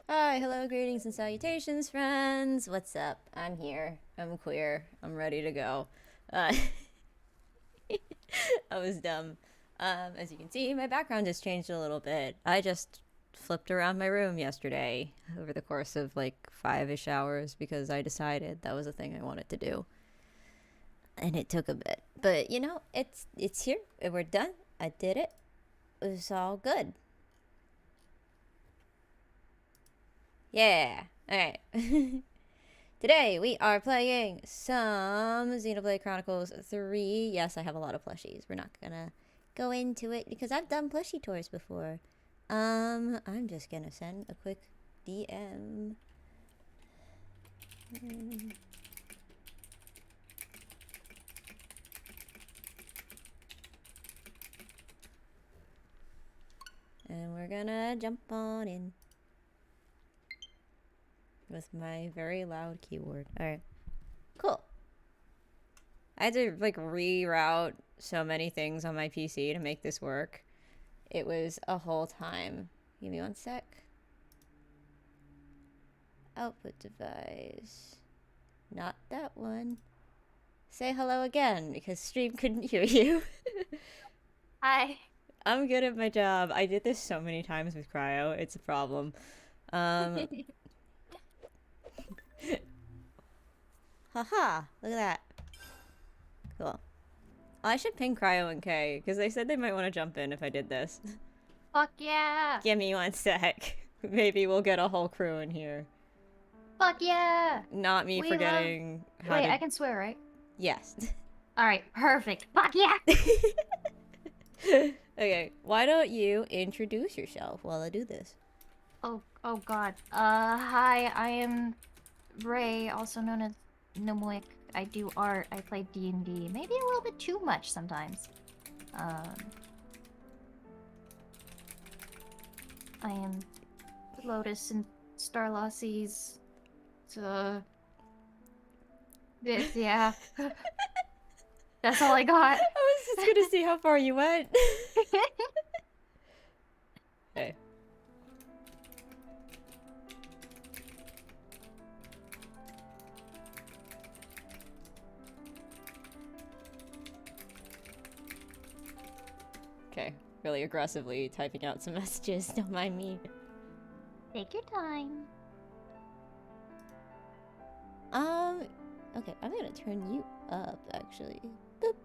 Hi, hello, greetings and salutations, friends. What's up? I'm here. I'm queer. I'm ready to go. Uh, I was dumb. As you can see, my background has changed a little bit. I just flipped around my room yesterday over the course of like 5-ish hours because I decided that was a thing I wanted to do. And it took a bit. But you know, it's here. We're done. I did it. It was all good. Yeah. Alright. Today we are playing some Xenoblade Chronicles 3. Yes, I have a lot of plushies. We're not gonna go into it because I've done plushie tours before. I'm just gonna send a quick DM. And we're gonna jump on in with my very loud keyboard. Alright. Cool. I had to like reroute so many things on my PC to make this work. It was a whole time. Give me one sec. Output device. Not that one. Say hello again because stream couldn't hear you. Hi. I'm good at my job. I did this so many times with Cryo. It's a problem. Um, haha. Look at that. Cool. I should ping Cryo and Kay because they said they might want to jump in if I did this. Fuck yeah. Give me one sec. Maybe we'll get a whole crew in here. Fuck yeah. Not me We forgetting how Wait, to. I can swear, right? Yes. Alright, perfect. Fuck yeah. Okay, why don't you introduce yourself while I do this? Oh god. Hi, I am Ray, also known as Nomoik. I do art, I play D&D. Maybe a little bit too much sometimes. Um... I am Lotus and Starlossies. So... This, yeah. That's all I got. I was just gonna see how far you went. Okay. Okay, really aggressively typing out some messages, don't mind me. Take your time. Okay, I'm gonna turn you up, actually. Boop.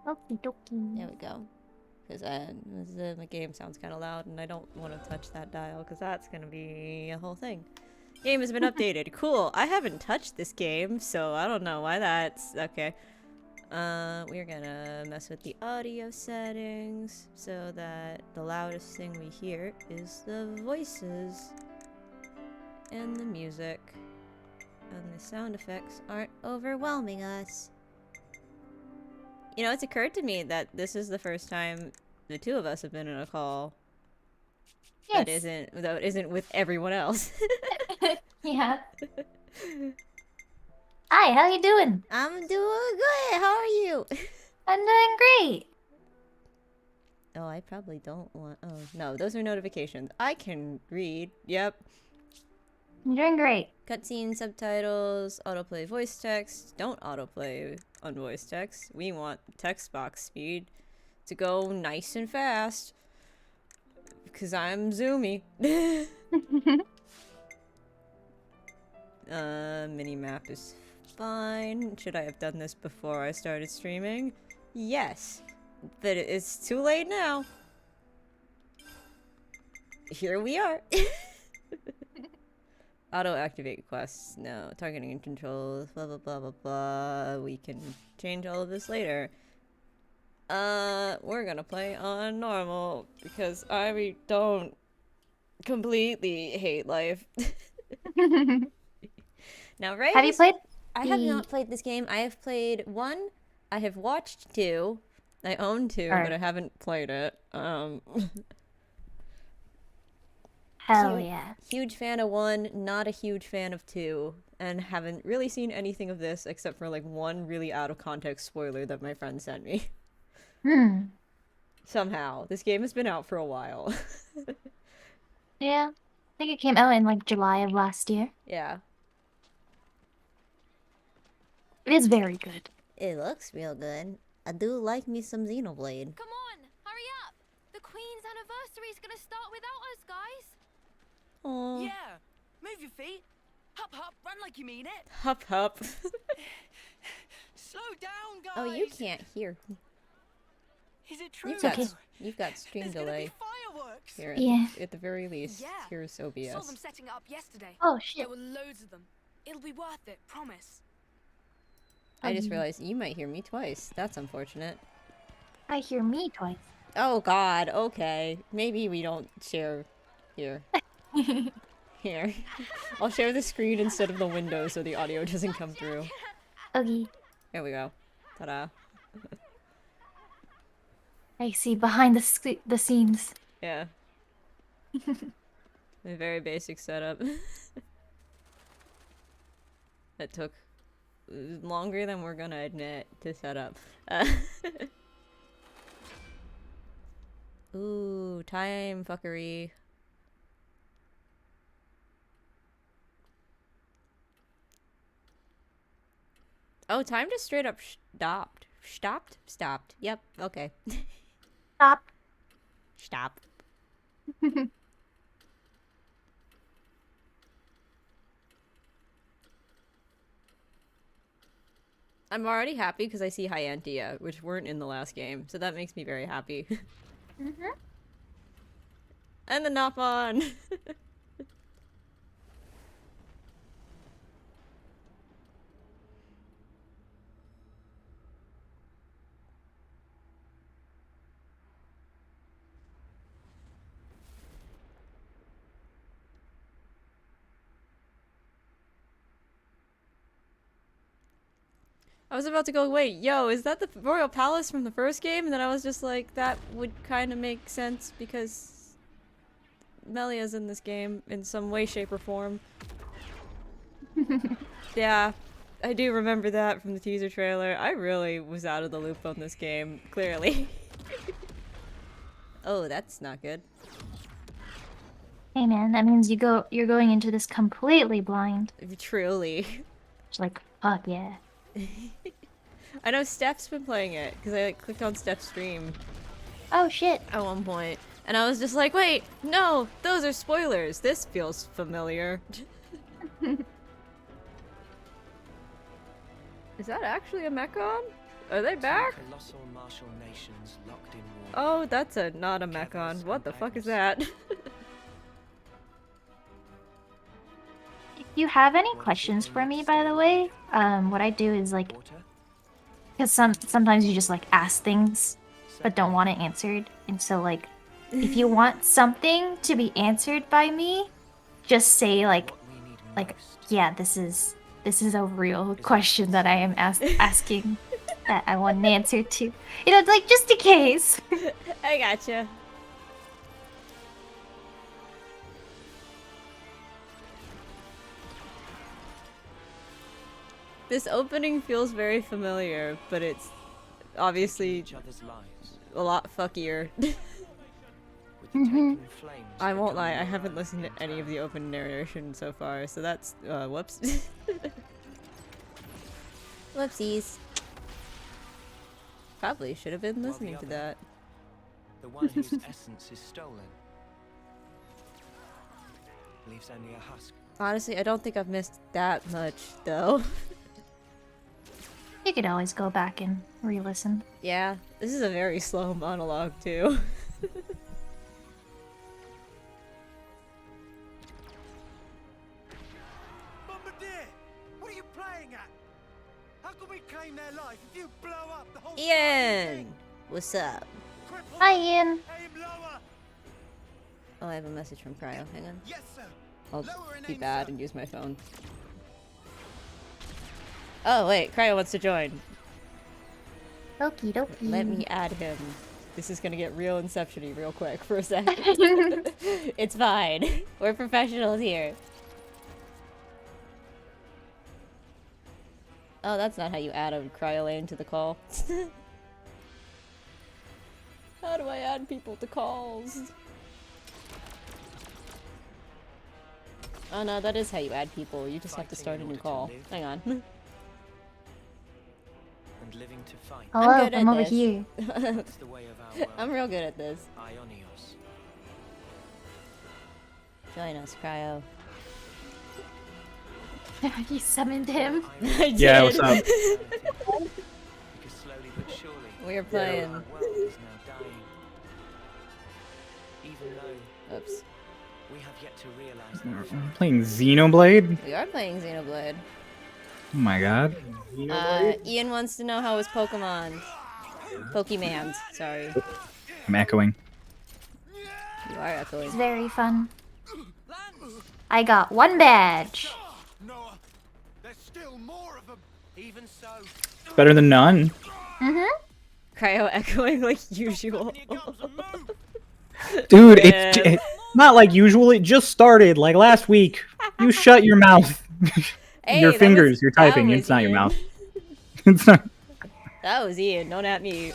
Okie dokie. There we go. Because the game sounds kind of loud, and I don't want to touch that dial, because that's gonna be a whole thing. Game has been updated. Cool. I haven't touched this game, so I don't know why that's... Okay. We're gonna mess with the audio settings so that the loudest thing we hear is the voices and the music, and the sound effects aren't overwhelming us. You know, it's occurred to me that this is the first time the two of us have been in a call Yes. that isn't with everyone else. Yeah. Hi, how you doing? I'm doing good. How are you? I'm doing great. Oh, I probably don't want... Oh, no. Those are notifications. I can read. Yep. I'm doing great. Cutscene, subtitles, autoplay voice text. Don't autoplay on voice text. We want text box speed to go nice and fast. Because I'm zoomy. Minimap is fine. Should I have done this before I started streaming? Yes. But it's too late now. Here we are. Auto activate quests. No. Targeting and controls. Blah blah blah blah blah. We can change all of this later. We're gonna play on normal because I don't completely hate life. Now, right? Have you played? I have not played this game. I have played 1. I have watched 2. I own 2, but I haven't played it. Hell yeah. Huge fan of 1, not a huge fan of 2, and haven't really seen anything of this except for like one really out of context spoiler that my friend sent me. Somehow. This game has been out for a while. Yeah. think it came out in like July of last year. Yeah. It is very good. It looks real good. I do like me some Xenoblade. Come on, hurry up! The Queen's anniversary is gonna start without us, guys. Oh. Yeah, move your feet. Hop, hop, run like you mean it. Hup hup. Slow down, guys. Oh, you can't hear. Is it true? You've got stream There's gonna delay be fireworks. here. Yeah. At the very least, Yeah. here's Saw them OBS. setting it up yesterday. Oh shit. There were loads of them. It'll be worth it, promise. I just realized you might hear me twice. That's unfortunate. I hear me twice. Oh God. Okay. Maybe we don't share here. Here. I'll share the screen instead of the window so the audio doesn't come through. Okay. There we go. Ta-da. I see behind the scenes. Yeah. A very basic setup. That took longer than we're gonna admit to set up. Ooh, time fuckery. Oh, time just straight up stopped. Stopped? Stopped. Yep, okay. Stop. Stop. I'm already happy because I see Hyantia, which weren't in the last game, so that makes me very happy. And the Nopon! I was about to go, wait, yo, is that the Royal Palace from the first game? And then I was just like, that would kind of make sense because Melia's in this game in some way, shape, or form. Yeah, I do remember that from the teaser trailer. I really was out of the loop on this game, clearly. Oh, that's not good. Hey man, that means you're going into this completely blind. Truly. It's like, fuck yeah. I know Steph's been playing it, because I like, clicked on Steph's stream Oh shit. at one point, and I was just like, wait, no, those are spoilers. This feels familiar. Is that actually a Mechon? Are they back? Colossal martial nations locked in war. Oh, that's not a Mechon. What the fuck is that? If you have any questions for me, by the way, what I do is like, Water? because sometimes you just like ask things but don't want it answered, and so like, if you want something to be answered by me, just say like, What we need like, most yeah, this is a real question that I am asking that I want an answer to. You know, like just in case. I gotcha. This opening feels very familiar, but it's obviously each other's lives. a lot fuckier. With the taken flames I won't lie, becoming I haven't more listened to any of entirely. the open narration so far, so that's, whoops. Whoopsies. Probably should have been While the listening to other- that. The one whose essence is stolen leaves only a husk. Honestly, I don't think I've missed that much, though. You could always go back and re-listen. Yeah, this is a very slow monologue, too. Bombardier! What are you playing at? How can we claim their life if you blow up the whole Ian! What's up? Cripple! Hi, Ian. Aim lower! Oh, I have a message from Cryo. Hang on. Yes, sir. I'll Lower and be aim, bad sir. and use my phone. Oh, wait. Cryo wants to join. Okie dokie. Let me add him. This is gonna get real Inception-y real quick for a second. It's fine. We're professionals here. Oh, that's not how you add a Cryolane to the call. How do I add people to calls? Oh no, that is how you add people. You just have to start a new call. Hang on. And living to fight. Hello, good I'm at over this. here. That's the way of our world. I'm real good at this. Ionios. Join us, Cryo. You summoned him. I did. Yeah, what's up? Because slowly but surely, We are playing. our world is now dying. Even though Oops. we have yet to realize that I'm playing Xenoblade? We are playing Xenoblade. Oh my god. Ian wants to know how his Pokemon. Pokemans, sorry. I'm echoing. You are echoing. It's very fun. I got 1 badge. Noah, there's still more of them. Even so, Better than none. Mm-hmm. Cryo echoing like usual. Dude, Yeah. it's not like usual. It just started like last week. You shut your mouth. Hey, Your that fingers, was- you're that typing. was It's not your Ian. mouth. It's not. That was Ian, don't at me.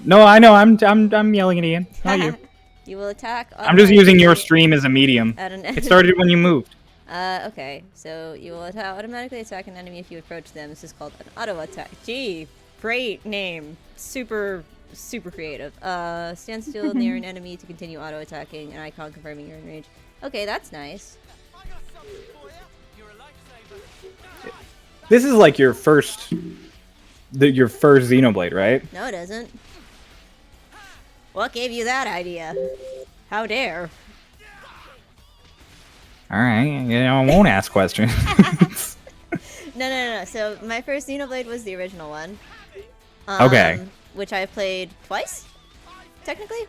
No, I know. I'm yelling at Ian. Not you. You will attack. I'm just using your automatically stream as a medium. At an It started when you moved. Okay. So you will automatically attack an enemy if you approach them. This is called an auto attack. Gee, great name. Super creative. Stand still near an enemy to continue auto attacking. An icon confirming you're in range. Okay, that's nice. I got something for you. You're a lifesaver. This is like your first Xenoblade, right? No, it doesn't. What gave you that idea? How dare? All right. Yeah, I won't ask questions. No. So my first Xenoblade was the original one. Okay. Which I played twice, technically.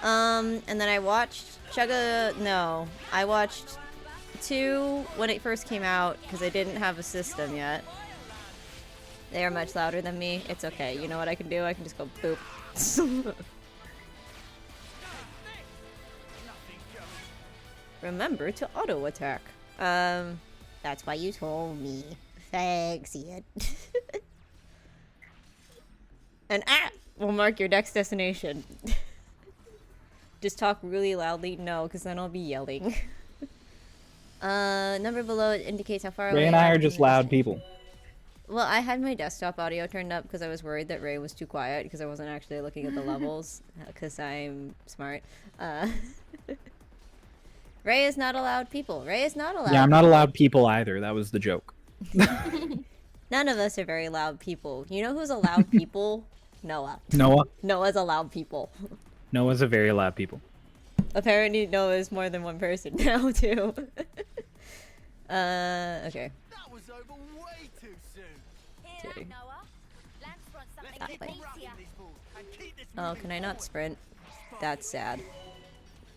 And then I watched I watched 2 when it first came out because I didn't have a system yet. They are much louder than me. It's okay. You know what I can do? I can just go boop. Remember to auto attack. That's why you told me. Thanks, Ian. And will mark your next destination. Just talk really loudly. No, because then I'll be yelling. Number below it indicates how far away Ray and you I are from just the loud destination. people. Well, I had my desktop audio turned up because I was worried that Ray was too quiet because I wasn't actually looking at the levels because I'm smart. Ray is not allowed people. Ray is not allowed. Yeah, I'm not allowed people either. That was the joke. None of us are very loud people. You know who's a loud people? Noah. Noah. Noah's a loud people. Noah's a very loud people. Apparently Noah is more than one person now too. Okay. That was over way too soon. Hear Okay. that, Noah? Lance wants something That a bit way. meatier. These balls and keep this Oh, can I not sprint? That's sad.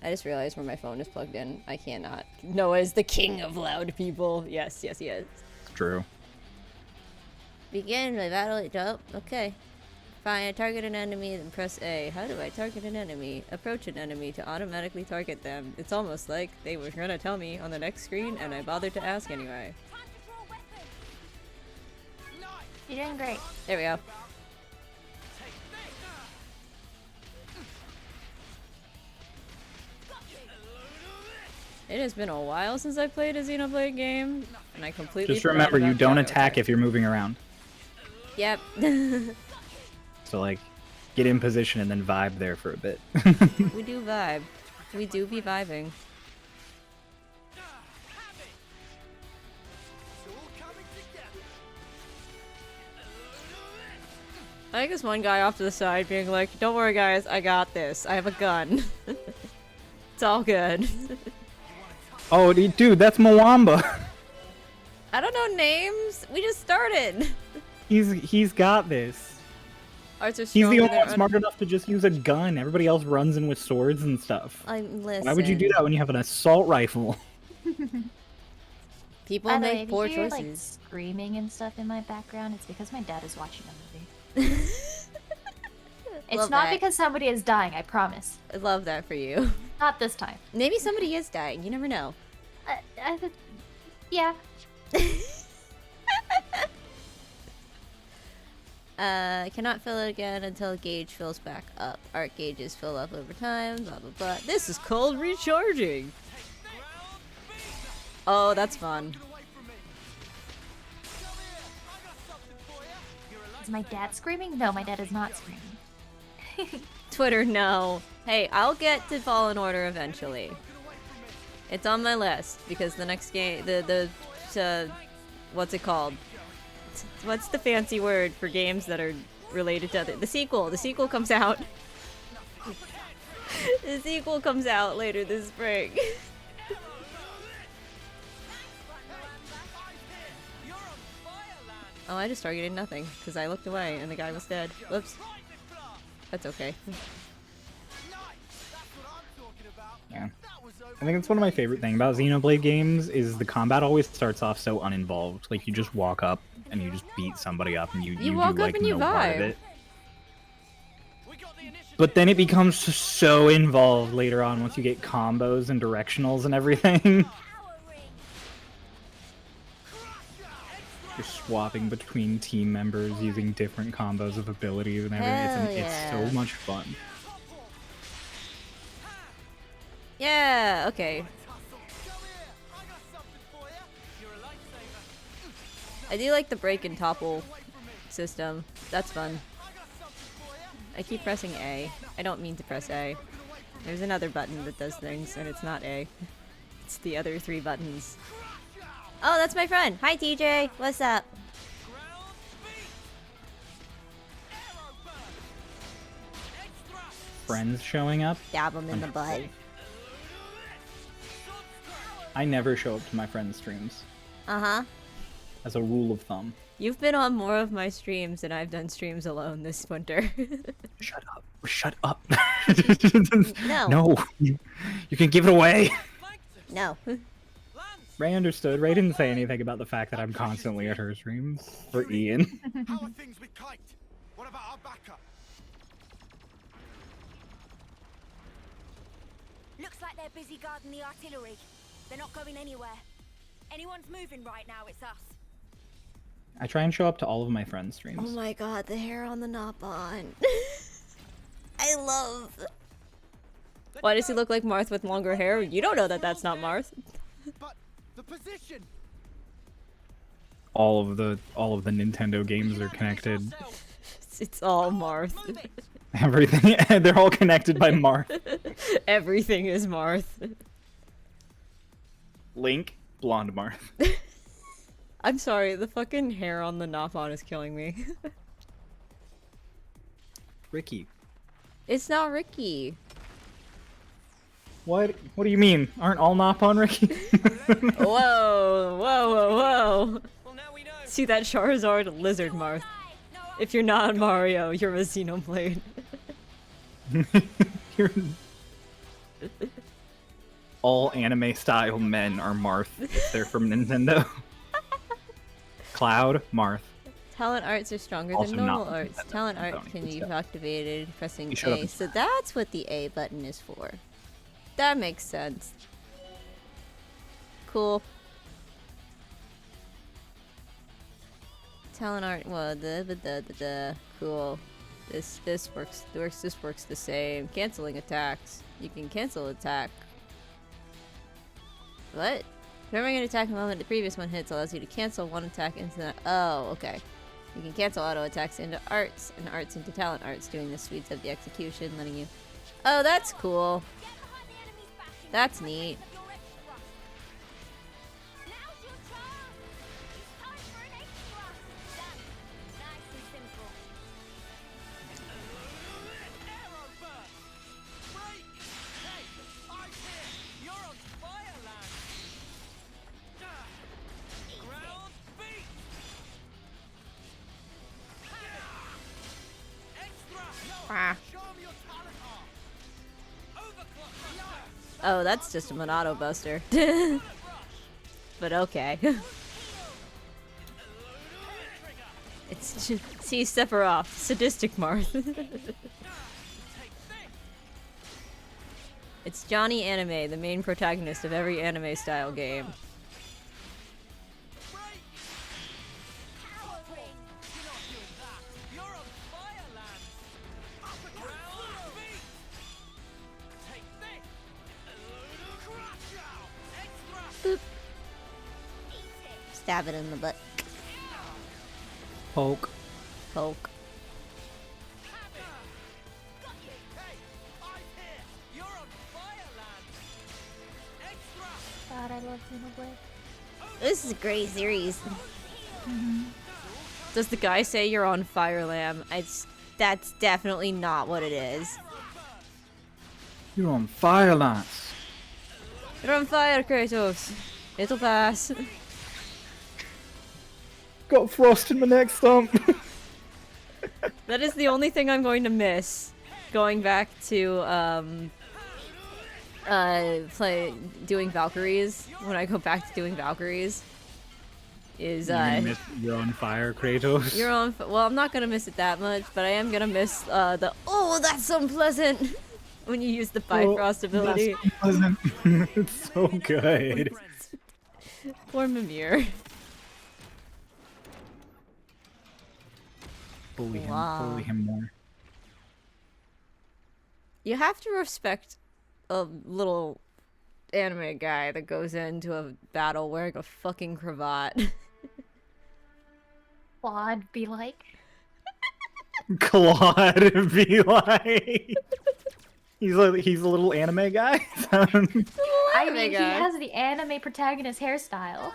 I just realized where my phone is plugged in. I cannot. Noah is the king of loud people. Yes, he is. It's true. Begin my battle. Oh, okay. Fine, target an enemy, then press A. How do I target an enemy? Approach an enemy to automatically target them. It's almost like they were gonna tell me on the next screen, and I bothered to ask anyway. Time to draw a weapon. You're doing great. There we go. It has been a while since I played a Xenoblade game, and I completely Just forgot remember, you about don't auto attack if you're moving around. Yep. So, like, get in position and then vibe there for a bit. We do vibe. We do be vibing. It's all coming together. I think there's one guy off to the side being like, don't worry guys, I got this. I have a gun. It's all good. Oh, dude, that's Mwamba. I don't know names. We just started. He's got this. Ours are He's the stronger only than one our- smart enough to just use a gun. Everybody else runs in with swords and stuff. Listen. Why would you do that when you have an assault rifle? People By the way, make if poor you hear, choices. like, screaming and stuff in my background, it's because my dad is watching a movie. It's Love not that. because somebody is dying, I promise. I love that for you. Not this time. Maybe somebody is dying. You never know. Yeah. Cannot fill it again until gauge fills back up. Arc gauges fill up over time. Blah blah blah. This is called recharging. Oh, that's fun. Is my dad screaming? No, my dad is not screaming. Twitter, no. Hey, I'll get to Fallen Order eventually. It's on my list because the next game, what's it called? What's the fancy word for games that are related to other? The sequel. The sequel comes out. The sequel comes out later this spring. Oh, I just targeted nothing because I looked away and the guy was dead. Whoops. That's okay. Yeah. I think it's one of my favorite things about Xenoblade games is the combat always starts off so uninvolved. Like, you just walk up and you just beat somebody up and you walk do, up like, and you no part of vibe. it. But then it becomes so involved later on once you get combos and directionals and everything. You're swapping between team members using different combos of abilities and everything. It's so much fun. Yeah, okay. I do like the break and topple system. That's fun. I keep pressing A. I don't mean to press A. There's another button that does things, and it's not A. It's the other 3 buttons. Oh, that's my friend! Hi, TJ! What's up? Friends showing up. Dab them in the butt. I never show up to my friends' streams. Uh-huh. As a rule of thumb. You've been on more of my streams than I've done streams alone this winter. Shut up. Shut up. No. No. You can give it away. No. Ray understood. Ray didn't say anything about the fact that I'm constantly at her streams. For Ian. How are things with Kite? What about our backup? Looks like they're busy guarding the artillery. They're not going anywhere. Anyone's moving right now, it's us. I try and show up to all of my friends' streams. Oh my god, the hair on the Nopon. I love... Why does he look like Marth with longer hair? You don't know that that's not Marth. But the position. All of the Nintendo games are connected. It's all Marth. Everything. They're all connected by Marth. Everything is Marth. Link, blonde Marth. I'm sorry, the fucking hair on the Nopon is killing me. Ricky. It's not Ricky. What? What do you mean? Aren't all Nopon Ricky? Whoa, whoa, whoa, whoa. See that Charizard lizard Marth. If you're not Mario, you're a Xenoblade. All anime-style men are Marth if they're from Nintendo. Cloud, Marth. Talent arts are stronger Also than normal not arts. Nintendo. Talent art Don't can need be to. activated pressing You shut up A. and So that's what the A button is for. That makes sense. Cool. Talent art, well, cool. This works the same. Canceling attacks. You can cancel attack. What? Remembering an attack the moment the previous one hits allows you to cancel one attack into the... Oh, okay. You can cancel auto attacks into arts, and arts into talent arts, doing the speeds of the execution, letting you... Oh, that's cool. That's neat. Ah. Oh, that's just a Monado Buster. But okay. It's just, see, Sephiroth, sadistic Marth. It's Johnny Anime, the main protagonist of every anime style game. Stab it in the butt. Poke. Poke. God, I love Xenoblade. This is a great series. Does the guy say you're on Fire Lamb? That's definitely not what it is. You're on fire, Lance. You're on fire, Kratos. It'll pass. Got frost in my neck stump. That is the only thing I'm going to miss. Going back to doing Valkyries. When I go back to doing Valkyries, is You're on fire, Kratos. you're on. Well, I'm not gonna miss it that much, but I am gonna miss the oh, that's so unpleasant when you use the Bifrost ability. That's unpleasant. It's so good. Poor Mimir. Bully him. Wow. Bully him more. You have to respect a little anime guy that goes into a battle wearing a fucking cravat. Claude be like. Claude be like. He's a little anime guy. I mean, he guy. has the anime protagonist hairstyle.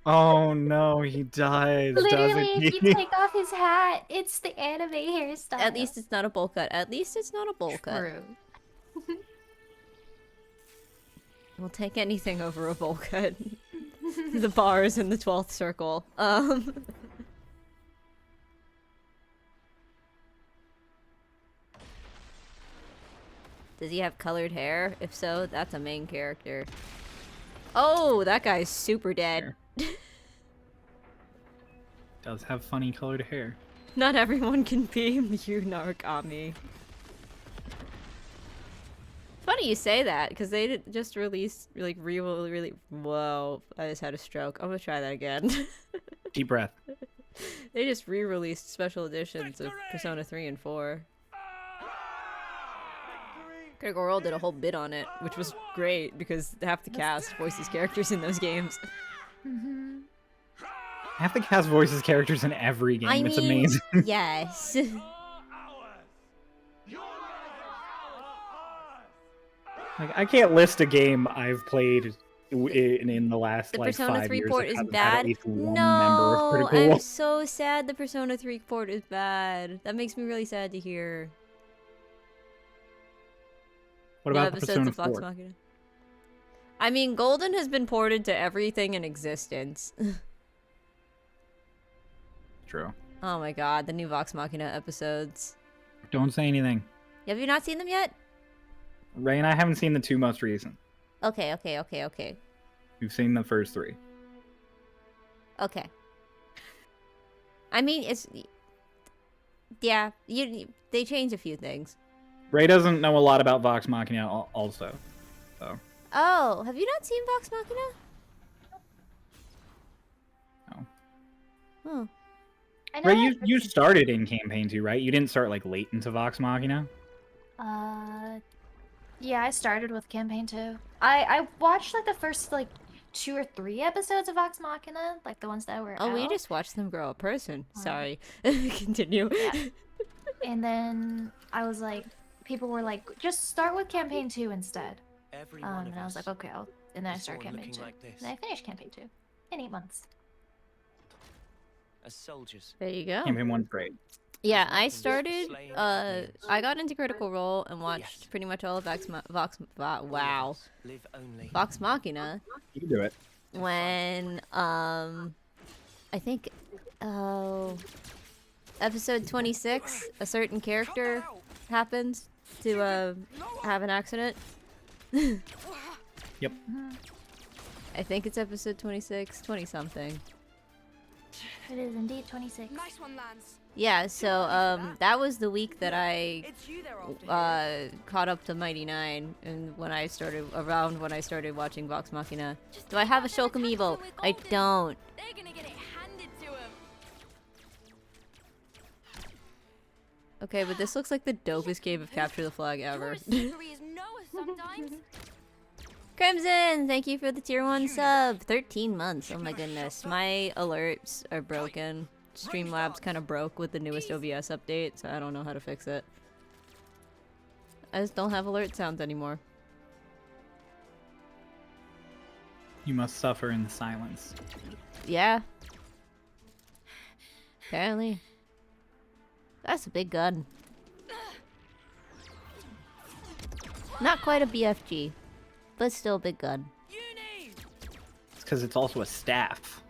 Oh no, he dies. Literally, doesn't if he? you take off his hat, it's the anime hairstyle. At least it's not a bowl cut. At least it's not a bowl cut. True. We'll take anything over a bowl cut. The bars in the 12th circle. Does he have colored hair? If so, that's a main character. Oh, that guy's super dead. Does have funny colored hair. Not everyone can be Yu Narukami. Funny you say that, because they just released, like, really. Whoa, I just had a stroke. I'm gonna try that again. Deep breath. They just re-released special editions of Persona 3 and 4. Critical Role did a whole bit on it, which was great because half the cast voices characters in those games. Half the cast voices characters in every game. It's amazing. Yes. Like, I can't list a game I've played in the last The like Persona 5 3 years port that is hasn't had at bad. least one member of No, Critical I'm Role. so sad the Persona 3 port is bad. That makes me really sad to hear. What No about the episodes Persona of Vox 4? Machina. I mean, Golden has been ported to everything in existence. True. Oh my god, the new Vox Machina episodes. Don't say anything. Have you not seen them yet? Ray and I haven't seen the 2 most recent. Okay. We've seen the first 3. Okay. I mean, it's... Yeah, they change a few things. Ray doesn't know a lot about Vox Machina also. So. Oh, have you not seen Vox Machina? No. Oh. I know Ray, you started in Campaign 2, right? You didn't start like late into Vox Machina? Yeah, I started with Campaign 2. I watched like the first like 2 or 3 episodes of Vox Machina, like the ones that were Oh, we out. just watched them grow a person. Sorry. Continue. Yeah. And then I was like, people were like, just start with Campaign 2 instead. And I was like, okay, and then I started Campaign 2. And I finished Campaign 2 in 8 months. As soldiers. There you go. Campaign 1's great. Yeah, I started, I got into Critical Role and watched pretty much all of Vox Machina You can do it. when, I think, episode 26, a certain character happens to, have an accident. Yep. I think it's episode 26, 20-something. It is indeed 26. Nice one, Lance. Yeah, so, that was the week that I, It's you they're after. caught up to Mighty Nine, and when I started watching Vox Machina. Do I have a Shulk Amiibo? I don't. They're gonna get it handed to them. Okay, but this looks like the dopest game of Capture the Flag ever. Your secret is Noah sometimes. Crimson, thank you for the tier 1 sub. 13 months. Oh my goodness. My alerts are broken. Streamlabs kind of broke with the newest OBS update, so I don't know how to fix it. I just don't have alert sounds anymore. You must suffer in silence. Yeah. Apparently. That's a big gun. Not quite a BFG, but still a big gun. It's because it's also a staff.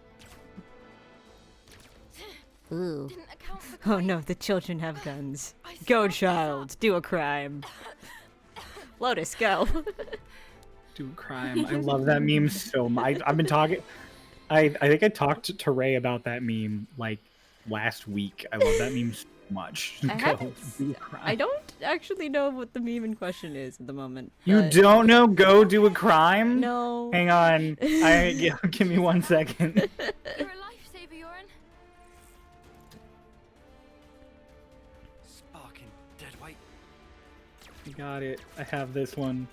Ooh. Oh no, the children have guns. Go, child, do a crime. Lotus, go. Do a crime. I love that meme so much. I've been talking. I think I talked to Ray about that meme like last week. I love that meme so much. I don't actually know what the meme in question is at the moment. You but- don't know? Go do a crime? No. Hang on. Give me 1 second. You're a lifesaver, Yoren. Sparking dead weight. I got it. I have this one.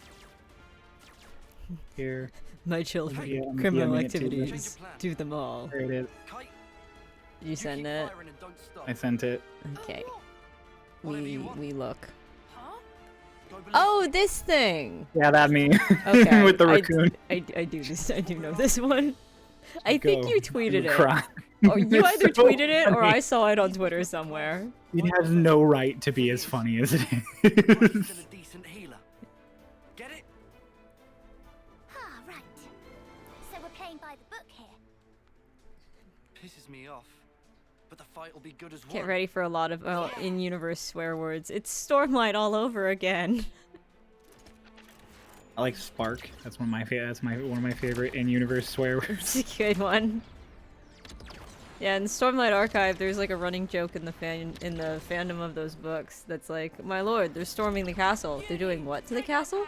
Here. My children, Yeah, I'm criminal DMing it to you. activities, do them all. There it is. Kite, You send keep it? firing and don't stop. I sent it. Okay. Whatever you want. We look. Huh? Go ballistic. Oh, this thing! Yeah, that meme. Okay. With the raccoon. I do this. I do know this one. I think Go you do tweeted a it. crime. Or you It's either so tweeted it or funny. I saw it on Twitter somewhere. It has no right to be as funny as it He's is. still a decent healer. Get it? Ah, right. So we're playing by the book here. Pisses me off. But the fight will be good as well. Get ready for a lot of in-universe swear words. It's Stormlight all over again. I like Spark. That's one of my one of my favorite in-universe swear words. It's a good one. Yeah, in the Stormlight Archive, there's like a running joke in the fandom of those books that's like, "My lord, they're storming the castle. They're doing what to the castle?"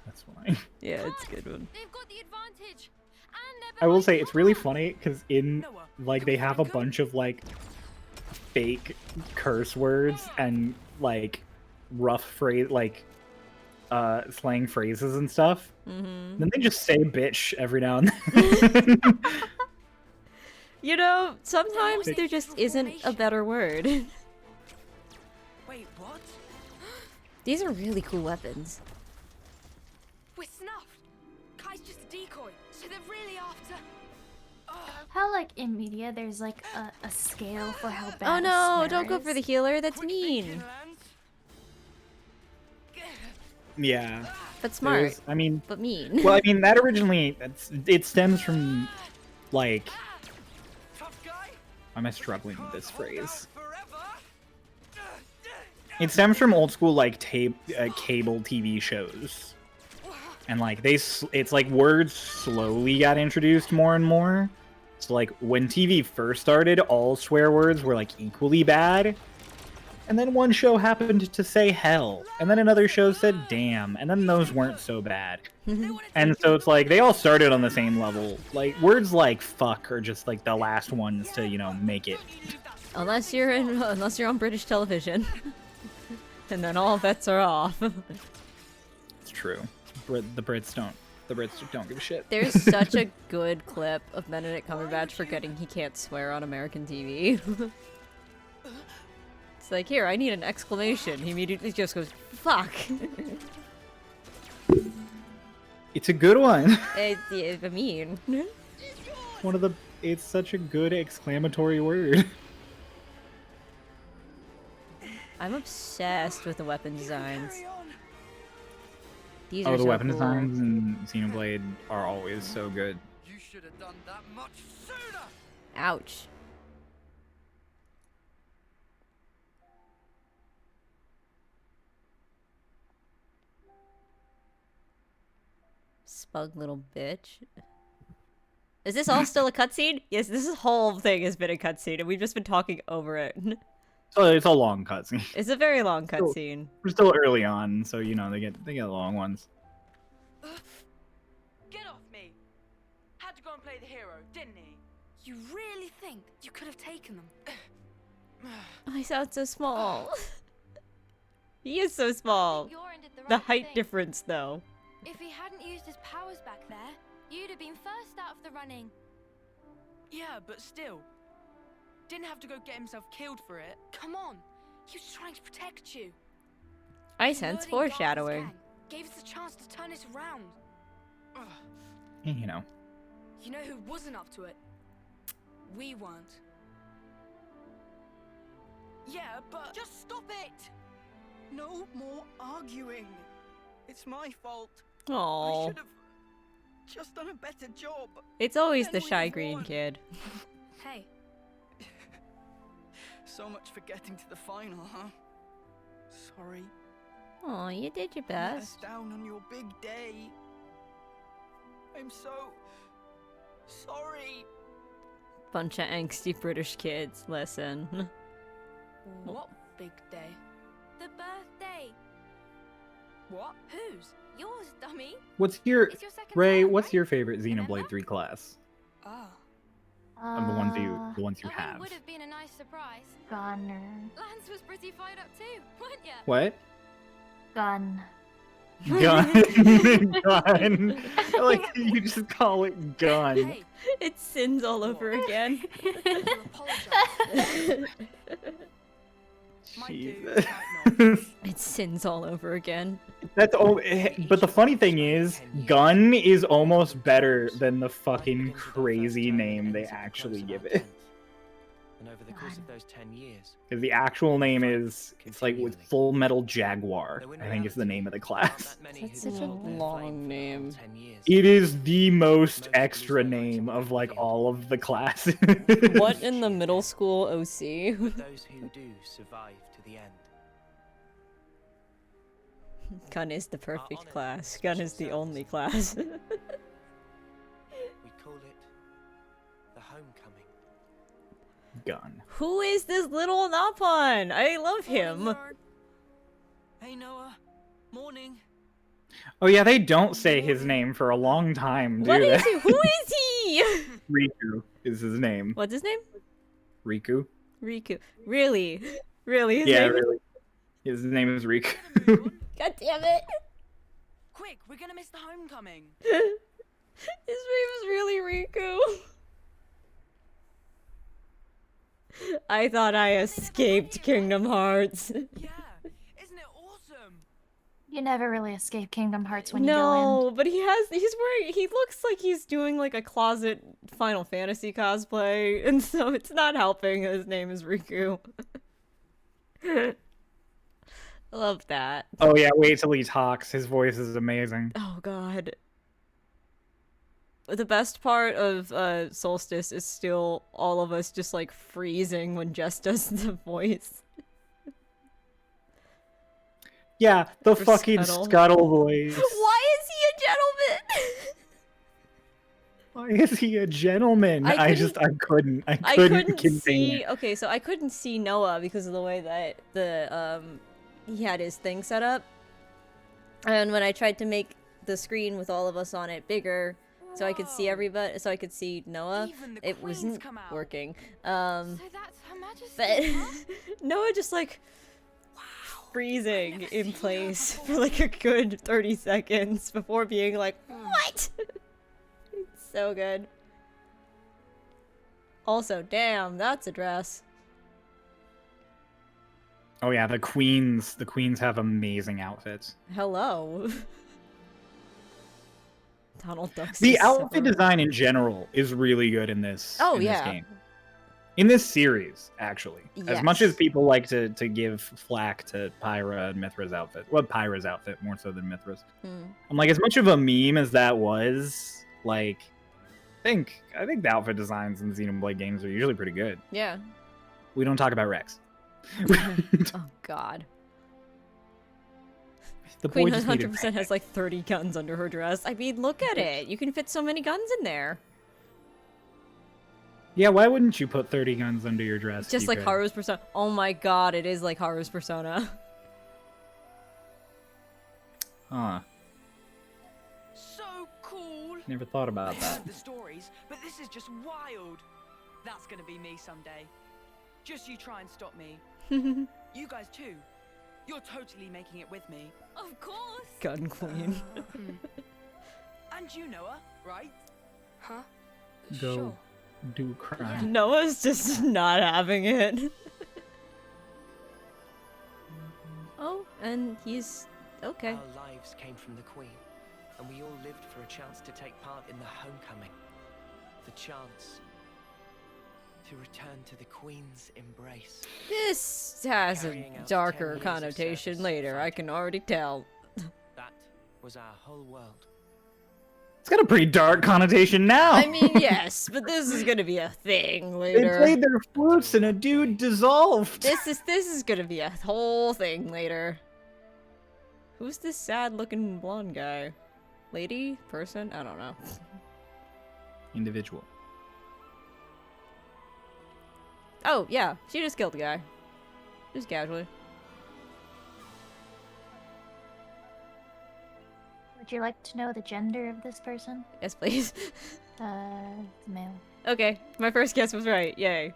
That's funny. Yeah, it's a good one. They've got the advantage. And they're I will behind say the it's really cover. funny because in like they have a bunch of like fake curse words and like rough phrase like slang phrases and stuff. Mm-hmm. Then they just say bitch every now and then. You know, sometimes there just isn't a better word. Wait, what? These are really cool weapons. We're snuffed. Kai's just a decoy. So they're really after. How, like, in media, there's, like, a scale for how bad Oh a no, swear don't go is? for the healer, that's Quick mean. thinking, Lance. Yeah. But smart, There's- I mean, but mean. well, I mean that originally it stems from like Tough guy. why am I struggling with this phrase? Forever. It stems from old school like cable TV shows, and like it's like words slowly got introduced more and more. So like when TV first started, all swear words were like equally bad, and then one show happened to say hell, and then another show said damn, and then those weren't so bad. And so it's like they all started on the same level. Like words like fuck are just like the last ones to, you know, make it. Unless you're on British television. And then all bets are off. It's true. The Brits don't give a shit. There's such a good clip of Benedict Cumberbatch forgetting he can't swear on American TV. It's like, here, I need an exclamation. He immediately just goes, fuck. It's a good one. I mean. It's such a good exclamatory word. I'm obsessed with the weapon designs. These are Oh, the so weapon cool. designs in Xenoblade are always so good. You should have done that much sooner. Ouch. Spug little bitch. Is this all still a cutscene? Yes, this whole thing has been a cutscene, and we've just been talking over it. So it's a long cutscene. It's a very long Still- cutscene. We're still early on, so you know they get long ones. Get off me! Had to go and play the hero, didn't he? You really think you could have taken them? I sound so small. He is so small. Yorin did the The right height thing. difference, though. If he hadn't used his powers back there, you'd have been first out of the running. Yeah, but still. Didn't have to go get himself killed for it. Come on, he was trying to protect you. I sense Loading Garth's foreshadowing. gang gave us a chance to turn this around. Ugh. You know. You know who wasn't up to it? We weren't. Yeah, but Just stop it! No more arguing. It's my fault. I Oh, should have just done a better job. it's always Then the we'd shy have green won. kid. Hey, So much for getting to the final, huh? Sorry. Oh, you did your Let us best. down on your big day. I'm so sorry. Bunch of angsty British kids. Listen. what big day? The birthday. what? Whose? Yours, dummy. What's your It's your second Ray? time, What's right? your favorite Remember? Xenoblade 3 class? Ah. Of the ones you I mean, have. would have been a nice surprise. Gunner. Lance was pretty fired up too, weren't ya? What? Gun. Gun. Gun. Like you just call it gun. Hey, It's sins all over again. you apologize. My dude, Jesus. might not. It's sins all over again. That's all. But the funny thing is, gun is almost better than the fucking crazy name they actually give it. And over the course of those 10 years, Because the actual name is, it's like with Full Metal Jaguar, I think is the name of the class. That's such a long name. It is the most extra name of like all of the classes. What in the middle school OC? Those who do survive to the end. Gun is the perfect class. Gun is the only class. We call it the homecoming. Gun. Who is this little Napon? I love him. Hey Noah. Morning. Oh yeah, they don't say his name for a long time, do What they? is he? Who is he? Riku is his name. What's his name? Riku? Riku. Really? Really? His Yeah, name? really. His name is Riku. God damn it. Quick, we're gonna miss the homecoming. His name is really Riku. I thought I escaped Kingdom Hearts. Yeah, isn't it awesome? You never really escape Kingdom Hearts when you go No, but he's wearing, he looks like he's doing like a closet Final Fantasy cosplay, and so it's not helping his name is Riku. I love that. Oh yeah, wait till he talks. His voice is amazing. Oh god. The best part of Solstice is still all of us just like freezing when Jess does the voice. Yeah, the For fucking Scuttle. Scuttle voice. Why is he a gentleman? Why is he a gentleman? I I couldn't I couldn't contain see. it. Okay, so I couldn't see Noah because of the way that he had his thing set up, and when I tried to make the screen with all of us on it bigger, so I could see Whoa. everybody, so I could see Noah, Even the it queens wasn't come out. working. So that's Her Majesty, But huh? Noah just like freezing never in seen that place before. for like a good 30 seconds before being like, what? It's so good. Also, damn, that's a dress. Oh yeah, the queens have amazing outfits. Hello. Donald Duck's The is so- outfit design in general is really good in this. Oh, in yeah. This game. In this series, actually. As much as Yes. people like to give flack to Pyra and Mithra's outfit, well, Pyra's outfit more so than Mithra's. Hmm. I'm like, as much of a meme as that was, like, I think the outfit designs in the Xenoblade games are usually pretty good. Yeah. We don't talk about Rex. Oh god. The boy Queen just needed 100% has like 30 guns under her dress. I mean, look at it. You can fit so many guns in there. Yeah, why wouldn't you put 30 guns under your dress? if Just you like could? Haru's persona. Oh my god, it is like Haru's persona. Huh. So cool. Never thought about I've that. heard the stories, but this is just wild. That's gonna be me someday. Just you try and stop me. You guys too. You're totally making it with me. Of course. Gun queen. And you know her, right? Huh? Go Sure. do crime. Noah's just not having it. Oh, and he's okay. Our lives came from the Queen, and we all lived for a chance to take part in the homecoming. The chance to return to the Queen's embrace. This has a Carrying out 10 darker years of connotation service, later, I can already tell. That was our whole world. It's got a pretty dark connotation now. I mean, yes, but this is gonna be a thing They later. played their flutes and a dude dissolved. This is gonna be a whole thing later. Who's this sad-looking blonde guy? Lady? Person? I don't know. Individual. Oh, yeah, she just killed the guy. Just casually. Would you like to know the gender of this person? Yes, please. Male. Okay, my first guess was right. Yay.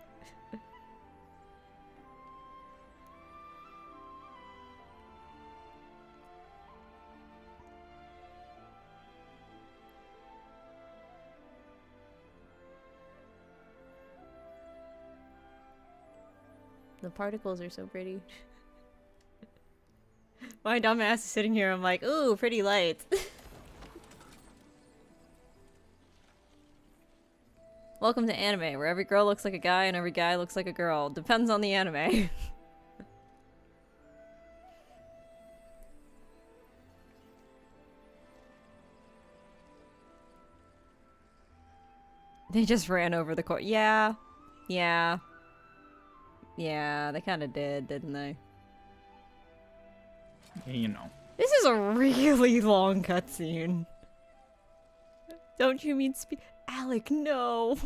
The particles are so pretty. My dumb ass is sitting here, I'm like, ooh, pretty lights. Welcome to anime, where every girl looks like a guy and every guy looks like a girl. Depends on the anime. They just ran over the court. Yeah. Yeah. Yeah, they kind of did, didn't they? You know. This is a really long cutscene. Don't you mean Alec, no.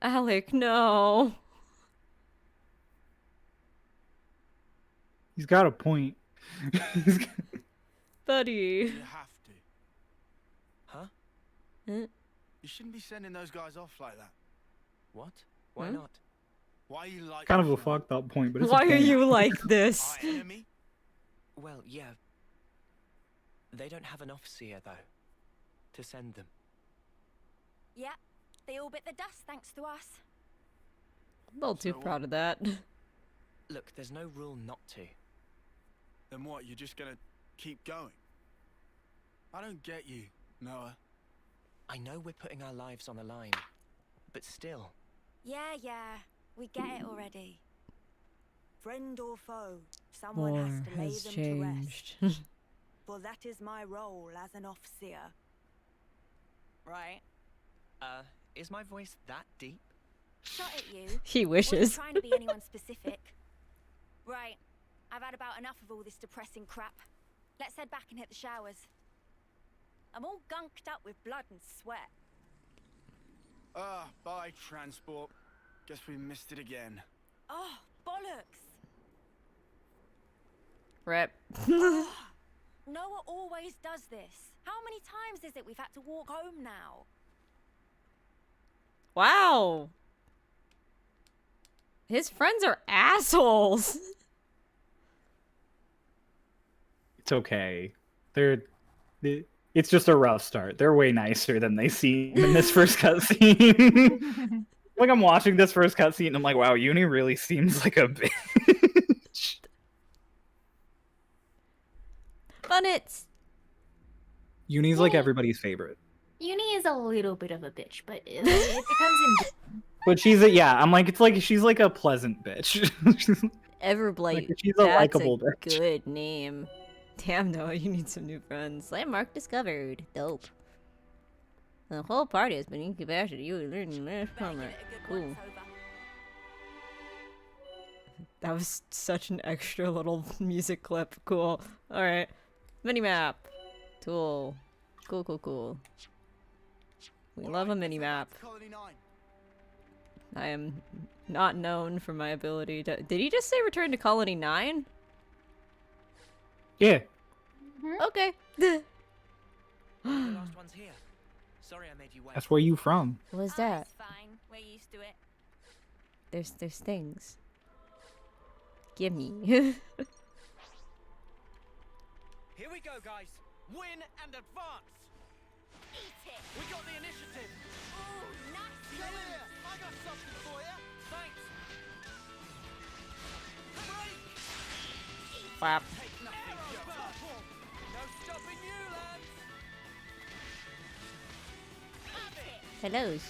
Alec, no. He's got a point. Buddy. You have to. Huh? You shouldn't be sending those guys off like that. What? Why Hmm? not? Why are you like Kind of a this now? fucked up point, but it's Why a are point. you like this? Our enemy? Well, yeah. They don't have an officer, though, to send them. Yeah, they all bit the dust thanks to us. I'm a little too So proud of that. Look, there's no rule not to. Then what, you're just gonna keep going? I don't get you, Noah. I know we're putting our lives on the line, but still. Yeah, we get it already. Friend or foe, someone War has to lay has them changed. to rest. For that is my role as an officer. Right? Is my voice that deep? Shot at you. He Wasn't wishes. trying to be anyone specific. Right. I've had about enough of all this depressing crap. Let's head back and hit the showers. I'm all gunked up with blood and sweat. Bye, transport. Guess we missed it again. Oh, bollocks. Rip. Noah always does this. How many times is it we've had to walk home now? Wow. His friends are assholes. It's okay. It's just a rough start. They're way nicer than they seem in this first cutscene. Like I'm watching this first cutscene and I'm like, wow, Uni really seems like a bitch. Bunnets. Uni's like everybody's favorite. Uni is a little bit of a bitch, but it becomes in. But I'm like, it's like she's like a pleasant bitch. Everblight. Like, she's a That's likable a bitch. good name. Damn, Noah, you need some new friends. Landmark discovered. Dope. The whole party has been incapacitated. You learning last Better give comment. it a good Cool. once over. That was such an extra little music clip. Cool. Alright. Minimap. Cool. Cool. We love a minimap. Colony 9. I am not known for my ability to. Did he just say return to Colony 9? Yeah. Okay. The last one's here. Sorry I made you wait. That's where you from. What was Oh, that? it's fine. We're used to it. There's things. Gimme. Here we go, guys. Win and advance. Eat it. We got the initiative. Ooh, nice Come move. here. I got something for you. Thanks. Break. Flap. Take nothing, Joe. No stopping you, lads. Have it. Hellos.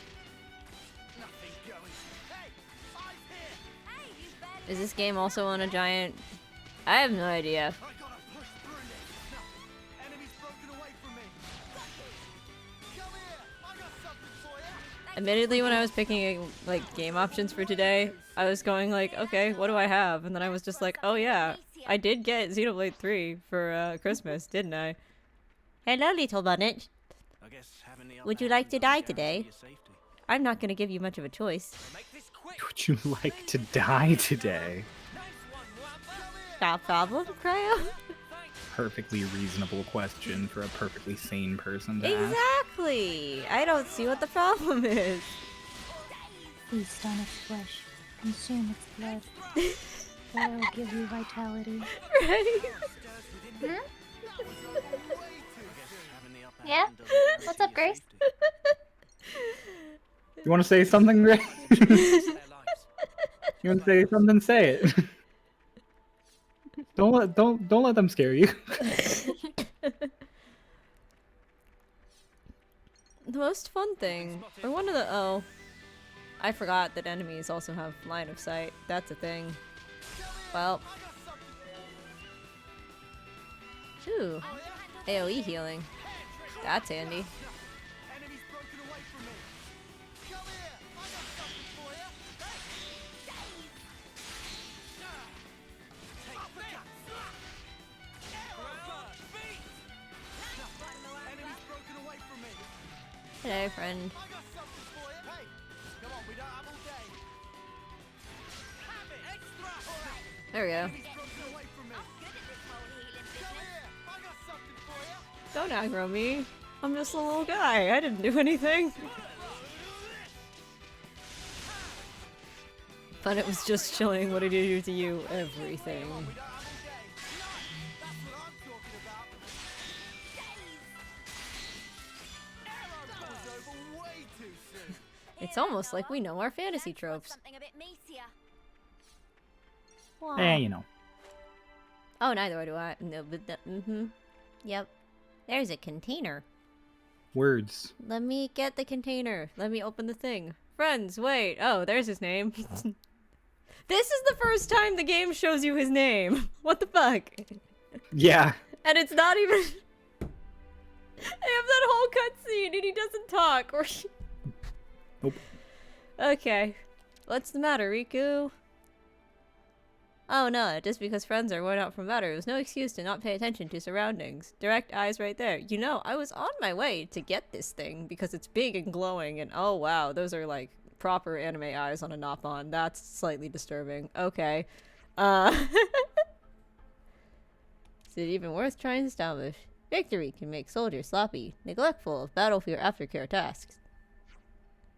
Nothing going. Hey, eyes here. Hey, you barely Is this game also on a giant? I have no idea. I gotta push through this. Nothing. Enemy's broken away from me. Come here. I got something for you. Admittedly, when I was picking like game options for today, I was going like, okay, what do I have? And then I was just like, oh yeah, I did get Xenoblade 3 for Christmas, didn't I? Hello, little bunnet. I guess having the Would you like to die today? I'm not gonna give you much of a choice. Make this quick. Would you like to die today? Nice one, Wampa. No problem, Cryo. Perfectly reasonable question for a perfectly sane person to ask. Exactly. I don't see what the problem is. Feast on its flesh, consume its blood. That will give you vitality. Right? Yeah? What's up, Grace? You want to say something, Ray? You want to say something? Say it. Don't let them scare you. The most fun thing, or one of the I forgot that enemies also have line of sight. That's a thing. Well, ooh, AOE healing. That's handy. Enemy's broken away from me. Come here. I got something for you. Take that. Enemy's broken away from me. Hello, friend. I got something for you. Hey, come on, we don't have all day. Have it. Extra. All right. There we go. Enemy's broken away from me. good at this whole healing Come business. here. I got something for you. Don't aggro me. I'm just a little guy. I didn't do anything. But it was just chilling. What did he do to you? Everything. We don't have all day. That's what I'm talking about. Arrow was over way too soon. It's almost like we know our fantasy tropes. Something a bit meatier. You know. Oh, neither do I. No, but Yep. There's a container. Words. Let me get the container. Let me open the thing. Friends, wait. Oh, there's his name. This is the first time the game shows you his name. What the fuck? Yeah. And it's not even... They have that whole cutscene and he doesn't talk. Or... Nope. Okay. What's the matter, Riku? Oh no, just because friends are worn out from battle, it was no excuse to not pay attention to surroundings. Direct eyes right there. You know, I was on my way to get this thing because it's big and glowing and oh wow, those are like proper anime eyes on a Nopon. That's slightly disturbing. Okay. Is it even worth trying to establish? Victory can make soldiers sloppy, neglectful of battlefield aftercare tasks.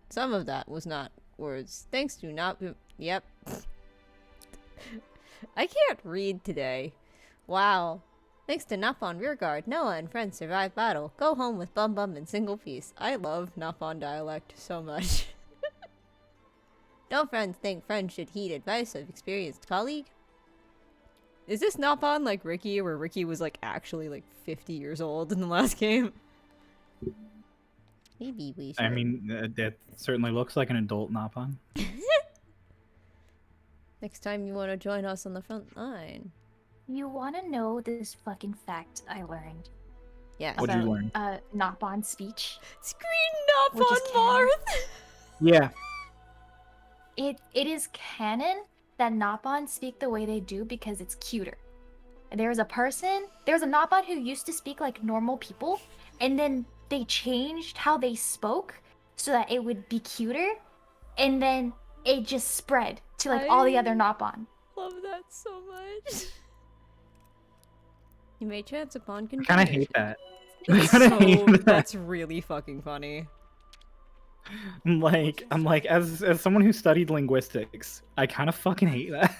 Some of that was not words. Thanks to not... Yep. I can't read today. Wow. Thanks to Nopon rearguard, Noah and friends survived battle. Go home with Bum Bum in single piece. I love Nopon dialect so much. Don't friends think friends should heed advice of experienced colleague? Is this Nopon like Ricky, where Ricky was like actually like 50 years old in the last game? Maybe we should. I mean, that certainly looks like an adult Nopon. Next time you want to join us on the front line. You want to know this fucking fact I learned Yes. What'd you learn? Nopon speech? Screen Which is Nopon canon. Marth! Yeah. It is canon that Nopon speak the way they do because it's cuter. There's a Nopon who used to speak like normal people, and then they changed how they spoke so that it would be cuter, and then it just spread to like all the other Nopon. Love that so much. You may chance upon I kind of hate that. I kinda hate that. That's really fucking funny. I'm like, as someone who studied linguistics, I kind of fucking hate that.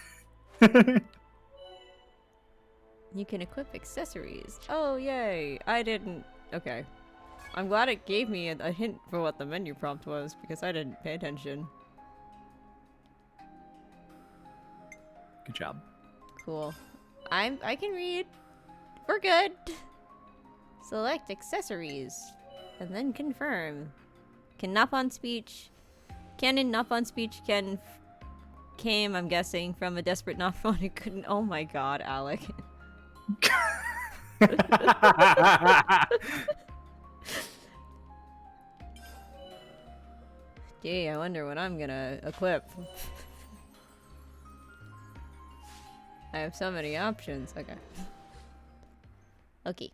You can equip accessories. Oh, yay. I didn't... Okay. I'm glad it gave me a hint for what the menu prompt was, because I didn't pay attention. Good job. Cool. I can read. We're good. Select accessories. And then confirm. Can knock on speech. Canon knock on speech came, I'm guessing, from a desperate knock on who couldn't. Oh my god, Alec. Gee, I wonder what I'm gonna equip. I have so many options. Okay. Okay.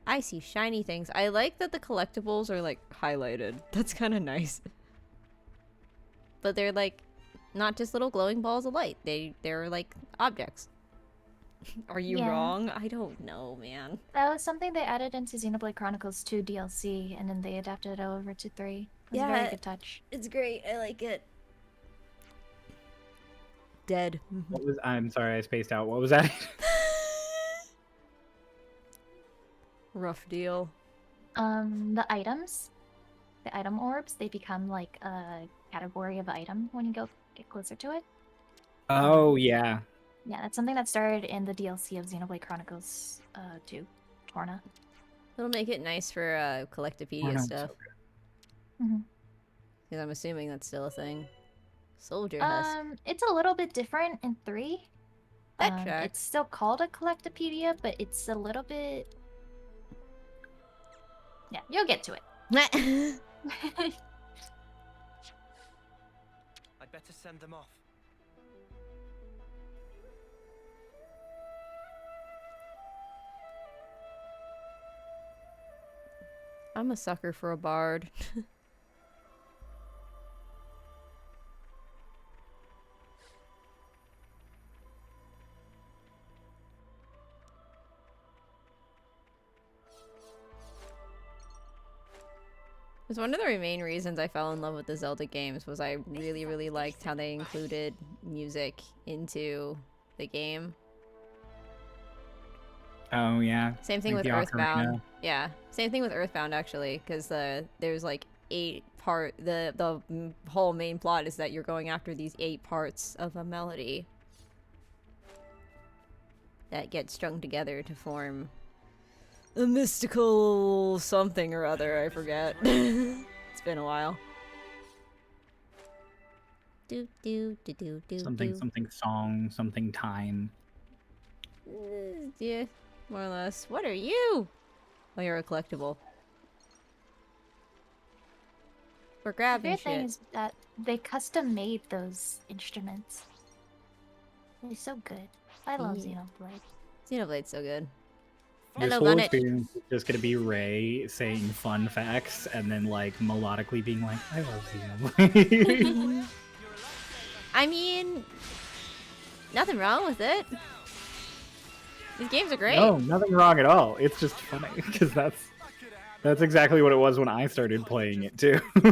I see shiny things. I like that the collectibles are like highlighted. That's kind of nice. But they're like not just little glowing balls of light. They're like objects. Are you Yeah. wrong? I don't know, man. That was something they added into Xenoblade Chronicles 2 DLC, and then they adapted it over to 3. It was a very Yeah. good touch. It's great. I like it. Dead. What was? I'm sorry, I spaced out. What was that? Rough deal. The items, the item orbs, they become like a category of item when you get closer to it. Oh yeah. Yeah, that's something that started in the DLC of Xenoblade Chronicles 2, Torna. It'll make it nice for Collectopedia Oh, no, stuff. so Mhm. Because I'm assuming that's still a thing. Soldier Husk. It's a little bit different in 3. That tracks. It's still called a Collectopedia, but it's a little bit... Yeah, you'll get to it. I'd better send them off. I'm a sucker for a bard. It was one of the main reasons I fell in love with the Zelda games was I really, really liked how they included music into the game. Oh yeah. Same thing Like with the Earthbound. ocarina. Yeah, same thing with Earthbound actually, because there's like 8 part. The whole main plot is that you're going after these 8 parts of a melody that get strung together to form a mystical something or other. I forget. It's been a while. Do do do do do. Something song, something time. Yeah, more or less. What are you? Oh, you're a collectible. We're The grabbing weird thing shit. is that they custom made those instruments. They're so good. I love Yeah. Xenoblade. Xenoblade's so good. This Hello, whole Gunnet. experience is just gonna be Ray saying fun facts and then like melodically being like, I love Xenoblade. I mean, nothing wrong with it. These games are great. No, nothing wrong at all. It's just funny because that's exactly what it was when I started playing it too. We'll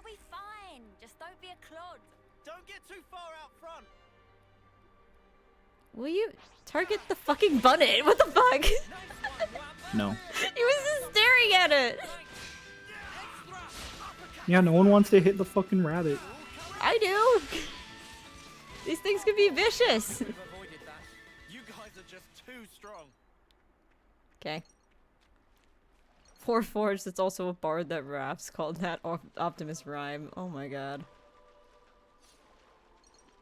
be fine. Just don't be a clod. Don't get too far out front. Will you target the fucking bunnet? What the fuck? No. He was just staring at it. Yeah, no one wants to hit the fucking rabbit. I do. These things can be vicious. We've avoided that. You guys are just too strong. Okay. Forged, it's also a bard that raps called that Optimus Rhyme. Oh my god.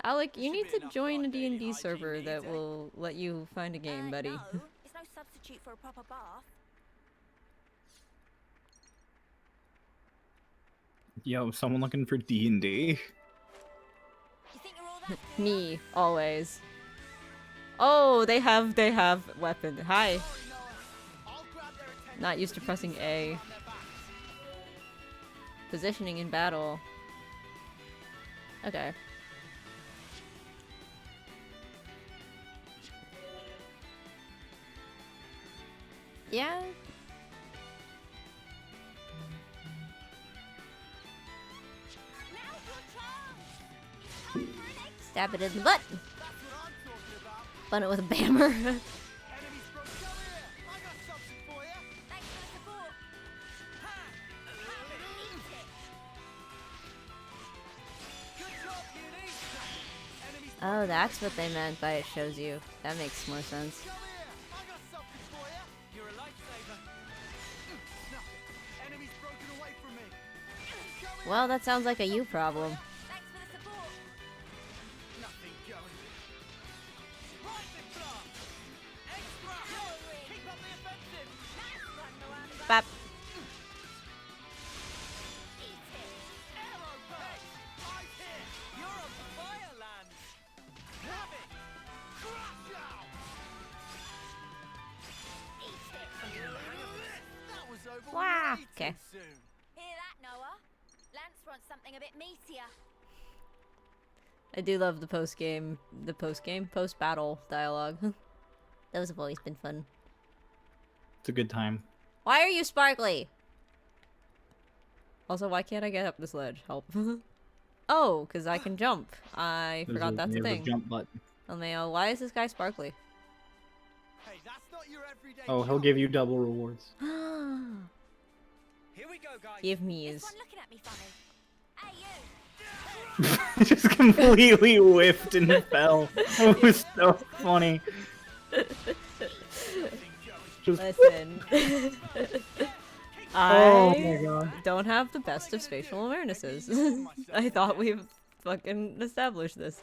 Alec, you need to join a D&D server that will let you find a game, buddy. No, it's no substitute for a proper bath. Yo, someone looking for D&D? You think you're all that good? Me, always. Oh, they have weapon. Hi. I'll grab their attention. Not used to pressing A. Positioning in battle. Okay. Yeah. Now's your chance. Come for an egg. Stab it in the butt. That's what I'm talking about. Bun it with a bammer. Enemies broke. Come here. I got something for you. Thanks for the support. Have it. Eat it. Good job, Uni. Enemies Oh, that's what they meant by it shows you. That makes more sense. come here. I got something for you. You're a lifesaver. Nothing. Enemies broken away from me. Come here. Well, that sounds like a you problem. Thanks for the support. Nothing going. Lightning blast. Extra. Keep up the offensive. Nice one, Luanda. Bap. Eat it. Arrow burst. Right here. You're on fire, Land. Have it. Crush out. Eat it. That was over Wow. way Okay. too soon. Hear that, Noah? Lance wants something a bit meatier. I do love the post-battle dialogue. Those have always been fun. It's a good time. Why are you sparkly? Also, why can't I get up this ledge? Help. Oh, because I can jump. I forgot that's a there's thing. jump button. LMAO, why is this guy sparkly? Hey, that's not your everyday. Oh, he'll job. give you double rewards. Here we go, guys. Give me This his. one looking at me funny. Hey, you. Just completely whiffed and fell. It was so funny. Just, Listen. oh I my god. don't have the best of spatial awarenesses. I thought we've fucking established this.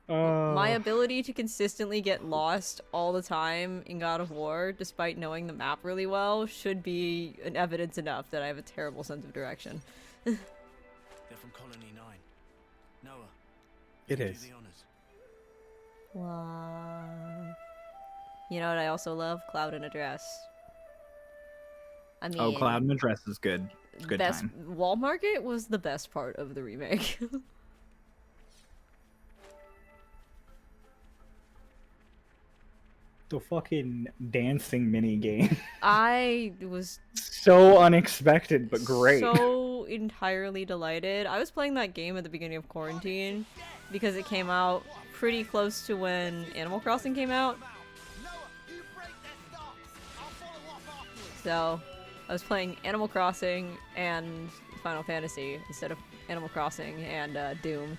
My ability to consistently get lost all the time in God of War, despite knowing the map really well, should be an evidence enough that I have a terrible sense of direction. They're from Colony 9. Noah. It do is. the honors. Wow. You know what I also love? Cloud in a dress. I mean, Oh, Cloud in the Dress is good. Good best time. Wall Market was the best part of the remake. The fucking dancing mini game. I was So unexpected, but great. so entirely delighted. I was playing that game at the beginning of quarantine because it came out pretty close to when Animal Crossing came out. Noah, you break their stocks. I'll follow up afterwards. So I was playing Animal Crossing and Final Fantasy instead of Animal Crossing and Doom.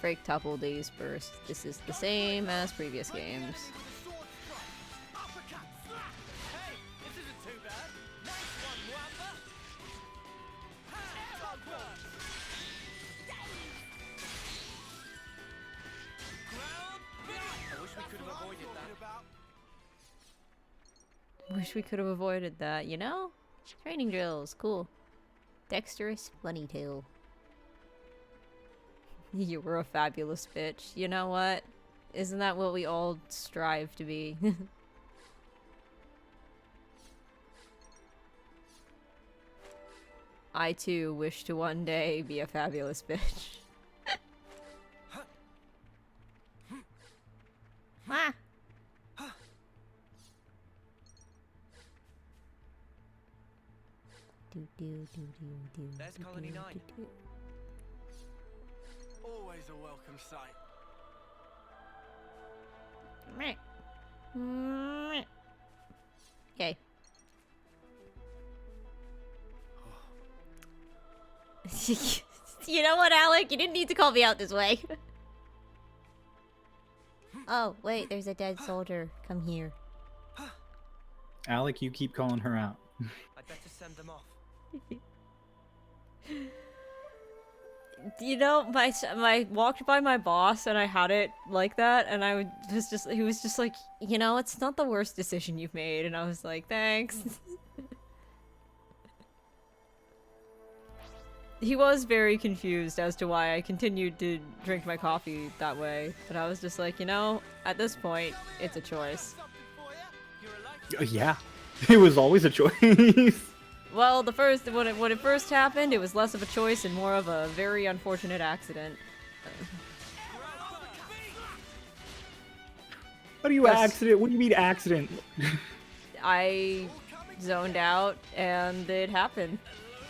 Break topple days burst. This is the same as previous games. Sword strike. Uppercut. Slap. Hey, this isn't too bad. Nice one, Wamba. Arrow burst. I wish we could have avoided that. Wish we could have avoided that, you know? Training drills, cool. Dexterous bunny tail. You were a fabulous bitch. You know what? Isn't that what we all strive to be? I too wish to one day be a fabulous bitch. Ah! There's Colony 9. Always a welcome sight. Meh. Meh. Okay. You know what, Alec? You didn't need to call me out this way. Oh, wait, there's a dead soldier. Come here. Alec, you keep calling her out. I'd better send them off. You know, my walked by my boss and I had it like that, and he was just like, you know, it's not the worst decision you've made, and I was like, thanks. He was very confused as to why I continued to drink my coffee that way, but I was just like, you know, at this point, it's a choice. Something for you. Yeah, it was always a choice. Well, when it first happened, it was less of a choice and more of a very unfortunate accident. What do you accident? What do you mean accident? I zoned out and it happened.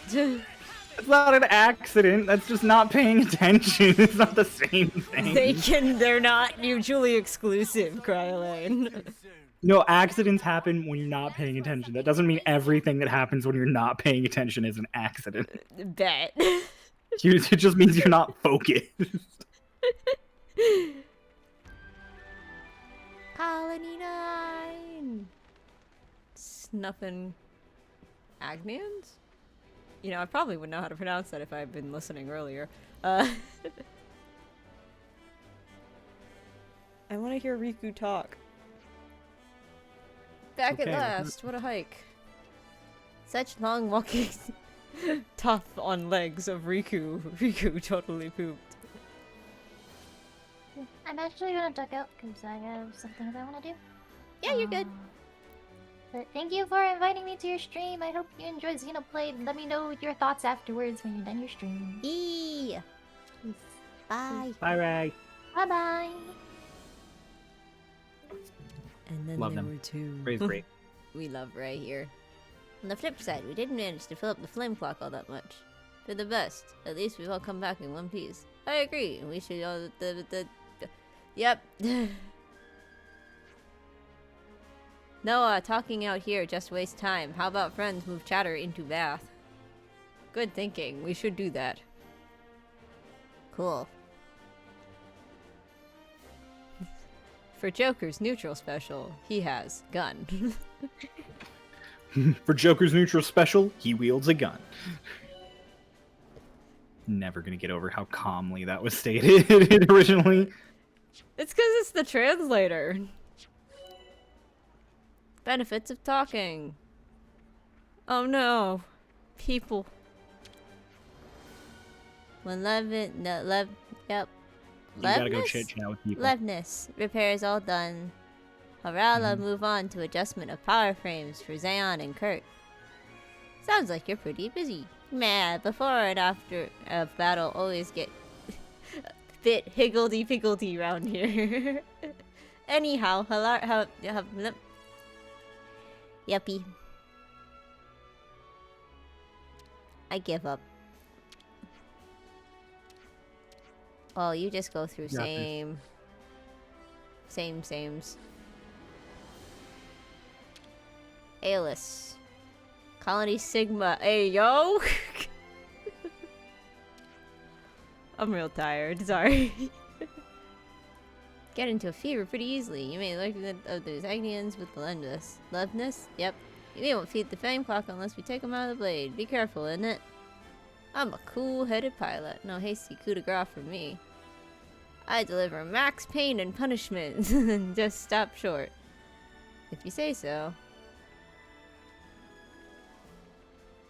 It's not an accident. That's just not paying attention. It's not the same thing. They're not mutually exclusive, Cryolane. No, accidents happen when you're not paying attention. That doesn't mean everything that happens when you're not paying attention is an accident. Bet. It just means you're not focused. Colony 9! Snuffin' Agnians? You know, I probably would know how to pronounce that if I had been listening earlier. I want to hear Riku talk. Back at last, what a hike. Such long walking. Tough on legs of Riku. Riku totally pooped. I'm actually gonna duck out because I have something that I want to do. Yeah, you're good. But thank you for inviting me to your stream. I hope you enjoyed Xenoblade. Let me know your thoughts afterwards when you're done your stream. Eee. Bye. Bye, Ray. Bye bye. And then Love there them. were two. Ray's great. We love Ray here. On the flip side, we didn't manage to fill up the flame clock all that much. For the best. At least we've all come back in one piece. I agree. We should all Yep. No, talking out here just wastes time. How about friends move chatter into bath? Good thinking. We should do that. Cool. For Joker's neutral special, he has gun. For Joker's neutral special, he wields a gun. Never gonna get over how calmly that was stated originally. It's because it's the translator. Benefits of talking. Oh no. People. When yep. You gotta go chit chat with people. Leveness. Repairs all done. Harala move on to adjustment of power frames for Zayon and Kurt. Sounds like you're pretty busy. Meh, before and after a battle always get bit higgledy-piggledy round here. Anyhow, yuppie. I give up. Oh, you just go through sames. Aeolus. Colony Sigma. Hey, yo! I'm real tired, sorry. Get into a fever pretty easily. You may learn of those Agnians with Leveness. Leveness? Yep. We won't feed the flame clock unless we take them out of the blade. Be careful, isn't it? I'm a cool-headed pilot. No hasty coup de grace from me. I deliver max pain and punishment. Just stop short. If you say so.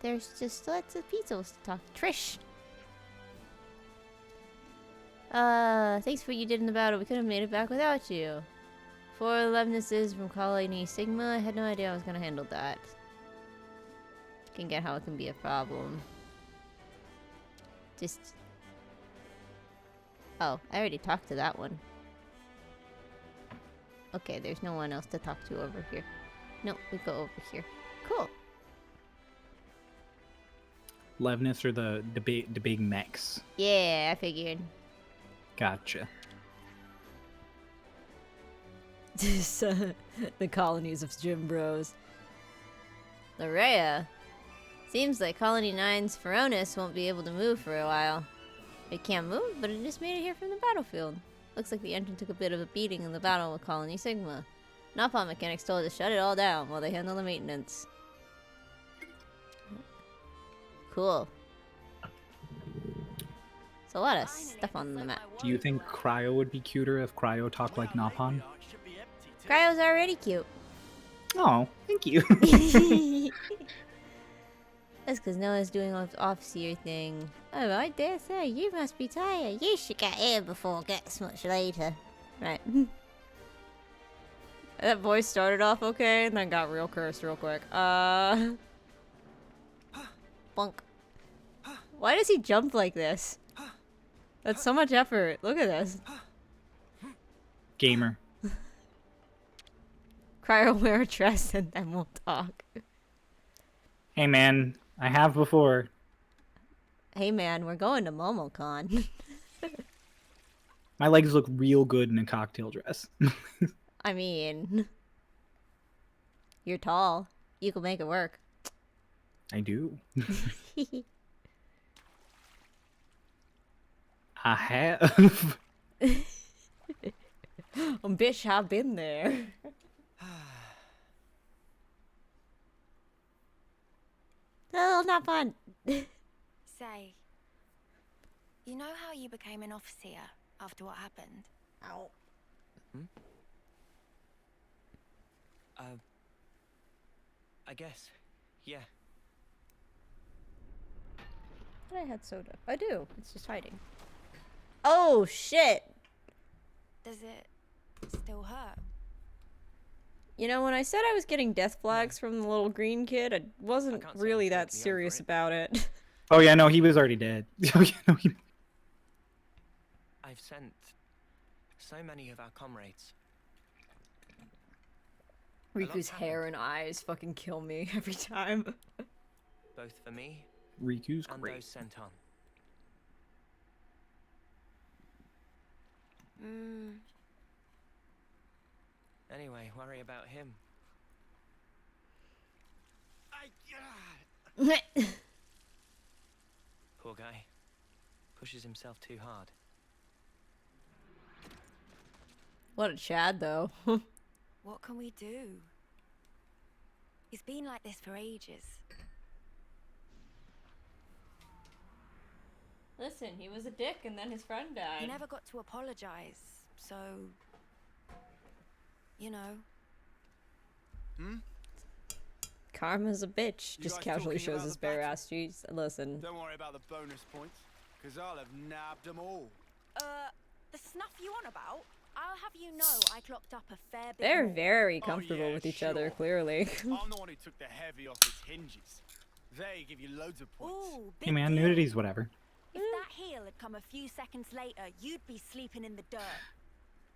There's just lots of pizzas to talk. Trish! Thanks for what you did in the battle. We couldn't have made it back without you. 4 Levenesses from Colony Sigma. I had no idea I was gonna handle that. Can get how it can be a problem. Just... Oh, I already talked to that one. Okay, there's no one else to talk to over here. No, we go over here. Cool. Leveness or the big mechs? Yeah, I figured. Gotcha. The colonies of Gym Bros. Larea. Seems like Colony 9's Feronis won't be able to move for a while. It can't move, but it just made it here from the battlefield. Looks like the engine took a bit of a beating in the battle with Colony Sigma. Napalm mechanics told us to shut it all down while they handle the maintenance. Cool. So a lot of stuff on the map. Do you think Cryo would be cuter if Cryo talked like Napalm? Cryo's already cute. Oh, thank you. That's because Noah's doing off-seer thing. Oh, I dare say, you must be tired. You should get here before it gets much later. Right. That voice started off okay and then got real cursed real quick. Bonk. Why does he jump like this? That's so much effort. Look at this. Gamer. Cryo wear a dress and then we'll talk. Hey man, I have before. Hey man, we're going to MomoCon. My legs look real good in a cocktail dress. I mean, you're tall. You can make it work. I do. I have. Bitch, I've been there. Oh, not fun. Say, you know how you became an officer after what happened? Ow. I guess. Yeah. But I had soda. I do. It's just hiding. Oh, shit. Does it still hurt? You know, when I said I was getting death flags from the little green kid, I wasn't can't say really I'm that totally over serious it. about it. Oh yeah, no, he was already dead. Oh yeah, no, I've sent so many of our comrades. Riku's hair and eyes fucking kill me every time. Both for me Riku's and great. those sent on. Anyway, worry about him. Poor guy. Pushes himself too hard. What a Chad, though. What can we do? He's been like this for ages. Listen, he was a dick and then his friend died. He never got to apologize, so... You know. Karma's a bitch. You Just guys casually talking shows about his the bare battle? ass cheeks. Listen. Don't worry about the bonus points, because I'll have nabbed them all. The snuff you on about? I'll have you know I clocked up a fair bit They're more. very Oh, comfortable yeah, with each other, sure. clearly. I'm the one who took the heavy off its hinges. They give you loads of points. Ooh, Hey big man, deal. nudity's whatever. If that heel had come a few seconds later, you'd be sleeping in the dirt.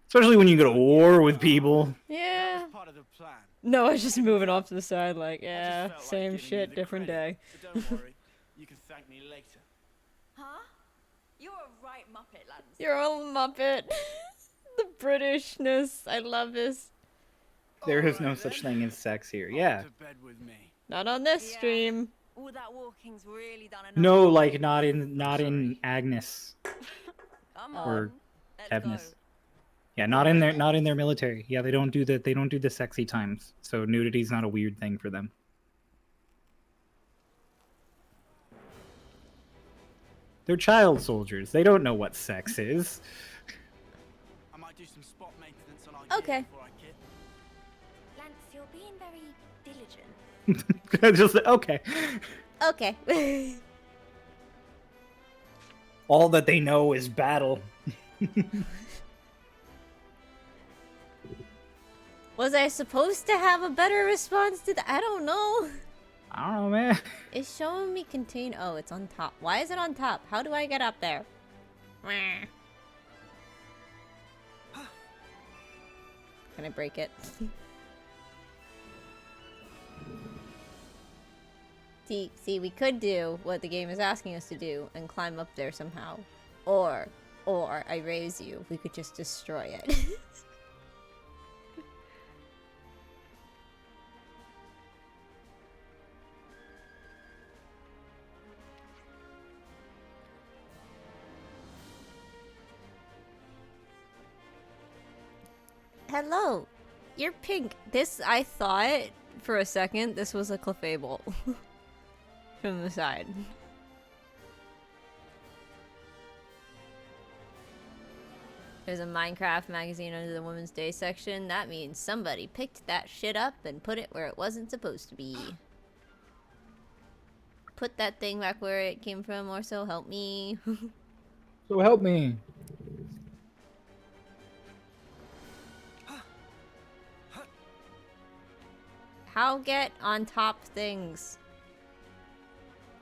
Especially when you go to war with people. That Yeah. was part of the plan. No, I was just moving off to the side like, I just yeah, felt like same giving you shit, the different credit, day. But don't worry, you can thank me later. Huh? You're a right muppet, Lance. You're a Muppet. The Britishness. I love this. There is no Alright such then. thing as sex here. Off Yeah. to bed with me. Not on this Yeah. stream. All that walking's really done enough. No, like not in Agnes Come or on, let's Evness. go. Yeah, not in their military. Yeah, they don't do the sexy times. So nudity's not a weird thing for them. They're child soldiers. They don't know what sex is. I might do some spot maintenance on our Okay. gear before I kit. Lance, you're being very diligent. Just okay. Okay. All that they know is battle. Was I supposed to have a better response to that? I don't know. I don't know, man. It's showing me contain. Oh, it's on top. Why is it on top? How do I get up there? Can I break it? See, we could do what the game is asking us to do and climb up there somehow. Or I raise you. We could just destroy it. Hello. You're pink. This, I thought for a second this was a clefable. From the side. There's a Minecraft magazine under the Women's Day section. That means somebody picked that shit up and put it where it wasn't supposed to be. Put that thing back where it came from, or so help me. So help me. How get on top things?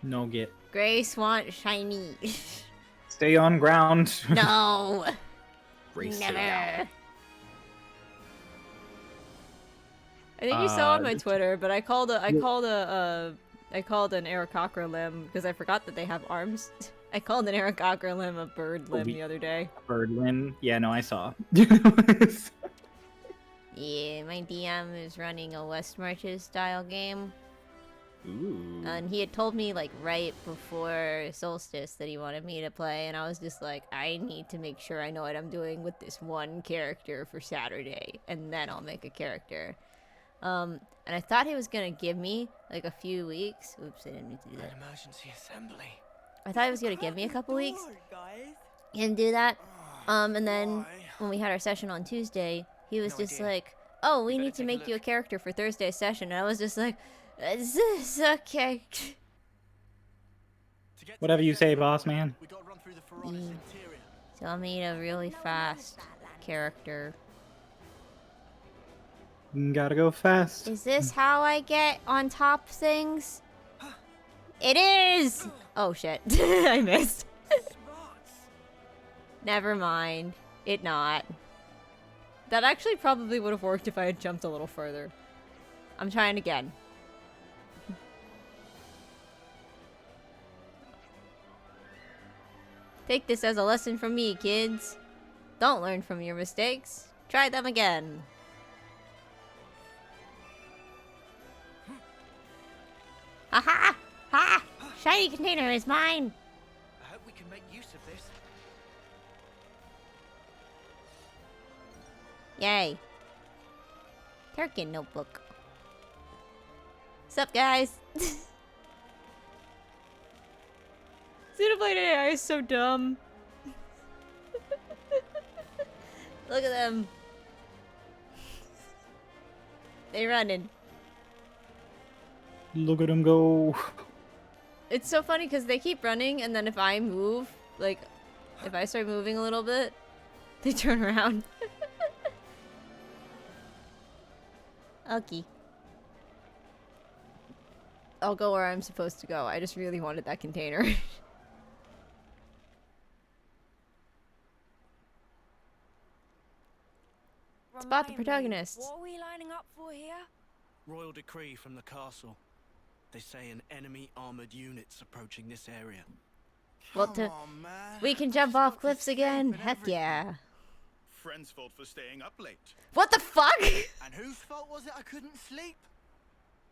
No get. Grace wants shiny. Stay on ground. No. Grace, Never. stay down. I think you saw on my Just- Twitter, but I called an Aarakocra limb because I forgot that they have arms. I called an Aarakocra limb a bird limb the other day. Birdlin. Yeah, no, I saw. Yeah, my DM is running a West Marches style game. Ooh. And he had told me, like, right before Solstice that he wanted me to play, and I was just like, I need to make sure I know what I'm doing with this one character for Saturday, and then I'll make a character. And I thought he was gonna give me, like, a few weeks. Oops, I didn't mean to do that. An emergency assembly. I thought he was gonna give me a couple weeks. He didn't do that. And then when we had our session on Tuesday, he was No just idea. like, oh, we You need better to take a make you a look. character for Thursday's session. And I was just like, is this okay? To get to Whatever the you say, assembly boss point, man. we gotta run through the Ferraris Mm. interior. So I made a really fast character. Gotta go fast. Is this how I get on top things? It is! Oh shit, I missed. Never mind. It not. That actually probably would have worked if I had jumped a little further. I'm trying again. Take this as a lesson from me, kids. Don't learn from your mistakes. Try them again. Aha! Ha! Shiny container is mine! I hope we can make use of this. Yay. Turkin notebook. Sup, guys? Xenoblade AI is so dumb. Look at them. They running. Look at him go. It's so funny because they keep running, and then if I move, like, if I start moving a little bit, they turn around. Okay. I'll go where I'm supposed to go. I just really wanted that container. Spot the Remind me, protagonist. What are we lining up for here? Royal decree from the castle. They say an enemy armored unit's approaching this area. Well, Come on, man. we can jump I've off got to cliffs sleep again. and Heck everything. yeah. Friend's fault for staying up late. What the fuck? And whose fault was it I couldn't sleep?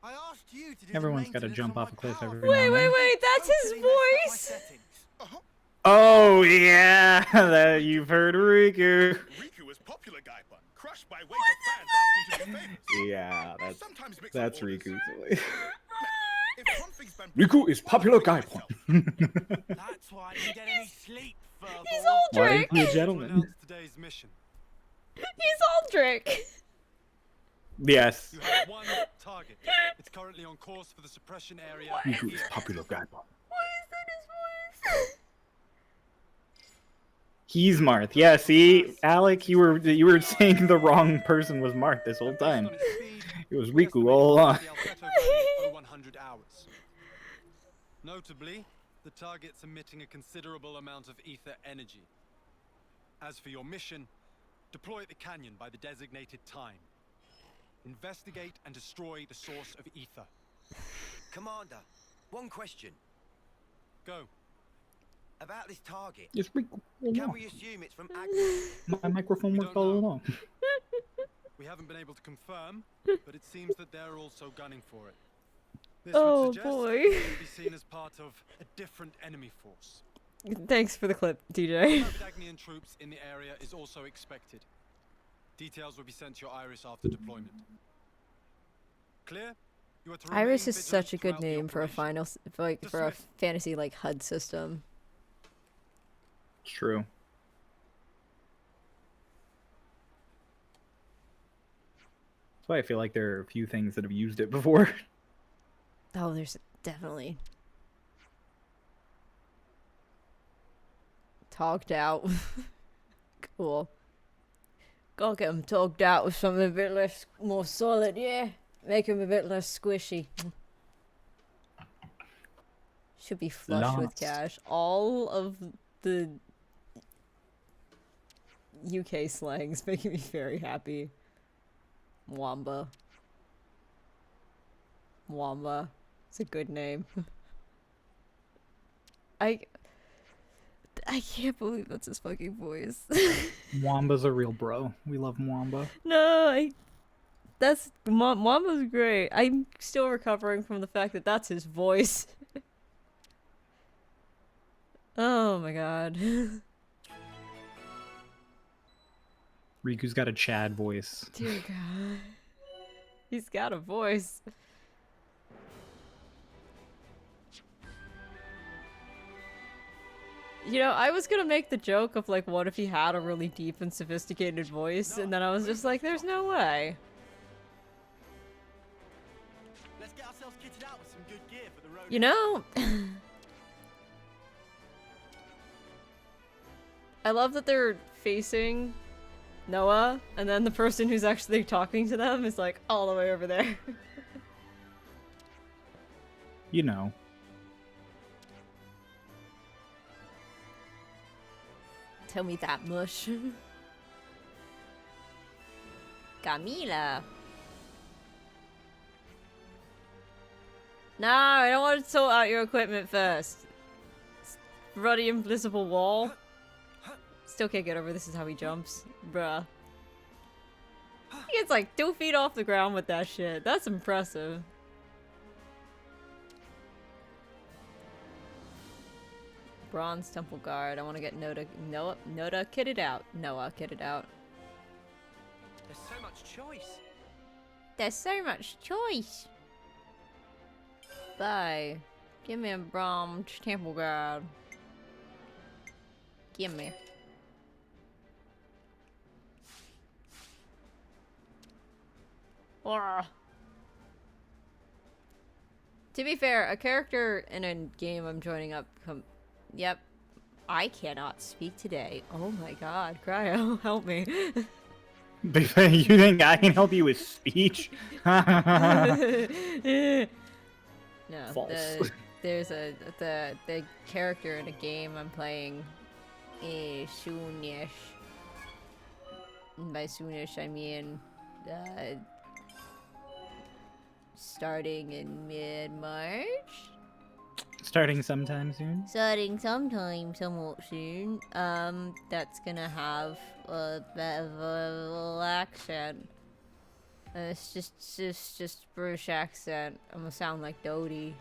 I asked you to do Everyone's got gotta to jump off a cliff every Wait, now and then. wait, that's his voice. Oh yeah, that you've heard Riku. Riku is popular guy pun, crushed by wave of fans asking to be famous. Yeah, Sometimes mix that's up orders. Riku's voice. If conflict's been Riku is popular guy pun. That's why I didn't get any sleep, He's furball. Why Aldrich. is he a gentleman? Today's mission. He's Aldrich. Yes. You have one target. It's currently on course for the suppression area. Riku is popular guy pun. Why is that his voice? He's Marth. Yeah, see, Alec, you were saying the wrong person was Marth this whole time. It was Riku all along. 100 hours. Notably, the target's emitting a considerable amount of ether energy. As for your mission, deploy at the canyon by the designated time. Investigate and destroy the source of ether. Commander, one question. Go. About this target. It's Riku. Can we assume it's from Agnes? My microphone We worked don't all know. along. We haven't been able to confirm, but it seems that they're also gunning for it. This Oh, would suggest boy. it may be seen as part of a different enemy force. Thanks for the clip, DJ. Agnian troops in the area is also expected. Details will be sent to your Iris after deployment. Clear? You are to remain Iris is vigilant such a good throughout the name for a operation. final, like for a Dismissed. fantasy like HUD system. It's true. That's why I feel like there are a few things that have used it before. Oh, there's definitely togged out. Cool. Gotta get him togged out with something a bit less, more solid, yeah. Make him a bit less squishy. Should be flush with Lots. cash. All of the UK slangs making me very happy. Wamba. Wamba. It's a good name. I can't believe that's his fucking voice. Wamba's a real bro. We love Wamba. No, Wamba's great. I'm still recovering from the fact that that's his voice. Oh my god. Riku's got a Chad voice. Dear god. He's got a voice. You know, I was gonna make the joke of like, what if he had a really deep and sophisticated voice, and then I was just like, there's no way. Let's get ourselves kitted out with some good gear for the road. You know, I love that they're facing Noah, and then the person who's actually talking to them is like all the way over there. You know. Tell me that mush. Camila. No, I don't want to sort out your equipment first. Ruddy invisible wall. Still can't get over this is how he jumps. Bruh. He gets like 2 feet off the ground with that shit. That's impressive. Bronze Temple Guard. I want to get Noda kitted out. Noah kitted out. There's so much choice. There's so much choice. Bye. Give me a Bronze Temple Guard. Give me. Ugh. To be fair, a character in a game I'm joining up Yep. I cannot speak today. Oh my god, Cryo, help me. You think I can help you with speech? No, False. there's the character in a game I'm playing is soonish. And by soonish I mean starting in mid-March? Starting sometime soon. Starting sometime somewhat soon. That's gonna have a bit of a little accent. It's just British accent. I'm gonna sound like Dodie,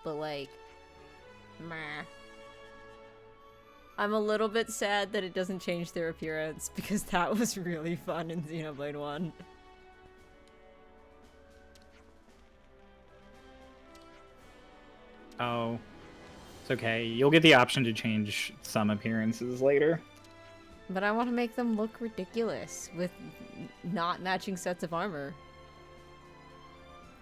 but like, meh. I'm a little bit sad that it doesn't change their appearance because that was really fun in Xenoblade 1. Oh. It's okay. You'll get the option to change some appearances later. But I want to make them look ridiculous with not matching sets of armor.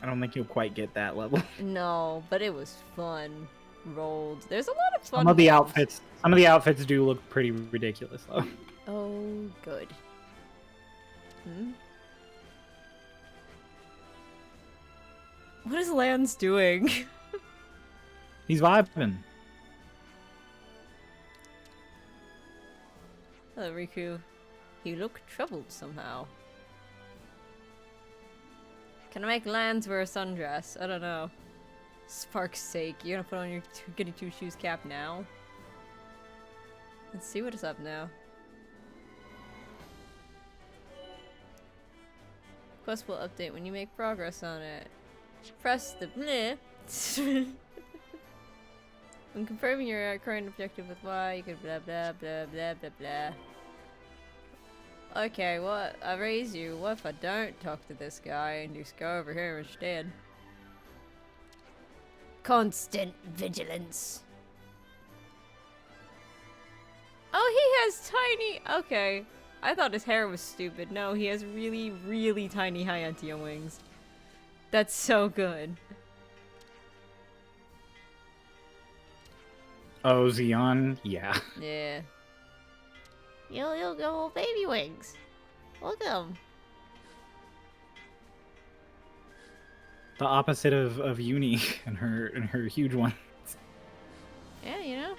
I don't think you'll quite get that level. No, but it was fun. Rolled. There's a lot of fun. Some of the outfits do look pretty ridiculous though. Oh, good. What is Lance doing? He's vibing. Oh, Riku. You look troubled somehow. Can I make Lance wear a sundress? I don't know. Spark's sake, you're gonna put on your goody two shoes cap now? Let's see what is up now. Quest will update when you make progress on it. Press the bleh. When confirming your current objective with Y, you could blah blah blah blah blah blah. Okay, what? I raise you. What if I don't talk to this guy and just go over here instead? Constant vigilance. Oh, he has tiny... Okay. I thought his hair was stupid. No, he has really, really tiny Hyantia wings. That's so good. Oh, Xeon? Yeah. Yeah. You'll go baby wings. Look at them. The opposite of Uni and her huge one. Yeah, you know.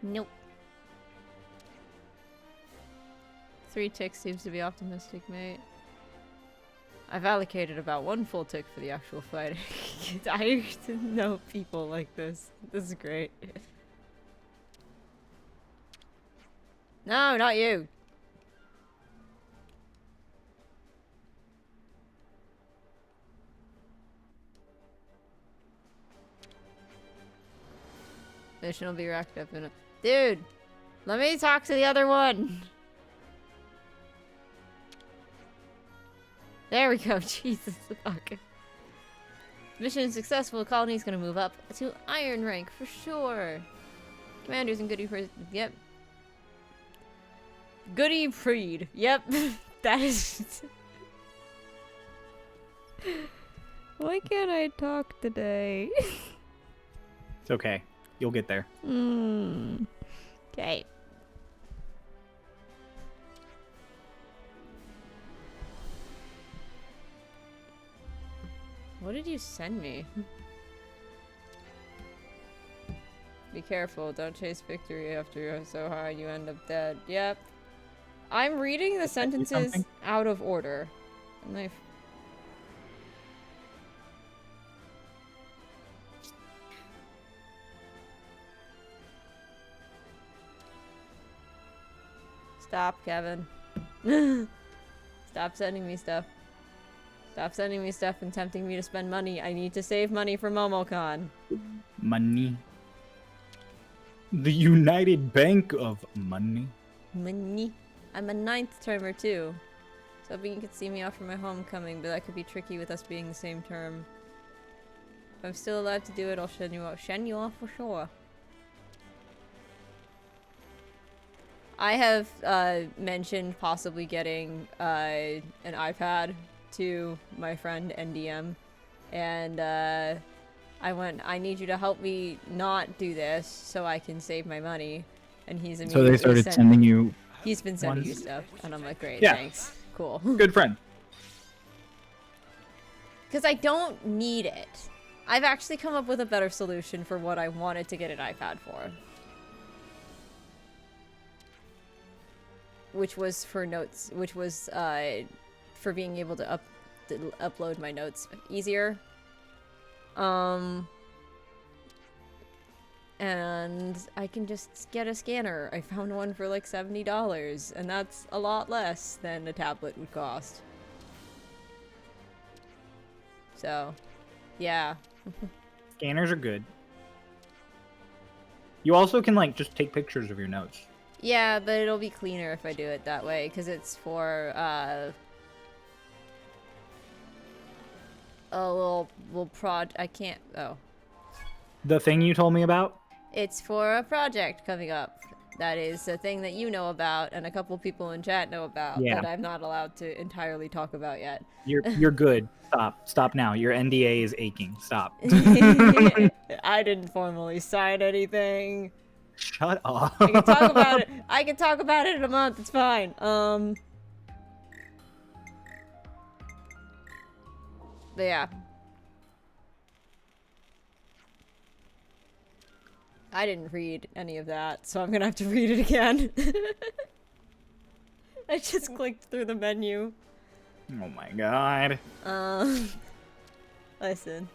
Nope. 3 ticks seems to be optimistic, mate. I've allocated about 1 full tick for the actual fighting. I didn't know people like this. This is great. No, not you. Mission will be racked up in a— Dude! Let me talk to the other one! There we go, Jesus fuck. Mission successful, the colony's gonna move up to iron rank for sure. Commanders and Goody Priest, yep. Goody Preed, yep. That is... Why can't I talk today? It's okay. You'll get there. Okay. What did you send me? Be careful, don't chase victory after you're so high you end up dead. Yep. I'm reading the sentences out of order. And I Stop, Kevin. Stop sending me stuff. Stop sending me stuff and tempting me to spend money. I need to save money for MomoCon. Money. The United Bank of Money. Money. I'm a 9th termer too. So hoping you could see me off for my homecoming, but that could be tricky with us being the same term. If I'm still allowed to do it, I'll send you off. Send you off for sure. I have mentioned possibly getting an iPad to my friend NDM, and I need you to help me not do this so I can save my money. And he's immediately So they started sending you. He's been sending ones? you stuff, and I'm like, great, Yeah. thanks, cool. Good friend. Because I don't need it. I've actually come up with a better solution for what I wanted to get an iPad for. Which was for notes, which was for being able to upload my notes easier. And I can just get a scanner. I found one for like $70, and that's a lot less than a tablet would cost. So, yeah. Scanners are good. You also can like just take pictures of your notes. Yeah, but it'll be cleaner if I do it that way, because it's for, a little I can't, oh. The thing you told me about? It's for a project coming up. That is a thing that you know about, and a couple people in chat know about, Yeah. that I'm not allowed to entirely talk about yet. You're good. Stop now. Your NDA is aching. Stop. I didn't formally sign anything. Shut up. I can talk about it. I can talk about it in a month. It's fine. But yeah. I didn't read any of that, so I'm gonna have to read it again. I just clicked through the menu. Oh my god. Listen.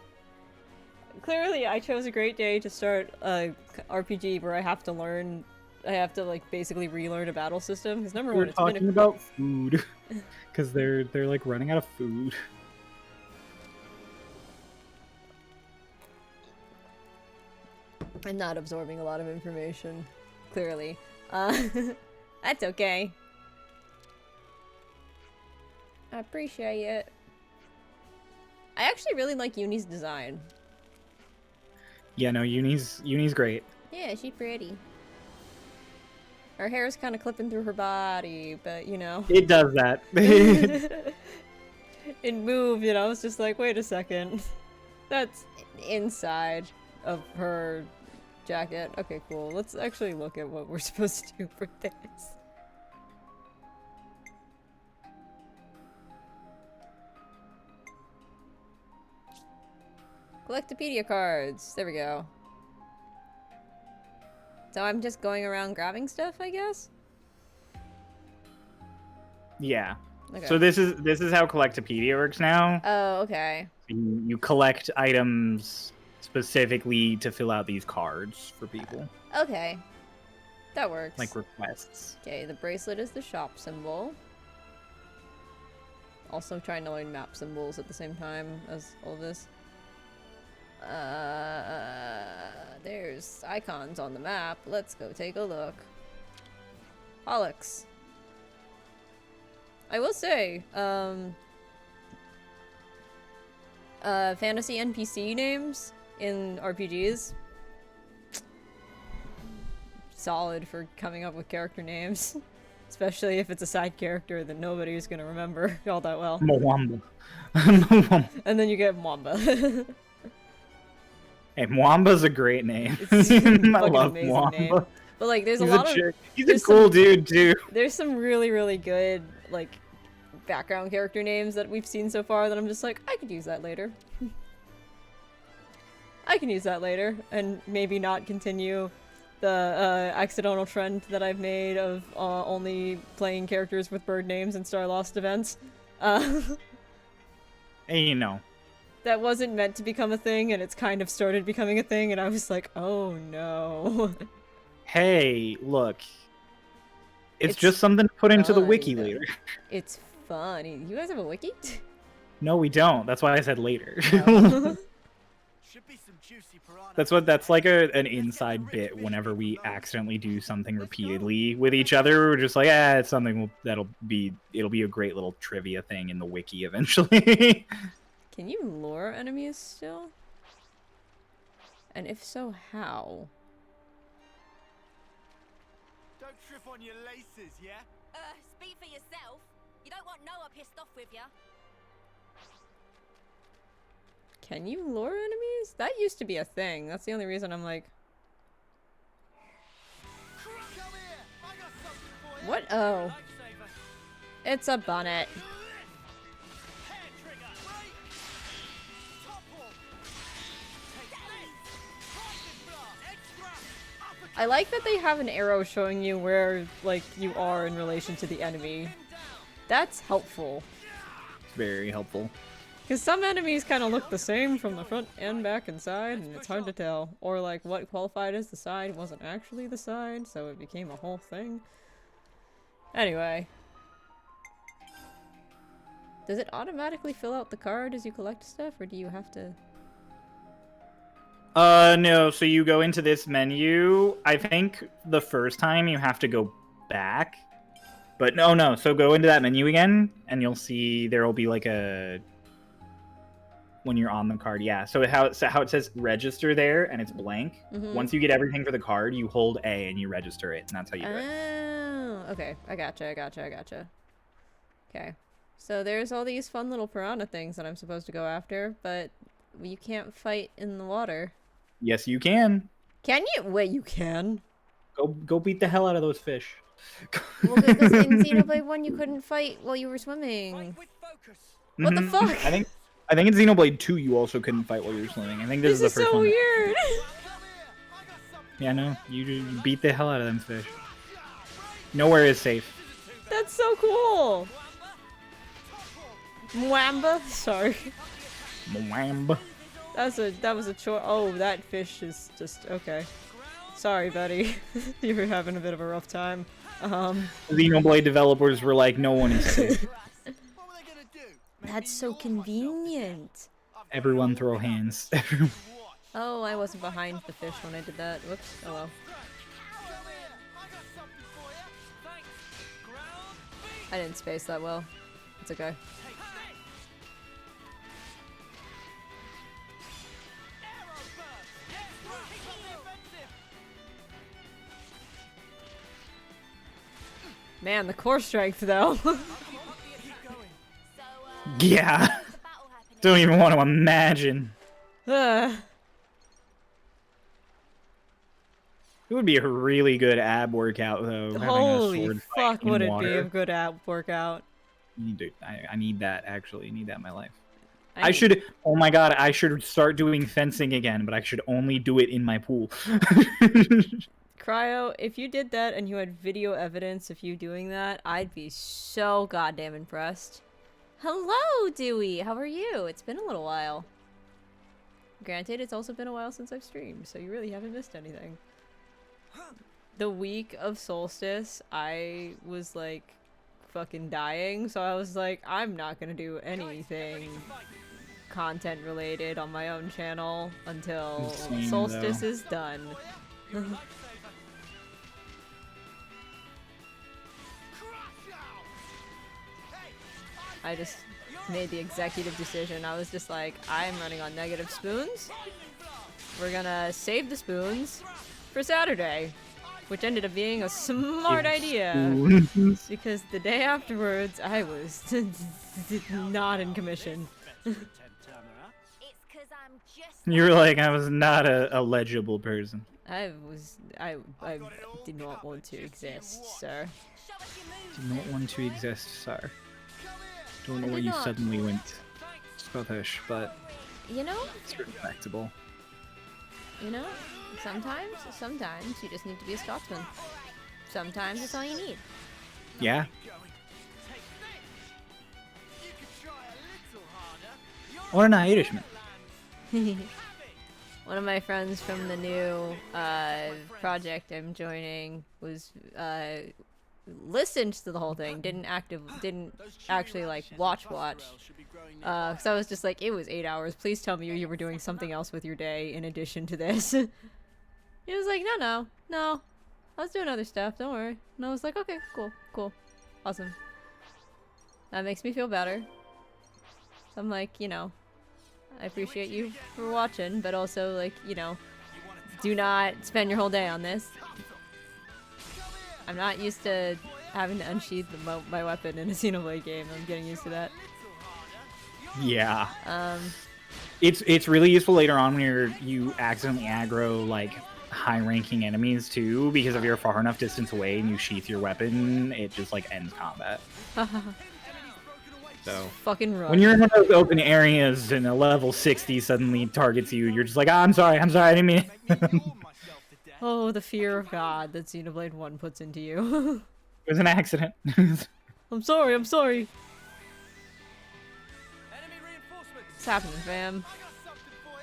Clearly, I chose a great day to start a RPG where I have to like basically relearn a battle system. Because number We're one, it's been talking about food, because they're like running out of food. I'm not absorbing a lot of information, clearly. That's okay. I appreciate it. I actually really like Uni's design. Yeah, no, Uni's great. Yeah, she's pretty. Her hair's kind of clipping through her body, but you know. It does that. It moved, you know, it's just like, wait a second. That's inside of her jacket. Okay, cool. Let's actually look at what we're supposed to do for this. Collectopedia cards. There we go. So I'm just going around grabbing stuff, I guess? Yeah. Okay. So this is how Collectopedia works now. Oh, okay. You collect items specifically to fill out these cards for people. Okay. That works. Like requests. Okay, the bracelet is the shop symbol. Also trying to learn map symbols at the same time as all this. There's icons on the map. Let's go take a look. Pollux. I will say, fantasy NPC names in RPGs, solid for coming up with character names. Especially if it's a side character that nobody's gonna remember all that well. Mwamba. And then you get Mwamba. Hey, Mwamba's a great name. It's a I fucking love amazing Mwamba. name. But like, there's He's a lot of jerk. He's a there's cool some- dude too. there's some really, really good like background character names that we've seen so far that I'm just like, I could use that later. I can use that later, and maybe not continue the accidental trend that I've made of only playing characters with bird names in Star Lost events. Hey, you know. That wasn't meant to become a thing, and it's kind of started becoming a thing, and I was like, oh no. Hey, look. It's It's just something to put into the fun. wiki later. It's funny. You guys have a wiki? No, we don't. That's why I said later. No. Should be some juicy piranha. That's like an inside bit whenever we accidentally do something repeatedly with each other. We're just like, it's something it'll be a great little trivia thing in the wiki eventually. Can you lure enemies still? And if so, how? Don't trip on your laces, yeah? Speak for yourself. You don't want Noah pissed off with you. Can you lure enemies? That used to be a thing. That's the only reason I'm like... Come here. I got something for you. What? Oh. It's a bonnet. Hair trigger. Wait. Topple. Take this. Target blast. Extra. Uppercut. I like that they have an arrow showing you where, like, you are in relation to the enemy. That's helpful. It's very helpful. Because some enemies kind of look the same from the front and back and side, and it's hard to tell. Or, like, what qualified as the side wasn't actually the side, so it became a whole thing. Anyway. Does it automatically fill out the card as you collect stuff, or do you have to... No, so you go into this menu. I think the first time you have to go back. But no, so go into that menu again, and you'll see there will be like a... When you're on the card, yeah. So how it says register there, and it's blank. Mhm. Once you get everything for the card, you hold A and you register it, and that's how you do it. Oh, okay. I gotcha. Okay. So there's all these fun little piranha things that I'm supposed to go after, but you can't fight in the water. Yes, you can. Can you? Wait, you can? Go beat the hell out of those fish. Well, because in Xenoblade 1 you couldn't fight while you were swimming. With focus. What the Mhm. fuck? I think in Xenoblade 2 you also couldn't fight while you were swimming. I think this is the first so one. weird. Come here. I got something. Yeah, no, you beat the hell out of them fish. Nowhere is safe. That's so cool. Mwamba? Sorry. Mwamba. That was a choice. Oh, that fish is just okay. Sorry, buddy. You were having a bit of a rough time. Xenoblade developers were like, no one is safe. What were they gonna do? That's so convenient. Everyone throw hands. Oh, I wasn't behind the fish when I did that. Whoops. Oh well. Come here. I got something for you. Thanks. Ground beat. I didn't space that well. It's okay. Take this. Arrow burst. Yes, right. On the offensive. Man, the core strength though. Keep going. So, Yeah. there's a battle happening. Don't even want to imagine. It would be a really good ab workout, though. having a Holy sword fight fuck, in would it be water. a good ab workout? I need that, actually. I need that in my life. I should. Oh my god! I should start doing fencing again, but I should only do it in my pool. Cryo, if you did that and you had video evidence of you doing that, I'd be so goddamn impressed. Hello, Dewey! How are you? It's been a little while. Granted, it's also been a while since I've streamed, so you really haven't missed anything. The week of Solstice, I was like fucking dying, so I was like, I'm not gonna do anything content related on my own channel until Same, Solstice though. is done. I just made the executive decision. I was just like, I'm running on negative spoons. We're gonna save the spoons for Saturday, which ended up being a smart idea. Spoons. Because the day afterwards, I was not in commission. It's 'cause I'm just You were like, I was not a legible person. I did not want to exist, sir. show us your moves. Do not want to exist, sir. Don't know I why did you not. suddenly went Scottish, but You know? it's respectable. You know? Sometimes you just need to be a Scotsman. Sometimes that's all you need. Yeah. Or an Irishman. One of my friends from the new project I'm joining was listened to the whole thing, didn't actually like watch, because I was just like, it was 8 hours, please tell me you were doing something else with your day in addition to this. He was like, no, I was doing other stuff, don't worry. And I was like, okay, cool, awesome. That makes me feel better. So I'm like, you know, I appreciate you for watching, but also, like, you know, do not spend your whole day on this. I'm not used to having to unsheath my weapon in a Xenoblade game. I'm getting used to that. Yeah. It's really useful later on when you accidentally aggro like high-ranking enemies too, because if you're far enough distance away and you sheath your weapon, it just like ends combat. So Fucking run. when you're in one of those open areas and a level 60 suddenly targets you, you're just like, I'm sorry, I didn't mean it. Oh, the fear of God that Xenoblade 1 puts into you. It was an accident. I'm sorry. Enemy reinforcements. What's happening, fam?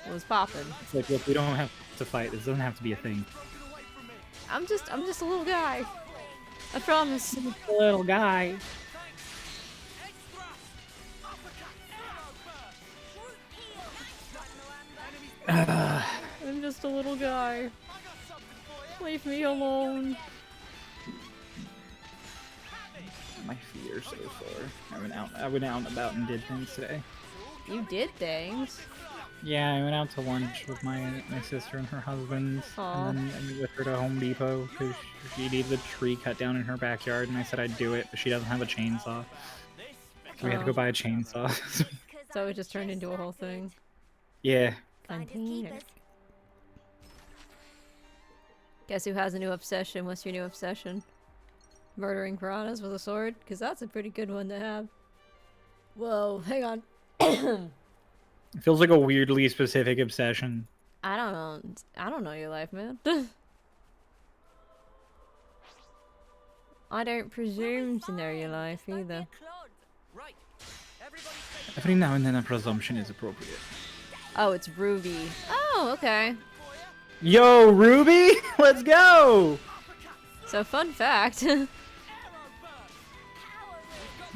What was popping? It's like, look, we don't have to fight. This doesn't have to be a thing. I'm just a little guy. I promise. A little guy. I'm just a little guy. Leave me alone. My feet are so sore. I went out and about and did things today. You did things. Yeah, I went out to lunch with my sister and her husband, Aw. and then I went with her to Home Depot because she needed a tree cut down in her backyard, and I said I'd do it, but she doesn't have a chainsaw. So we had to go buy a chainsaw. So it just turned into a whole thing. Yeah. Finders Container. keepers. Guess who has a new obsession? What's your new obsession? Murdering piranhas with a sword? Because that's a pretty good one to have. Whoa, hang on. It feels like a weirdly specific obsession. I don't know your life, man. I don't presume to know your life Don't be a either. clod. Right. Everybody stay Every now and then a presumption is appropriate. Oh, it's Ruby. Oh, okay. Yo, Ruby! Let's go! So, fun fact. I'm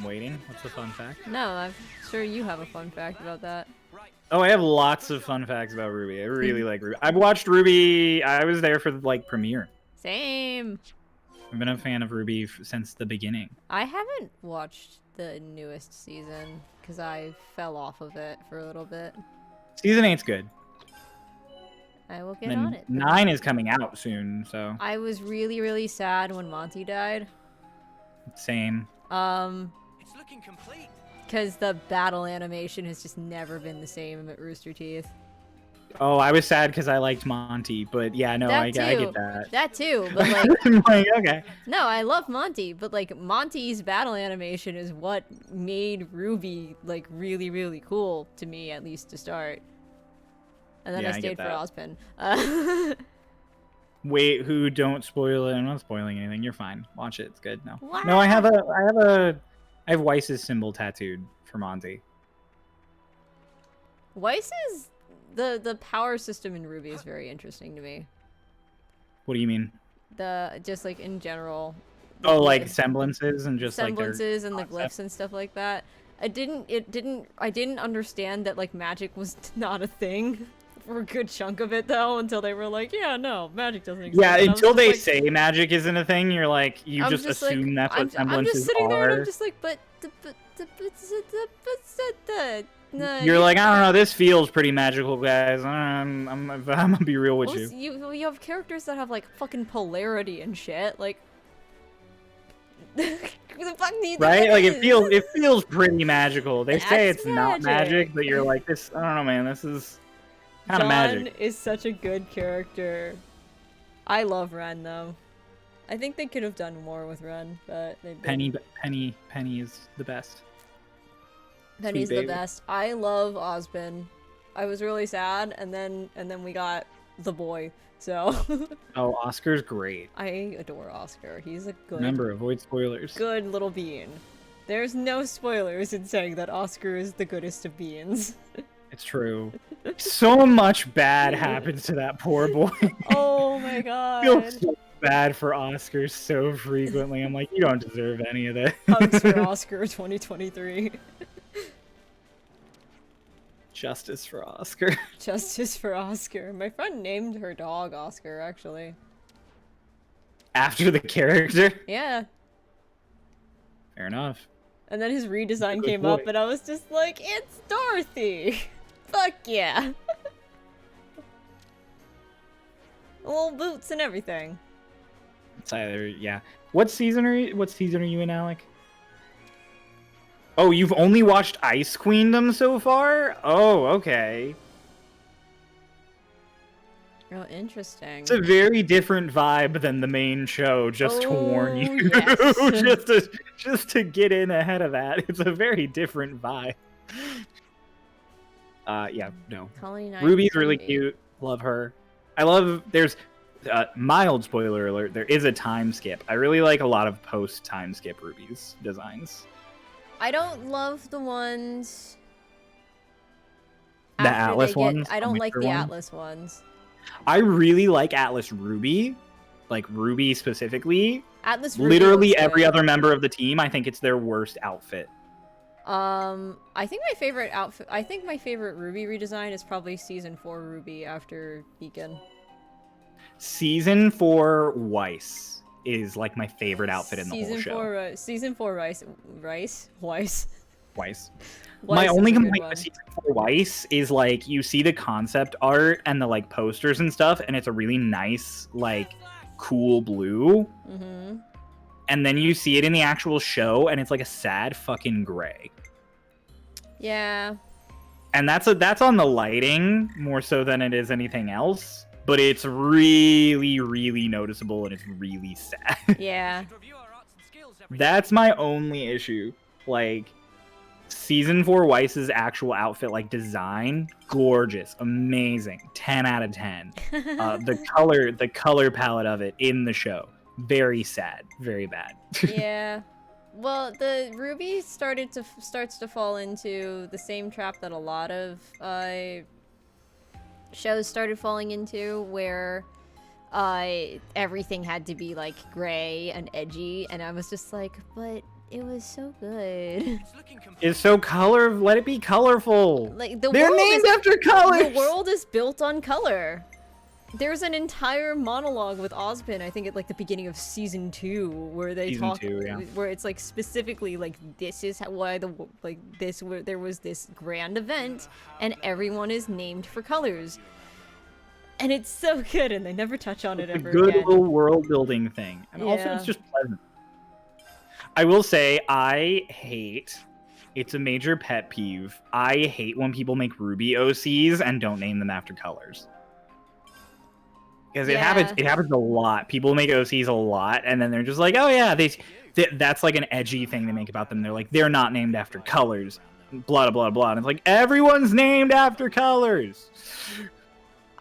waiting. What's the fun fact? No, I'm sure you have a fun fact about that. Oh, I have lots of fun facts about Ruby. I really like Ruby. I've watched Ruby. I was there for like premiere. Same. I've been a fan of Ruby since the beginning. I haven't watched the newest season because I fell off of it for a little bit. Season 8's good. I will get And on it. 9 is coming out soon, so I was really, really sad when Monty died. same. It's looking complete. Because the battle animation has just never been the same at Rooster Teeth. Oh, I was sad because I liked Monty, but yeah, no, I get too. that. That too, but like, I'm like, okay. no, I love Monty, but like Monty's battle animation is what made Ruby like really, really cool to me, at least to start. And then Yeah, I I get stayed for that. Ozpin. Wait, who? Don't spoil it. I'm not spoiling anything. You're fine. Watch it. It's good. No. Wow. No, I have Weiss's symbol tattooed for Monty. Weiss's the power system in Ruby is very interesting to me. What do you mean? The just like in general. Oh, like the semblances and just semblances and the concept. glyphs and stuff like that. I didn't understand that like magic was not a thing for a good chunk of it though, until they were like, yeah, no, magic doesn't exist. Yeah, And I was until just they like, say magic isn't a thing, you're like, you I'm just just like, assume that's what I'm semblances just sitting are. there and I'm just like, but no, You're like, I don't know, this feels pretty magical, guys. I'm gonna be real with you. you have characters that have like fucking polarity and shit, like who the fuck needs Right? Like this? it feels pretty magical. They say That's it's not magic, but you're like, this. I don't know, man. This is kind of magic. John is such a good character. I love Ren though. I think they could have done more with Ren, but they didn't. Penny is the best. Penny's Sweet the baby. best. I love Ozpin. I was really sad, and then we got the boy. So Oh, Oscar's great. I adore Oscar. He's a good, Remember, avoid spoilers. good little bean. There's no spoilers in saying that Oscar is the goodest of beans. It's true. So much bad happens to that poor boy. Oh my I god. feel so bad for Oscar so frequently. I'm like, you don't deserve any of this. Hugs for Oscar 2023. Justice for Oscar. Justice for Oscar. My friend named her dog Oscar, actually. After the character? Yeah. Fair enough. And then his redesign Good came boy. up, and I was just like, it's Dorothy! Fuck yeah! Little boots and everything. It's either, yeah. What season are you in, Alec? Oh, you've only watched Ice Queendom so far? Oh, okay. Oh, interesting. It's a very different vibe than the main show, just to warn you. Oh, yes. just to get in ahead of that. It's a very different vibe. Yeah, no. Colony 9 Ruby's really TV. cute. Love her. I love, there's, mild spoiler alert, there is a time skip. I really like a lot of post-time skip Ruby's designs. I don't love the ones... The after Atlas they get- ones? I don't like Winter the ones? Atlas ones. I really like Atlas Ruby, like Ruby specifically. Atlas Ruby Literally looks every good. other member of the team, I think it's their worst outfit. I think my favorite outfit... I think my favorite Ruby redesign is probably Season 4 Ruby after Beacon. Season 4 Weiss is like my favorite outfit in the whole show. Season 4 Weiss. Weiss. Weiss My is only a good complaint one. with Season 4 Weiss is like you see the concept art and the like posters and stuff, and it's a really nice, like, cool blue. Mm-hmm. And then you see it in the actual show, and it's like a sad fucking gray. Yeah. And that's on the lighting more so than it is anything else. But it's really, really noticeable, and it's really sad. Yeah. That's my only issue. Like, Season 4 Weiss's actual outfit, like, design, gorgeous, amazing, 10 out of 10. The color palette of it in the show, very sad, very bad. Yeah. Well, the Ruby starts to fall into the same trap that a lot of shows started falling into, where everything had to be like gray and edgy, and I was just like, but it was so good. It's so let it be colorful. Like They're named after colors. The world is built on color. There's an entire monologue with Ozpin, I think at like the beginning of season 2, where they Season talk, 2, yeah. where it's like specifically like this is why there was this grand event, and everyone is named for colors, and it's so good, and they never touch on it It's a ever good again. little world building thing, and also Yeah. it's just pleasant. I will say I hate It's a major pet peeve. I hate when people make Ruby OCs and don't name them after colors. Because it happens a lot. People make OCs a lot, and then they're just like, oh yeah, that's like an edgy thing they make about them. They're like, they're not named after colors. Blah, blah, blah. And it's like, everyone's named after colors.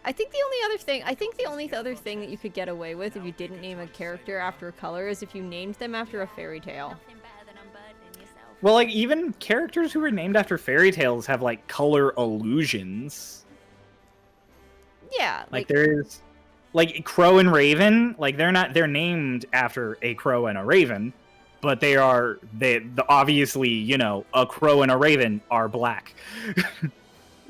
I think the only other thing that you could get away with if you didn't name a character after a color is if you named them after a fairy tale. Nothing better than unburdening yourself. Well, like, even characters who are named after fairy tales have, like, color illusions. Yeah. Like there's, like, Crow and Raven, like, they're named after a crow and a raven, but they obviously, you know, a crow and a raven are black.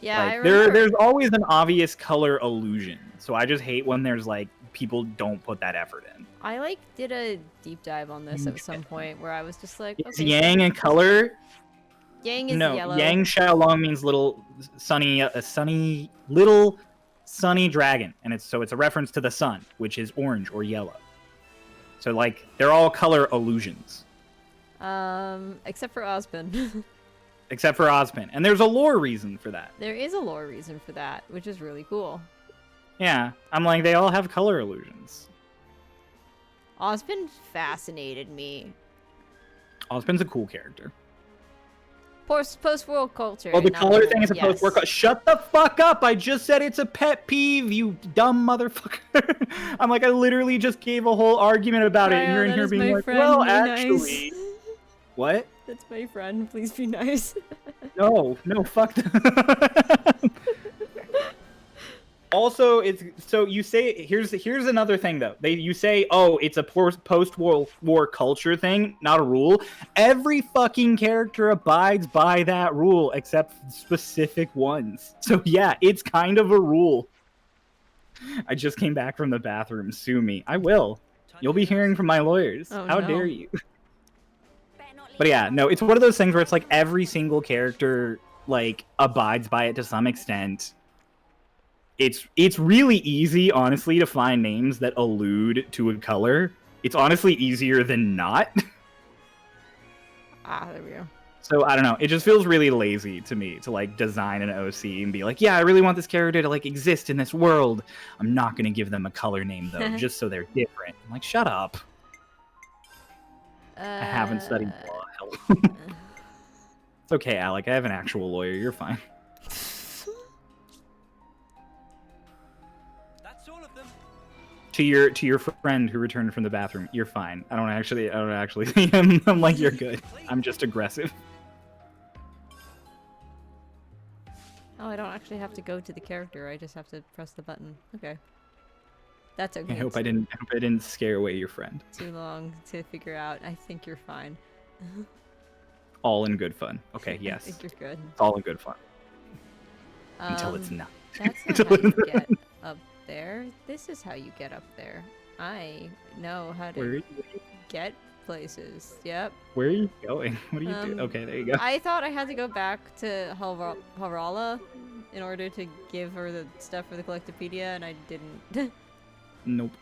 Yeah, like, I remember. there's always an obvious color illusion. So I just hate when there's, like, people don't put that effort in. I, like, did a deep dive on this at some point where I was just like, Is okay, Yang a color? Yang is No, yellow. Yang Xiaolong means little sunny dragon, and it's a reference to the sun, which is orange or yellow. So, like, they're all color illusions. Except for Ozpin. Except for Ozpin. And there's a lore reason for that. There is a lore reason for that, which is really cool. Yeah, I'm like, they all have color illusions. Ozpin fascinated me. Ozpin's a cool character. Post-world culture. Oh, the not color world, thing is a yes. post-work. Shut the fuck up! I just said it's a pet peeve, you dumb motherfucker. I'm like, I literally just gave a whole argument about it, and you're in that here is being my like, friend, well, be actually... nice. What? That's my friend, please be nice. No, fuck that. Also, so you say here's another thing though. You say, oh, it's a post-World War culture thing, not a rule. Every fucking character abides by that rule except specific ones. So yeah, it's kind of a rule. I just came back from the bathroom. Sue me. I will. You'll be hearing from my lawyers. Oh, How no. dare you? But yeah, no, it's one of those things where it's like every single character like abides by it to some extent. It's really easy, honestly, to find names that allude to a color. It's honestly easier than not. There we go. So I don't know. It just feels really lazy to me to like design an OC and be like, yeah, I really want this character to like exist in this world. I'm not gonna give them a color name though, just so they're different. I'm like, shut up. I haven't studied law. Hell. It's okay, Alec. I have an actual lawyer. You're fine. That's all of them. To your friend who returned from the bathroom, you're fine. I don't actually I'm like, you're good. I'm just aggressive. Oh, I don't actually have to go to the character. I just have to press the button. Okay. That's okay. I hope I didn't scare away your friend. Too long to figure out. I think you're fine. All in good fun. Okay, I yes. think you're good. It's all in good fun. Until it's not. That's not how you get up there. This is how you get up there. I know how Where are to you, get places. Yep. where are you going? What do you do? Okay, there you go. I thought I had to go back to Harala in order to give her the stuff for the Collectopedia, and I didn't. Nope.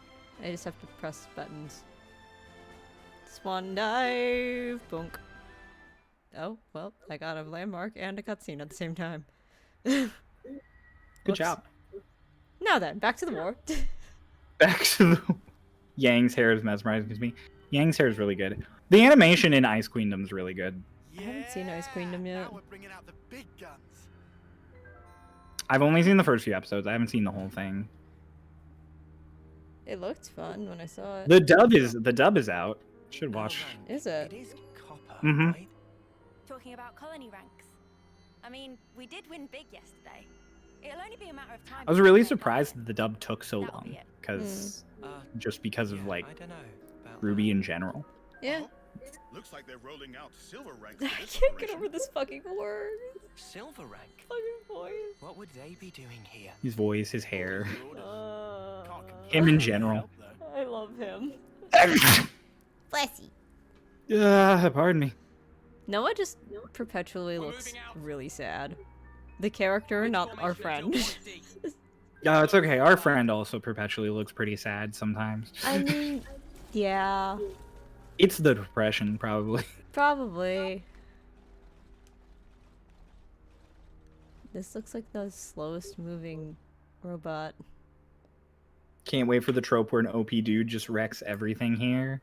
I just have to press buttons. Swan dive! Bonk. Oh, well, I got a landmark and a cutscene at the same time. Good Whoops. job. Now then, back to the war. Back to the... Yang's hair is mesmerizing to me. Yang's hair is really good. The animation in Ice Queendom is really good. I haven't seen Ice Queendom yet. Now we're bringing out the big guns. I've only seen the first few episodes. I haven't seen the whole thing. It looked fun when I saw it. The dub is out. Should watch. Is it? It is copper, Mhm. right? Talking about colony ranks. I mean, we did win big yesterday. It'll only be a matter of time. I was really surprised that the dub took so That'll long, be it. because Uh, just because of yeah, like I don't know about Ruby that. in general. Yeah. Looks like they're rolling out silver ranks. I for this can't get operation. over this fucking word. Silver rank. Fucking voice. What would they be doing here? His voice, his hair, Uh, him in general. I love him. Bless you. Pardon me. Noah just perpetually looks really sad. The character, not our friend. It's okay. Our friend also perpetually looks pretty sad sometimes. I mean, yeah, It's the depression, probably. probably. This looks like the slowest moving robot. Can't wait for the trope where an OP dude just wrecks everything here.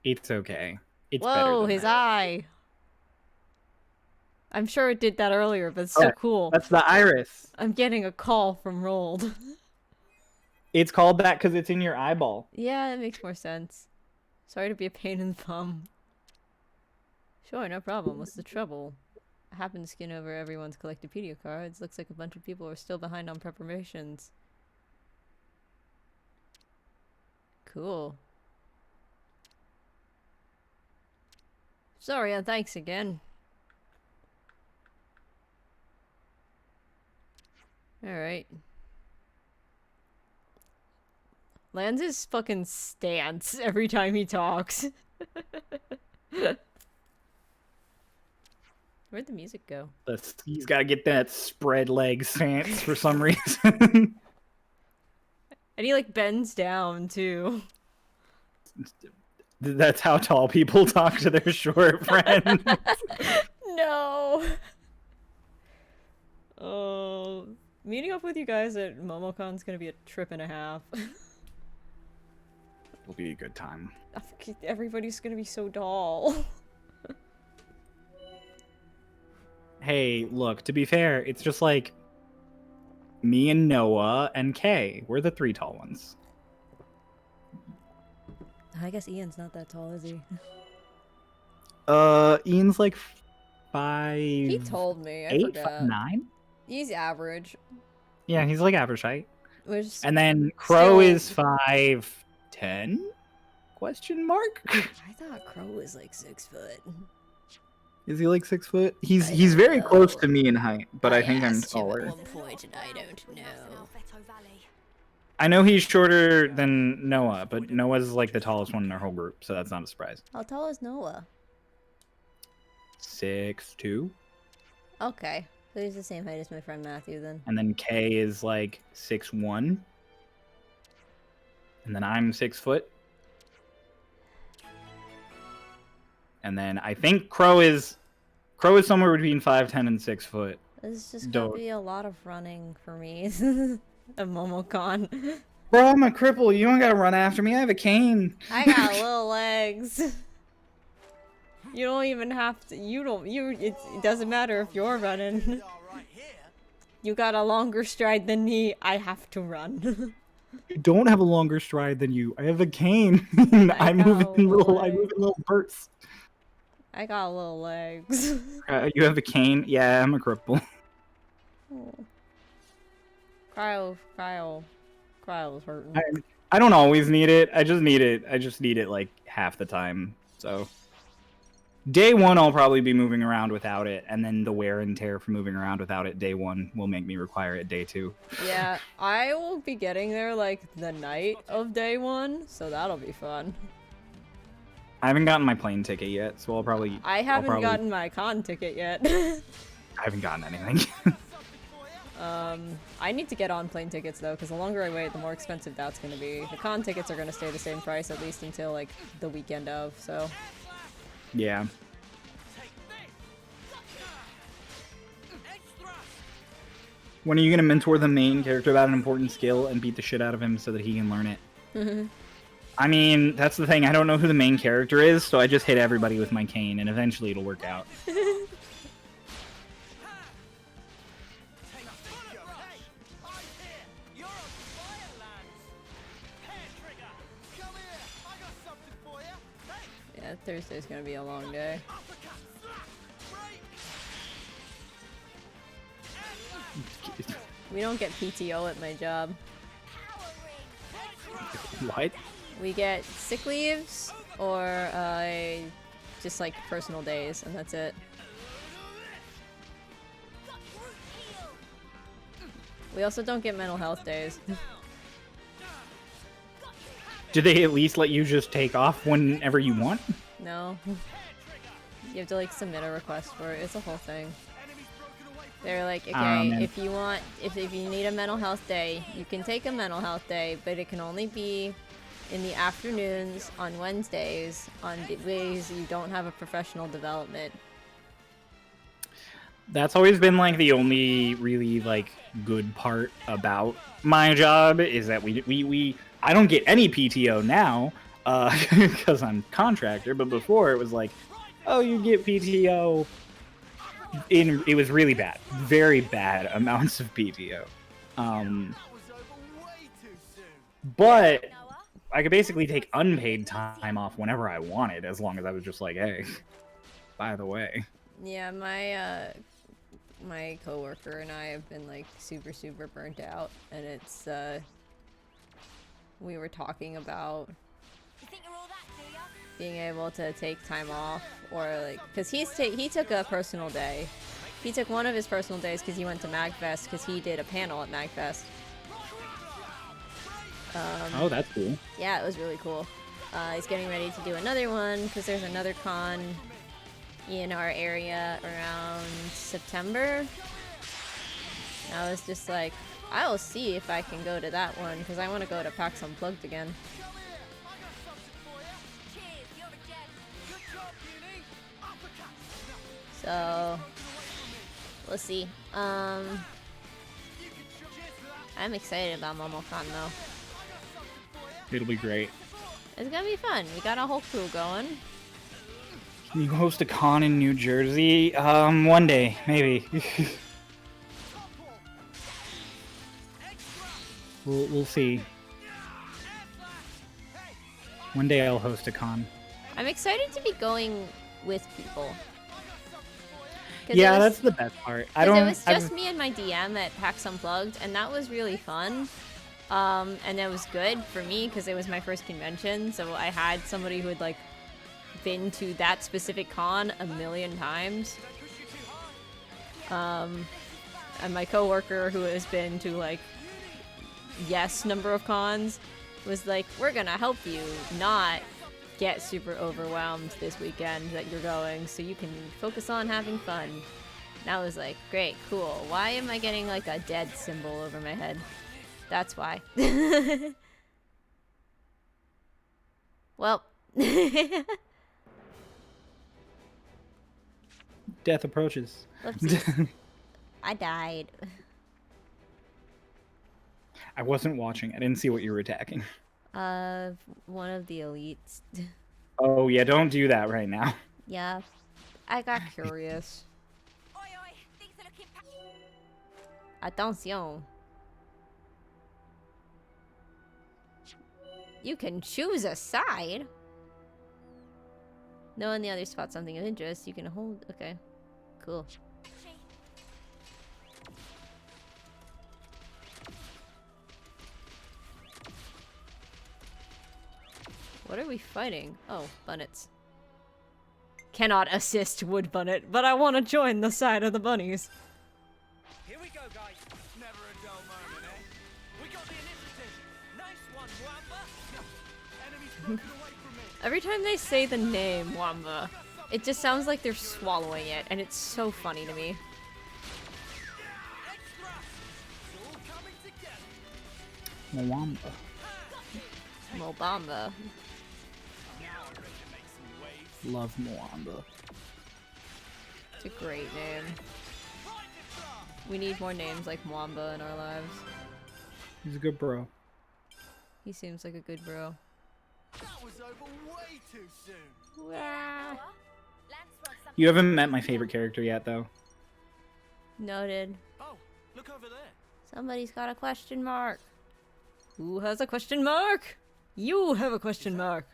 It's okay. It's better Whoa, than his that. eye! I'm sure it did that earlier, but it's so cool. That's the iris. I'm getting a call from Rolled. It's called that because it's in your eyeball. Yeah, that makes more sense. Sorry to be a pain in the bum. Sure, no problem. What's the trouble? I happened to skin over everyone's Collectopedia cards. Looks like a bunch of people are still behind on preparations. Cool. Sorry, and thanks again. Alright. Lance's fucking stance every time he talks. Where'd the music go? He's got to get that spread leg stance for some reason. And he like bends down too. That's how tall people talk to their short friends. No. Oh, meeting up with you guys at MomoCon's gonna be a trip and a half. It'll be a good time. Everybody's gonna be so tall. Hey, look, to be fair, it's just like me and Noah and Kay. We're the 3 tall ones. I guess Ian's not that tall, is he? Ian's like 5. He told me. I 8, forgot. 5'9". He's average. Yeah, he's like average height. Which And then Crow still- is 5'10"? Question mark? I thought Crow was like 6 foot. Is he like 6 foot? He's I he's don't very know. close to me in height, but I think I'm asked him taller. at one point, and I don't know. Alpheto Valley. I know he's shorter than Noah, but Noah's like the tallest one in our whole group, so that's not a surprise. How tall is Noah? 6'2", Okay. So he's the same height as my friend Matthew then. and then Kay is like 6'1", and then I'm 6 foot, and then I think Crow is somewhere between 5'10" and 6 foot. This is just gonna Don't. be a lot of running for me. A MomoCon. Bro, I'm a cripple. You don't gotta run after me. I have a cane. I got little legs. You don't even have to. It doesn't matter if you're running. You got a longer stride than me. I have to run. I don't have a longer stride than you. I have a cane. I move got in a little bursts. I got little legs. You have a cane? Yeah, I'm a cripple. Cryo's hurting. I don't always need it. I just need it like half the time. So day 1 I'll probably be moving around without it, and then the wear and tear for moving around without it day 1 will make me require it day 2. Yeah, I will be getting there like the night of day 1, so that'll be fun. I haven't gotten my plane ticket yet, so I haven't gotten my con ticket yet. I haven't gotten anything. I need to get on plane tickets though, because the longer I wait, the more expensive that's going to be. The con tickets are going to stay the same price at least until like the weekend of, so. Yeah. When are you gonna mentor the main character about an important skill and beat the shit out of him so that he can learn it? I mean, that's the thing. I don't know who the main character is, so I just hit everybody with my cane, and eventually it'll work out. Yeah, Thursday's going to be a long day. We don't get PTO at my job. What? We get sick leaves or just like personal days, and that's it. We also don't get mental health days. Do they at least let you just take off whenever you want? No. You have to like submit a request for it. It's a whole thing. They're like, okay, man. if you need a mental health day, you can take a mental health day, but it can only be in the afternoons on Wednesdays on days you don't have a professional development. That's always been like the only really like good part about my job is that I don't get any PTO now because I'm contractor, but before it was like, oh, you get PTO. It was really bad, very bad amounts of PTO. But I could basically take unpaid time off whenever I wanted, as long as I was just like, hey, by the way. Yeah, my coworker and I have been like super burnt out, and it's we were talking about You think you're all that, do ya? being able to take time off, or like, because he took a personal day. He took one of his personal days because he went to MagFest because he did a panel at MagFest. Oh, that's cool. Yeah, it was really cool. He's getting ready to do another one because there's another con in our area around September. And I was just like, I will see if I can go to that one because I want to go to PAX Unplugged again. Cheers, you're a gem. So we'll see. I'm excited about MomoCon though. It'll be great. It's gonna be fun. We got a whole crew going. Can you host a con in New Jersey? One day, maybe. We'll see. One day I'll host a con. I'm excited to be going with people. Yeah, that's the best part. It was just me and my DM at PAX Unplugged, and that was really fun. And it was good for me because it was my first convention, so I had somebody who had like been to that specific con a million times. And my coworker who has been to like number of cons was like, we're gonna help you not get super overwhelmed this weekend that you're going so you can focus on having fun. And I was like, great, cool. Why am I getting like a dead symbol over my head? That's why. Well. Death approaches. Whoopsies. I died. I wasn't watching. I didn't see what you were attacking. One of the elites. Oh, yeah, don't do that right now. Yeah. I got curious. Oi, oi, things are looking Attention. You can choose a side. Knowing the other spot something of interest, you can hold. Okay. Cool. What are we fighting? Oh, bunnets. Cannot assist Wood Bunnet, but I want to join the side of the bunnies. Here we go, guys. Never a dull moment, eh? We got the initiative. Nice one, Wamba. Enemies broken away from me. Every time they say the name Wamba, it just sounds like they're swallowing it, and it's so funny to me. Extra. It's all coming together. Moamba. Mobamba. Love Moamba. It's a great name. We need more names like Mwamba in our lives. He's a good bro. He seems like a good bro. That was over way too soon. You haven't met my favorite character yet, though. Noted. Oh, look over there. Somebody's got a question mark. Who has a question mark? You have a question mark.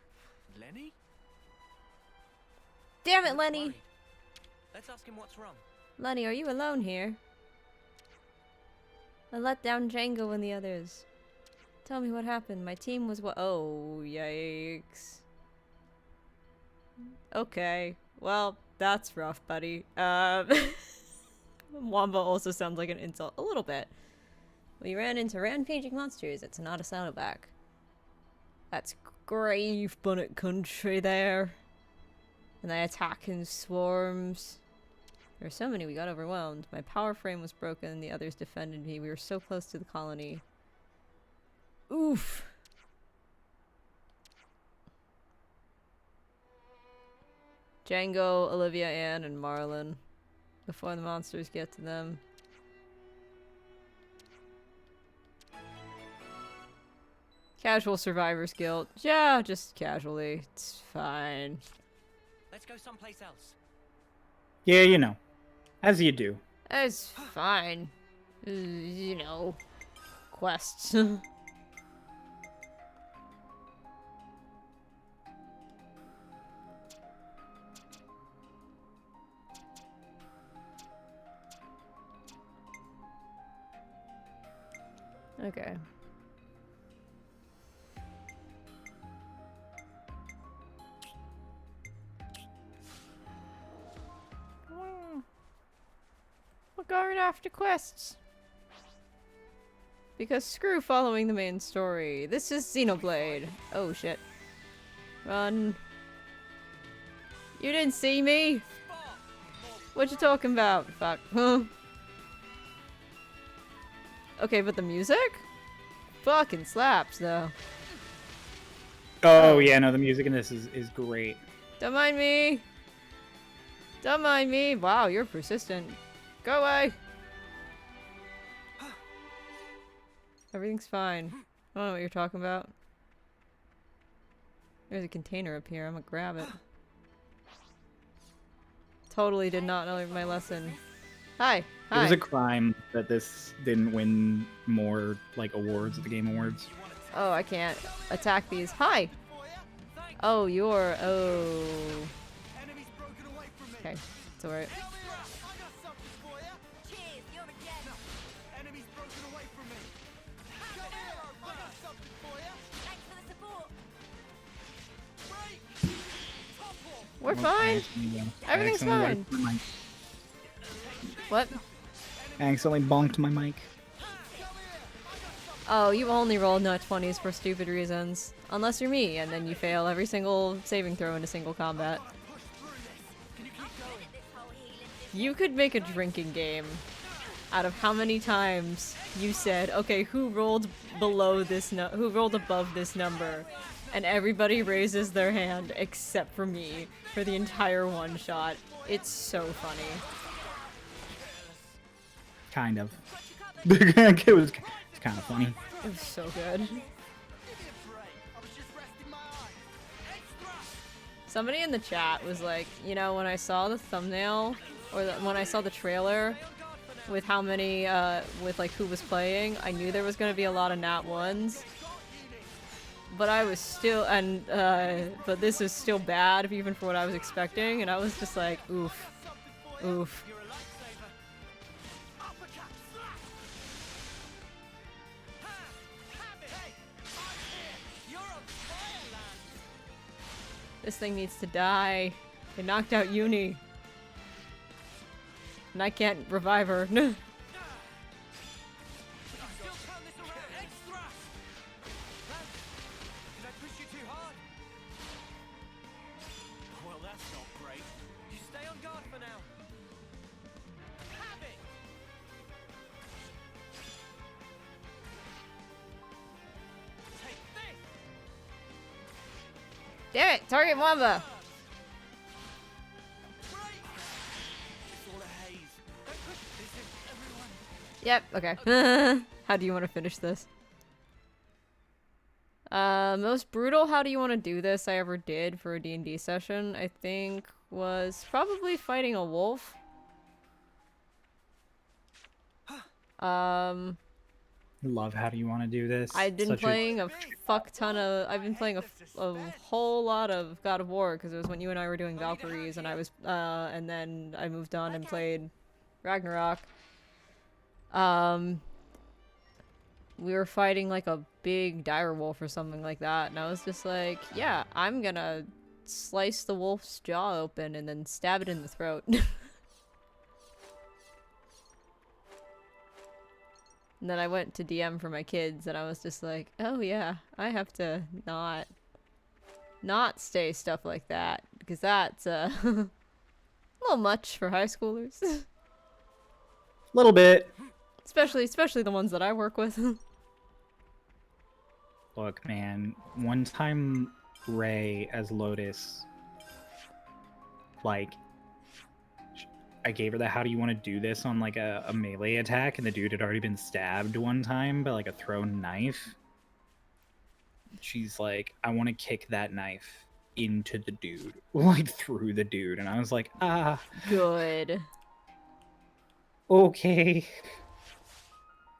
Lenny? Damn it, Looks Lenny. worried. Let's ask him what's wrong. Lenny, are you alone here? I let down Django and the others. Tell me what happened. My team was what? Oh, yikes. Okay. Well, that's rough, buddy. Wamba also sounds like an insult. A little bit. We ran into rampaging monsters at Sonata Saddleback. That's grave Bunnet country there. And they attack in swarms. There were so many we got overwhelmed. My power frame was broken, the others defended me. We were so close to the colony. Oof. Django, Olivia Ann, and Marlon. before the monsters get to them. Casual survivor's guilt. Yeah, just casually. It's fine. Let's go someplace else. Yeah, you know, as you do. It's fine. You know, quests. Okay. We're going after quests. Because screw following the main story. This is Xenoblade. Oh shit. Run. You didn't see me? What you talking about? Fuck. Okay, but the music? Fucking slaps though. Oh yeah, no, the music in this is great. Don't mind me. Don't mind me. Wow, you're persistent. Go away. Everything's fine. I don't know what you're talking about. There's a container up here. I'm gonna grab it. Totally did not know my lesson. Hi. It Hi. was a crime that this didn't win more like awards at the Game Awards. Oh, I can't attack these. Hi. Oh, you're. Oh. Okay, it's alright. Cheers, you're a gem. Enemies broken away from me. Thanks for the support. We're fine. Everything's fine. What? I accidentally bonked my mic. Oh, you only roll nut 20s for stupid reasons. Unless you're me, and then you fail every single saving throw in a single combat. You could make a drinking game out of how many times you said, okay, who rolled below this who rolled above this number? And everybody raises their hand except for me for the entire one shot. It's so funny. Kind of. It was kind of funny. It was so good. Somebody in the chat was like, you know, when I saw the thumbnail, or when I saw the trailer, with how many, with like who was playing, I knew there was gonna be a lot of nat ones. But I was still, but this is still bad, even for what I was expecting, and I was just like, oof. Oof. This thing needs to die. They knocked out Uni. And I can't revive her. Well, that's not great. You stay on guard for now. Have it. Take this. Damn it! Target Wamba! Yep, okay. How do you want to finish this? Most brutal how do you want to do this I ever did for a D&D session, I think, was probably fighting a wolf. Love how do you want to do this? I've been playing a fuck ton of. I've been playing a whole lot of God of War because it was when you and I were doing Valkyries, and I was, and then I moved on and played Ragnarok. We were fighting like a big dire wolf or something like that, and I was just like, yeah, I'm gonna slice the wolf's jaw open and then stab it in the throat. And then I went to DM for my kids, and I was just like, oh yeah, I have to not say stuff like that, because that's a little much for high schoolers. A little bit. Especially the ones that I work with. Look, man, one time Ray as Lotus, like, I gave her the how do you want to do this on like a melee attack, and the dude had already been stabbed one time by like a thrown knife. She's like, I want to kick that knife into the dude, like through the dude, and I was like, Good. okay,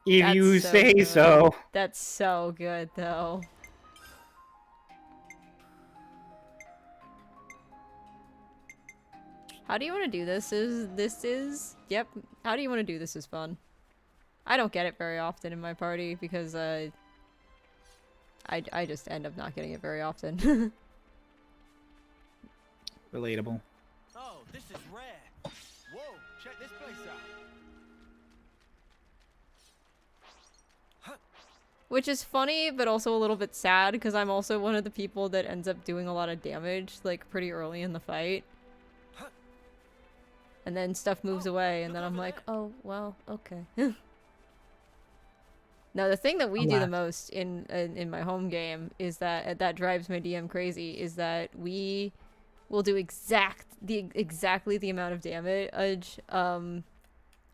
if That's you so say good. so. That's so good, though. How do you want to do this? Yep. How do you want to do this is fun. I don't get it very often in my party because I just end up not getting it very often. Relatable. Oh, this is rare. Whoa, check this place out. Which is funny, but also a little bit sad because I'm also one of the people that ends up doing a lot of damage, like, pretty early in the fight. And then stuff moves away, and then I'm like, oh, well, okay. Now, the thing that we do the most in my home game is that drives my DM crazy, is that we will do exactly the amount of damage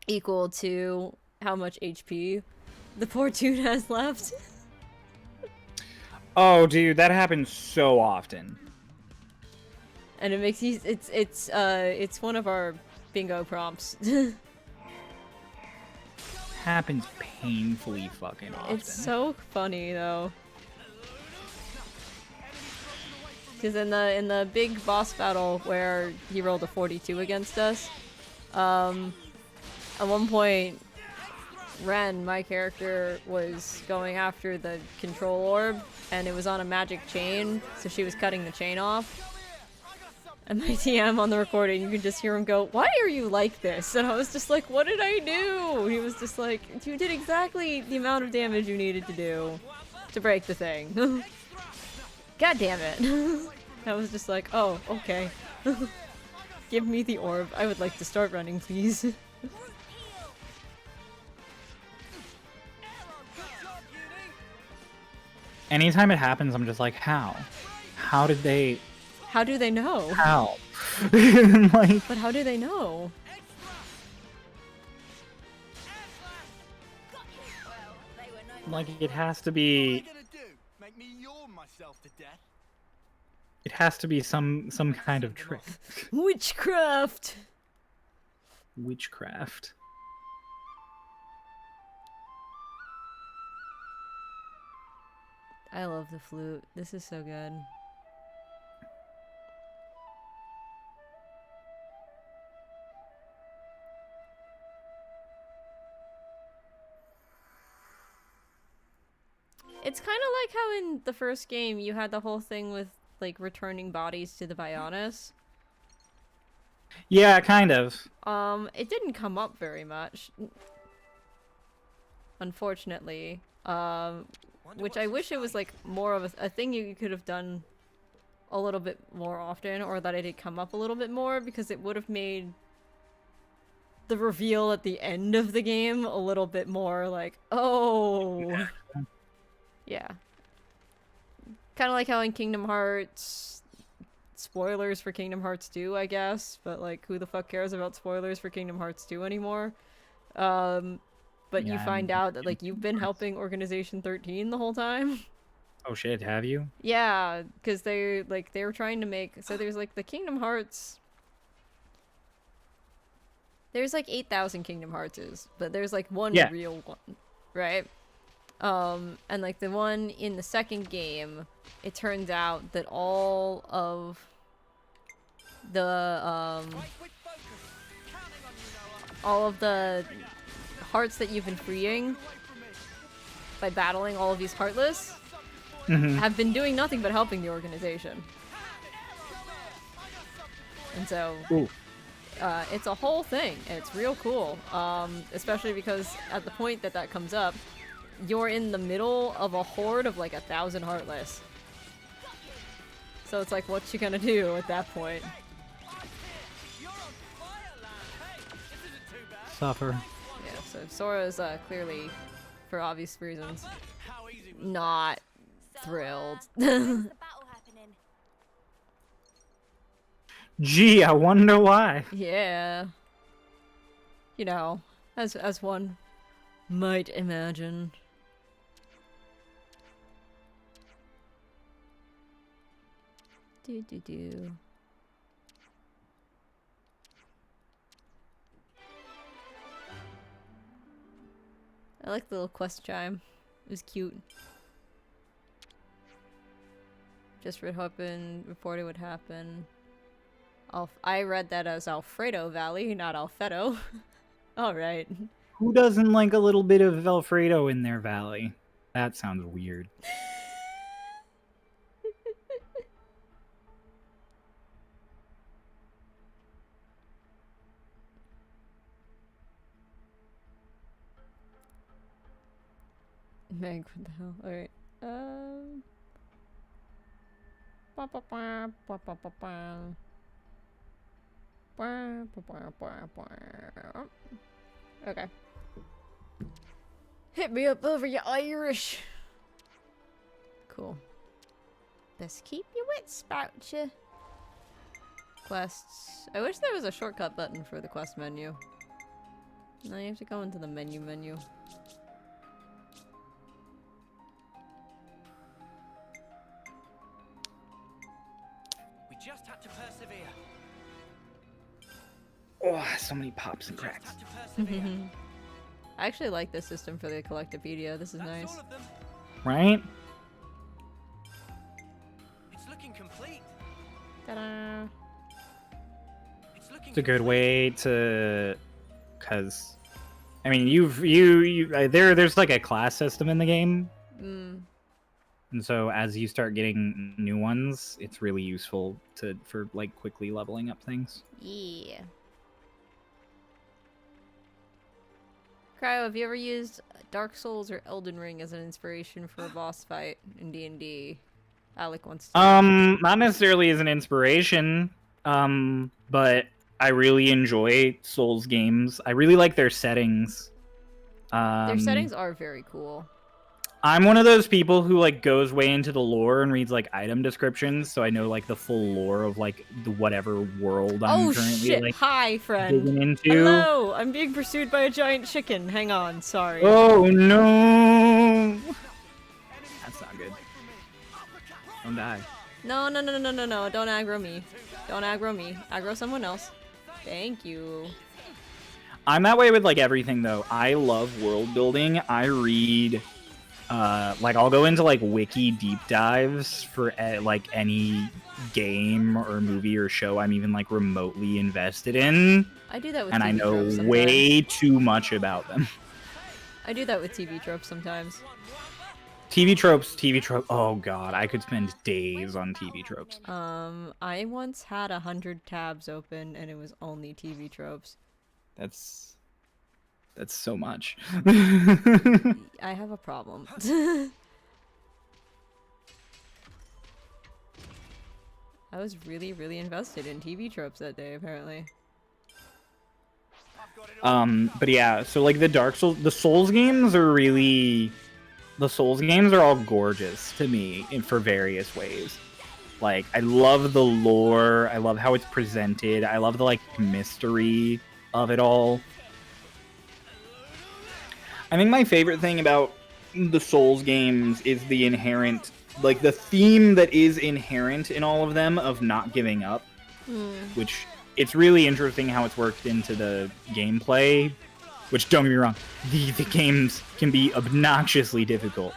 equal to how much HP the poor dude has left. Oh, dude, that happens so often. And it makes you it's one of our bingo prompts. Happens painfully fucking often. It's so funny though. Because in the big boss battle where he rolled a 42 against us, at one point Ren, my character, was going after the control orb, and it was on a magic chain, so she was cutting the chain off. And my TM on the recording, you can just hear him go, "Why are you like this?" And I was just like, "What did I do?" He was just like, "You did exactly the amount of damage you needed to do to break the thing." God damn it. I was just like, "Oh, okay." Give me the orb. I would like to start running, please. Anytime it happens, I'm just like, how? How did they... How do they know? How? Like... But how do they know? Like, it has to be... Make me yawn myself to death? It has to be some kind of trick. Witchcraft! Witchcraft. I love the flute. This is so good. It's kind of like how in the first game you had the whole thing with, like, returning bodies to the Bionis. Yeah, kind of. It didn't come up very much. Unfortunately. Which I wish it was, like, more of a thing you could have done a little bit more often, or that it had come up a little bit more, because it would have made the reveal at the end of the game a little bit more like, oh... Yeah. Kind of like how in Kingdom Hearts... Spoilers for Kingdom Hearts 2, I guess, but, like, who the fuck cares about spoilers for Kingdom Hearts 2 anymore? But Yeah, you find out that, like, you've been helping Organization 13 the whole time. Oh shit, have you? Yeah, because they were trying to make... So there's, like, the Kingdom Hearts... There's, like, 8,000 Kingdom Heartses, but there's, like, one real one, right? And, like, the one in the second game, it turns out that all of the, hearts that you've been freeing by battling all of these Heartless have been doing nothing but helping the organization. And so, it's a whole thing, and it's real cool, especially because at the point that that comes up, you're in the middle of a horde of like 1,000 Heartless. So it's like, what you gonna do at that point? Suffer. Yeah, so Sora's clearly, for obvious reasons, not thrilled. Gee, I wonder why. Yeah. you know, as one might imagine. Do. I like the little quest chime. It was cute. Just reported what happened. I read that as Alfredo Valley, not Alfredo. Alright. Who doesn't like a little bit of Alfredo in their valley? That sounds weird. Meg, what the hell? Alright. Okay. Hit me up over your Irish. Cool. Best keep your wits about you. Quests. I wish there was a shortcut button for the quest menu. No, you have to go into the menu. We just had to persevere. Oh, so many pops and cracks. I actually like this system for the Collectopedia. This is nice. All of them. Right? It's looking complete. Ta-da! It's a good way to, cause, I mean, there's like a class system in the game, and so as you start getting new ones, it's really useful for like quickly leveling up things. Yeah. Cryo, have you ever used Dark Souls or Elden Ring as an inspiration for a boss fight in D&D? Alec wants to. Not necessarily as an inspiration, but I really enjoy Souls games. I really like their settings. Their settings are very cool. I'm one of those people who like goes way into the lore and reads like item descriptions, so I know like the full lore of like the whatever world I'm currently shit! like Hi, friend. digging into. Hello, I'm being pursued by a giant chicken. Hang on, sorry. Oh no! That's not good. Don't die. No! Don't aggro me. Don't aggro me. Aggro someone else. Thank you. I'm that way with like everything though. I love world building. I read. Like I'll go into like wiki deep dives for like any game or movie or show I'm even like remotely invested in. I do that with and TV I know tropes way too much about them. I do that with TV tropes sometimes. TV tropes. Oh god, I could spend days on TV tropes. I once had 100 tabs open and it was only TV tropes. That's so much. I have a problem. I was really invested in TV tropes that day, apparently. But yeah, so like the Souls games are really... The Souls games are all gorgeous to me for various ways. Like, I love the lore, I love how it's presented, I love the like mystery of it all. I think my favorite thing about the Souls games is the inherent, like the theme that is inherent in all of them of not giving up, which it's really interesting how it's worked into the gameplay, which don't get me wrong, the games can be obnoxiously difficult.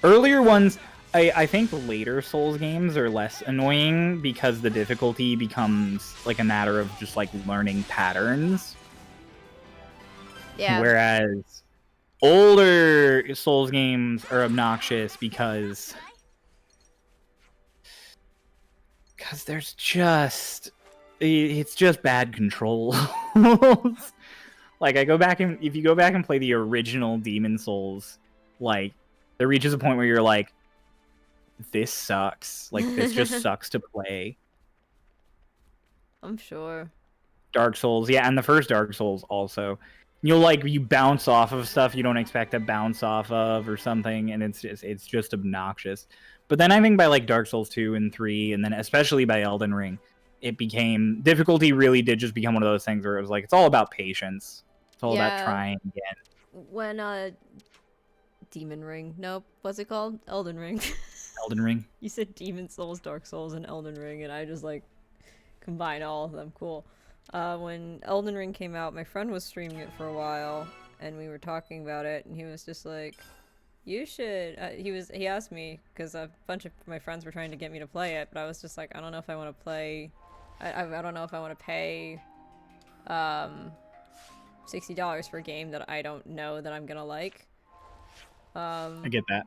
Earlier ones, I think later Souls games are less annoying because the difficulty becomes like a matter of just like learning patterns. Yeah. Whereas older Souls games are obnoxious because there's just it's just bad control. Like if you go back and play the original Demon Souls, like there reaches a point where you're like, this sucks. Like this just sucks to play. I'm sure. Dark Souls, yeah, and the first Dark Souls also. You bounce off of stuff you don't expect to bounce off of or something, and it's just obnoxious. But then I think by like Dark Souls 2 and 3, and then especially by Elden Ring, it became difficulty really did just become one of those things where it was like it's all about patience. It's all about Yeah. trying again. When Demon Ring. Nope. What's it called? Elden Ring. Elden Ring. You said Demon Souls, Dark Souls, and Elden Ring, and I just like combine all of them. Cool. When Elden Ring came out, my friend was streaming it for a while, and we were talking about it, and he was just like, "You should." He asked me because a bunch of my friends were trying to get me to play it, but I was just like, I don't know if I want to play. I don't know if I want to pay $60 for a game that I don't know that I'm gonna like. I get that.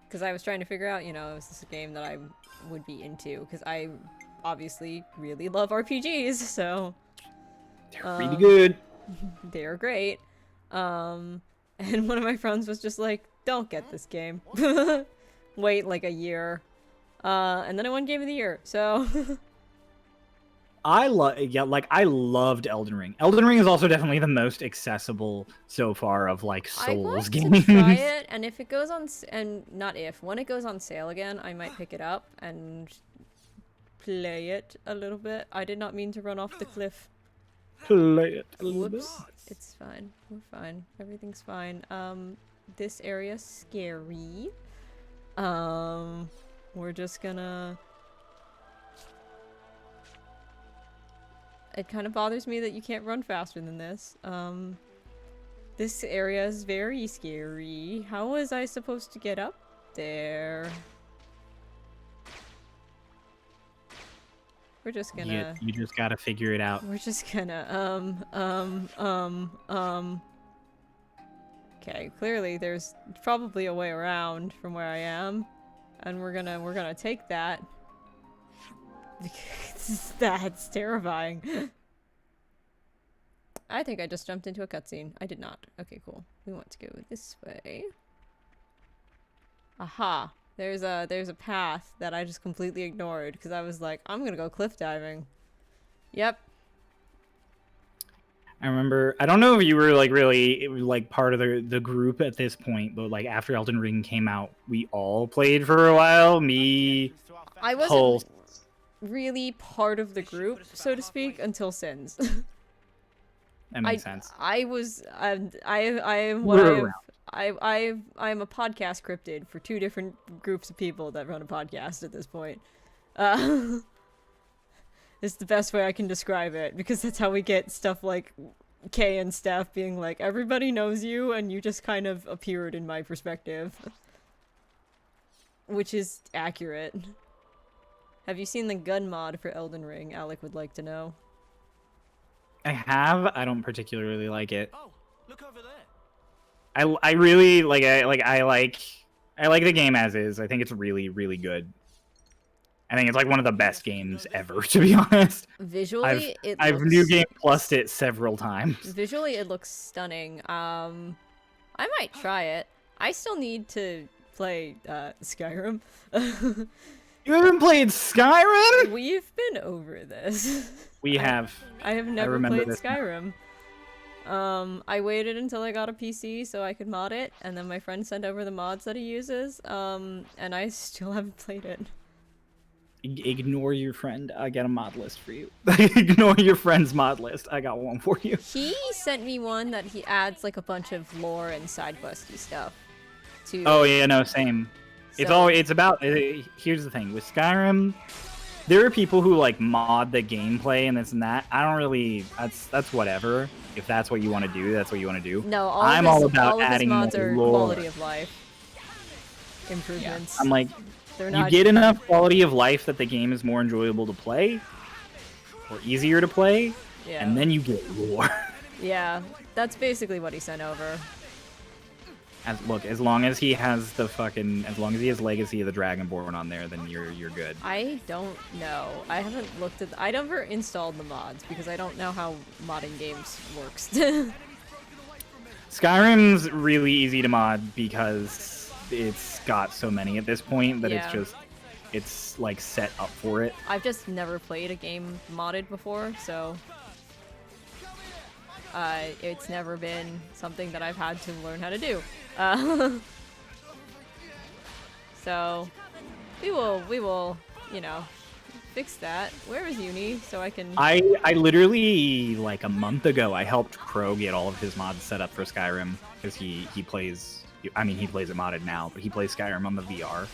Because I was trying to figure out, you know, is this a game that I would be into? Because I obviously really love RPGs, so They're really good. they're great. And one of my friends was just like, "Don't get this game. Wait like a year." And then I won Game of the Year, so I loved Elden Ring. Elden Ring is also definitely the most accessible so far of like I Souls want games. to try it, and if it goes on, when it goes on sale again, I might pick it up and play it a little bit. I did not mean to run off the cliff. Play it a little bit. Whoops. It's fine. We're fine. Everything's fine. This area's scary. We're just gonna... It kind of bothers me that you can't run faster than this. This area is very scary. How was I supposed to get up there? We're just gonna... You just gotta figure it out. We're just gonna, Okay, clearly there's probably a way around from where I am. And we're gonna take that. That's terrifying. I think I just jumped into a cutscene. I did not. Okay, cool. We want to go this way. Aha. There's a path that I just completely ignored because I was like, I'm gonna go cliff diving. Yep. I remember, I don't know if you were like really like part of the group at this point, but like after Elden Ring came out, we all played for a while. Me, I wasn't Pulse. really part of the group, so to speak, until Sins. That makes sense. I was I'm a podcast cryptid for two different groups of people that run a podcast at this point. It's the best way I can describe it, because that's how we get stuff like Kay and Steph being like, everybody knows you, and you just kind of appeared in my perspective. Which is accurate. Have you seen the gun mod for Elden Ring? Alec would like to know. I have. I don't particularly like it. Oh, look over there. I really I like the game as is. I think it's really, really good. I think it's like one of the best games ever, to be honest. Visually, I've New Game Plused it several times. Visually, it looks stunning. I might try it. I still need to play Skyrim. You haven't played Skyrim? We've been over this. We have. I have never played this Skyrim. I waited until I got a PC so I could mod it, and then my friend sent over the mods that he uses, and I still haven't played it. Ignore your friend. I got a mod list for you. Ignore your friend's mod list. I got one for you. He sent me one that he adds like a bunch of lore and side questy stuff to. Oh yeah, no, same. So- It's about. Here's the thing with Skyrim. There are people who like mod the gameplay and this and that. I don't really. That's whatever. If that's what you want to do, that's what you want to do. No, I'm all about adding all of his mods more are lore. quality of life improvements. I'm like, They're you not. get enough quality of life that the game is more enjoyable to play, or easier to play, Yeah. and then you get lore. Yeah, that's basically what he sent over. As long as he has as long as he has Legacy of the Dragonborn on there, then you're good. I don't know. I haven't looked at. I never installed the mods because I don't know how modding games works. Skyrim's really easy to mod because it's got so many at this point that Yeah. it's like set up for it. I've just never played a game modded before, so it's never been something that I've had to learn how to do. So we will, you know, fix that. Where is Uni? So I can. I literally like a month ago I helped Crow get all of his mods set up for Skyrim because he plays. I mean he plays it modded now, but he plays Skyrim on the VR.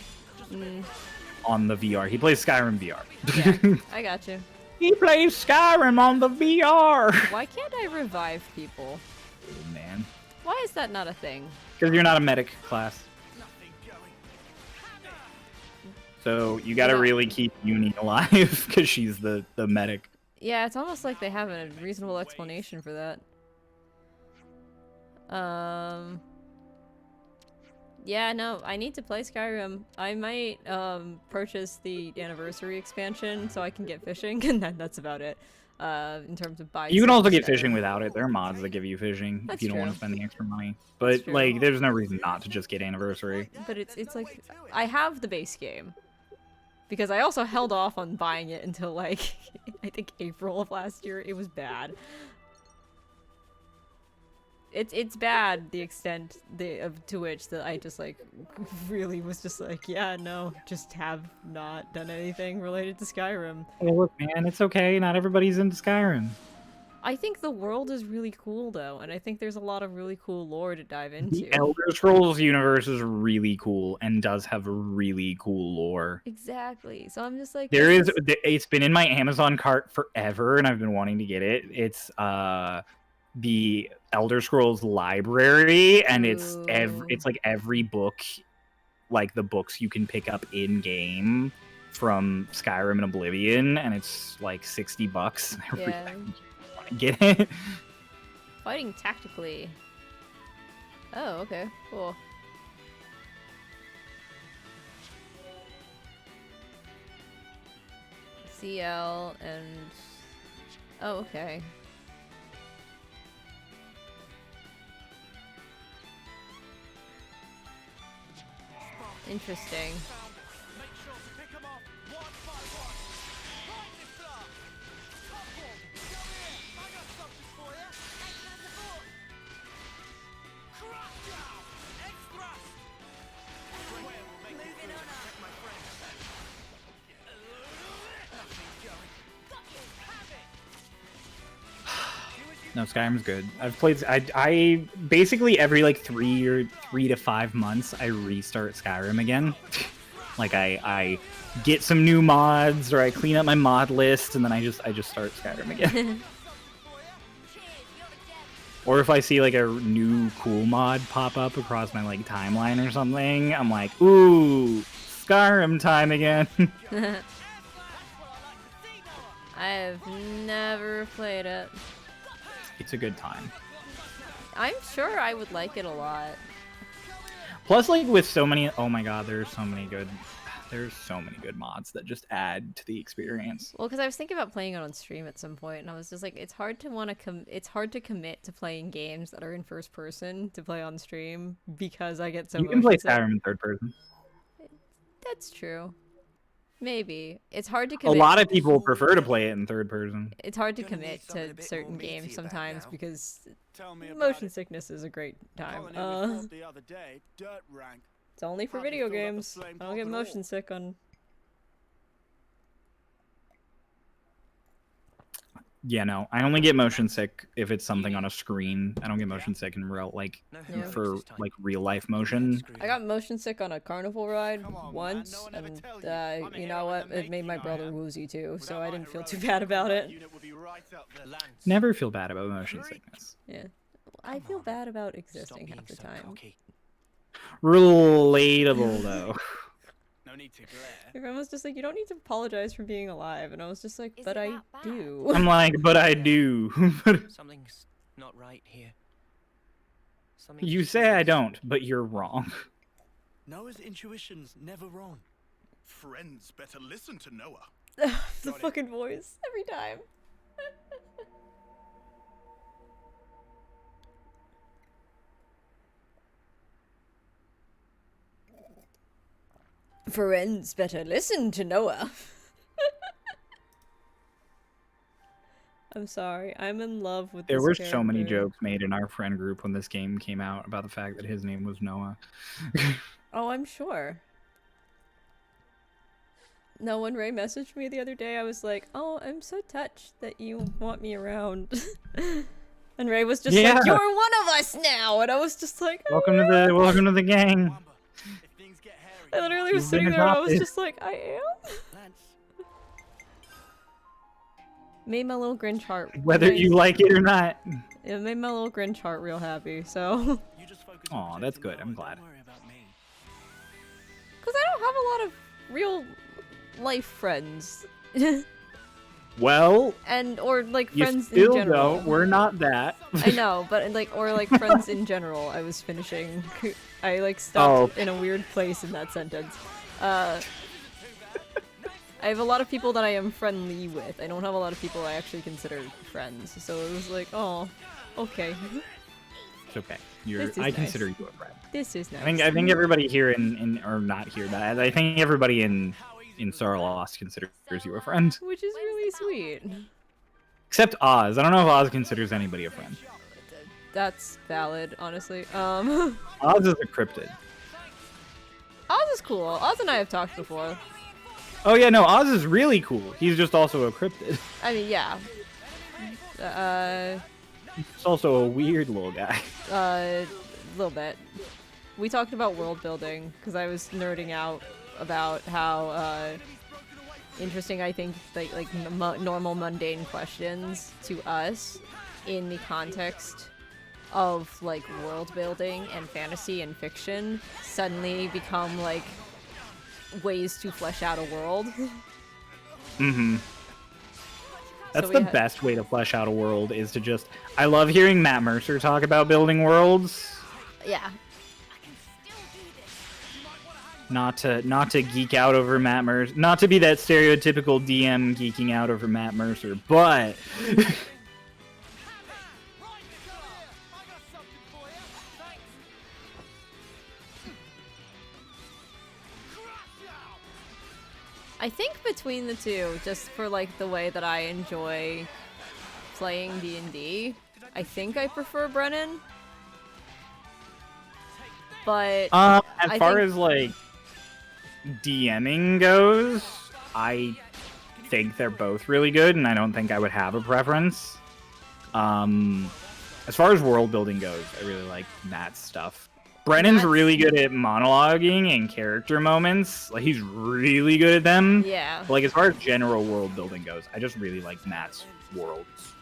On the VR, he plays Skyrim VR. Yeah, I got you. He plays Skyrim on the VR. Why can't I revive people? Oh, man. Why is that not a thing? Because you're not a medic class. So you gotta really keep Uni alive because she's the medic. Yeah, it's almost like they have a reasonable explanation for that. Yeah, no, I need to play Skyrim. I might purchase the anniversary expansion so I can get fishing, and that's about it. In terms of buying. You can also get fishing without it. There are mods that give you fishing That's if you don't true. want to spend the extra money. But like, there's no reason not to just get anniversary. But it's like I have the base game. Because I also held off on buying it until like I think April of last year. It was bad. It's bad the extent to which that I just like really was just like, yeah, no, just have not done anything related to Skyrim. Hey, look, man, it's okay. Not everybody's into Skyrim. I think the world is really cool though, and I think there's a lot of really cool lore to dive into. The Elder Scrolls universe is really cool and does have really cool lore. Exactly. So I'm just like, it's been in my Amazon cart forever, and I've been wanting to get it. It's the Elder Scrolls library, and it's like every book, like the books you can pick up in game from Skyrim and Oblivion, and it's like $60. I really want to get it. Fighting tactically. Oh, okay, cool. CL and oh, okay. Interesting. No, Skyrim's good. I've played. I basically every like 3 to 5 months I restart Skyrim again. Like I get some new mods or I clean up my mod list and then I just start Skyrim again. Or if I see like a new cool mod pop up across my like timeline or something, I'm like, ooh, Skyrim time again. I have never played it. It's a good time. I'm sure I would like it a lot. Plus, like with so many, oh my god, there's so many good mods that just add to the experience. Well, because I was thinking about playing it on stream at some point, and I was just like, it's hard to commit to playing games that are in first person to play on stream because I get so. You can play Skyrim in third person. That's true. Maybe it's hard to commit. A lot of people prefer to play it in third person. It's hard to commit to certain games sometimes because motion sickness is a great time. It's only for video games. I don't get motion sick on. Yeah, no, I only get motion sick if it's something on a screen. I don't get motion sick in real, like, for like real life motion. I got motion sick on a carnival ride once, and you know what? It made my brother woozy too, so I didn't feel too bad about it. Never feel bad about motion sickness. Yeah, I feel bad about existing half the time. Relatable though. No need to glare. Everyone was just like, you don't need to apologize for being alive, and I was just like, but I do. I'm like, but I do. Something's not right here. You say I don't, but you're wrong. Noah's intuition's never wrong. Friends better listen to Noah. The fucking voice every time. Friends better listen to Noah. I'm sorry. I'm in love with this There were character. so many jokes made in our friend group when this game came out about the fact that his name was Noah. Oh, I'm sure. No, when Ray messaged me the other day, I was like, "Oh, I'm so touched that you want me around." And Ray was just Yeah. like, "You're one of us now," and I was just like, Welcome to the gang. Wamba, if things get hairy, I literally was You've been sitting there and I was adopted. just like, I am. Lance, Made my little Grinch heart. Whether you like it or not. It made my little Grinch heart real happy, so. you just focus Aw, on that's protecting good, I'm Noah, glad. Don't worry about me. Because I don't have a lot of real life friends. Well, or like you friends still in general. don't. We're not that. I know, but like, or like friends in general. I was finishing. I like stopped Oh. in a weird place in that sentence. I have a lot of people that I am friendly with. I don't have a lot of people I actually consider friends. So it was like, oh, okay. It's okay. This is I nice. consider you a friend. This is nice. I think everybody here or not here, but I think everybody in Star Lost considers you a friend. Which is really sweet. Except Oz. I don't know if Oz considers anybody a friend. That's valid, honestly. Oz is a cryptid. Oz is cool. Oz and I have talked before. Oh yeah, no, Oz is really cool. He's just also a cryptid. I mean, yeah. He's also a weird little guy. A little bit. We talked about world building because I was nerding out about how interesting I think like normal mundane questions to us in the context of like world building and fantasy and fiction suddenly become like ways to flesh out a world. Mm-hmm. That's we the had- best way to flesh out a world is to just... I love hearing Matt Mercer talk about building worlds. Yeah. Not to geek out over Matt Mercer. Not to be that stereotypical DM geeking out over Matt Mercer, but... I think between the two, just for like the way that I enjoy playing D&D, I think I prefer Brennan. But as I far think- as like DMing goes, I think they're both really good, and I don't think I would have a preference. As far as world building goes, I really like Matt's stuff. Brennan's really good at monologuing and character moments. Like, he's really good at them. yeah. But, like, as far as general world building goes, I just really like Matt's worlds.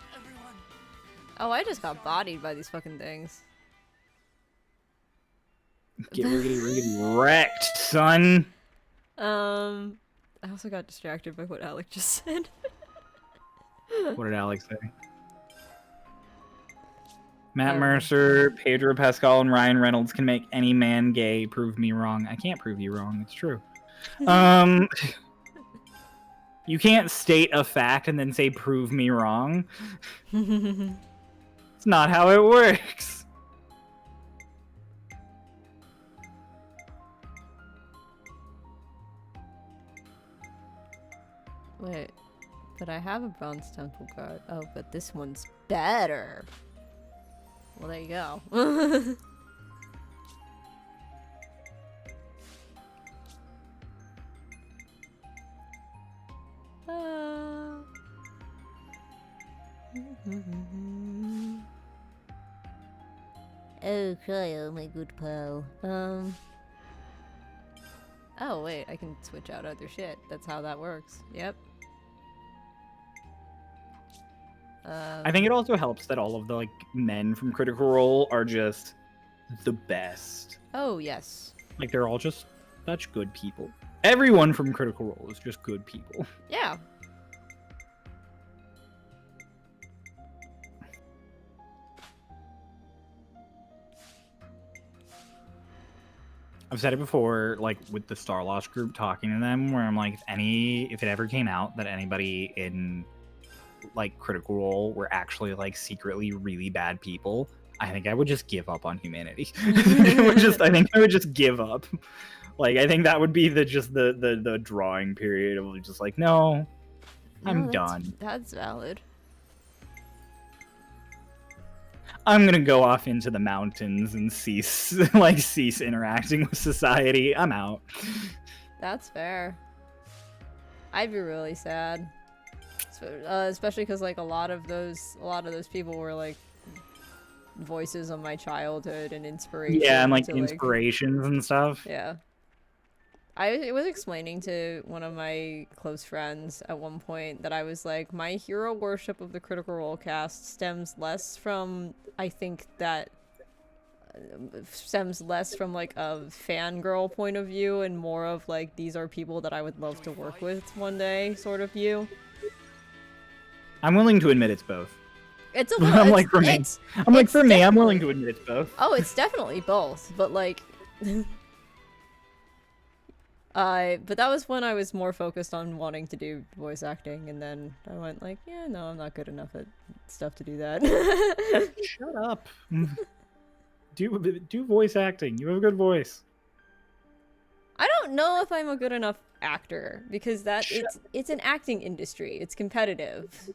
Oh, I just got bodied by these fucking things. Get riggedy wrecked, son. I also got distracted by what Alec just said. What did Alex say? Matt Mercer, Pedro Pascal, and Ryan Reynolds can make any man gay. Prove me wrong. I can't prove you wrong. It's true. You can't state a fact and then say prove me wrong. It's not how it works. Wait, but I have a bronze temple guard. Oh, but this one's better. Well, there you go. Oh, Kyle, my good pal. Oh, wait, I can switch out other shit. That's how that works. Yep. I think it also helps that all of the like men from Critical Role are just the best. Oh, yes. Like, they're all just such good people. Everyone from Critical Role is just good people. Yeah. I've said it before, like with the Star Lost group, talking to them, where I'm like, if it ever came out that anybody in like Critical Role were actually like secretly really bad people, I think I would just give up on humanity. I think I would just give up. Like, I think that would be the drawing period of just like, no, I'm done. That's valid. I'm gonna go off into the mountains and cease interacting with society. I'm out. That's fair. I'd be really sad. Especially because like a lot of those people were like voices of my childhood and inspiration. Yeah, and like to, inspirations and stuff. Yeah. I was explaining to one of my close friends at one point that I was like, my hero worship of the Critical Role cast stems less from, I think that stems less from like a fangirl point of view and more of like, these are people that I would love to work with one day sort of view. I'm willing to admit it's both. It's a I'm like, for me, I'm willing to admit it's both. Oh, it's definitely both, but like... but that was when I was more focused on wanting to do voice acting, and then I went like, yeah, no, I'm not good enough at stuff to do that. Shut up. Do voice acting. You have a good voice. I don't know if I'm a good enough actor, because it's an acting industry. It's competitive.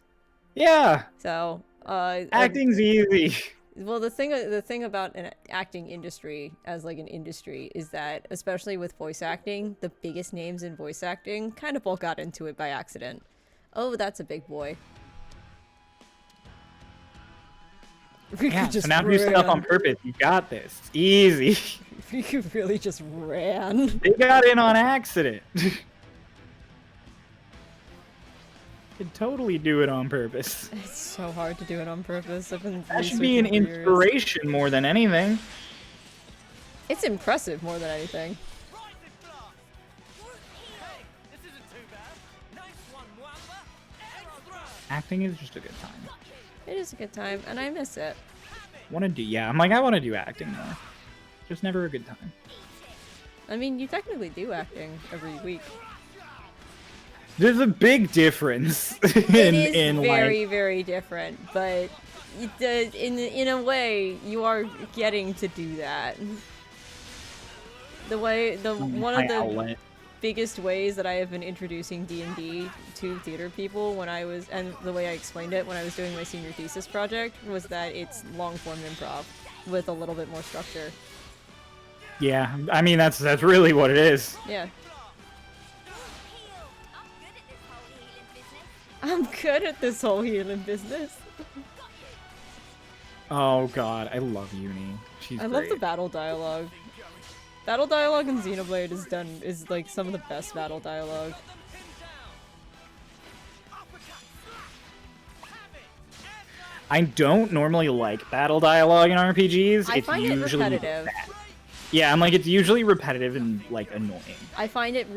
Yeah. So, acting's easy. Well, the thing about an acting industry as like an industry is that, especially with voice acting, the biggest names in voice acting kind of all got into it by accident. Oh, that's a big boy. Yeah, so now do stuff on purpose. You got this. It's easy. You really just ran. They got in on accident. Could totally do it on purpose. It's so hard to do it on purpose. I've been that should be an inspiration more than anything. It's impressive more than anything. Acting is just a good time. It is a good time, and I miss it. I want to do acting more. Just never a good time. I mean, you technically do acting every week. There's a big difference. It is very, very different, but in a way, you are getting to do that. One of the biggest ways that I have been introducing D&D to theater people and the way I explained it when I was doing my senior thesis project was that it's long-form improv with a little bit more structure. Yeah, I mean that's really what it is. Yeah. I'm good at this whole healing business. Oh god, I love Uni. She's great. Love the battle dialogue. Battle dialogue in Xenoblade is like some of the best battle dialogue. I don't normally like battle dialogue in RPGs. I find it repetitive. Yeah, I'm like, it's usually repetitive and like annoying. I find that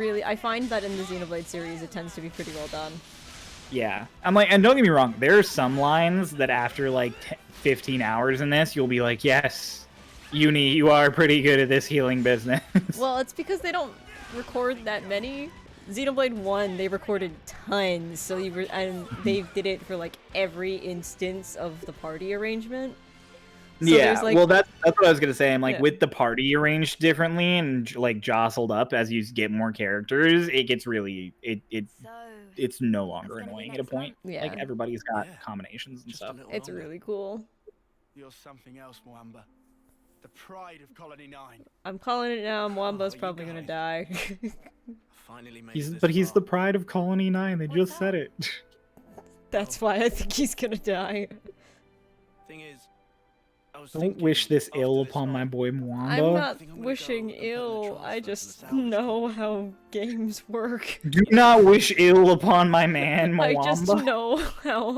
in the Xenoblade series it tends to be pretty well done. Yeah, I'm like, and don't get me wrong, there are some lines that after like 15 hours in this, you'll be like, yes, Uni, you are pretty good at this healing business. Well, it's because they don't record that many. Xenoblade 1, they recorded tons, so they did it for like every instance of the party arrangement. So yeah, like, well, that's what I was gonna say. I'm like, with the party arranged differently and like jostled up as you get more characters, it gets really it's no longer annoying at a point. Yeah. Like everybody's got combinations and stuff. It's really cool. You're something else, Mwamba. The pride of Colony 9. I'm calling it now. Mwamba's probably gonna die. Finally made He's the pride of Colony 9. They just said it. That's why I think he's gonna die. Thing is, don't wish this ill upon my boy Mwamba. I'm not wishing ill. I just know how games work. Do not wish ill upon my man Mwamba.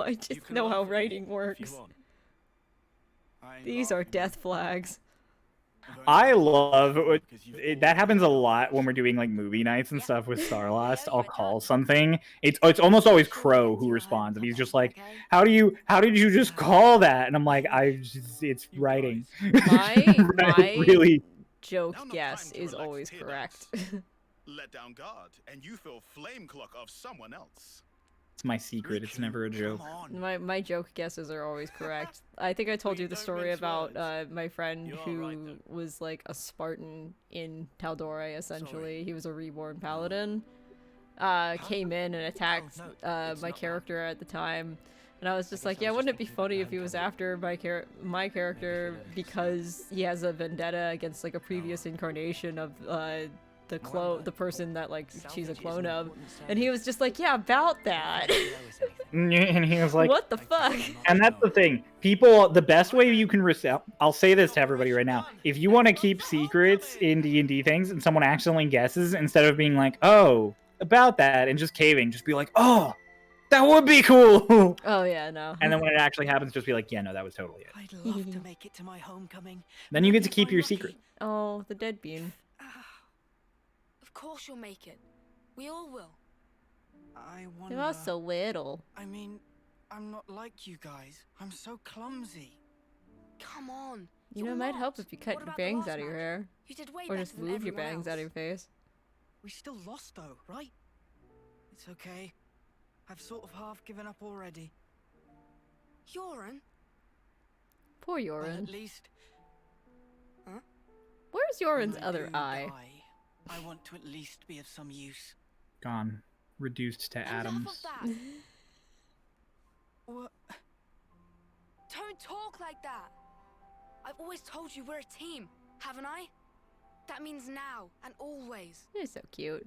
I just know how writing works. These are death flags. I love that happens a lot when we're doing like movie nights and stuff with Starlost. I'll call something. It's almost always Crow who responds, and he's just like, "How did you just call that?" And I'm like, it's writing. My really joke guess is always correct. Let down guard, and you feel flame clock of someone else. It's my secret. It's never a joke. My joke guesses are always correct. I think I told you the story about my friend who was like a Spartan in Tal'Dorei, essentially. He was a reborn paladin. Came in and attacked my character at the time. And I was just like, yeah, wouldn't it be funny if he was after my character because he has a vendetta against like a previous incarnation of the person that like she's a Salvage is clone an of, important and he was just like, yeah, about that. And he was like, What the fuck? and that's the thing. People, the best way you can I'll say this to everybody right now. If you want to keep secrets in D&D things and someone accidentally guesses, instead of being like, oh, about that, and just caving, just be like, oh, that would be cool. Oh yeah, no. And then when it actually happens, just be like, yeah, no, that was totally it. I'd love to make it to my homecoming. Then you get to If keep I'm your lucky. secret. Oh, the dead bean. Of course you'll make it. We all will. I wonder. You're all so little. I mean, I'm not like you guys. I'm so clumsy. Come on. You know, you're it might not. help if you cut What your about the bangs last out of your match? hair. You did way Or better just than move your everyone bangs out of else. your face. We still lost though, right? It's okay. I've sort of half given up already. Yoren? Poor Well, Yoren. at least Where's when Yoren's I other do eye? die, I want to at least be of some use. Gone. Reduced to Enough atoms. of that. What? Don't talk like that. I've always told you we're a team, haven't I? That means now and always. You're so cute.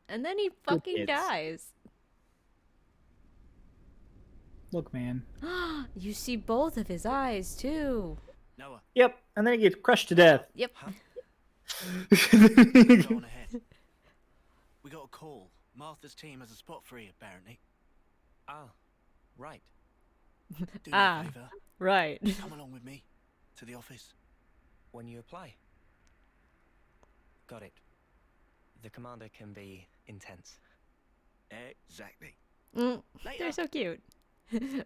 And then he fucking kids. dies. Look, man. You see both of his eyes too. Noah, Yep, and then he gets crushed to death. Yep. go on ahead. We got a call. Martha's team has a spot free, apparently. Ah, right. Do me Ah. a favor. Right. Come along with me to the office. When you apply. Got it. The commander can be intense. Exactly. Mm, Later. they're so cute.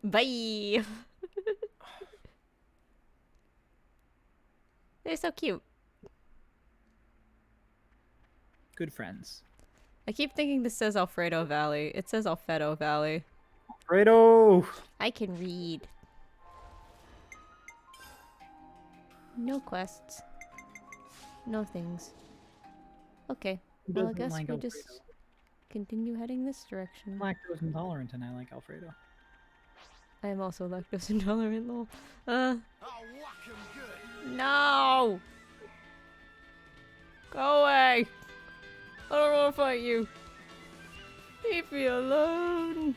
Bye. They're so cute. Good friends. I keep thinking this says Alfredo Valley. It says Alfredo Valley. Fredo! I can read. No quests. No things. Okay. Who Well, I doesn't guess like we Alfredo? just continue heading this direction. Lactose intolerant, and I like Alfredo. I am also lactose intolerant, lol. Oh, whack 'em good. No! Go away! I don't want to fight you. Leave me alone.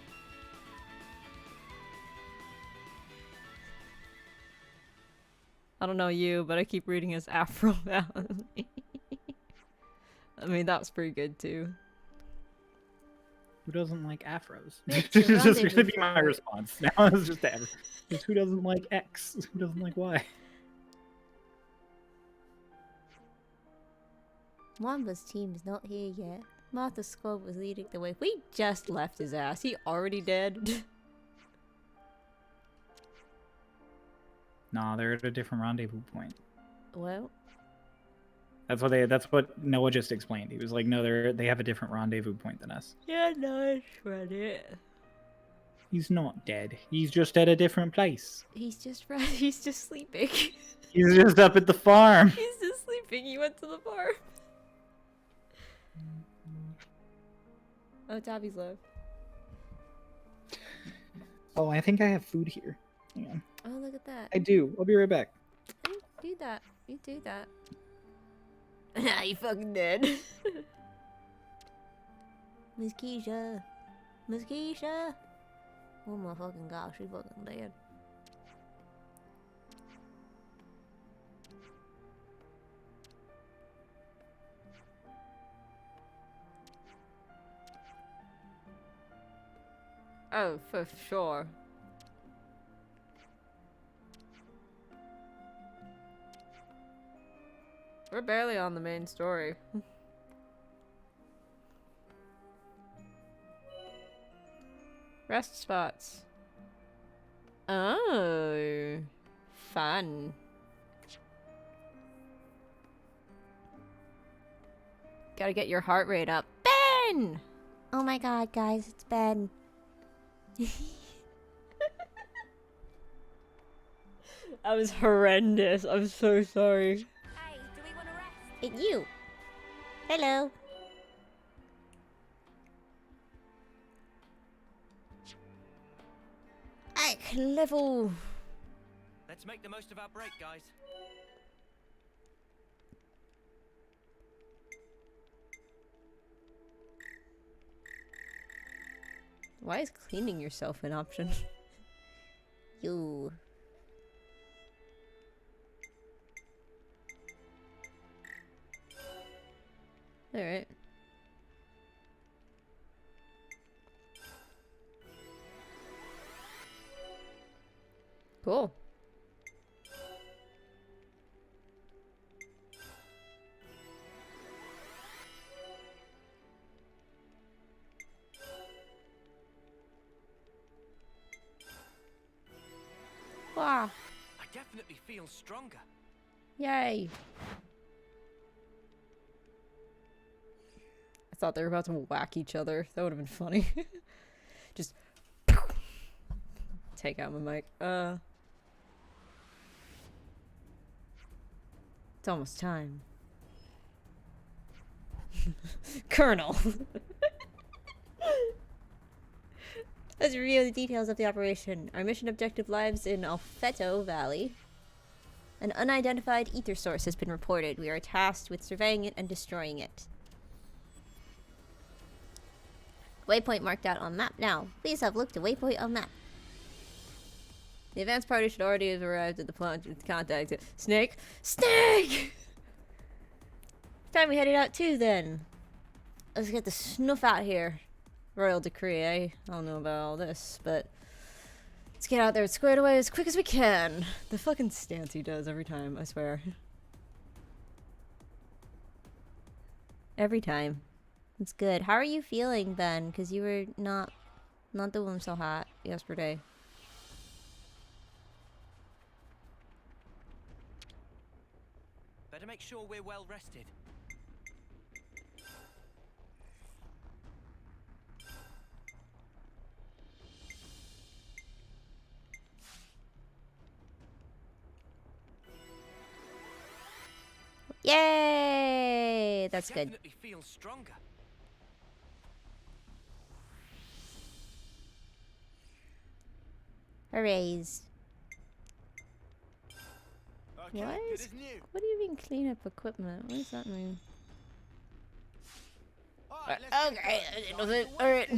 I don't know you, but I keep reading as Afro Valley. I mean, that's pretty good too. Who doesn't like afros? It's This a is just rendezvous gonna be my point. response now. It's just that. It's who doesn't like X? Who doesn't like Y? Wamba's team is not here yet. Martha's squad was leading the way. We just left his ass. He already dead. Nah, they're at a different rendezvous point. Well, That's what Noah just explained. He was like, no, they have a different rendezvous point than us. yeah, no, it's ready. He's not dead. He's just at a different place. He's just he's just sleeping. He's just up at the farm. He's just sleeping. He went to the farm. Oh, Tabby's low. Oh, I think I have food here. Hang on. Oh, look at that. I do. I'll be right back. You do that. You do that. Nah, you fucking dead. Miss Keisha. Miss Keisha. Oh my fucking gosh, she fucking dead. Oh, for sure. We're barely on the main story. Rest spots. Oh, fun. Gotta get your heart rate up. Ben! Oh my god, guys, it's Ben. That was horrendous. I'm so sorry. Hey, do we want to rest? It's you. Hello. I can level. Let's make the most of our break, guys. Why is cleaning yourself an option? You. Alright. Cool. Wow. I definitely feel stronger. Yay. I thought they were about to whack each other. That would have been funny. Just take out my mic. It's almost time. Colonel. Let's review the details of the operation. Our mission objective lies in Alfeto Valley. An unidentified ether source has been reported. We are tasked with surveying it and destroying it. Waypoint marked out on map now. Please have looked at waypoint on map. The advance party should already have arrived at the plant with contact. Snake? Snake! Time we headed out too then. Let's get the snuff out here. Royal decree, eh? I don't know about all this, but let's get out there and square it away as quick as we can. The fucking stance he does every time, I swear. Every time. It's good. How are you feeling, Ben? Because you were not doing so hot yesterday. Better make sure we're well rested. Yay! That's good. Definitely feel stronger. Hoorays. Okay, What good is- as new. What do you mean clean up equipment? What does that mean? Alright, let's get Okay, going. alright.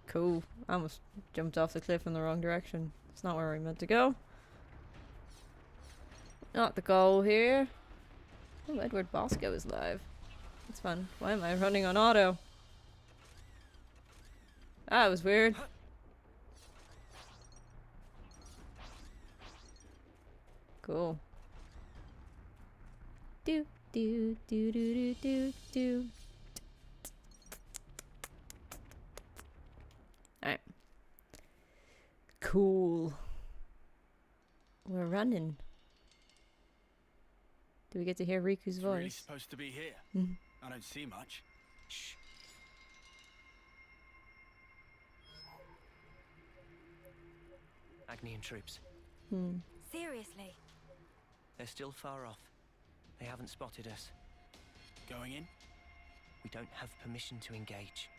Cool. I almost jumped off the cliff in the wrong direction. It's not where we meant to go. Not the goal here. Oh, Edward Bosco is live. That's fun. Why am I running on auto? That was weird. Cool. Do do do do do do do. Alright. Cool. We're running. Do we get to hear Riku's It's really voice? supposed to be here. Mhm. I don't see much. Shh. Agnian troops. Hmm. Seriously. They're still far off. They haven't spotted us. Going in? We don't have permission to engage.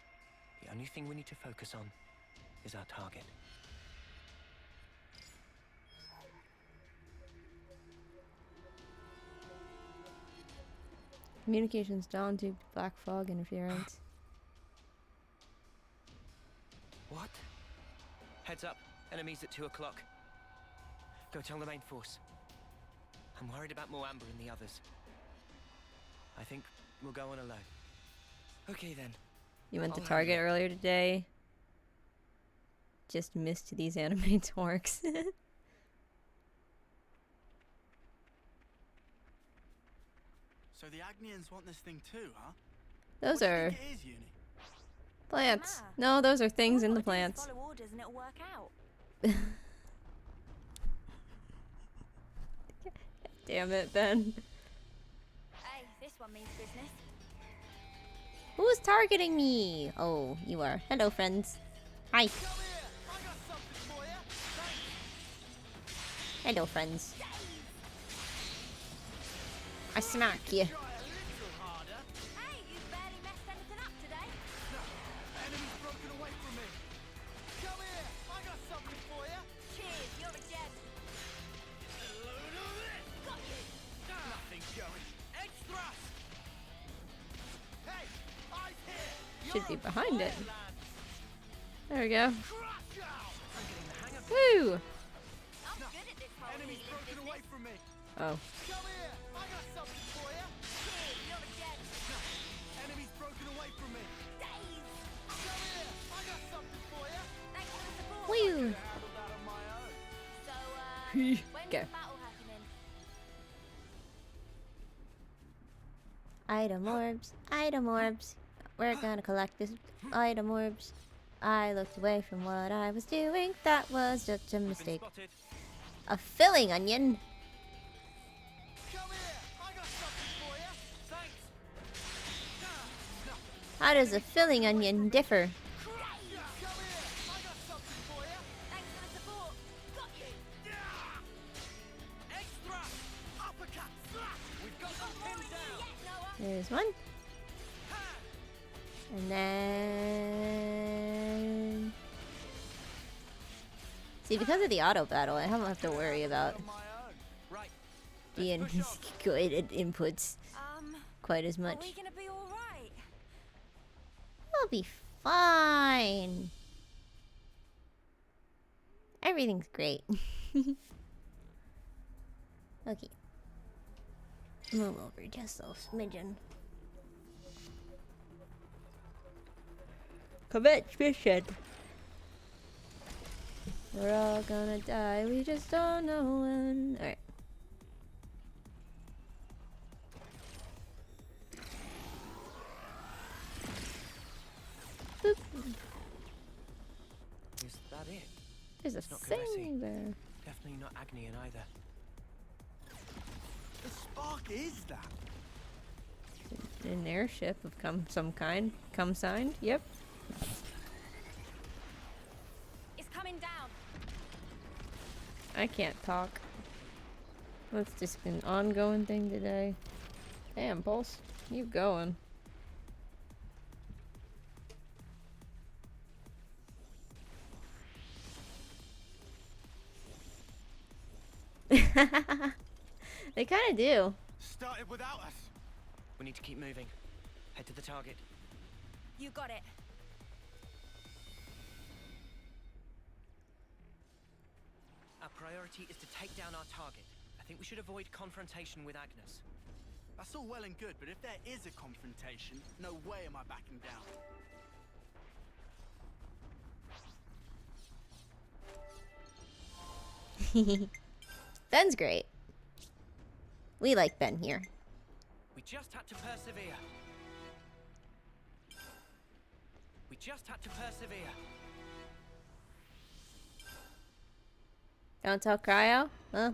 The only thing we need to focus on is our target. Communications down to black fog interference. What? Heads up. Enemies at 2 o'clock. Go tell the main force. I'm worried about Moamba and the others. I think we'll go on alone. Okay then. You went to I'll Target handle earlier today. Just missed these anime torques. So the Agnians want this thing too, huh? Those What do you are think it is, Uni? plants. Ah. No, those are things All in we the gotta do is plants. Follow orders and it'll work out. Damn it, Ben. Hey, this one means business. Who's targeting me? Oh, you are. Hello, friends. Hi. Come here! I got something for you! Thanks! Hello, friends. I smack you. Try a little harder. Hey, you barely messed anything up today. No, enemy's broken away from me. Come here! I got something for you! Cheers, you're a gem. Load of this! Got you. Nothing going. Edge thrust! Hey! Eyes here! Should be behind it. There we go. Crush out! Woo! I'm good at this whole Enemies healing broken business. away from me. Oh. Come here! I got something for you. Cheers, you're a gem. Enemies broken away from me. Days! Come here! I got something for you. Thanks for the support. Woo! Handle that on my own. So, when's Go. the battle happening? Item orbs, item orbs. We're gonna collect this item orbs. I looked away from what I was doing. That was just a Been mistake. spotted. A filling onion. Come here! I got something for you. Thanks. How does a filling onion differ? Come here! I got something for you. Thanks for the support. Got you. Extra! Uppercut! We've got them pinned down. Yet, Noah. There's one. And then... See, because of the auto battle, I don't have to worry about On my own. Right. being good at inputs quite as Are much. we gonna be alright? We'll be fine. Everything's great. Okay. Move over just a smidgen. Commence mission. We're all gonna die, we just don't know when. Alright. Boop. Is that it? There's a It's not Kavesi. thing there. Definitely not Agnian either. The spark is that. An airship of some kind. Come signed? Yep. It's coming down. I can't talk. That's just an ongoing thing today. Damn, Pulse. Keep going. They kind of do. Started without us. We need to keep moving. Head to the target. You got it. Our priority is to take down our target. I think we should avoid confrontation with Agnes. That's all well and good, but if there is a confrontation, no way am I backing down. Ben's great. We like Ben here. We just had to persevere. We just had to persevere. Don't tell Cryo? Huh?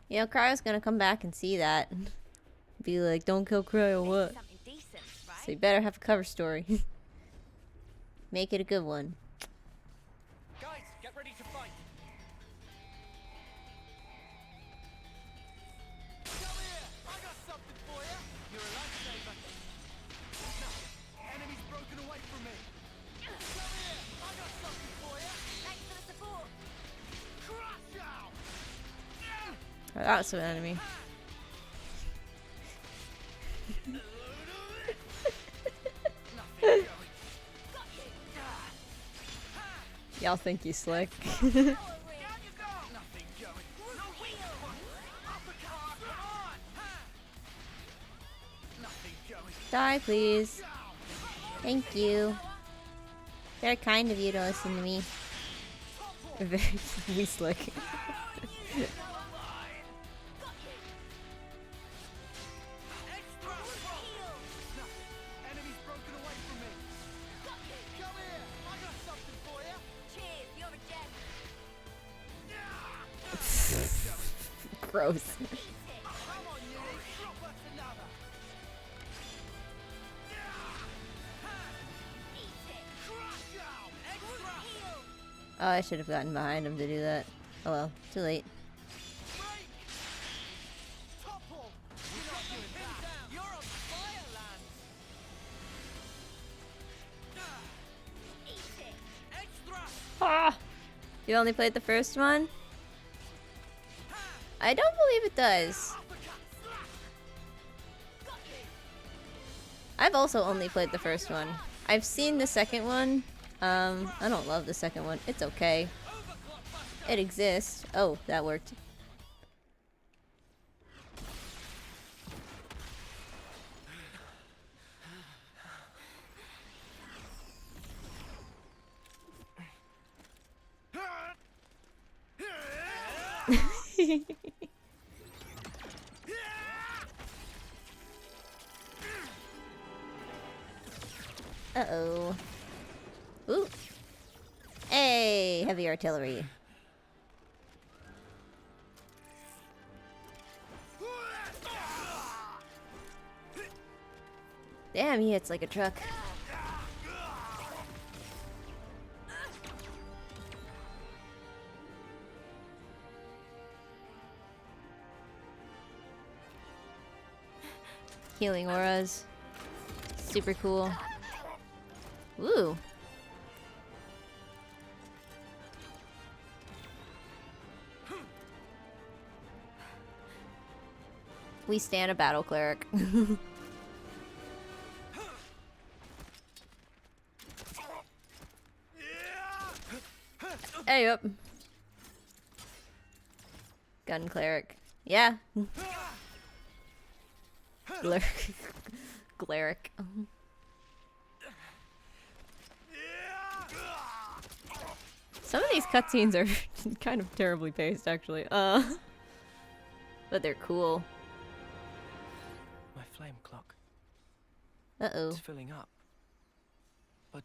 You know, Cryo's gonna come back and see that. Be like, don't kill Cryo, what? Something decent, right? So you better have a cover story. Make it a good one. Guys, get ready to fight. Come here! I got something for you! You're a lifesaver. No, enemy's broken away from me. Come here! I got something for you! Thanks for the support. Crush out! Oh, that's an enemy. Nothing going. Y'all think you slick. Nothing going. No wheel. Uppercut. Come on. Nothing going. Die, please. Thank you. Very kind of you to listen to me. Very slick. Extra. No, enemy's broken away from me. Come here. I got something for you. Cheers, you're a gem. Gross. Come on, you. Drop us another. Eat it. Crush out. Extra. Heal. Oh, I should have gotten behind him to do that. Oh well, too late. Break. Topple. We got you pinned down. You're on fire, Lance. Eat it. Extra. Ah! You only played the first one? I don't believe it does. Uppercut. Slap. Got you. I've also only played the first one. I've seen the second one. I don't love the second one. It's okay. It exists. Oh, that worked. Uh-oh. Ooh. Hey, heavy artillery. Damn, he hits like a truck. Healing auras. Super cool. Ooh. We stand a battle cleric. Hey up. Gun cleric. Yeah. Cleric. Some of these cutscenes are kind of terribly paced, actually. But they're cool. My flame clock. Uh-oh. It's filling up. But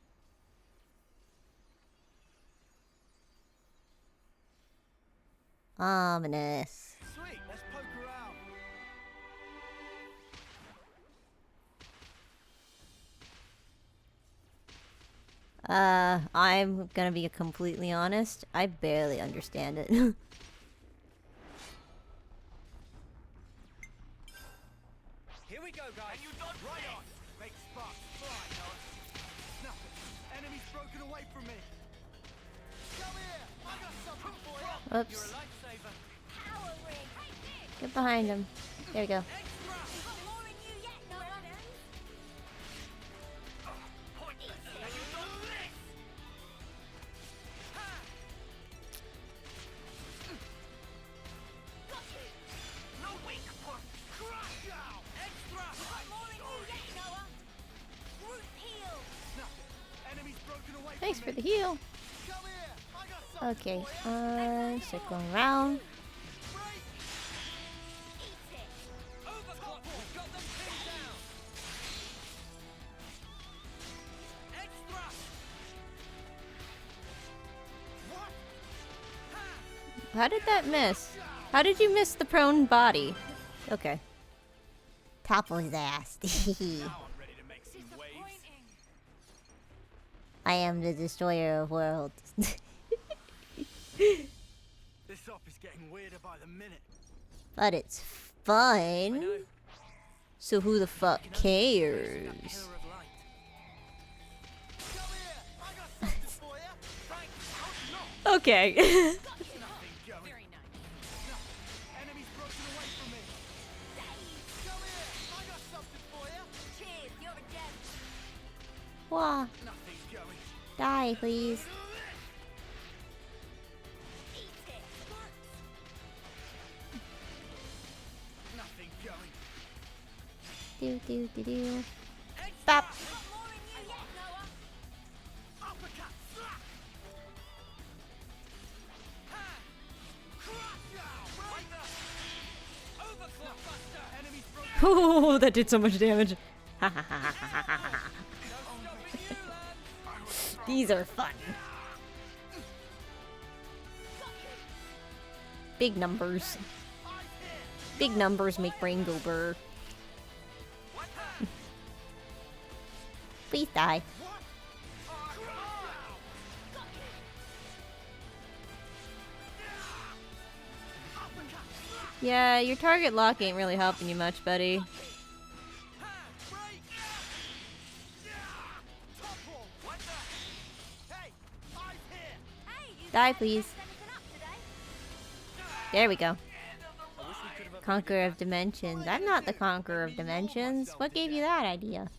Ominous. Sweet, let's poke around. I'm gonna be completely honest. I barely understand it. here we go, guys. And you dodge right on. Make sparks fly, Noah. Nothing. Enemy's broken away from me. Come here. I got something for you. You're a Oops. lifesaver. Get behind him. There we go. Thanks for the heal. Okay, circling around. How did that miss? How did you miss the prone body? Okay. Topple his ass. I am the destroyer of worlds. This op is getting weirder by the minute. But it's fun. So who the fuck cares? Okay. Wah. Die, please. Do do do do. Bop. Oh, that did so much damage. These are fun. Big numbers. Big numbers make brain go burr. Please die. Yeah, your target lock ain't really helping you much, buddy. Die, please. There we go. Conqueror of Dimensions. I'm not the Conqueror of Dimensions. What gave you that idea?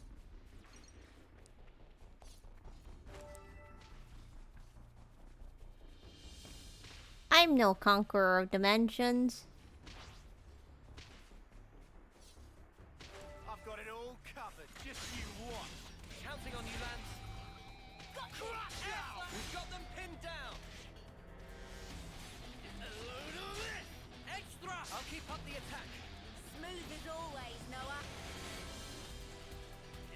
I'm no conqueror of dimensions. I've got it all covered. Just you watch. Counting on you, Lance. Crush now! We've got them pinned down. A load of this! Extra! I'll keep up the attack. Smooth as always, Noah.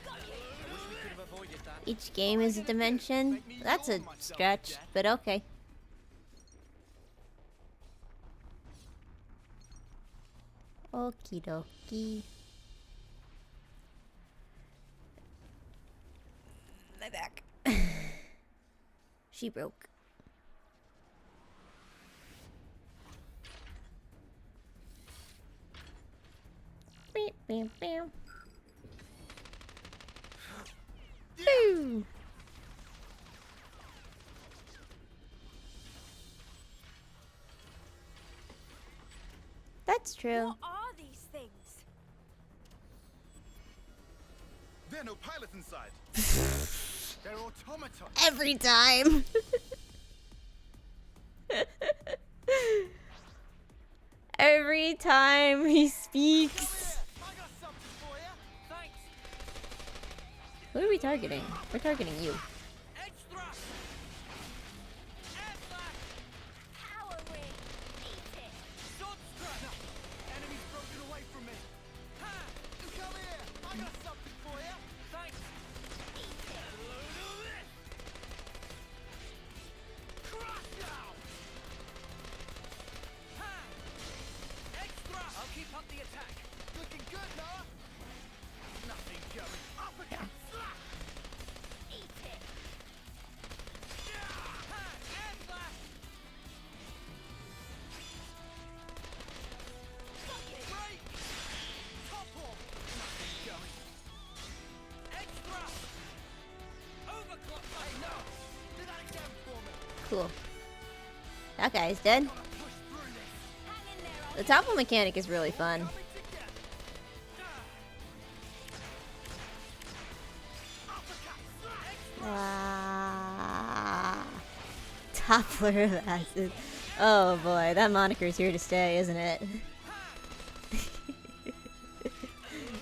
Got you. I wish we could have avoided that. Each game is a dimension. That's a stretch, but okay. Okie dokie. My back. She broke. Beep, beep, beep. Boo! That's true. What are these things? There are no pilots inside. They're automatons. Every time. Every time he speaks. I got something for you. Thanks. Who are we targeting? We're targeting you. Extra! Air flash! Power ring. Eat it. Sword strike! Enemy's broken away from me. Ha! Come here. I got something for you. Thanks. Eat it. A load of this. Crush now! Ha! Extra! I'll keep up the attack. Looking good, Noah. Nothing going. Uppercut. Slap. Eat it. Ha! Air flash! Got you. Break. Topple. Nothing going. Extra! Overclock! Hey, no. Do that again for me. Cool. That guy's dead. Gotta push through this. Hang in there, The topple mechanic is really fun. Coming together. Uppercut. Slap. Ah, Toppler of acid. Oh boy, that moniker's here to stay, isn't it?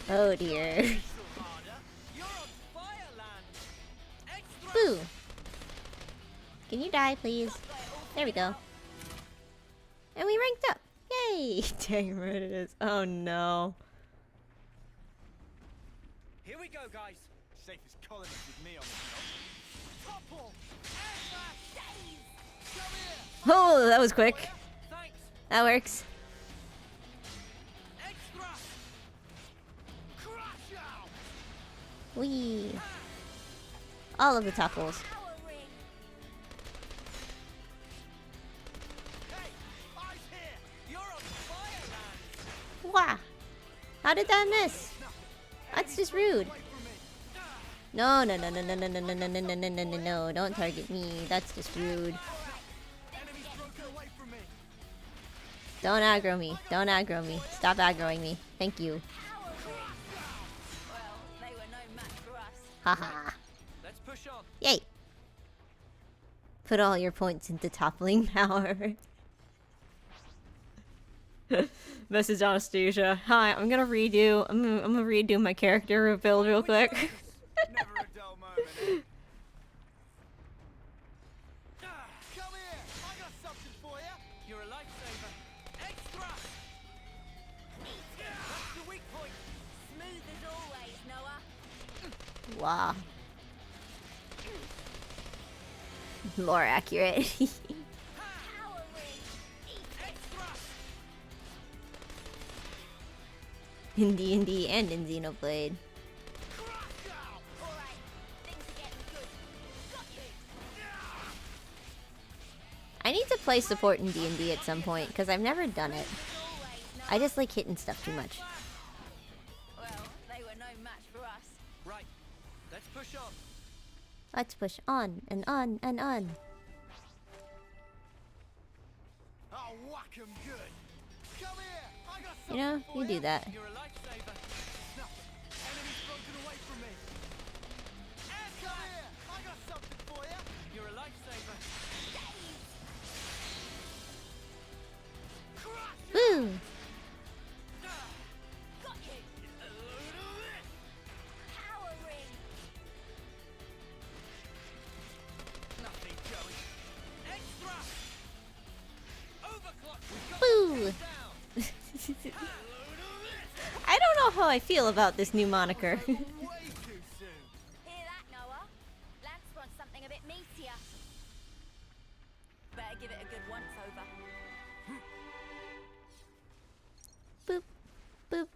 Oh dear. Harder. You're on fire, Lance! Extra! Boo! Can you die, please? There we go. And we ranked up! Yay! Dang right it is. Oh no. Here we go, guys. Safest colonies with me on the job. Topple. Air flash. Days. Come here. Oh, that was quick. Thanks. That works. Extra! Crush out. Whee! All of the topples. Power ring. Hey, eyes here. You're on fire, Lance! Wah! How did that miss? That's just rude. Away from me. No, no, no, no, no, no, no, no, no, no, no, no, no, no, no, don't target me. That's just rude. Enemy's broken away from me. Don't aggro me. Don't aggro me. Stop aggroing me. Thank you. Power ring. Well, they were no match for us. Haha. Let's push on. Yay! Put all your points into toppling power. Message Anastasia. Hi, I'm gonna redo. I'm gonna redo my character build real quick. Never a dull moment. Eh? Come here. I got something for you. You're a lifesaver. Extra! That's the weak point. Smooth as always, Noah. Wow. More accurate. Power ring. Eat it. Extra! In D&D and in Xenoblade. Crush out. All right. Things are getting good. Got you. I need to play support in D&D at some point because I've never done it. As always, Noah. I just like hitting stuff too much. Well, they were no match for us. Right. Let's push on. Let's push on and on and on. I'll whack 'em good. Come here. I got You something know, for you do that. You're a lifesaver. Nothing. Enemy's broken away from me. Come here. I got something for you. You're a lifesaver. how I feel about this new moniker. Way too soon. Hear that, Noah? Lance wants something a bit meatier. Better give it a good once over. Boop. Boop.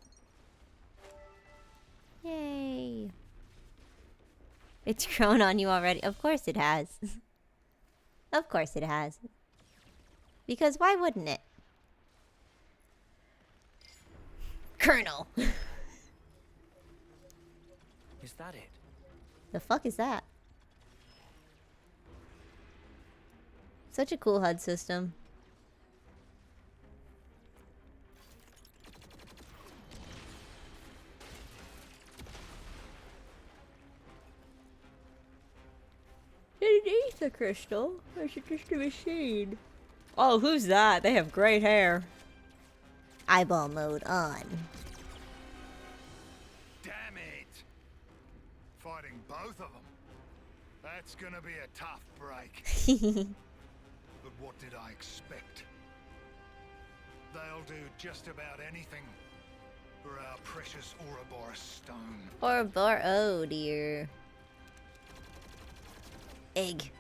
Yay. It's grown on you already. Of course it has. Of course it has. Because why wouldn't it? Colonel. Is that it? The fuck is that? Such a cool HUD system. An ether crystal? Or is it just a machine? Oh, who's that? They have great hair. Eyeball mode on. Damn it! Fighting both of them. That's gonna be a tough break. But what did I expect? They'll do just about anything for our precious Ouroboros stone. Ouroboros, oh dear. Egg.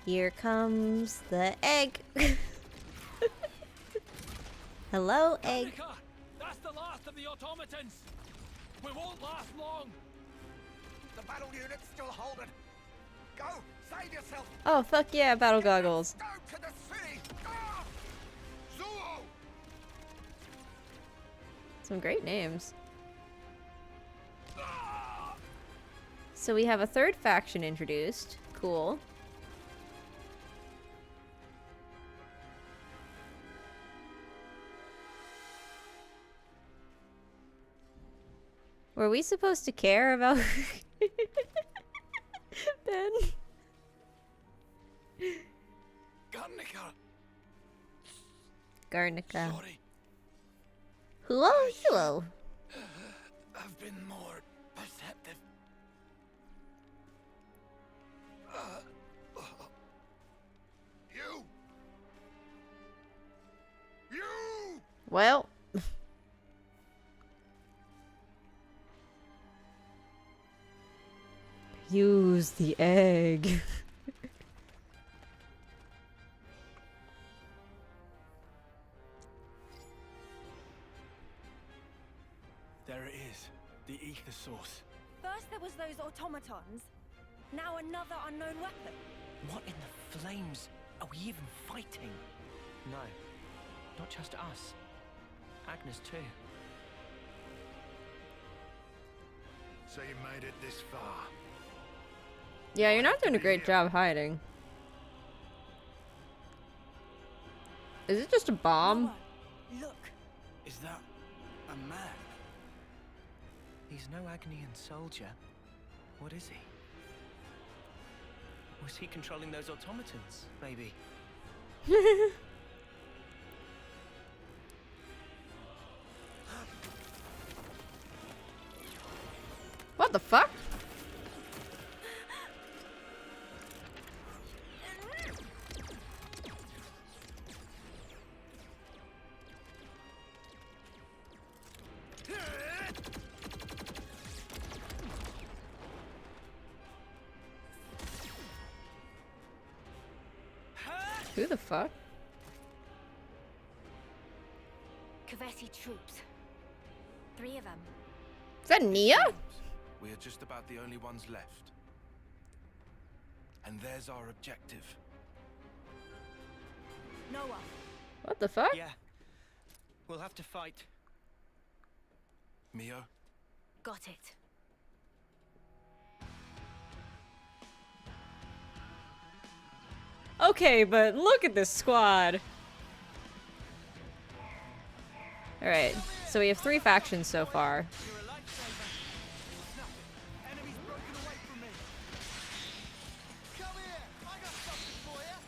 Here comes the egg. Hello, egg. Monica, that's the last of the automatons. We won't last long. The battle unit's still holding. Go, save yourself. Oh, fuck yeah, battle goggles. Go to the city. Ah! Zuo! Some great names. So we have a third faction introduced. Cool. Were we supposed to care about Ben? Garnica. Garnica. Sorry. Hello, hello. I've been more perceptive. You! You! Well. Use the egg. There it is. The ether source. First there was those automatons. Now another unknown weapon. What in the flames are we even fighting? No, not just us. Agnes too. So you made it this far. Yeah, you're not doing a great job hiding. Is it just a bomb? Noah, look. Is that a man? He's no Agnian soldier. What is he? Was he controlling those automatons, maybe? What the fuck? Who the fuck? Kavesi troops. 3 of them. Is that Nia? We are just about the only ones left. And there's our objective. Noah, What the fuck? Yeah. We'll have to fight. Mio? got it. Okay, but look at this squad. Alright, so we have 3 factions so far. You're a lifesaver. Snap it. Enemy's broken away from me. Come here! I got something for you!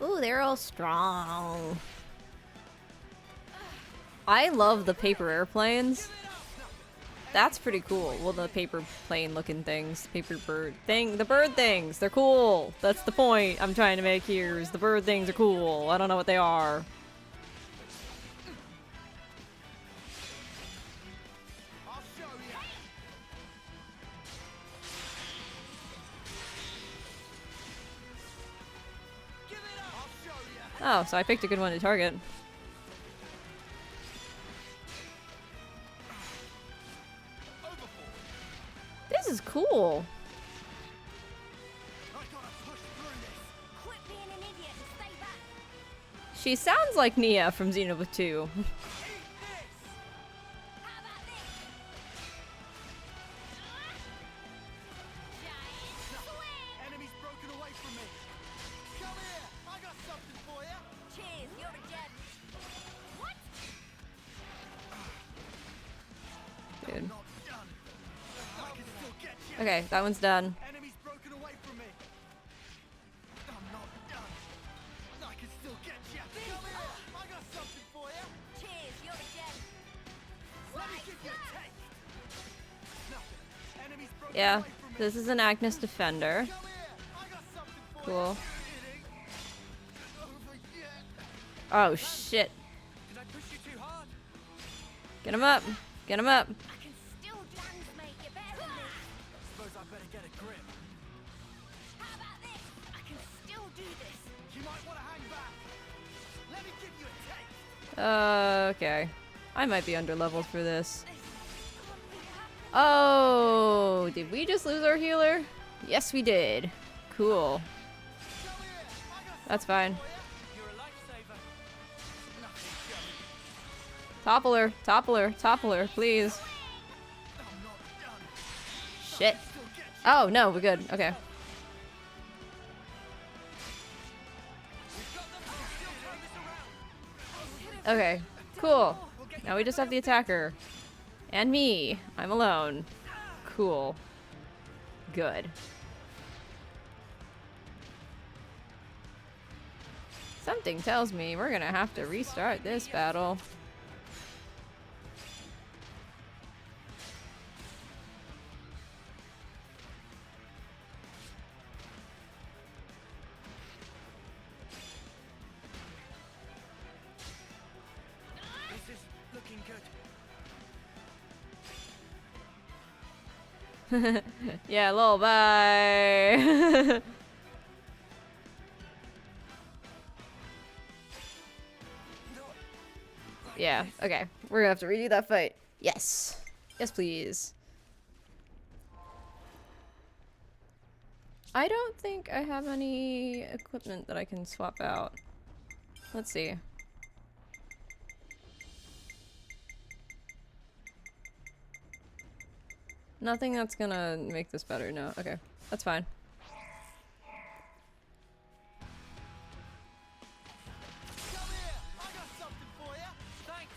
Thanks. Ooh, they're all strong. I love the paper airplanes. That's pretty cool. Well, the paper plane looking things, paper bird thing, the bird things, they're cool. That's the point I'm trying to make here, is the bird things are cool. I don't know what they are. I'll show you. Give it up. I'll show you. Oh, so I picked a good one to target. This is cool. I gotta push through this. Quit being an idiot and stay back. She sounds like Nia from Xenoblade 2. Eat this. How about this? Giant swing. Enemy's broken away from me. Come here. I got something for you. Cheers, you're a gem. What? Dude. Not done. I can still get you. Okay, that one's done. Enemy's broken away from me. I'm not done. I can still get you. Come here. I got something for you. Cheers, you're a gem. Let me give you a taste. Nothing. Enemy's broken Yeah, away from me. this is an Agnes Defender. Come here. I got something for Cool. you. It ain't over yet. Oh shit. Did I push you too hard? Get him up. Get him up. I can still dance, mate. You're better than this. Suppose I better get a grip. How about this? I can still do this. You might want to hang back. Let me give you a taste. Okay. I might be under leveled for this. Oh, did we just lose our healer? Yes, we did. Cool. That's fine. You're a lifesaver. Topple her, topple her, topple her, please. Shit. Oh, no, we're good. Okay. Okay, cool. Now we just have the attacker. And me. I'm alone. Cool. Good. Something tells me we're gonna have to restart this battle. This is looking good. Yeah, lol, bye. Yeah, okay. We're gonna have to redo that fight. Yes. Yes, please. I don't think I have any equipment that I can swap out. Let's see. Nothing that's gonna make this better, no. Okay, that's fine. Come here. I got something for you. Thanks.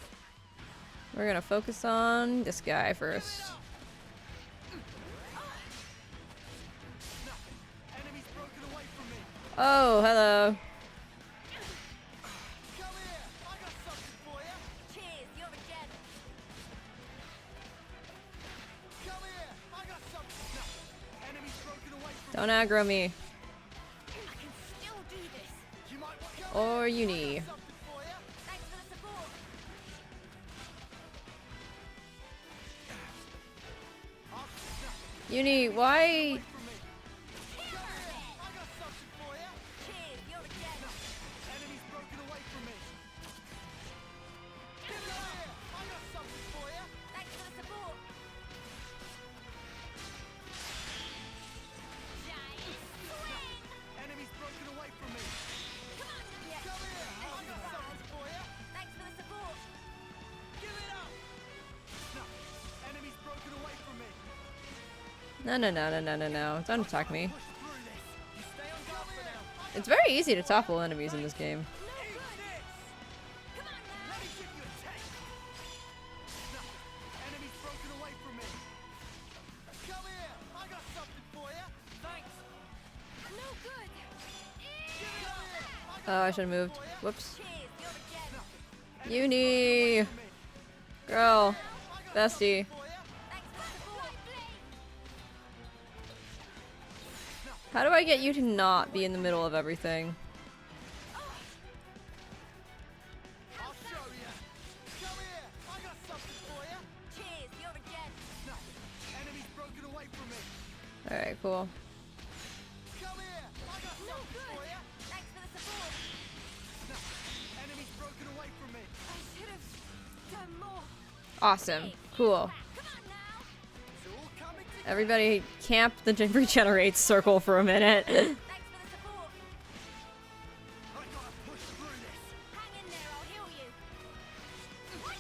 We're gonna focus on this guy first. Enemy's broken away from me. Oh, hello. Come here. I got something for you. Cheers, you're a gem. Come here. I got something. Enemy's broken away from Don't aggro me. I can still do this. You might want Or Uni. something for you. Thanks for the support. Uni, why? I got something for you. Cheers, you're a gem. Enemy's broken away from me. Come here. I got something for you. Thanks for the support. Giant swing. Enemy's broken away from me. Come on, yeah. Come here. I got something for you. Thanks for the support. Give it up. No. Enemy's broken away from me. No, no, no, no, no, no, no. Don't attack me. Push through this. You stay on guard for now. It's very easy to topple enemies in this game. Eat this. Come on now. Let me give you a taste. No. Enemy's broken away from me. Come here. I got something for you. Thanks. No good. Give it up. I got Oh, I should have moved. Whoops. Cheers, you're a gem. Uni! Girl. Bestie. for you. Thanks for How do I get you to not be in the middle of everything? I'll show you. Come here. I got something for you. Cheers, you're a gent. No. Enemy's broken away from me. Alright, cool. Come here. I got No something good. for you. Thanks for the support. No. Enemy's broken away from me. I should have done more. Awesome. Cool. Come on now. It's all coming together. Everybody camp the regenerate circle for a minute. Thanks for the support. I gotta push through this. Hang in there, I'll heal you. What?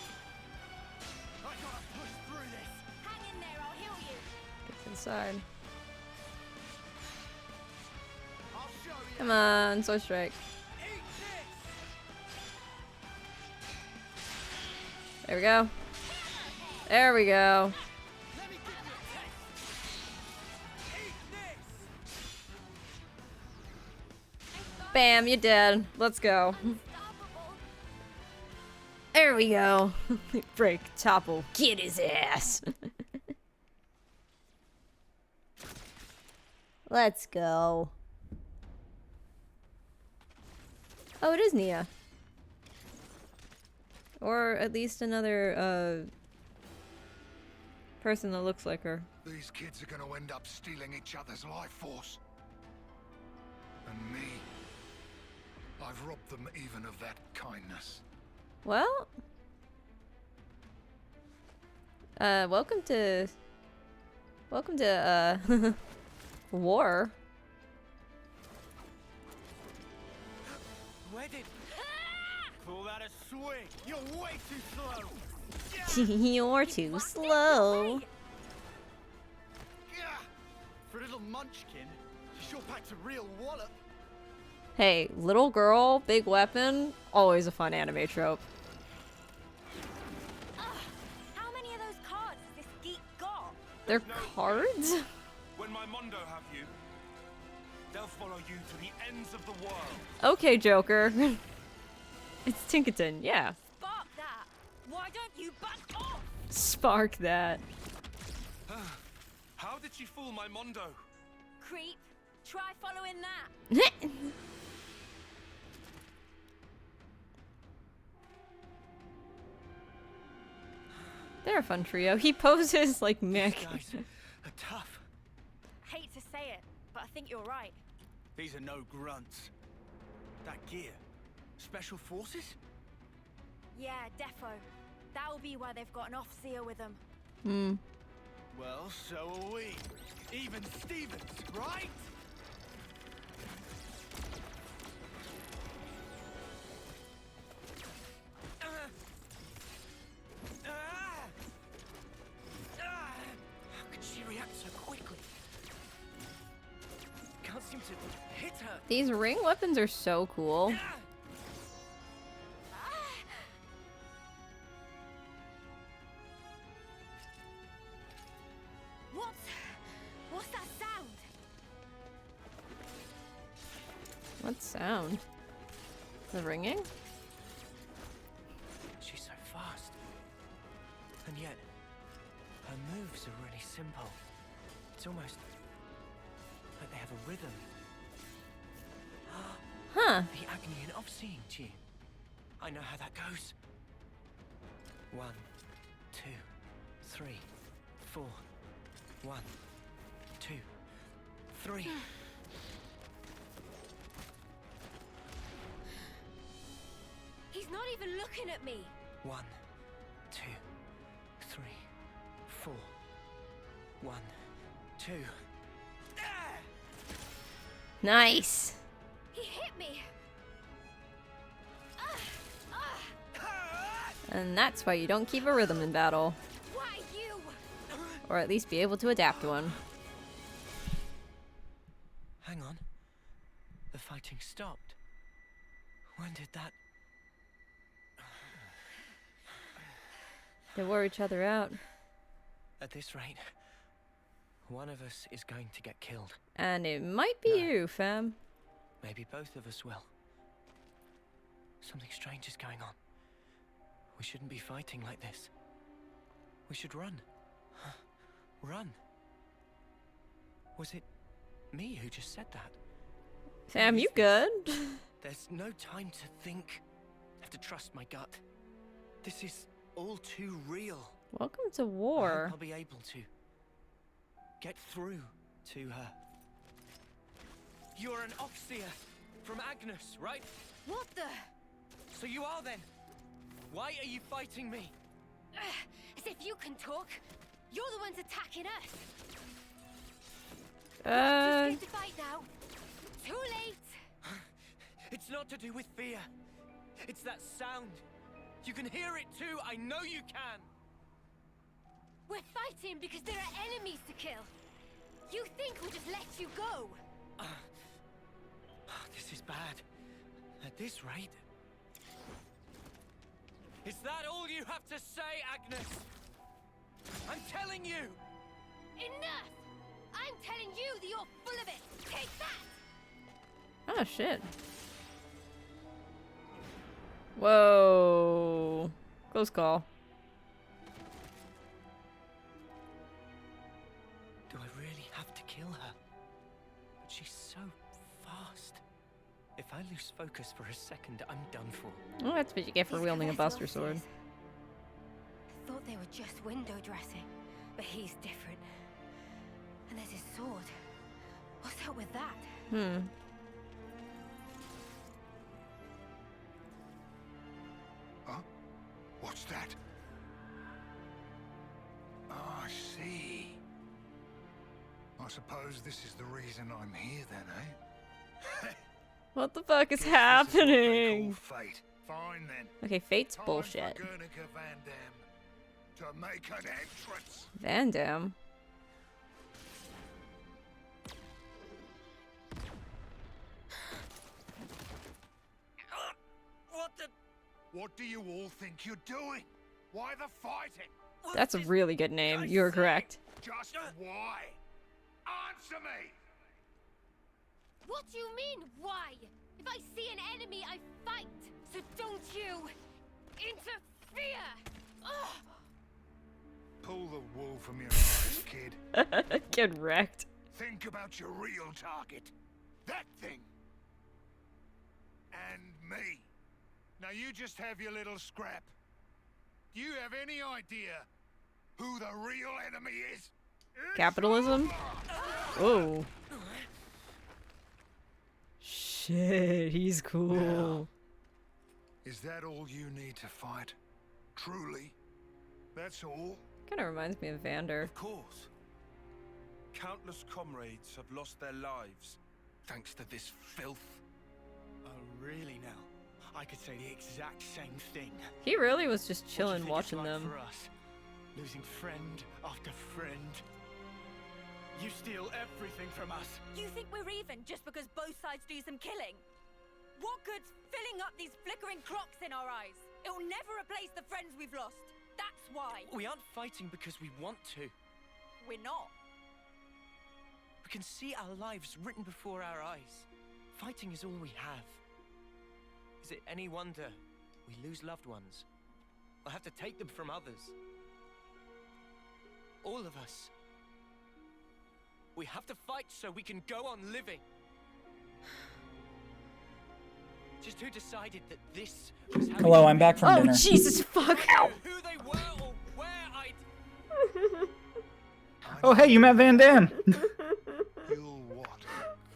I gotta push through this. Hang in there, I'll heal you. Get inside. I'll show you. Come on, Sword Strike. Eat this. There we go. There we go. Let me give you a taste. Eat this. Bam, you're dead. Let's go. Unstoppable. There we go. Break, topple, get his ass. Let's go. Oh, it is Nia. Or at least another, person that looks like her. These kids are gonna end up stealing each other's life force. And me. I've robbed them even of that kindness. Well, welcome to war. Where did... Call that a swing. You're way too slow. You're too slow. Yeah. For a little munchkin, she sure packed a real wallop. Hey, little girl, big weapon, always a fun anime trope. How many of those cards has this geek got? They're cards? When my Mondo have you, they'll follow you to the ends of the world. Okay, Joker. It's Tinkerton, yeah. Spark that. Why don't you back off? Spark that. How did she fool my Mondo? Creep. Try following that. They're a fun trio. He poses like These Mick. guys are tough. Hate to say it, but I think you're right. These are no grunts. That gear. Special forces? Yeah, defo. That'll be why they've got an off-seer with them. Hmm. Well, so are we. Even Stevens, right? How could she react so quickly? Can't seem to hit her. These ring weapons are so cool. What's that sound? What sound? The ringing? She's so fast. And yet, her moves are really simple. It's almost like they have a rhythm. Huh. The agony and off-seeing tune. I know how that goes. 1, 2, 3, 4. 1, 2, 3. He's not even looking at me. 1, 2, 3, 4. 1, 2. Nice. He hit me. And that's why you don't keep a rhythm in battle. Why you? Or at least be able to adapt one. Hang on. The fighting stopped. When did that... They wore each other out. At this rate, one of us is going to get killed. And it might be you, fam. Maybe both of us will. Something strange is going on. We shouldn't be fighting like this. We should run. Run. Was it me who just said that. Sam, you good? There's no time to think. I have to trust my gut. This is all too real. Welcome to I hope war. I'll be able to get through to her. You're an Oxia from Agnes, right? What the? So you are then. Why are you fighting me? As if you can talk. You're the ones attacking us. Too scared to fight now. Too late. It's not to do with fear. It's that sound. You can hear it too. I know you can. We're fighting because there are enemies to kill. You think we'll just let you go? This is bad. At this rate. Is that all you have to say, Agnes? I'm telling you! Enough! I'm telling you that you're full of it! Take that! Oh shit. Whoa. Close call. Do I really have to kill her? But she's so fast. If I lose focus for a second, I'm done for. Oh, that's what you get for These wielding a Caress Buster Sword. Wolfses. I thought they were just window dressing, but he's different. And there's his sword. What's up with that? Hmm. Huh? What's that? Oh, I see. I suppose this is the reason I'm here then, eh? What the fuck is Guess this is what they happening? call fate. Fine then. Okay, fate's Time bullshit. For Guernica Van Dam to make an entrance. Van Damme. What the? What do you all think you're doing? Why the fighting? That's a really good name. You're correct. Just why? Answer me! What do you mean, why? If I see an enemy, I fight. So don't you interfere! Ugh. Pull the wool from your eyes, kid. Get wrecked. Think about your real target. That thing. And me. Now you just have your little scrap. Do you have any idea who the real enemy is? It's Capitalism? over! Oh. Shit, he's cool. Is that all you need to fight? Truly? That's all? Kind of reminds me of Vander. Of course. Countless comrades have lost their lives thanks to this filth. Oh, really now? I could say the exact same thing. He really was just What do you chilling think watching it's like them. for us? Losing friend after friend. You steal everything from us. You think we're even just because both sides do some killing? What good's filling up these flickering clocks in our eyes? It'll never replace the friends we've lost. That's why. We aren't fighting because we want to. We're not. We can see our lives written before our eyes. Fighting is all we have. Is it any wonder we lose loved ones? Or have to take them from others? All of us. We have to fight so we can go on living. Just who decided that this was how Hello, we I'm back from Oh, dinner. Jesus fuck. who they were or where I'd... Oh, hey, you met Van Damme. You'll what?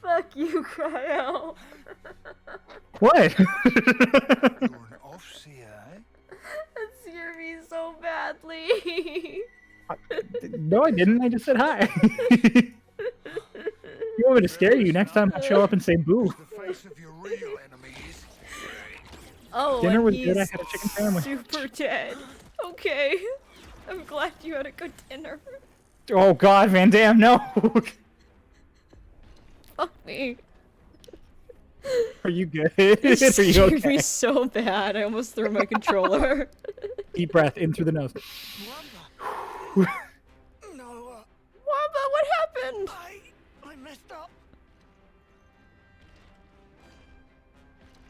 Fuck you, Cryo. What? You're an offseer, eh? That scared me so badly. No, I didn't. I just said hi. You want me to scare you? Next time I'll show up and say boo. The face of your real enemy is... Oh, Dinner and was he's good. I had a chicken sandwich. super dead. Okay. I'm glad you had a good dinner. Oh God, Van Damme, no. Fuck me. Are you good? It Are you scared okay? me so bad. I almost threw my controller. Deep breath in through the nose. No, Wamba, what happened? I messed up.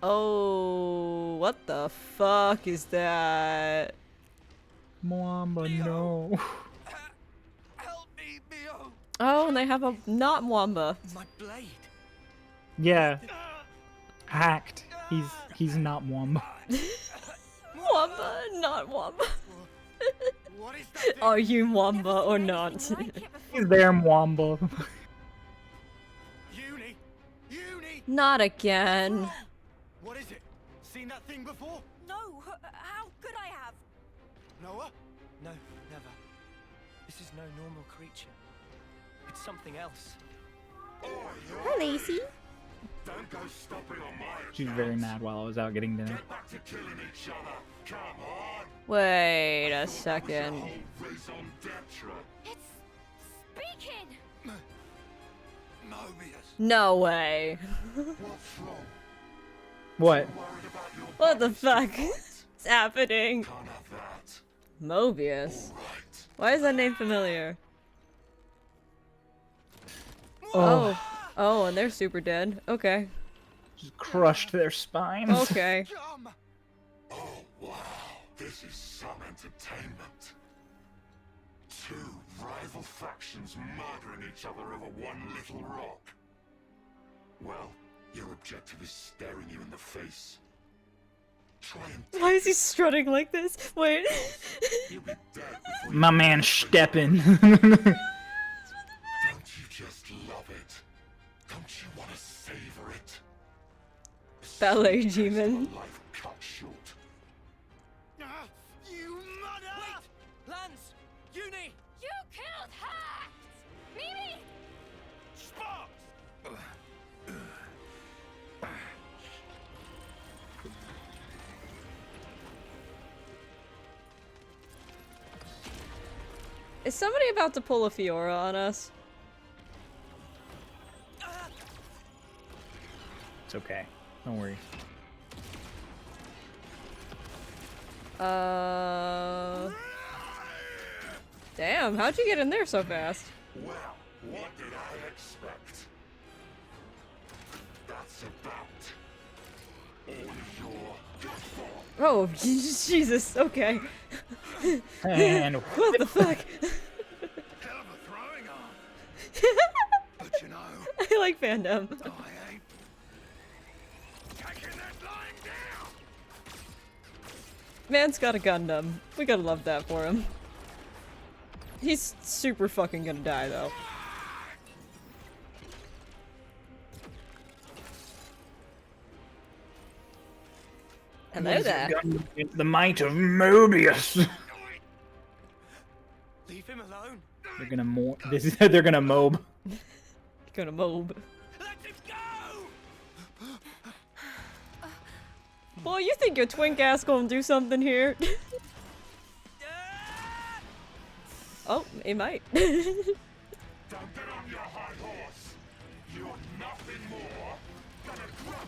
Oh, what the fuck is that? Mwamba, no. Help me, Mio. Oh, and they have a not Wamba. My blade. Yeah. Hacked. He's not Wamba. Wamba, not Wamba. What is that thing? Are you Wamba or not? He's there, Wamba. Uni! Uni! Not again. What is it? Seen that thing before? No, how could I have? Noah? No, never. This is no normal creature. It's something else. Hi, Lacey. Don't go stopping on my She's very mad while I was out getting dinner. back to killing each other. Come on. Wait a second. Race on Detra. It's speaking! Mobius. No way. What's wrong? What? Worried about your What the body's fuck is happening? Can't have that. Mobius. Right. Why is that name familiar? Oh, Oh, and they're super dead. Okay. just crushed their spines. Okay. Come! Oh, wow. This is some entertainment. Two rival factions murdering each other over one little rock. Well, your objective is staring you in the face. Try and Why is he strutting like this? Wait. you'll be dead before My man Steppen. Don't you just love it? Don't you want to savor it? Ballet Taste demon. of a life cut short. Ah, you mother! Lance! Uni! You killed her! Mimi! Sparks! Is somebody about to pull a Fiora on us? It's okay. Don't worry. Damn, how'd you get in there so fast? Well, what did I expect? That's about all your fault. Oh, Jesus, okay. And What the fuck? Hell of a throwing arm. But you know, I like fandom. I ain't taking that lying down. Man's got a Gundam. We gotta love that for him. He's super fucking gonna die, though. Hello there. It's the might of Mobius. Leave him alone. They're gonna they're gonna mob. Gonna mob. Let him go! Well, you think your twink ass gonna do something here? Oh, it might. Don't get on your high horse. You're nothing more than a grunt.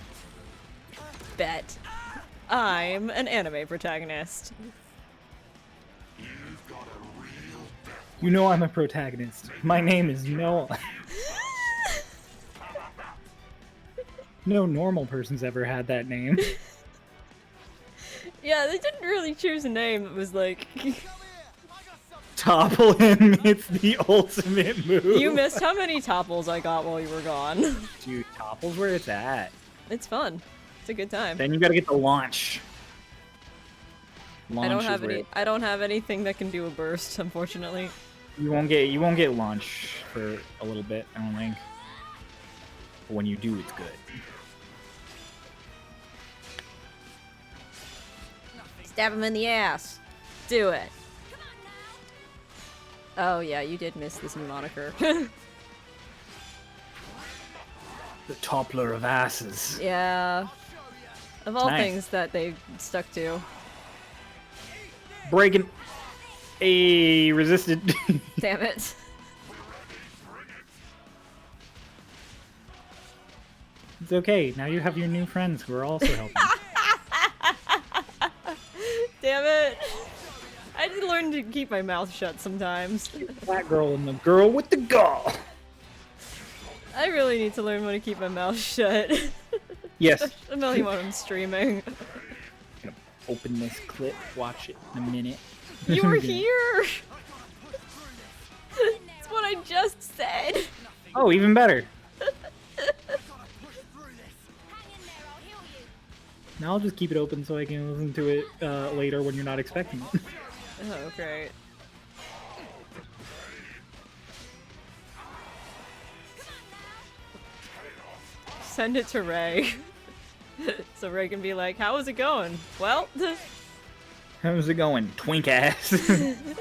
Bet. I'm an anime protagonist. You've got a real death. You know I'm a protagonist. My name is Noah. No normal person's ever had that name. Yeah, they didn't really choose a name. It was like, Topple him. It's the ultimate move. you missed how many topples I got while you were gone. Dude, Topple's where it's at. It's fun. It's a good time. Then you gotta get the launch. I Launch don't is have where any. I don't have anything that can do a burst, unfortunately. You won't get launch for a little bit, I don't think. But when you do, it's good. Stab him in the ass. Do it. Oh yeah, you did miss this new moniker. The toppler of asses. Yeah. Of all Nice. things that they stuck to. Breaking. A resisted. Damn it. It's okay. Now you have your new friends who are also helping. Damn it. I need to learn to keep my mouth shut sometimes. That girl and the girl with the gall. I really need to learn when to keep my mouth shut. Yes. Especially when I'm streaming. Gonna open this clip. Watch it in a minute. You were here! That's what I just said. Oh, even better. Gotta push through this. Hang in there, I'll heal you. Now I'll just keep it open so I can listen to it later when you're not expecting it. Oh, great. Send it to Ray. So Ray can be like, how is it going? Well, How's it going, twink ass? it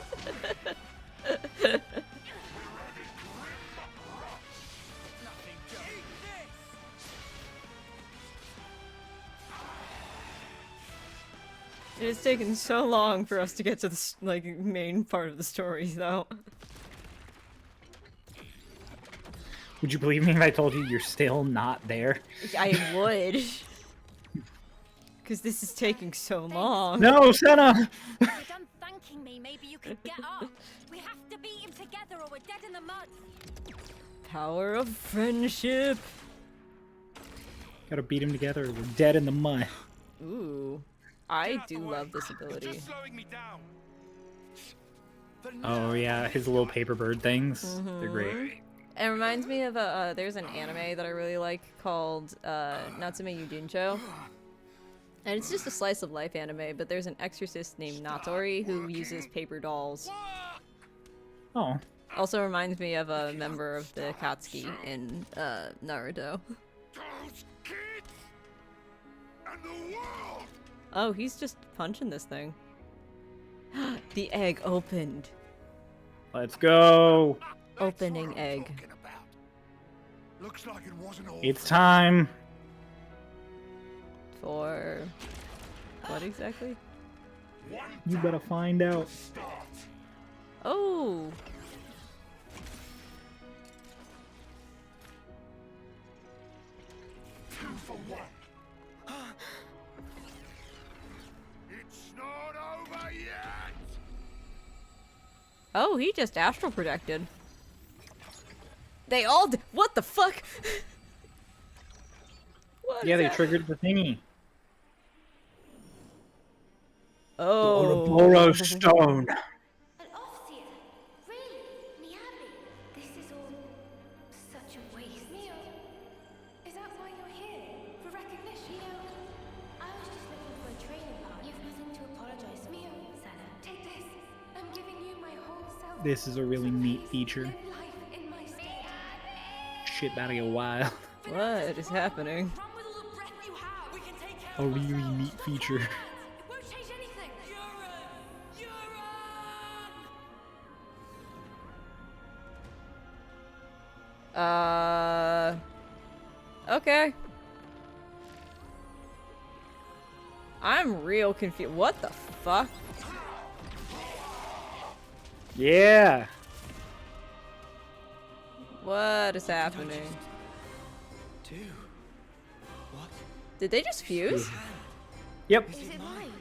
has taken so long for us to get to the like main part of the story, though. Would you believe me if I told you you're still not there? I would. Because this is taking so long. No, Senna! You're done thanking me, maybe you could get up. We have to beat him together or we're dead in the mud. Power of friendship. Gotta beat him together, we're dead in the mud. Ooh. I do love this ability. Just slowing me down. Oh yeah, his little paper bird things. They're great. It reminds me of there's an anime that I really like called Natsume Yujincho. And it's just a slice of life anime, but there's an exorcist named Natori who uses paper dolls. Oh. Also reminds me of a member of the Akatsuki in Naruto. Those kids and the world. Oh, he's just punching this thing. The egg opened. Let's go. Opening egg. Looks like it wasn't all. It's time. For what exactly? You better find out. Oh. Two for one. It's not over yet. Oh, he just astral projected. They all what the fuck? What Yeah, is they that? triggered the thingy. Oh. Ouroboros stone. An Offseer? Really? Miyabi? This is all such a waste. Mio, is that why you're here? For recognition? Mio, I was just looking for a training partner. You've nothing to apologize for. Mio, Sana, take this. I'm giving you my whole self. This is a really neat feature. Live life in my state. Shit about to get wild. What is happening? Run with all the breath you have. We can take care A of really ourselves. neat feature. It won't change anything. Okay. I'm real confused. What the fuck? Yeah. What is happening? Do what? Did they just fuse? Yep. Is it mine?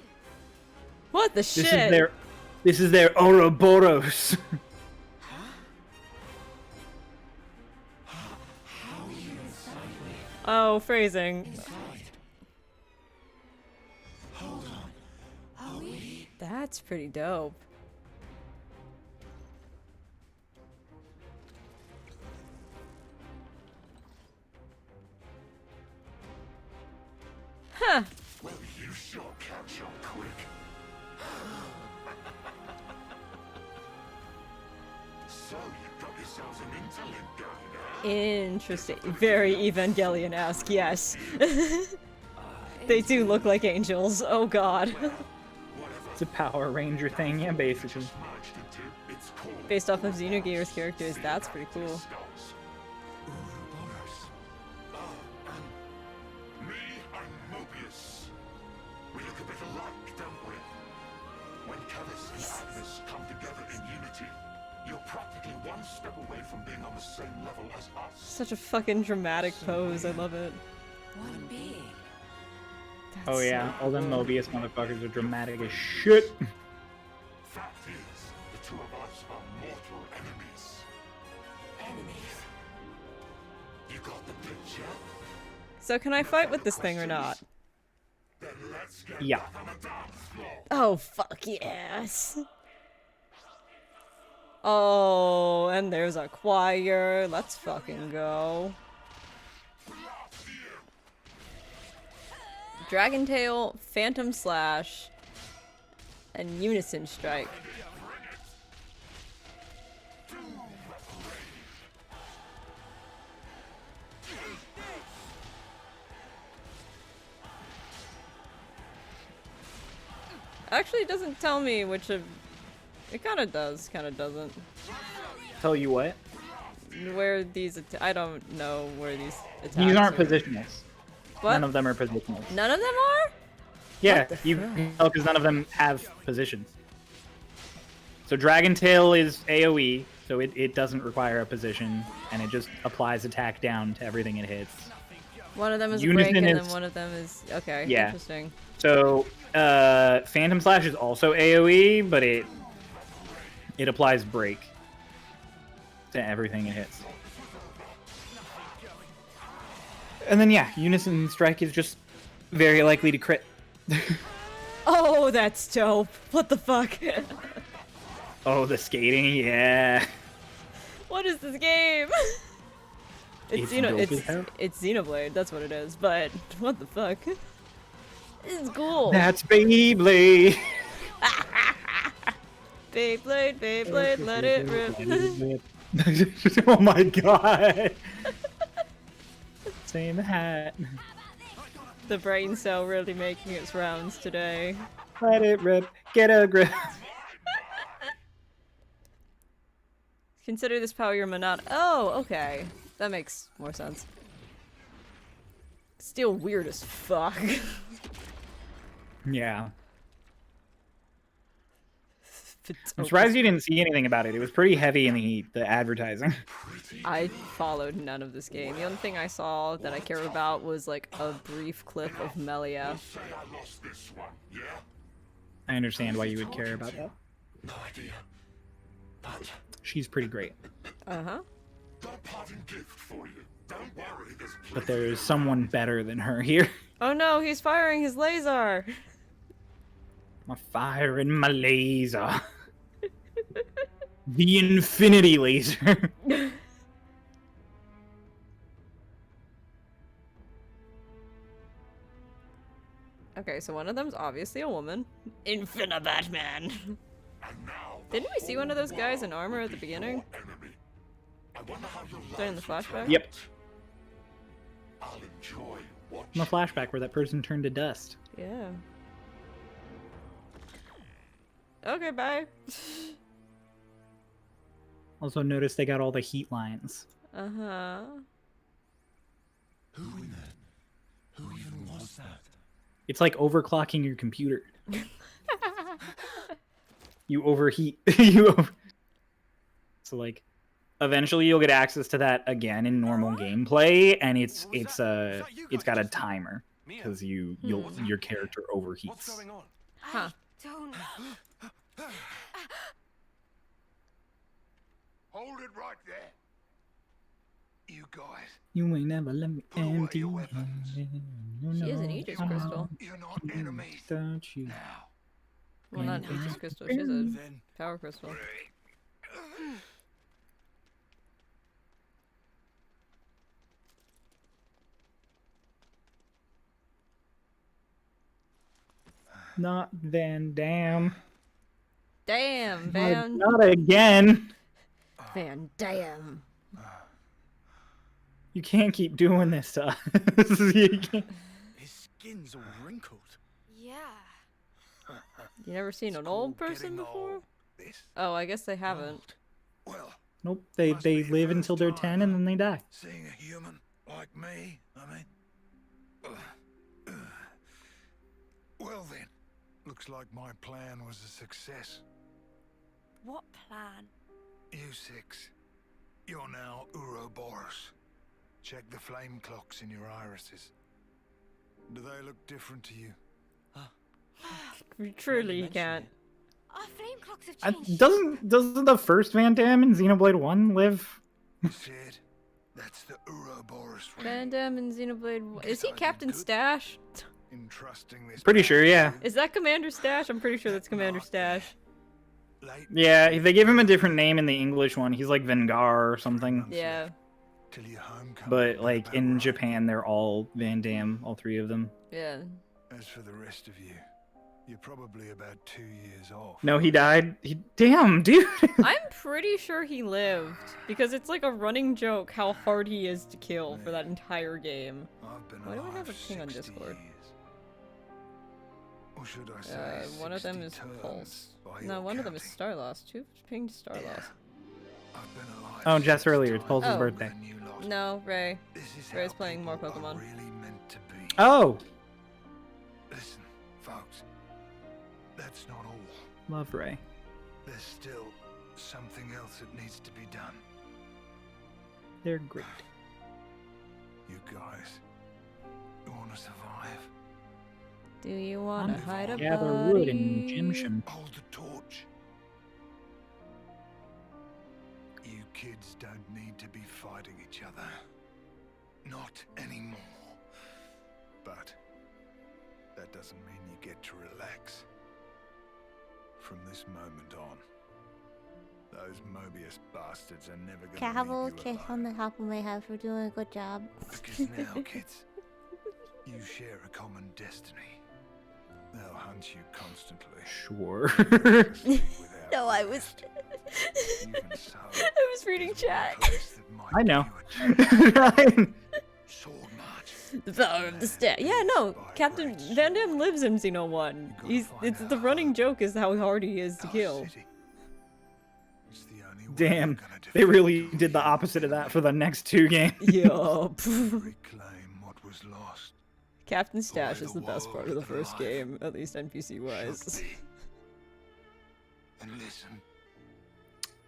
What the shit? This is their Ouroboros. Oh, phrasing. That's pretty dope. Huh. Well, you sure catch on quick. So you got yourselves an interlude going, eh? Interesting. Very Evangelion-esque, yes. They do look like angels. Oh god. It's a Power Ranger thing, yeah, basically. Merged into, it's called Based off of Xenogears characters, that's pretty cool. Skulls. Ouroboros. Me and Mobius. We look a bit alike, don't we? When Callus and Agnes come together in unity, you're practically one step away from being on the same level as us. Such a fucking dramatic pose. I love it. One being. Oh That's yeah, so all them cool. Mobius motherfuckers are dramatic as shit. Fact is, the two of us are mortal enemies. Enemies. You got the picture? So can I fight with this thing or not? Then let's get Yeah. back on the dance floor. Oh fuck yes. Oh, and there's a choir. Let's fucking go. Dragon Tail, Phantom Slash, and Unison Strike. Actually, it doesn't tell me which of... It kind of does, kind of doesn't. Tell you what, Where these... I don't know where these attacks these aren't are. positionals. What? None of them are positionals. None of them are? Yeah, the you fuck? can tell because none of them have positions. So Dragon Tail is AoE, so it doesn't require a position, and it just applies attack down to everything it hits. One of them is a Unison break, and is- then one of them is... Okay, Yeah. interesting. So Phantom Slash is also AoE, but it applies break to everything it hits. And then yeah, Unison Strike is just very likely to crit. Oh, that's dope. What the fuck? Oh, the skating, yeah. What is this game? It's dope as it's hell. Xenoblade, that's what it is, but what the fuck? It's cool. That's Beyblade. Beyblade, Beyblade, let it rip. Oh my god. Same hat. The brain cell really making its rounds today. Let it rip. Get a grip. Consider this power your monad. Oh, okay. That makes more sense. Still weird as fuck. Yeah. It's I'm surprised you didn't see anything about it. It was pretty heavy in the heat, the advertising. I followed none of this game. The only thing I saw that I cared about was like a brief clip of Melia. I understand why you would care about that. No idea. But She's pretty great. Uh-huh. got a parting gift for you. Don't worry, there's But there's someone better than her here. Oh no, he's firing his laser! I'm firing my laser. The infinity laser. Okay, so one of them's obviously a woman. Infinite Batman! And now Didn't we see one of those guys in armor at the beginning? enemy. I wonder how your During the flashback? Yep. I'll enjoy In watching. the flashback where that person turned to dust. Yeah. Okay, bye. Also notice they got all the heat lines. Uh-huh. Who then? Who even was that? It's like overclocking your computer. You overheat. So like, eventually you'll get access to that again in normal gameplay, and it's got a timer because your character overheats. What's going on? Huh. Don't. Hold it right there. You guys, You ain't never let me Put away empty. your weapons. She is an Aegis crystal. you're not enemies. Don't you? Now, Well, not an Aegis crystal, she's a Then power crystal. Not Van Dam. Damn, Van. Not again. Van Dam. You can't keep doing this to us. You can't. his skin's all wrinkled. Yeah. You never seen an old person before? this. Oh, I guess they haven't. Well, Nope. They Must be your live until they're first time, 10 and then they die. seeing a human like me, I mean. Well then, looks like my plan was a success. What plan? You six, you're now Ouroboros. Check the flame clocks in your irises. Do they look different to you? Truly, you can't. Our flame clocks have changed. Doesn't the first Van Dam in Xenoblade 1 live? Sid, that's the Ouroboros ring. Van Dam and Xenoblade. Is he Guess I did Captain good. Stash? Entrusting this Pretty power sure, yeah. to you. Is that Commander Stash? I'm pretty sure that's Commander Not Stash. Late Yeah, they gave him a different name in the English one. He's like Vengar or something. Yeah. till your homecoming. But like in Japan, they're all Van Damme, all three of them. Yeah. As for the rest of you, you're probably about 2 years off. No, he died. Damn, dude. I'm pretty sure he lived because it's like a running joke how hard he is to kill for that entire game. I've been Why do I alive have a king on 60 Discord? years. Or should I say One of them 60 is terms Pulse. by No, your one of them is counting. Starlost. Who pinged Starlost? I've been alive Oh, just 6 earlier. It's times Pulse's Oh. birthday. longer than you lot. No, Ray. This is Ray's how playing more people are Pokemon. really meant to be. Oh, Listen, folks. That's not all. love Ray. There's still something else that needs to be done. They're great. You guys, you want to survive? Do you want to hide a Gather wood and body? Jimshin. Hold the torch. You kids don't need to be fighting each other. Not anymore. But that doesn't mean you get to relax. From this moment on, those Mobius bastards are never gonna Cavill, leave you kiss on alone. the top of my head for doing a good job. Because now, kids, you share a common destiny. They'll hunt you constantly. Sure. No, I was. Even so, I was reading there's one chat. place that might I know. give you a chance. Sword March. The power of the stat. Yeah, no. Captain Van Damme lives in Xeno 1. It's the running joke is how hard he is to Our kill. city. It's the only way Damn, we're gonna they defeat really those did the opposite of that for the next two games. Yup. Reclaim what was lost. Captain Stash is the best part of the first game, at least NPC wise. Should be. And listen,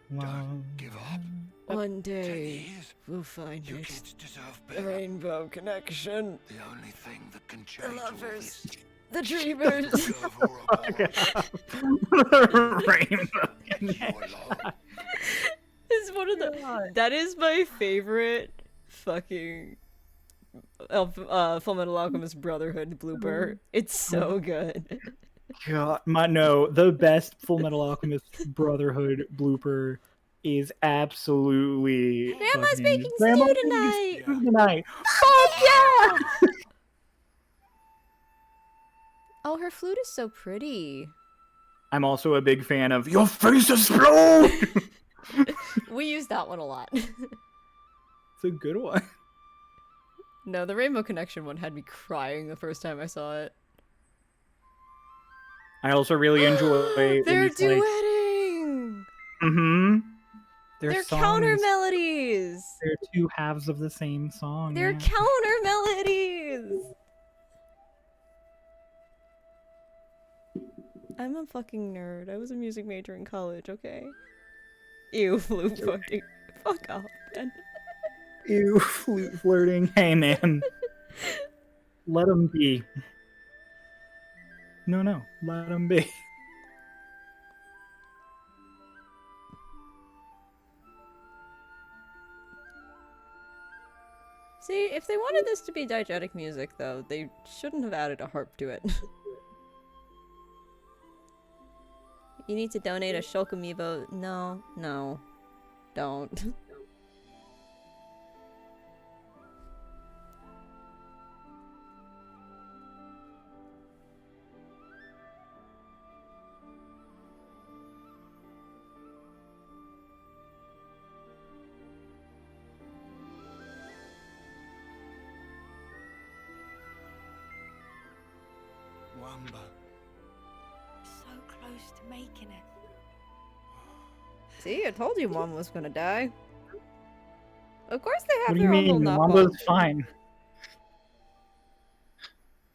Wow. don't give up. One 10 day, years, we'll find you it. kids deserve The better. rainbow connection. The only thing that can The change all lovers. this The dreamers. is love or abhorrence. Rainbow You're alone. It's one of the. That is my favorite fucking. Full Metal Alchemist Brotherhood blooper. It's so good. God, the best Full Metal Alchemist Brotherhood blooper is absolutely. Grandma's fucking- baking Grandma's stew baking tonight. stew tonight. Fuck yeah! Oh, her flute is so pretty. I'm also a big fan of Your Face Explode! We use that one a lot. It's a good one. No, the Rainbow Connection one had me crying the first time I saw it. I also really enjoy. They're it's like- duetting! Mm-hmm. They're counter melodies! They're two halves of the same song. They're yeah. counter melodies! I'm a fucking nerd. I was a music major in college, okay? Ew, flute fucking. Fuck off, man. Ew, flute flirting. Hey, man. Let them be. No, let them be. See, if they wanted this to be diegetic music, though, they shouldn't have added a harp to it. You need to donate a Shulk amiibo. No. Don't. Wamba. So close to making it. See, I told you Mom was gonna die. Of course they have What do you their own little mean? knockoff. Wamba's fine.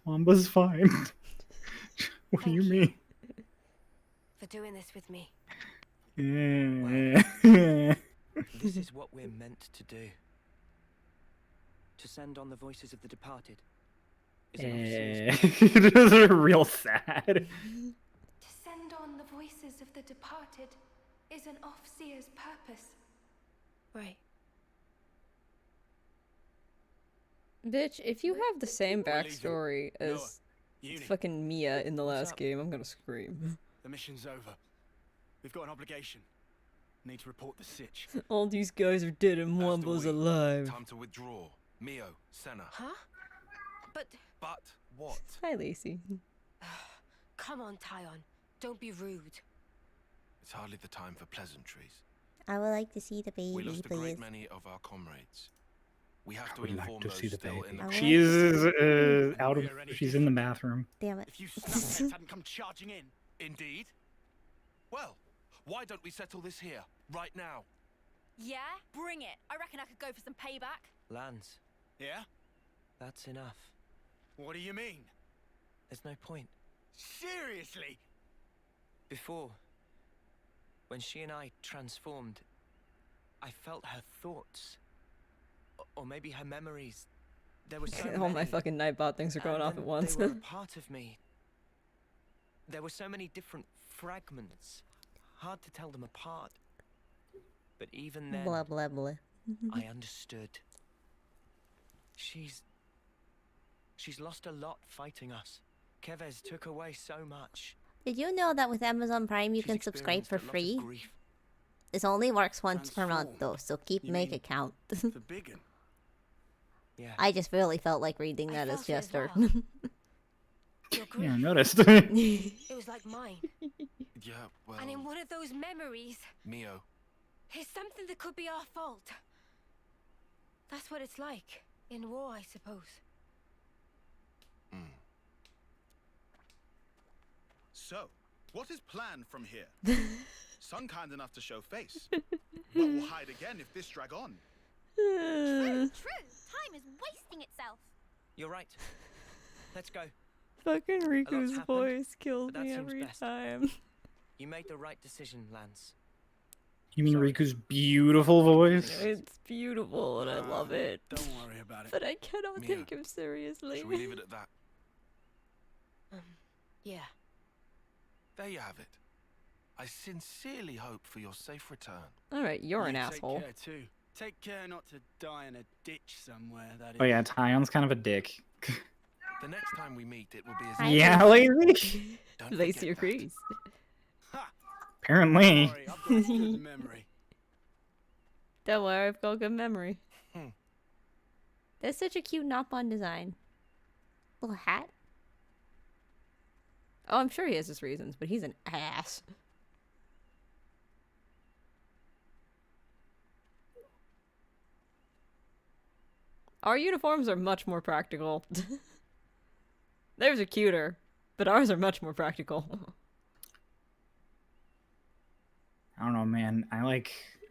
Wamba's fine. What do you mean? For doing this with me. This is what we're meant to do. To send on the voices of the departed. Is an obvious- Those are real sad. To send on the voices of the departed is an off-seer's purpose. Right. Bitch, if you have the same backstory Noah, as Uni, fucking Mia in the What's last up? game, I'm gonna scream. the mission's over. We've got an obligation. Need to report the sitch. All these guys are dead and Wombo's we. alive. Time to withdraw. Mio, Senna. Huh? But But what? Hi, Lacey. come on, Tyon. Don't be rude. It's hardly the time for pleasantries. I would like to see the baby, We lost a please. great many of our comrades. We have to I would inform like to those see the still baby. in I the... would She is out of. We're any She's in the bathroom. Damn it. If you snapheads hadn't come charging in. Indeed. Well, why don't we settle this here, right now? Yeah? Bring it. I reckon I could go for some payback. Lance, Yeah? that's enough. What do you mean? There's no point. Seriously? Before, when she and I transformed, I felt her thoughts. Or maybe her memories. There were so All my many. fucking Nightbot things are going And off then at once. They were a part of me. There were so many different fragments. Hard to tell them apart. But even then, Blah blah blah. I understood. She's lost a lot fighting us. Kevez took away so much. Did you know that with Amazon Prime you She's can subscribe experienced for a lot of free? grief. This only works once per month Transform. though, so keep You make mean it count. The big un. Yeah. I just really felt like reading I that as felt it as Jester. well. Your grief. Yeah, I noticed. It was like mine. Yeah, well... And in one of those memories, Mio, is something that could be our fault. That's what it's like in war, I suppose. So, what is planned from here? Some kind enough to show face, but will hide again if this drag on. True. Time is wasting itself. You're right. Let's go. Fucking Riku's happened, voice kills but that me seems every best. time. You made the right decision, Lance. You mean Sorry. Riku's beautiful voice? It's beautiful and I love it. Don't worry about it. But I cannot Mia, take him seriously. shall we leave it at that? Yeah. There you have it. I sincerely hope for your safe return. Alright, you're an You asshole. Take care too. Take care not to die in a ditch somewhere. That is. Oh yeah, Tyon's kind of a dick. The next time we meet, it will be as... Hi, Yeah, Lacey. Don't Lacey forget that. agrees. Ha! Apparently. Sorry, I've got a good memory. Don't worry, I've got good memory. Hmm. That's such a cute Nopon design. Little hat. Oh, I'm sure he has his reasons, but he's an ass. Our uniforms are much more practical. Theirs are cuter, but ours are much more practical. I don't know, man.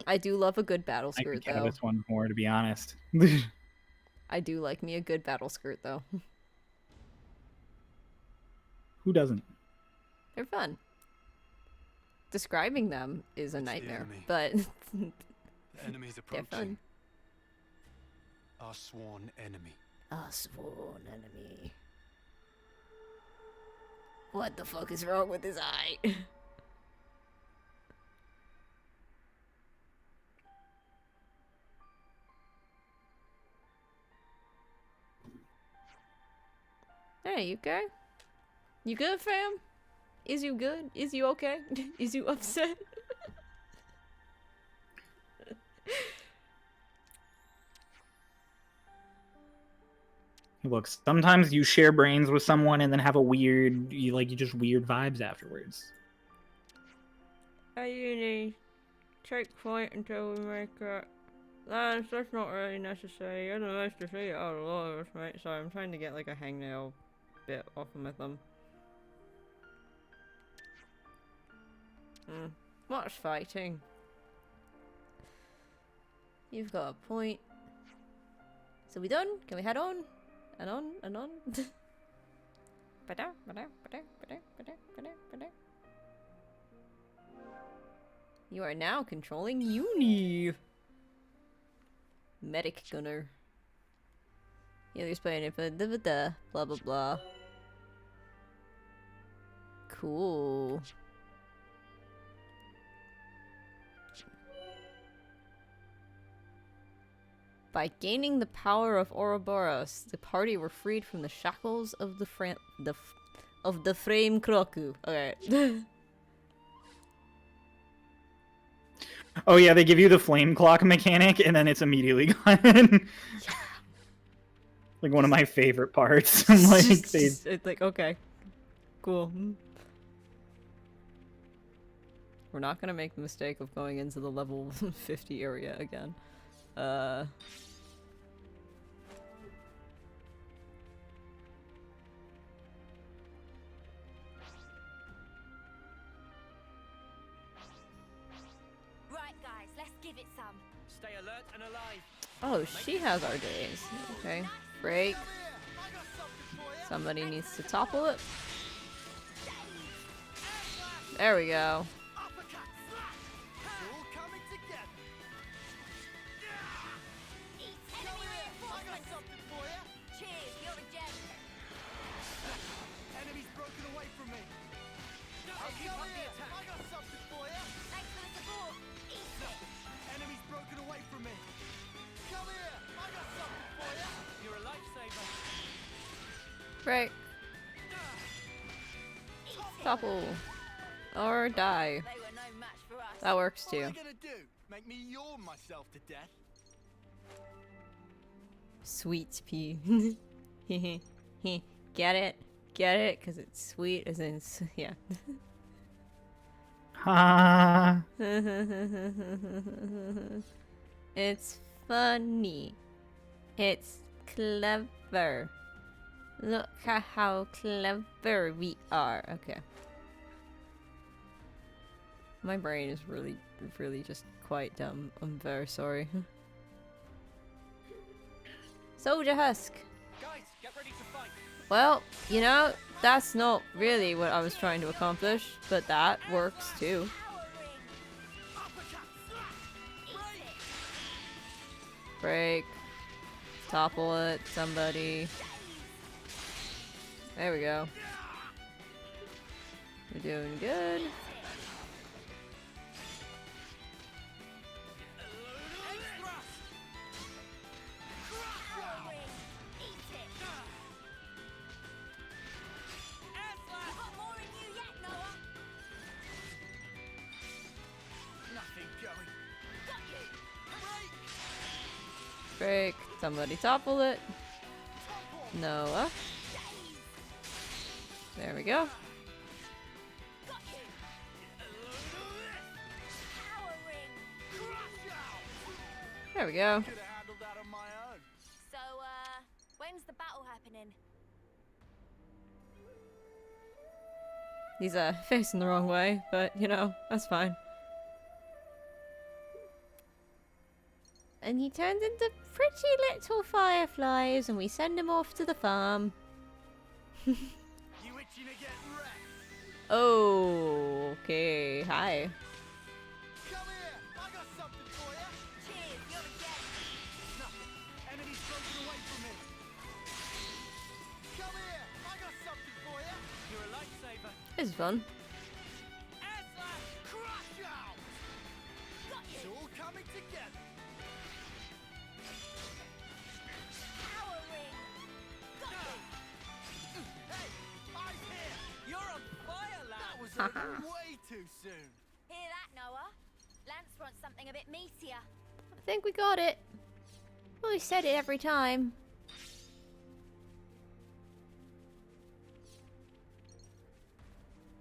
I do love a good battle I skirt, could though. this one more, to be honest. I do like me a good battle skirt, though. Who doesn't? They're fun. Describing them is a It's the nightmare, enemy. but The enemy's they're approaching. fun. Our sworn enemy. A sworn enemy. What the fuck is wrong with his eye? Hey, you okay? You good, fam? Is you good? Is you okay? Is you upset? Look, sometimes you share brains with someone and then have a weird, you just weird vibes afterwards. I need checkpoint until we make it. Lance, that's not really necessary. You're the most defeated out of all of us, mate. Sorry, I'm trying to get like a hangnail bit off of my thumb. What's fighting? You've got a point. So we done? Can we head on? And on and on? You are now controlling Uni. Medic gunner. Healer's playing it for blah blah blah. Cool. By gaining the power of Ouroboros, the party were freed from the shackles of the frame Kroku. Okay. Oh yeah, they give you the flame clock mechanic, and then it's immediately gone. Like one of my favorite parts. Like It's like, okay, cool. We're not gonna make the mistake of going into the level 50 area again. Right, guys, let's give it some. Stay alert and alive. Oh, she has our days. Okay, break. Somebody needs to topple it. There we go. Cheers, you're a gem. Enemy's broken away from me. I'll keep up the attack. I got something for you. Thanks for the support. Eat it. Enemy's broken away from me. Come here. I got something for you. You're a lifesaver. Break. Topple. Or die. They were no match for us. That works What are too. they gonna do? Make me yawn myself to death? Sweet pea. Get it? Get it? Because it's sweet as in... Yeah. Ha. It's funny. It's clever. Look at how clever we are. Okay. My brain is really just quite dumb. I'm very sorry. Soldier Husk. Guys, get ready to fight. Well, you know, that's not really what I was trying to accomplish, but that works too. Break. Topple it, somebody. There we go. We're doing good. Nothing going. Break. Somebody topple it. Noah. There we go. There we go. Could have handled that on my own. So, when's the battle happening? He's facing the wrong way, but you know, that's fine. And he turns into pretty little fireflies and we send him off to the farm. You itching to get wrecked? Oh, okay. Hi. Come here. I got something for you. Cheers, you're a gem. Nothing. Enemy's broken away from me. Come here. I got something for you. You're a lifesaver. This is fun. Air slash. Crush out. It's all coming together. Power ring. Hey, I'm here. You're on fire, lad. That was over way too soon. Hear that, Noah? Lance wants something a bit meatier. I think we got it. Well, we said it every time.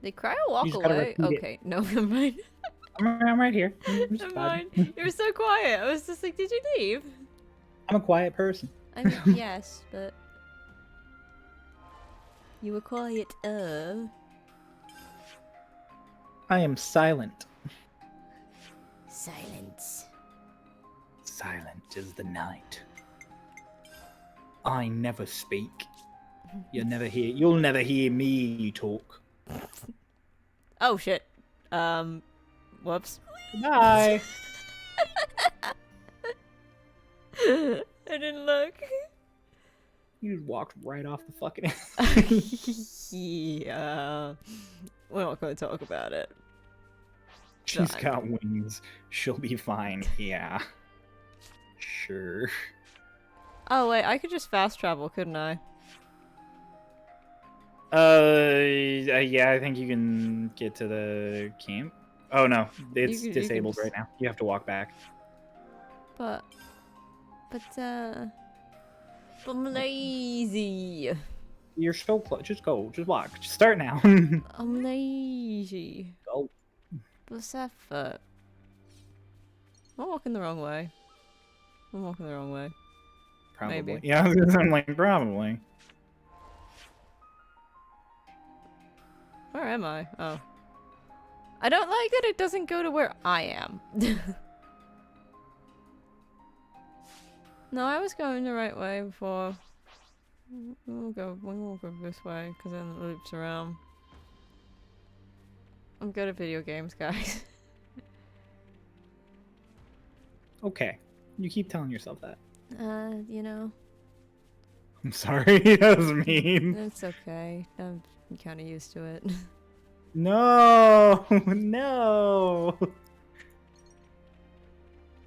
Did Cryo walk just gotta away? repeat it. Okay, no, never mind. I'm right here. I'm just Never vibing. mind. You were so quiet. I was just like, did you leave? I'm a quiet person. I mean, yes, but... You were quiet, I am silent. Silence. Silent is the night. I never speak. You'll never hear me talk. Oh, shit. Whoops. Bye. I didn't look. You just walked right off the fucking. Yeah. We're not going to talk about it. She's Done. got wings. She'll be fine. Yeah. Sure. Oh, wait, I could just fast travel, couldn't I? Yeah, I think you can get to the camp. Oh no, it's you can disabled just- right now. You have to walk back. But I'm lazy. You're so close. Just go. Just walk. Just start now. I'm lazy. Go. What's effort? I'm walking the wrong way. I'm walking the wrong way. Probably. Maybe. Yeah, I'm like, probably. Where am I? Oh. I don't like that it doesn't go to where I am. No, I was going the right way before. We'll go this way, because then it loops around. I'm good at video games, guys. Okay. You keep telling yourself that. You know. I'm sorry. That was mean. It's okay. I'm kind of used to it. No. No.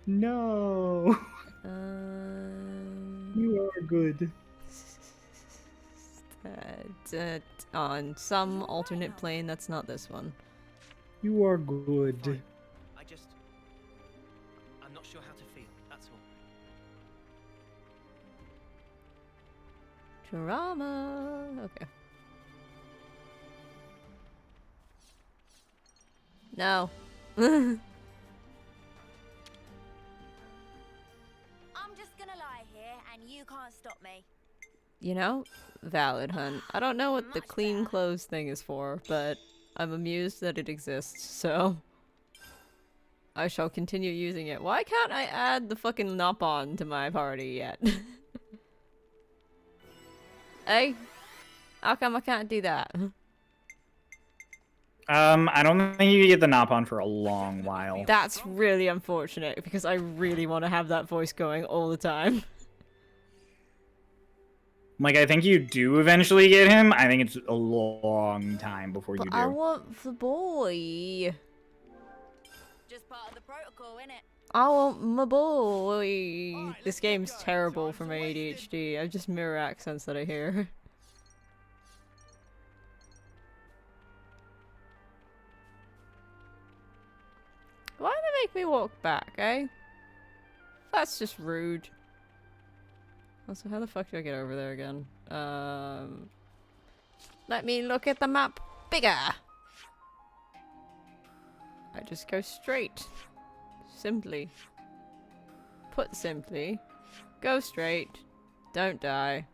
No. You are good. On some alternate plane that's not this one. You are good. Fine. I'm not sure how to feel, that's all. Drama. Okay. No. I'm just gonna lie here, and you can't stop me. You know, valid, hun. I don't know what the clean clothes thing is for, but I'm amused that it exists, so I shall continue using it. Why can't I add the fucking Nopon to my party yet? Hey? How come I can't do that? I don't think you can get the Nopon for a long while. That's really unfortunate, because I really want to have that voice going all the time. Like, I think you do eventually get him. I think it's a long time before you But do. I want the boy. Just part of the protocol, innit? I want my boy. This game's terrible for my ADHD. I just mirror accents that I hear. Why do they make me walk back, eh? That's just rude. Also, how the fuck do I get over there again? Let me look at the map bigger. I just go straight. Simply. Put simply. Go straight. Don't die.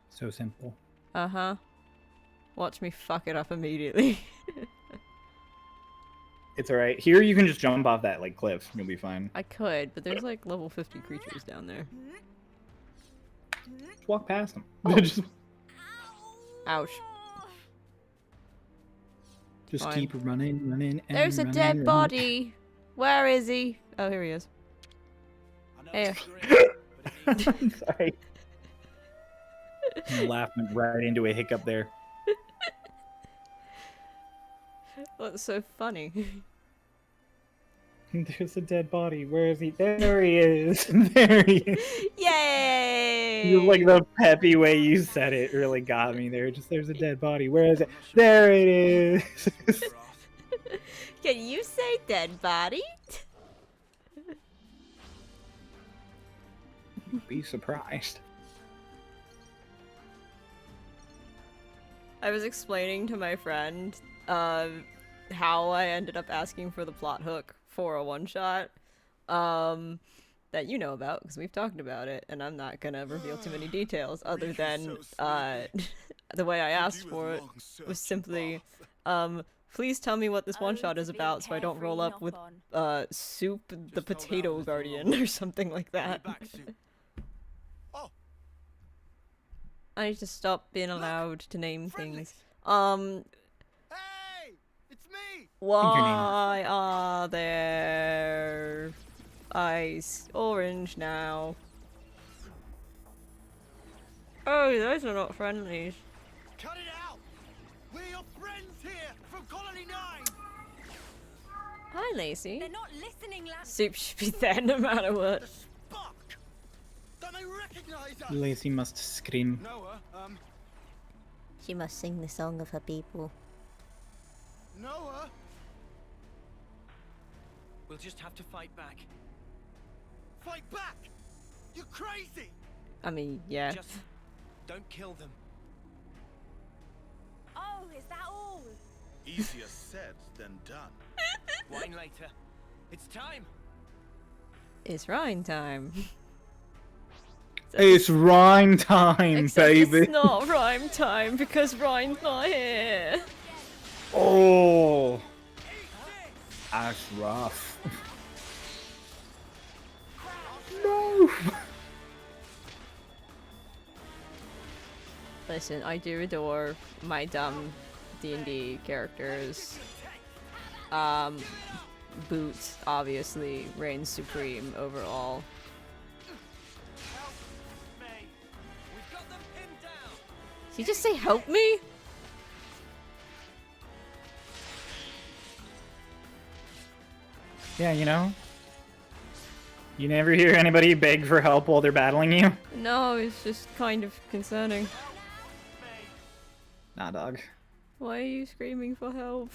So simple. Uh-huh. Watch me fuck it up immediately. It's alright. Here you can just jump off that, like, cliff. You'll be fine. I could, but there's like level 50 creatures down there. Just walk past them. Oh. just Ouch. Fine. keep running, and There's a running, dead running. body. Where is he? Oh, here he is. Hey. I'm sorry. My laugh went right into a hiccup there. What's so funny? There's a dead body. Where is he? There he is. There he is. Yay! You like the peppy way you said it really got me there. Just there's a dead body. Where is it? There it is. Can you say dead body? Be surprised. I was explaining to my friend how I ended up asking for the plot hook for a one-shot that you know about because we've talked about it, and I'm not gonna reveal too many details other than the way I asked for it was simply please tell me what this one-shot is about so I don't roll up with Soup the Potato Guardian or something like that. I need to stop being allowed to name things. Hey, it's me. Why are there ice orange now? Oh, those are not friendlies. Cut it out. We're your friends here from Colony 9. Hi, Lacey. They're not listening, lad. Soup should be there no matter what. Don't they recognize us? Lacey must scream. Noah, She must sing the song of her people. Noah? We'll just have to fight back. Fight back! You're crazy! I mean, yeah. Just don't kill them. Oh, is that all? Easier said than done. Wine later. It's time. It's Rhine time. It's rhyme time, Except baby. it's not rhyme time because Rhine's not here. Oh, that's rough. No. Listen, I do adore my dumb D&D characters. Boot obviously reigns supreme overall. Did you just say help me? Yeah, you know? You never hear anybody beg for help while they're battling you? No, it's just kind of concerning. Nah, dog. Why are you screaming for help?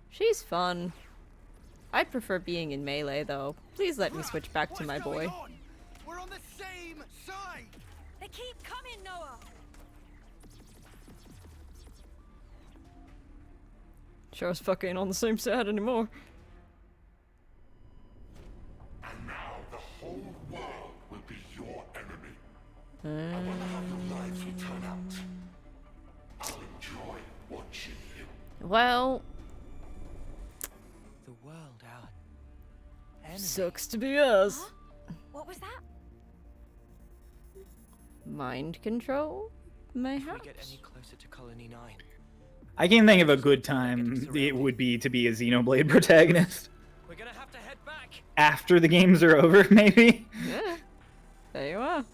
She's fun. I'd prefer being in melee though. Please let me switch back to my boy. We're on the same side! They keep coming, Noah! Sure as fuck ain't on the same side anymore. And now the whole world will be your enemy. And when half your lives will turn out, I'll enjoy watching you. Well, The world, our enemy. sucks to be us. Huh? What was that? Mind control? If we Mayhaps? get any closer to Colony 9, I can think of a good time it would be to be a Xenoblade protagonist. we're gonna have to head back. After the games are over, maybe? Yeah. There you are.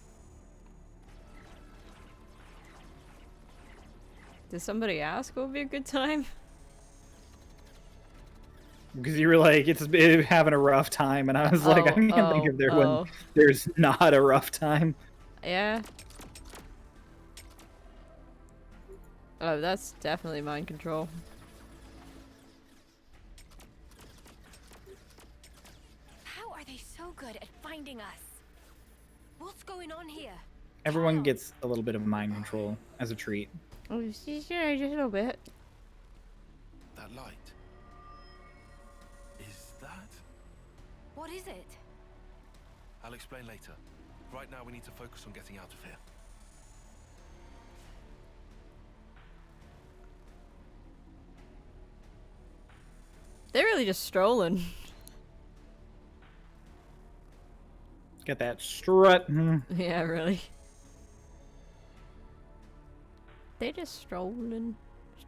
Did somebody ask what would be a good time? Because you were like, it's having a rough time, and I was like, I can't think of there when there's not a rough time. Yeah. Oh, that's definitely mind control. How are they so good at finding us? What's going on here? Everyone gets a little bit of mind control as a treat. Oh, just a little bit. That light. Is that? What is it? I'll explain later. Right now we need to focus on getting out of here. They're really just strolling. Got that strut. Yeah, really. They're just strolling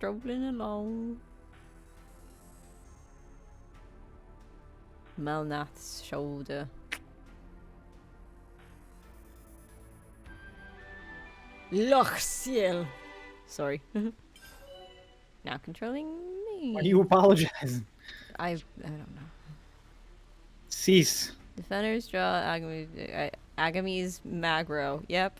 along. Melnath's shoulder. Lochsiel. Sorry. Now controlling me. Why are you apologizing? I don't know. Cease. Defenders draw Agame's Magro. Yep.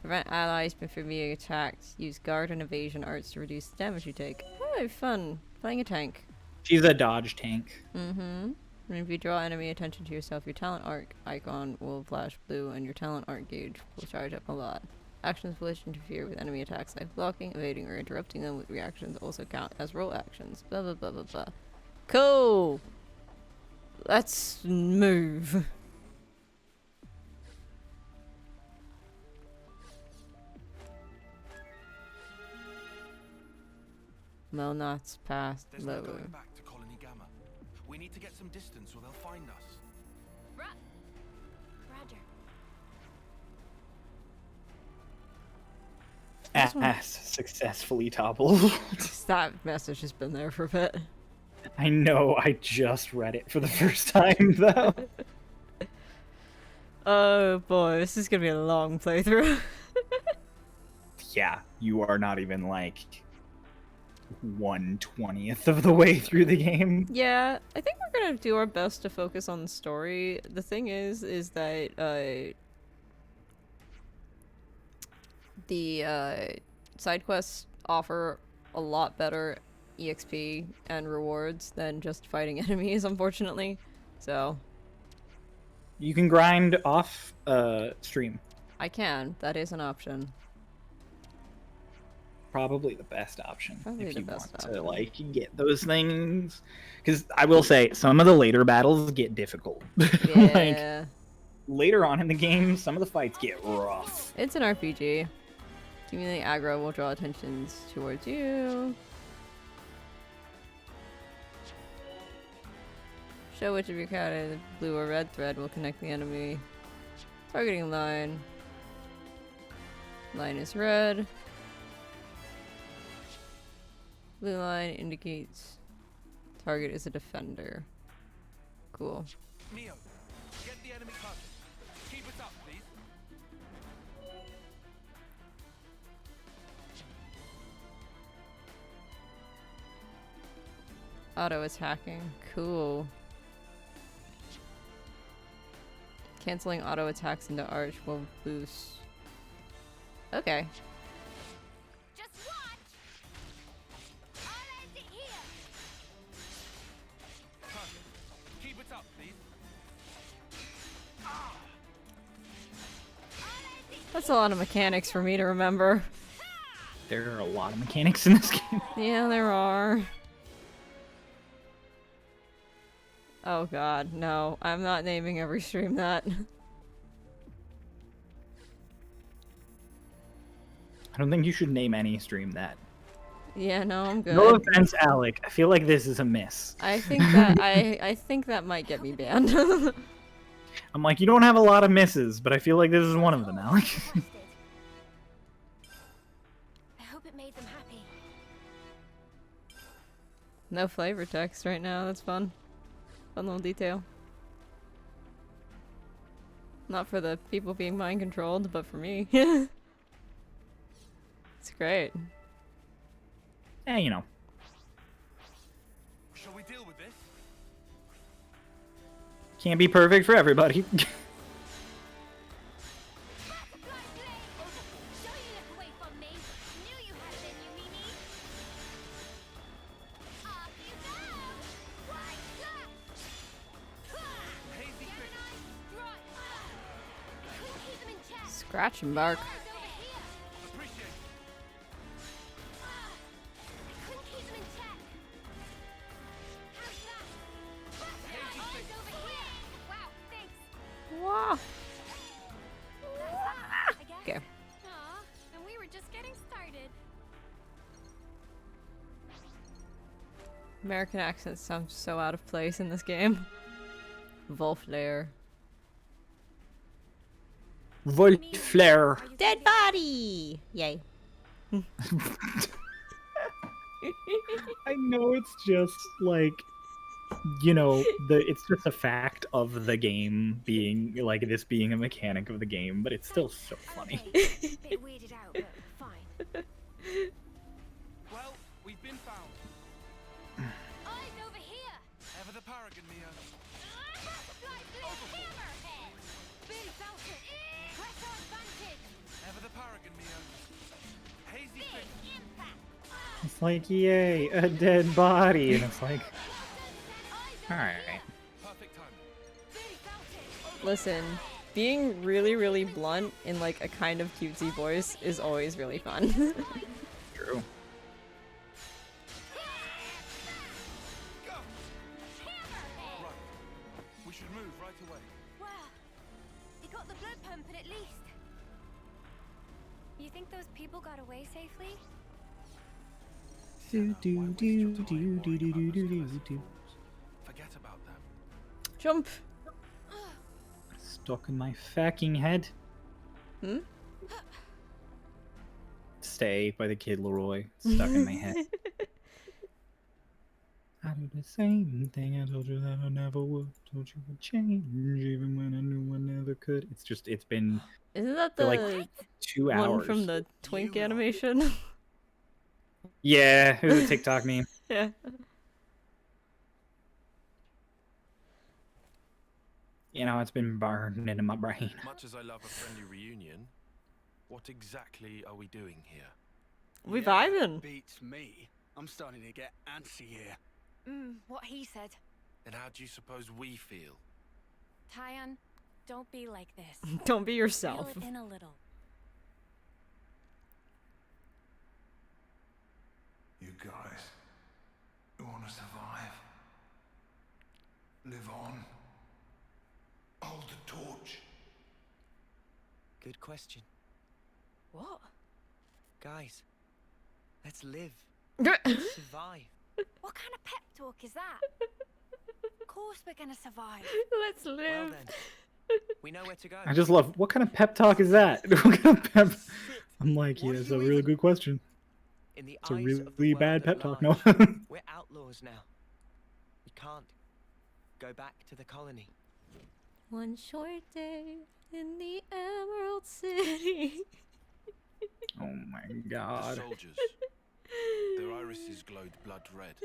Prevent allies from being attacked. Use guard and evasion arts to reduce the damage you take. Oh, fun. Playing a tank. She's a dodge tank. Mm-hmm. And if you draw enemy attention to yourself, your talent arc icon will flash blue and your talent arc gauge will charge up a lot. Actions which interfere with enemy attacks like blocking, evading, or interrupting them with reactions also count as roll actions. Blah blah blah blah blah. Cool! Let's move. Melnot's path There's no lower. going back to Colony Gamma. We need to get some distance or they'll find us. Roger. Ass successfully toppled. That message has been there for a bit. I know, I just read it for the first time though. Oh boy, this is gonna be a long playthrough. Yeah, you are not even like 1/20th of the way through the game. Yeah, I think we're gonna do our best to focus on the story. The thing is that the side quests offer a lot better EXP and rewards than just fighting enemies, unfortunately. So You can grind off stream. I can. That is an option. Probably the best option Probably if the you best want to option. like get those things. Because I will say some of the later battles get difficult. Like Yeah. later on in the game, some of the fights get rough. It's an RPG. Accumulating aggro will draw attentions towards you. Show which of your character the blue or red thread will connect the enemy. Targeting line. Line is red. Blue line indicates target is a defender. Cool. Neo, get the enemy target. Keep it up, please. Auto attacking. Cool. Canceling auto attacks into Arch will boost. Okay. Just watch. I'll end it here. Perfect. Keep it up, please. That's a lot of mechanics for me to remember. There are a lot of mechanics in this game. Yeah, there are. Oh god, no. I'm not naming every stream that. I don't think you should name any stream that. Yeah, no, I'm good. No offense, Alec. I feel like this is a miss. I think that I think that might get me banned. I'm like, you don't have a lot of misses, but I feel like this is one of them, Alec. I hope it made them happy. No flavor text right now, that's fun. Fun little detail. Not for the people being mind controlled, but for me. It's great. Yeah, you know. Shall we deal with this? Can't be perfect for everybody. Scratch and bark. Wow. Okay. Aw, and we were just getting started. American accents sound so out of place in this game. Volflair. Volflair. Dead body! Yay. I know it's just like, you know, it's just a fact of the game being like this being a mechanic of the game, but it's still so funny. Okay, bit weirded out, but fine. Well, we've been found. Eyes over here. Ever the paragon, Mia. Hammerhead. Billy felt it. Press our advantage. Ever the paragon, Mia. Hazy Big impact. It's like, yay, a dead body, and it's like, all right. perfect timing. Billy felt it. Listen, being really, really blunt in like a kind of cutesy voice is always really fun. True. Right. We should move right away. Well, you got the blood pumping at least. You think those people got away safely? Forget about them. Jump! Stuck in my fucking head. Hmm? Stay by the Kid Leroy. Stuck in my head. I do the same thing I told you that I never would. Told you would change even when I knew I never could. It's been Isn't that for the like 2 hours. one from the Twink animation? Yeah, it was a TikTok meme. Yeah. You know, it's been burned into my brain. Much as I love a friendly reunion, what exactly are we doing here? We vibing. Beats me. I'm starting to get antsy here. What he said. And how do you suppose we feel? Tyon, don't be like this. Don't be yourself. Reel it in a little. You guys who want to survive, live on, hold the torch. Good question. What? Guys, let's live. Let's survive. What kind of pep talk is that? Of course we're gonna survive. Let's live. Well then, we know where to go. I just love, what kind of pep talk is that? What kind of pep? I'm like, yeah, it's a really good question. In the It's a eyes really of the world bad at pep talk, large, no. We're outlaws now. We can't go back to the colony. One short day in the Emerald City. Oh my The god. soldiers. Their irises glowed blood red,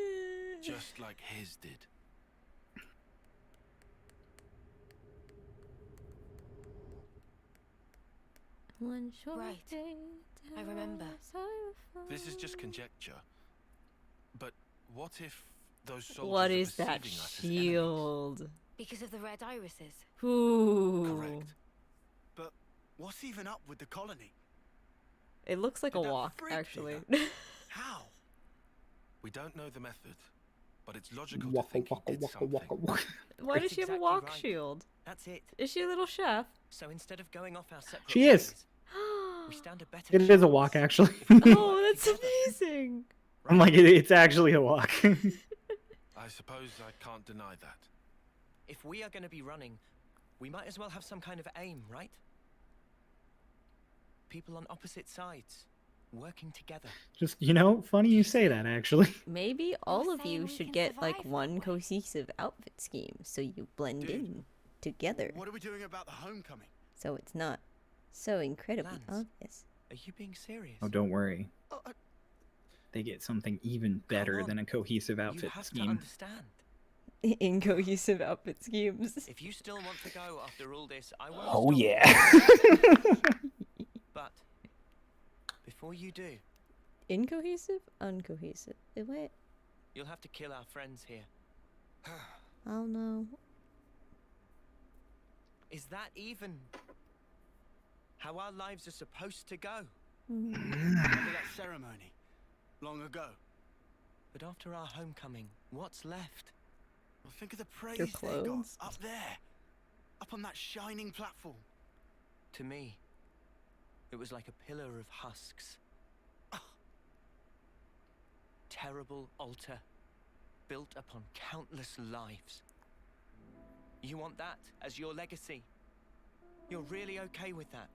just like his did. One short Right. day. I remember. This is just conjecture. But what if those soldiers What are is that perceiving us as enemies? shield? Because of the red irises. Ooh. Correct. But what's even up with the colony? It looks like a But that walk, freak actually. How? We don't know the method, but it's logical to Waka think waka he did waka something. waka waka. Why does That's she have a exactly walk right. shield? That's it. Is she a little chef? So instead of going off our separate She is. ways, we stand a better It is a chance walk, actually. if we Oh, work that's together. amazing. I'm like, it's actually a walk. I suppose I can't deny that. If we are going to be running, we might as well have some kind of aim, right? People on opposite sides, working together. Just, you know, funny you say that, actually. Maybe all of saying you we should can get like survive one that way. cohesive outfit scheme so you blend Dude. in together. What are we doing about the homecoming? So it's not so incredibly Lance. obvious. Are you being serious? Oh, don't worry. Oh, They get something even better on. than a cohesive You outfit have to scheme. understand. Incohesive outfit schemes. If you still want to go after all this, I won't Oh, stop you. yeah. But before you do, Incohesive? Uncohesive. Wait. you'll have to kill our friends here. Oh no. Is that even how our lives are supposed to go? Remember that ceremony? Long ago. But after our homecoming, what's left? Well, think of the praise Your they got clothes? up there. Up on that shining platform. To me, it was like a pillar of husks. Terrible altar, built upon countless lives. You want that as your legacy? You're really okay with that?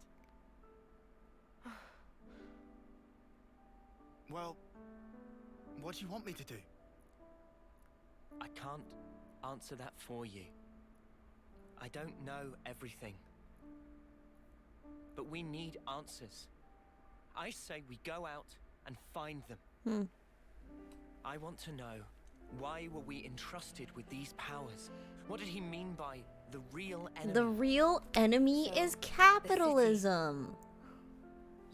Well, what do you want me to do? I can't answer that for you. I don't know everything. But we need answers. I say we go out and find them. I want to know, why were we entrusted with these powers? What did he mean by the real enemy? The real enemy So, is capitalism.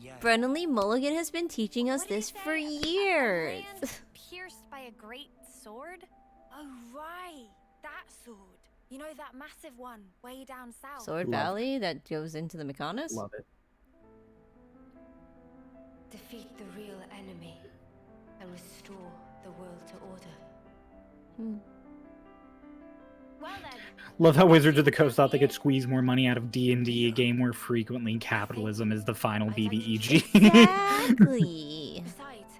Yeah, Brennan Lee Mulligan has been teaching us What did he this say? for A years. lion pierced by a great sword? Oh, right. That sword. You know that massive one way down south? Sword Love Valley that goes into the Mechonis? Love it. Defeat the real enemy and restore the world to order. Well then. Love how Wizards of the Coast thought they could squeeze more money out of D&D, a game where frequently capitalism is the final BBEG. Exactly. Besides,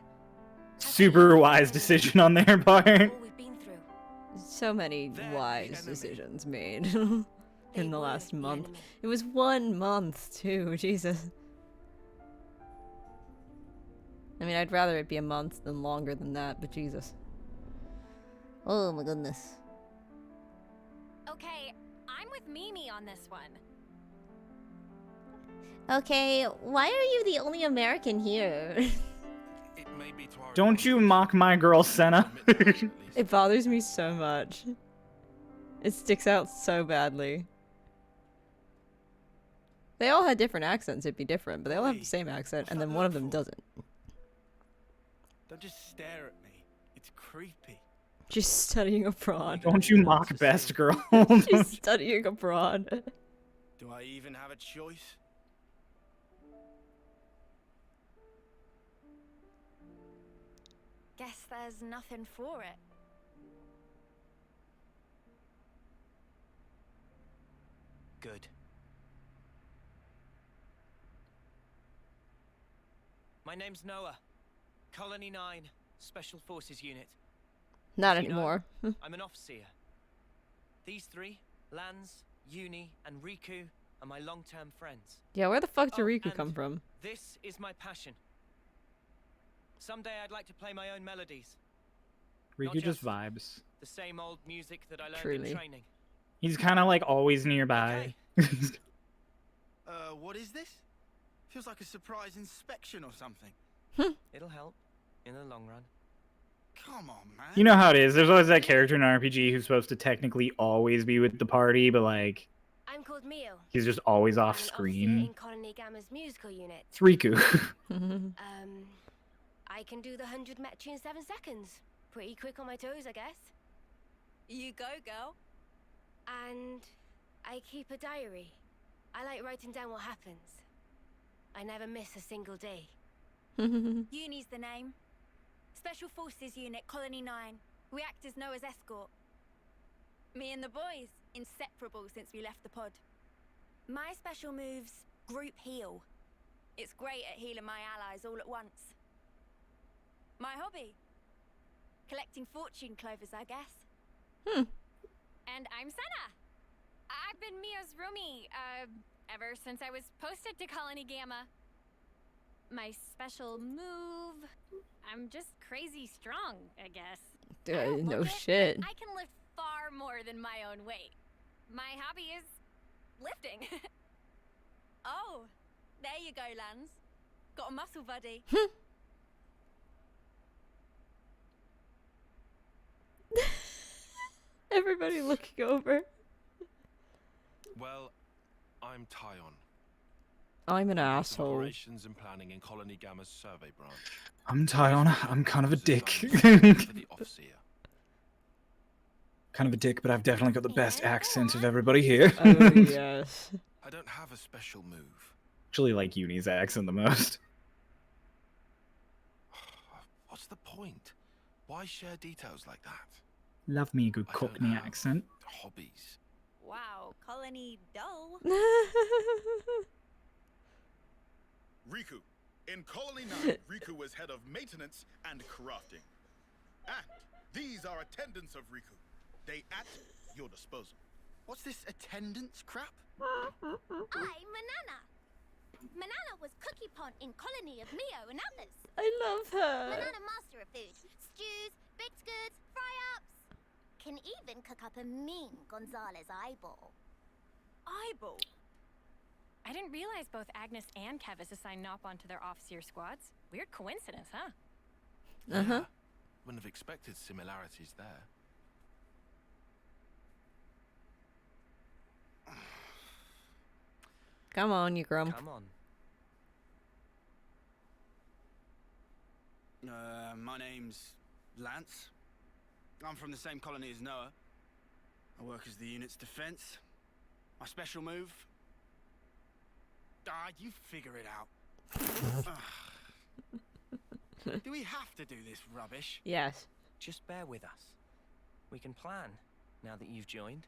Super wise decision on their part. all we've been through. So many They're the wise enemy. decisions made They in the were last the month. enemy. It was 1 month too, Jesus. I mean, I'd rather it be a month than longer than that, but Jesus. Oh my goodness. Okay, I'm with Mimi on this one. Okay, why are you the only American here? It may be to our Don't you mock my girl, Senna. It bothers me so much. It sticks out so badly. They all had different accents, it'd be different, but they all have the same accent, and then one of them doesn't. Don't just stare at me. It's creepy. She's studying abroad. Don't you mock best girl. She's studying abroad. Do I even have a choice? Guess there's nothing for it. Good. My name's Noah. Colony 9, Special Forces Unit. Not As you know, anymore. I'm an officer. These three, Lance, Uni, and Riku, are my long-term friends. Yeah, where the fuck did Oh, Riku and come from? This is my passion. Someday I'd like to play my own melodies. Not Riku just vibes. the same old music that I learned Truly. in training. He's kind of like always nearby. What is this? Feels like a surprise inspection or something. It'll help in the long run. Come on, man. You know how it is. There's always that character in an RPG who's supposed to technically always be with the party, but like I'm called Mio. he's just always I'm off an officer screen. in Colony Gamma's musical unit. It's Riku. I can do the 100 metri in 7 seconds. Pretty quick on my toes, I guess. You go, girl. And I keep a diary. I like writing down what happens. I never miss a single day. Uni's the name. Special Forces Unit, Colony 9. We act as Noah's escort. Me and the boys, inseparable since we left the pod. My special move's Group Heal. It's great at healing my allies all at once. My hobby? Collecting fortune clovers, I guess. And I'm Senna. I've been Mia's roomie, ever since I was posted to Colony Gamma. My special move... I'm just crazy strong, I guess. No shit. I can lift far more than my own weight. My hobby is... lifting. Oh, there you go, Lance. Got a muscle buddy. Everybody looking over. Well, I'm Tyon. I'm an Of asshole. Operations and planning in Colony Gamma's survey branch. I'm Tyon. I'm kind of a dick. For the officer. Kind of a dick, but I've definitely got the best accent of everybody here. Oh, yes. I don't have a special move. Actually like Uni's accent the most. What's the point? Why share details like that? Love me a good Cockney accent. Hobbies. Wow, Colony dull. Riku. In Colony 9, Riku was head of maintenance and crafting. And these are attendants of Riku. They at your disposal. What's this attendance crap? I'm Manana. Manana was cookie pond in Colony of Mio and others. I love her. Manana master of food. Stews, baked goods, fry-ups. Can even cook up a mean Gonzalez eyeball. Eyeball? I didn't realize both Agnes and Kevis assigned Nop onto their officer squads. Weird coincidence, huh? Yeah, wouldn't have expected similarities there. Come on, you grump. Come on. My name's Lance. I'm from the same colony as Noah. I work as the unit's defense. My special move? You figure it out. Do we have to do this rubbish? Yes. Just bear with us. We can plan, now that you've joined.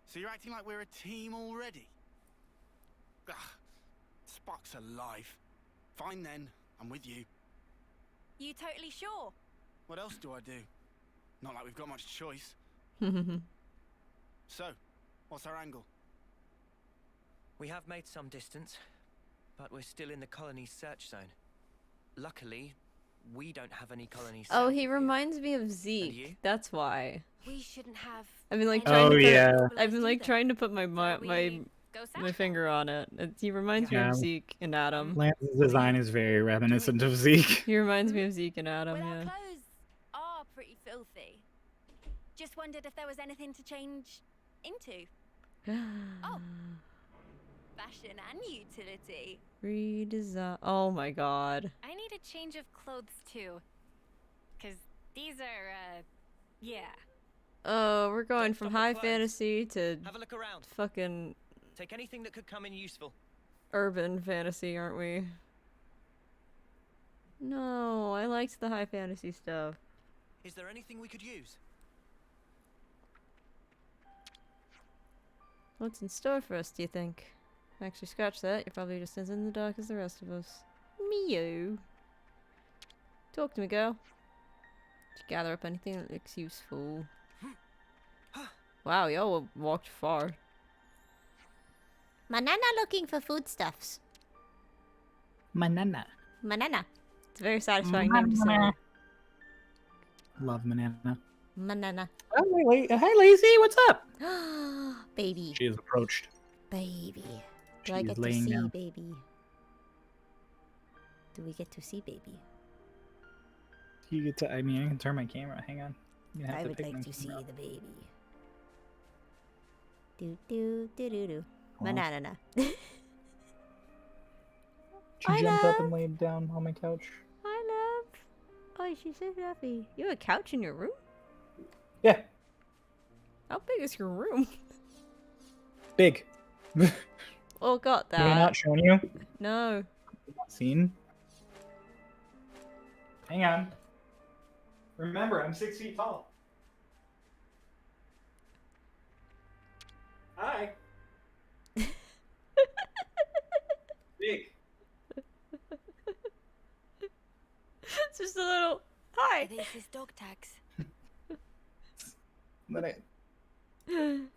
So you're acting like we're a team already? Spock's alive. Fine then, I'm with you. You totally sure? What else do I do? Not like we've got much choice. So, what's our angle? We have made some distance, but we're still in the colony's search zone. Luckily, we don't have any colonies. Oh, he reminds me of Zeke. That's why. We shouldn't have... I've been like Oh, trying to put, yeah. I've been like trying to put my go south. my finger on it. He reminds me Yeah. of Zeke and Adam. Lance's design is very reminiscent of Zeke. He reminds me of Zeke and Adam, Well, our yeah. clothes are pretty filthy. Just wondered if there was anything to change into. Oh. Fashion and utility. Redesign. Oh my god. I need a change of clothes too. Cause these are, yeah. Oh, we're going Don't from stop at high clothes. fantasy to Have a look around. fucking Take anything that could come in useful. urban fantasy, aren't we? No, I liked the high fantasy stuff. Is there anything we could use? What's in store for us, do you think? Actually, scratch that. You're probably just as in the dark as the rest of us. Meow. Talk to me, girl. Did you gather up anything that looks useful? Wow, y'all walked far. Manana looking for foodstuffs. Manana. Manana. It's a very satisfying name to say. Love Manana. Manana. Oh, hi, Lacey. What's up? Baby. She is approached. Baby. Do I She's get to laying see down. baby? Do we get to see baby? You get to. I mean, I can turn my camera. Hang on. You have I to would pick like my to see camera up. the baby. Do do do do do. Hold on. Banana. She I jumped up love- and laid down on my couch. I love. Oh, she's so fluffy. You have a couch in your room? Yeah, How big is your room? big. Oh, got that. Have I not shown you? No. Not seen? Hang on. Remember, I'm 6 feet tall. Hi. Big. It's just a little. Hi. This is dog tags. Then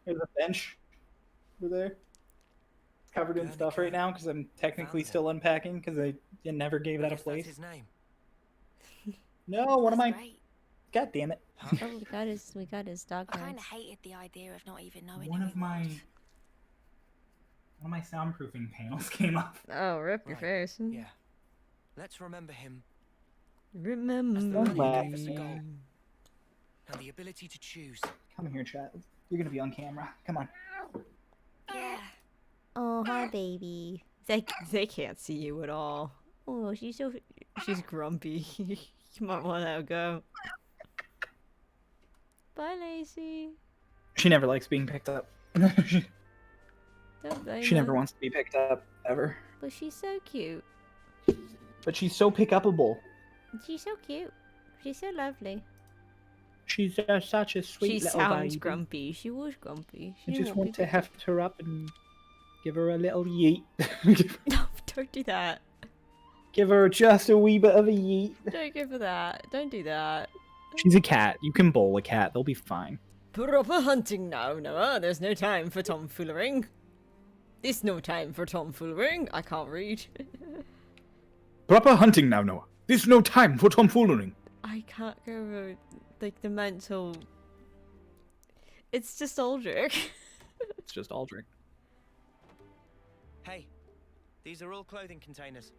there's a bench over there. It's covered in stuff right now because I'm technically still unpacking because I never gave that a Guess that's place. his name. No, one of my. Great. God damn it. Oh, we got his dog I kind of tags. hated the idea of not even knowing One who of he my. was. One of my soundproofing panels came up. Oh, rip your Right. face. Yeah. Let's remember him Remember. as the Don't man who laugh. gave us a goal and the ability to choose. Come here, chat. You're gonna be on camera. Come on. Yeah. Oh, hi, baby. They can't see you at all. Oh, she's grumpy. You might want to let her go. Bye, Lacey. She never likes being picked up. Don't blame She never her. wants to be picked up, ever. But she's so cute. But she's so pick-upable. She's so cute. She's so lovely. She's such a sweet She little sounds baby. grumpy. She was grumpy. I She just won't want be to picked heft her up and give her a little yeet. No, don't do that. Give her just a wee bit of a yeet. Don't give her that. Don't do that. She's a cat. You can bowl a cat. They'll be fine. Proper hunting now, Noah. There's no time for tomfoolering. There's no time for tomfoolering. I can't read. Proper hunting now, Noah. There's no time for tomfoolery. I can't go over, like, the mental... It's just Aldrich. It's just Aldrich. Hey, these are all clothing containers.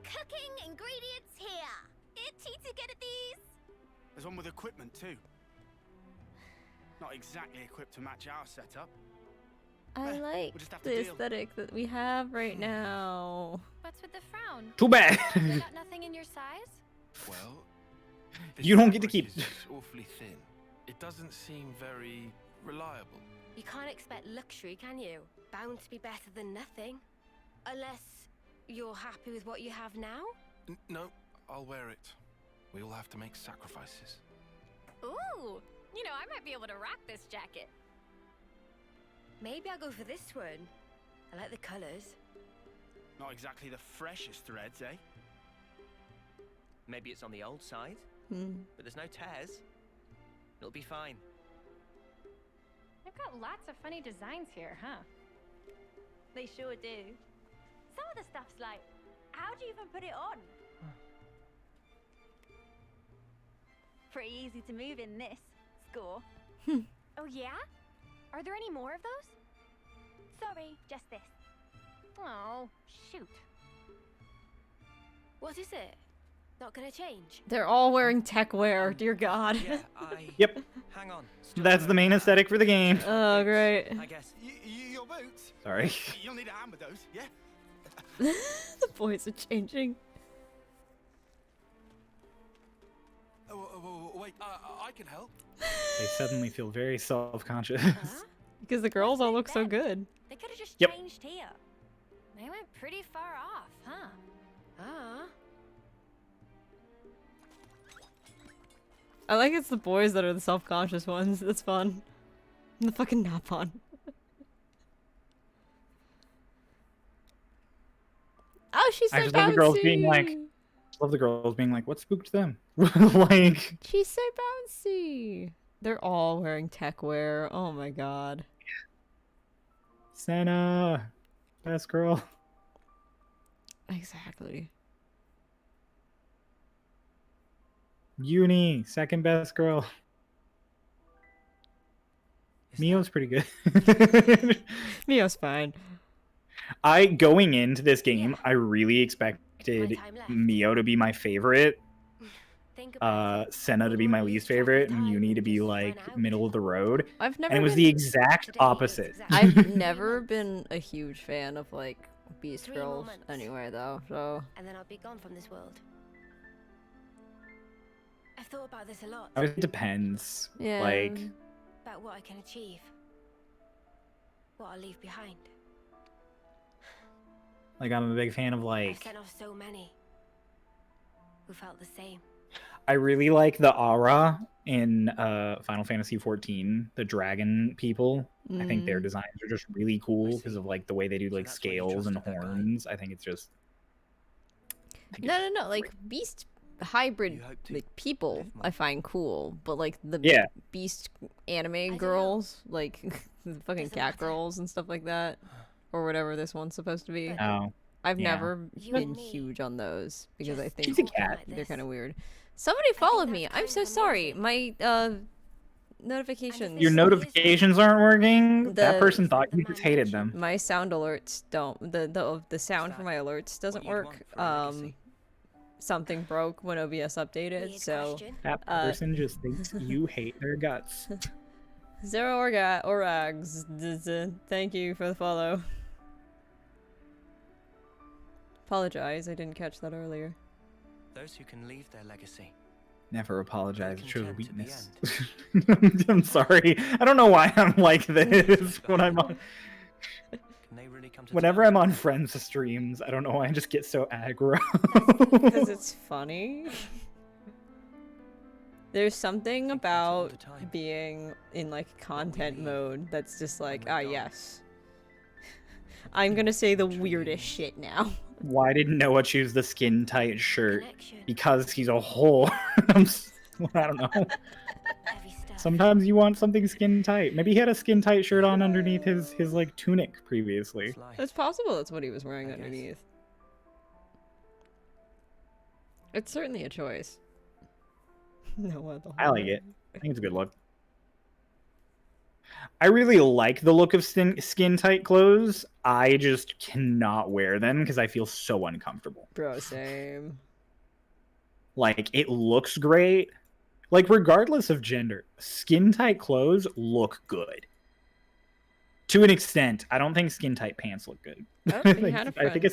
Cooking ingredients here. Itchy to get at these. There's one with equipment too. Not exactly equipped to match our setup. I Eh, like we'll just have to the deal. aesthetic that we have right now. What's with the frown? Too bad. Is that nothing in your size? Well, You don't get to keep- It's awfully thin. It doesn't seem very reliable. You can't expect luxury, can you? Bound to be better than nothing. Unless you're happy with what you have now? No, I'll wear it. We all have to make sacrifices. Ooh, you know, I might be able to rock this jacket. Maybe I'll go for this one. I like the colours. Not exactly the freshest threads, eh? Maybe it's on the old side, but there's no tears. It'll be fine. They've got lots of funny designs here, huh? They sure do. Some of the stuff's like, how do you even put it on? Pretty easy to move in this. Score. Oh yeah? Are there any more of those? Sorry, just this. Oh, shoot. What is it? Not gonna change? They're all wearing tech wear. Dear God. Yeah, I... Yep. Hang on. That's the main aesthetic for the game. Oh, great. I guess. Your boots? Sorry. You'll need a hand with those, yeah? The boys are changing. Wait, I can help. They suddenly feel very self-conscious. Because the girls all look so good. They could have just Yep. changed here. They went pretty far off, huh? Ah. I like it's the boys that are the self-conscious ones. That's fun. The fucking nap on. Oh, she's so I just love the girls being like, bouncy. love the girls being like, what spooked them? Like, She's so bouncy. They're all wearing tech wear. Oh my god. Senna, best girl. Exactly. Uni, second best girl. Mio's pretty good. Mio's fine. Going into this game, I really expected Mio to be my favorite, Senna to be my least favorite, and Uni to be like middle of the road. I've never And it was been- the exact opposite. I've never been a huge fan of like Beast Girls anyway, though. So And then I'll be gone from this world. I've thought about this a lot. It depends. Yeah. Like, About what I can achieve. What I'll leave behind. I'm a big fan of I've like. sent off so many who felt the same. I really like the aura in Final Fantasy XIV, the dragon people. I think their designs are just really cool because of like the way they do like scales and horns. I think it's just no. Like Beast hybrid like people, I find cool, but like the Yeah. Beast anime girls, like the fucking cat girls and stuff like that, or whatever this one's supposed to be. Oh, I've yeah. never been huge on those because I think She's a cat. they're kind of weird. Somebody followed me. I'm so sorry. My notifications. Your notifications aren't working. That The- person thought you just hated them. My sound alerts don't. The sound for my alerts doesn't work. Something broke when OBS updated, so That person just thinks you hate their guts. Zero Orags. Thank you for the follow. Apologize, I didn't catch that earlier. Those who can leave their legacy. Never apologize. It shows Content at the weakness. I'm sorry. I don't know why I'm like this when I'm on. Can they really come to Whenever I'm on friends' streams, I don't know why I just get so aggro. Because it's funny. There's something about being in like content mode that's just like, ah yes. I'm gonna say the weirdest shit now. Why didn't Noah choose the skin tight shirt? Because he's a whore. I don't know. Sometimes you want something skin tight. Maybe he had a skin tight shirt on underneath his like tunic previously. It's possible that's what he was wearing underneath. It's certainly a choice. No one. I like it. I think it's a good look. I really like the look of skin tight clothes. I just cannot wear them because I feel so uncomfortable. Bro, same. Like, it looks great. Like, regardless of gender, skin tight clothes look good. To an extent. I don't think skin tight pants look good. Oh, I you think, had a I think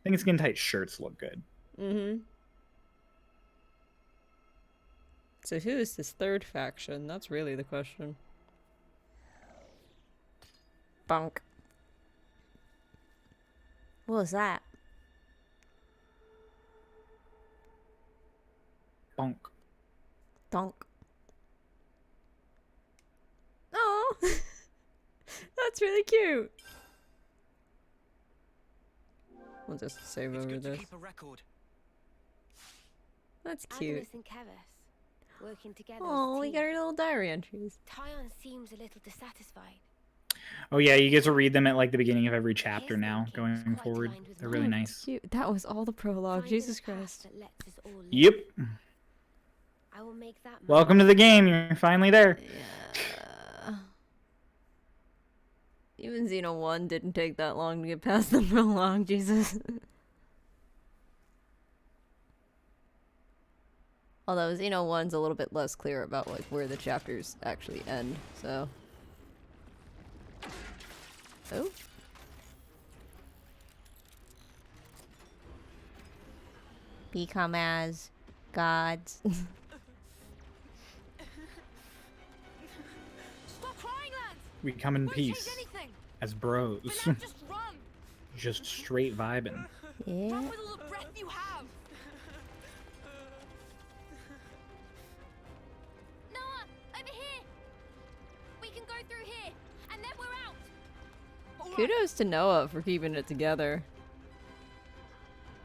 friend. skin tight shirts look good. Mm-hmm. So who is this third faction? That's really the question. Bonk. What was that? Bonk. Donk. Oh, that's really cute. We'll just save over this. Keep a record. That's cute. Agnes and Kevis, working together. Oh, we got our little diary entries. Tyon seems a little dissatisfied. Oh yeah, you get to read them at like the beginning of every chapter now, going forward. They're really nice. Cute. That was all the prologue. Jesus Christ. Yep. I will make that. Welcome to the game. You're finally there. Even Xeno 1 didn't take that long to get past the prologue, Jesus. Although Xeno 1's a little bit less clear about like where the chapters actually end, so. Oh. Become as gods. Stop crying, lads! We come in Won't change peace anything. as bros. For now, just run. Just straight vibing. Yeah. Run with all the breath you have. Noah, over here. We can go through here, and then we're out. Kudos to Noah for keeping it together.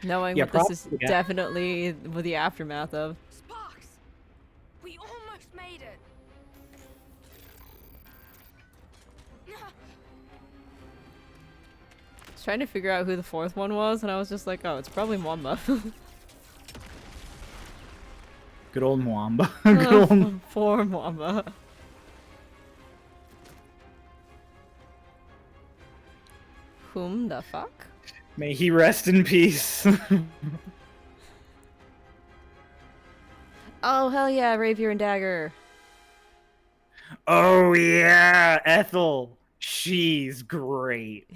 Knowing Yeah, what this is probably, yeah. definitely with the aftermath of. Sparks, we almost made it. I was trying to figure out who the fourth one was, and I was just like, oh, it's probably Mwamba. Good old Mwamba. Good old... Poor Mwamba. Whom the fuck? May he rest in peace. Oh, hell yeah, Rapier and Dagger. Oh yeah, Ethel. She's great.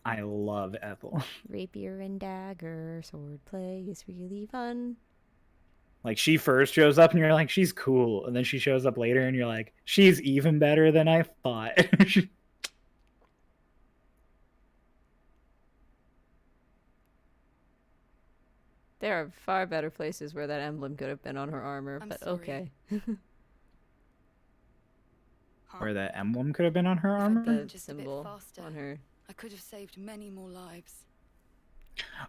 I love Ethel. Rapier and Dagger, swordplay is really fun. Like, she first shows up and you're like, she's cool. And then she shows up later and you're like, she's even better than I thought. There are far better places where that emblem could have been on her armor, I'm but sorry. okay. Where the emblem could have been on her armor? The Just a bit symbol faster. on her. I could have saved many more lives.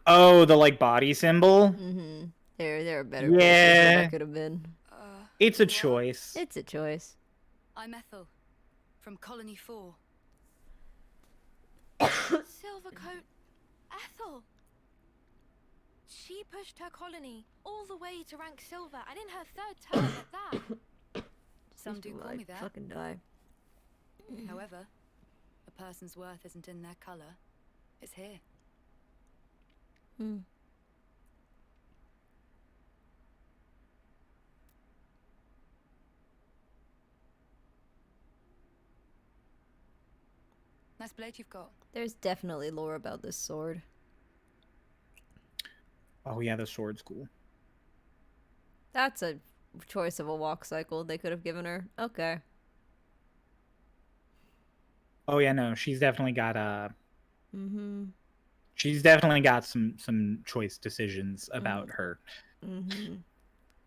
Oh, the like body symbol? Mm-hmm. There are better Yeah. places where that could have been. It's a choice. It's a choice. I'm Ethel, from Colony 4. Silvercoat, Ethel. She pushed her colony all the way to rank silver, and in her third term at that. Some do call me that. Fucking die. However, a person's worth isn't in their color; it's here. Hmm. Nice blade you've got. There's definitely lore about this sword. Oh yeah, the sword's cool. That's a choice of a walk cycle they could have given her. Okay. Oh yeah, no, she's definitely got Mm-hmm. she's definitely got some choice decisions about her. Mm-hmm.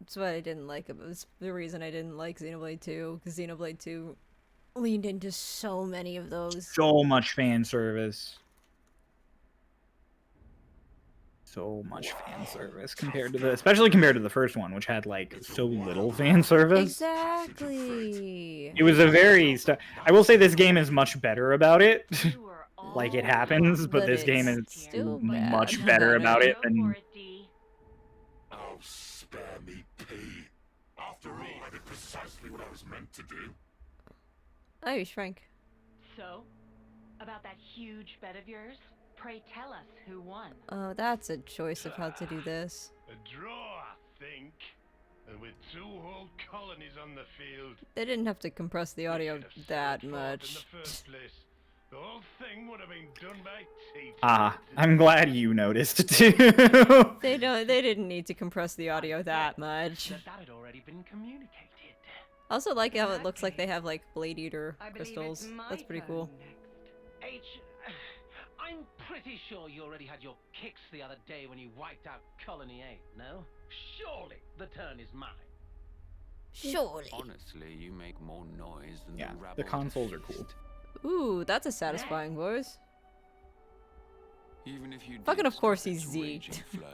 That's what I didn't like about this. The reason I didn't like Xenoblade 2, because Xenoblade 2 leaned into so many of those. So much fan service. So much fan service compared to especially compared to the first one, which had like so little fan service. Exactly. It was a very. I will say this game is much better about it. Like it happens, but this game is still much bad better about about it. it than. Oh, spare me, P. After all, I did precisely what I was meant to do. Irish Frank. So, about that huge bet of yours, pray tell us who won. Oh, that's a choice of how to do this. A draw, I think. And with 2 whole colonies on the field. They didn't have to compress the audio that much. In the first place, the whole thing would have been done by teachers. Ah, I'm glad you noticed too. They didn't need to compress the audio that much. That had already been communicated. I also like how it looks like they have like Blade Eater crystals. That's pretty cool. H, I'm pretty sure you already had your kicks the other day when you wiped out Colony 8, no? Surely the turn is mine. Surely. Honestly, you make more noise than Yeah, the rabble. the consoles are cool. Ooh, that's a satisfying voice. Even if you Fucking did of course stop he's its Z. raging flow,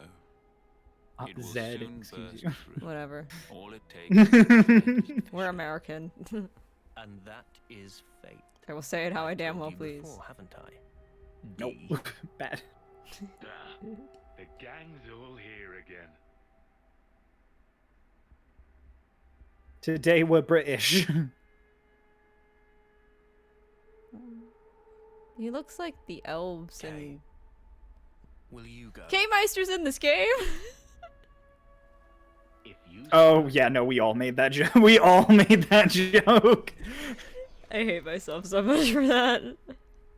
it will Zed, soon excuse burst you. through. Whatever. All it takes. We're American. And that is fate. I will say it how I damn well You please. before, haven't I? Nope. Bad. The gang's all here again. Today we're British. He looks like the elves and Will you go? K-Meister's in this game. Oh yeah, no, we all made that joke. We all made that joke. I hate myself so much for that.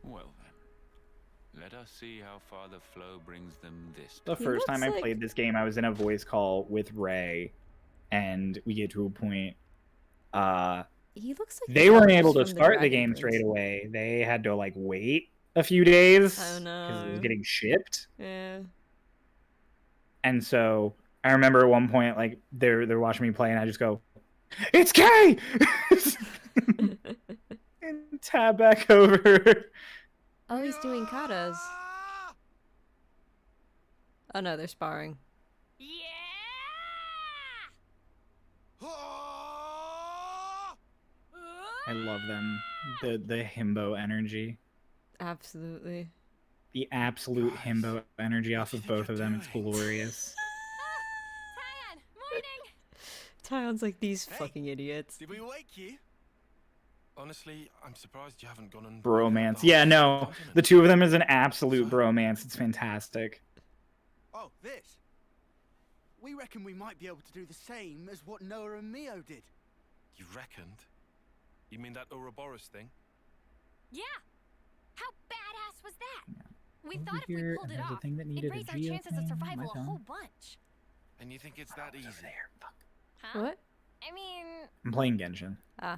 Well then, let us see how far the flow brings them this The time. first time I like- played this game, I was in a voice call with Ray, and we get to a point. He looks like They the weren't elves able to from the start the Dragon game Prince. straight away. They had to like wait a few days Oh because it was no. getting shipped. Yeah. And so I remember at one point, like they're watching me play, and I just go, "It's Kay!" and tab back over. Oh, he's doing katas. Oh no, they're sparring. I love them. The himbo energy. Absolutely. The absolute himbo energy off of both of them. It's glorious. Tyon's like, these fucking idiots. Did we wake you? Honestly, I'm surprised you haven't gone and Bromance. Yeah, no. The two of them is an absolute bromance. It's fantastic. Oh, this. We reckon we might be able to do the same as what Noah and Mio did. You reckoned? You mean that Ouroboros thing? Yeah. How badass was that? We Over thought if we here, pulled and it there's a off, thing that it'd needed a raise our geo chances of thing. survival My a whole turn. bunch. And you think it's that easy? Huh? What? I mean, I'm playing Genshin. Ah,